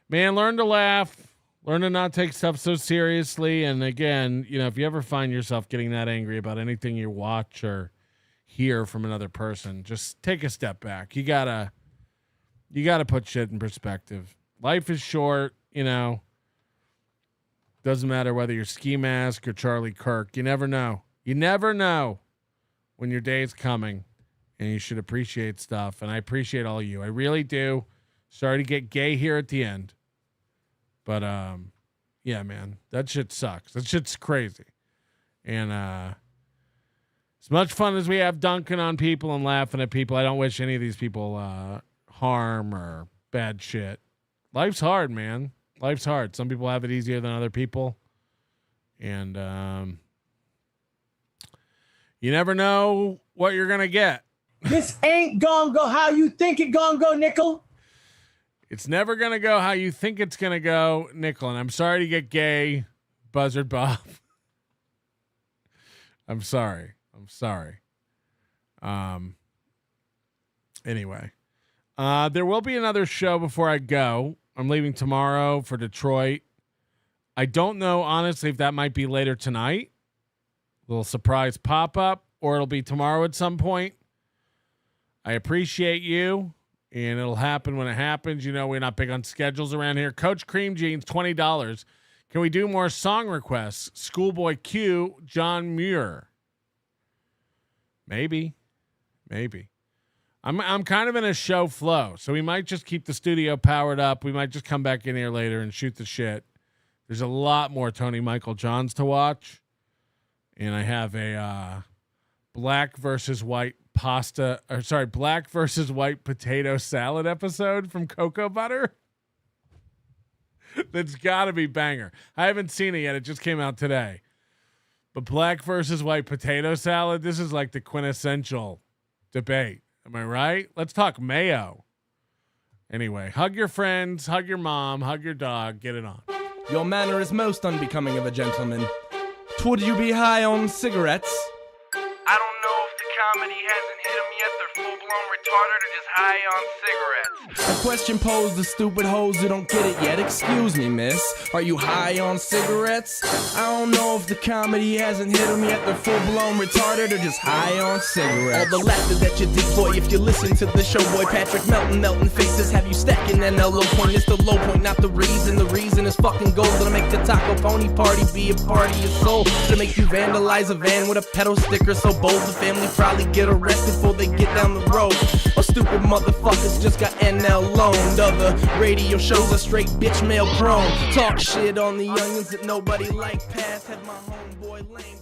Man, learn to laugh. Learn to not take stuff so seriously. And again, you know, if you ever find yourself getting that angry about anything you watch or hear from another person, just take a step back. You gotta put shit in perspective. Life is short, you know. Doesn't matter whether you're Ski Mask or Charlie Kirk. You never know. You never know when your day is coming, and you should appreciate stuff. And I appreciate all of you. I really do. Sorry to get gay here at the end. But, yeah, man, that shit sucks. That shit's crazy. And as much fun as we have dunking on people and laughing at people, I don't wish any of these people harm or bad shit. Life's hard, man. Life's hard. Some people have it easier than other people. And you never know what you're going to get. This ain't gonna go how you think it gonna go, Nickel. It's never going to go how you think it's going to go, Nickel. And I'm sorry to get gay, Buzzard Bob. I'm sorry. Anyway, there will be another show before I go. I'm leaving tomorrow for Detroit. I don't know, honestly, if that might be later tonight. A little surprise pop-up, or it'll be tomorrow at some point. I appreciate you, and it'll happen when it happens. You know, we're not big on schedules around here. Coach Cream Jeans, $20. Can we do more song requests? Schoolboy Q, John Muir. Maybe. I'm kind of in a show flow, so we might just keep the studio powered up. We might just come back in here later and shoot the shit. There's a lot more Tony Michael Johns to watch, and I have a black versus white potato salad episode from Cocoa Butter. That's got to be banger. I haven't seen it yet. It just came out today. But black versus white potato salad, this is like the quintessential debate. Am I right? Let's talk mayo. Anyway, hug your friends, hug your mom, hug your dog, get it on. Your manner is most unbecoming of a gentleman. Would you be high on cigarettes? I don't know if the comedy hasn't hit them yet. They're full-blown retarded or just high on cigarettes. A question posed to stupid hoes who don't get it yet. Excuse me, miss. Are you high on cigarettes? I don't know if the comedy hasn't hit them yet. They're full-blown retarded or just high on cigarettes. All the laughter that you dig, boy, if you listen to the show, boy. Patrick Melton faces have you stacking an low point. It's the low point, not the reason. The reason is fucking gold. Gonna make the taco pony party be a party of soul. Gonna make you vandalize a van with a pedal sticker so bold the family probably get arrested before they get down the road. Or stupid motherfuckers just got NL loaned. Other radio shows are straight bitch mail prone. Talk shit on the onions that nobody like past. Had my homeboy lame.